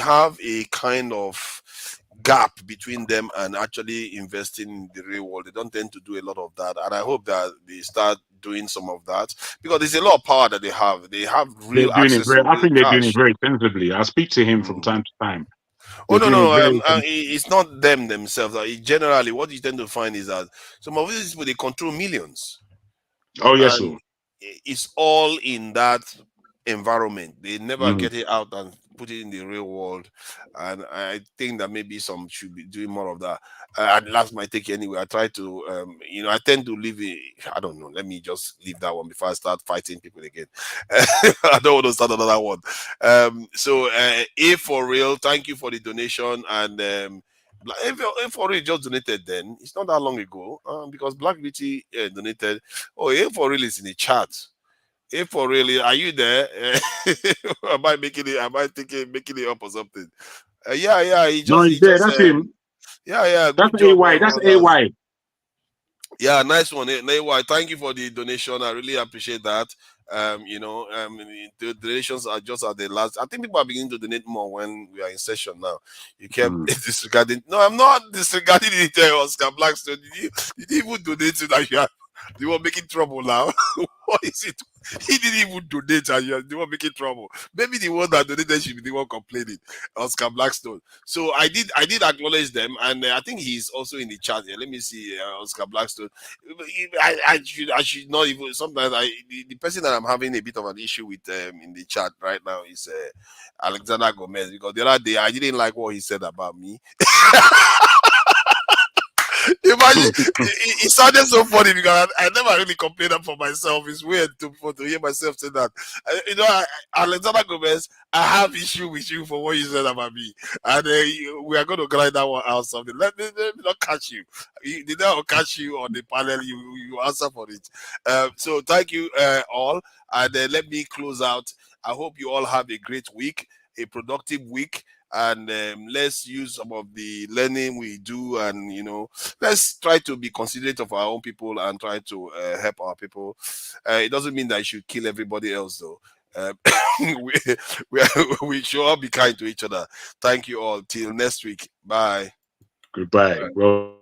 T: have a kind of gap between them and actually investing in the real world. They don't tend to do a lot of that, and I hope that they start doing some of that because there's a lot of power that they have. They have real access.
R: I think they're doing it very sensibly. I speak to him from time to time.
T: Oh no, it's not them themselves. Generally, what you tend to find is that some of these people they control millions.
R: Oh yes, sir.
T: It's all in that environment. They never get it out and put it in the real world. And I think that maybe some should be doing more of that. And that's my take anyway. I try to, I tend to leave it. I don't know. Let me just leave that one before I start fighting people again. I don't want to start another one. So, A for real, thank you for the donation. And A for real just donated then. It's not that long ago because Black Beauty donated. Oh, A for real is in the chat. If for really, are you there? Am I making it up or something? Yeah. He just,
R: that's him.
T: Yeah.
R: That's AY. That's AY.
T: Yeah, nice one, AY. Thank you for the donation. I really appreciate that. The donations are just at the last. I think people are beginning to donate more when we are in session now. You kept disregarding. No, I'm not disregarding it, Oscar Blackstone. Did you even donate to that? You were making trouble now. What is it? He didn't even donate and you were making trouble. Maybe the one that donated should be the one complaining. Oscar Blackstone. So I did acknowledge them, and I think he's also in the chat here. Let me see, Oscar Blackstone. I should not even. Sometimes the person that I'm having a bit of an issue with in the chat right now is Alexander Gomez, because the other day I didn't like what he said about me. Imagine, it sounded so funny because I never really complained for myself. It's weird to hear myself say that. Alexander Gomez, I have issue with you for what you said about me, and we are going to grind that one out. Something. Let me not catch you. Did I catch you on the panel? You answer for it. So thank you all, and let me close out. I hope you all have a great week, a productive week. And let's use some of the learning we do, and let's try to be considerate of our own people and try to help our people. It doesn't mean that you should kill everybody else, though. we, we should all be kind to each other. Thank you all. Till next week. Bye.
R: Goodbye. Well.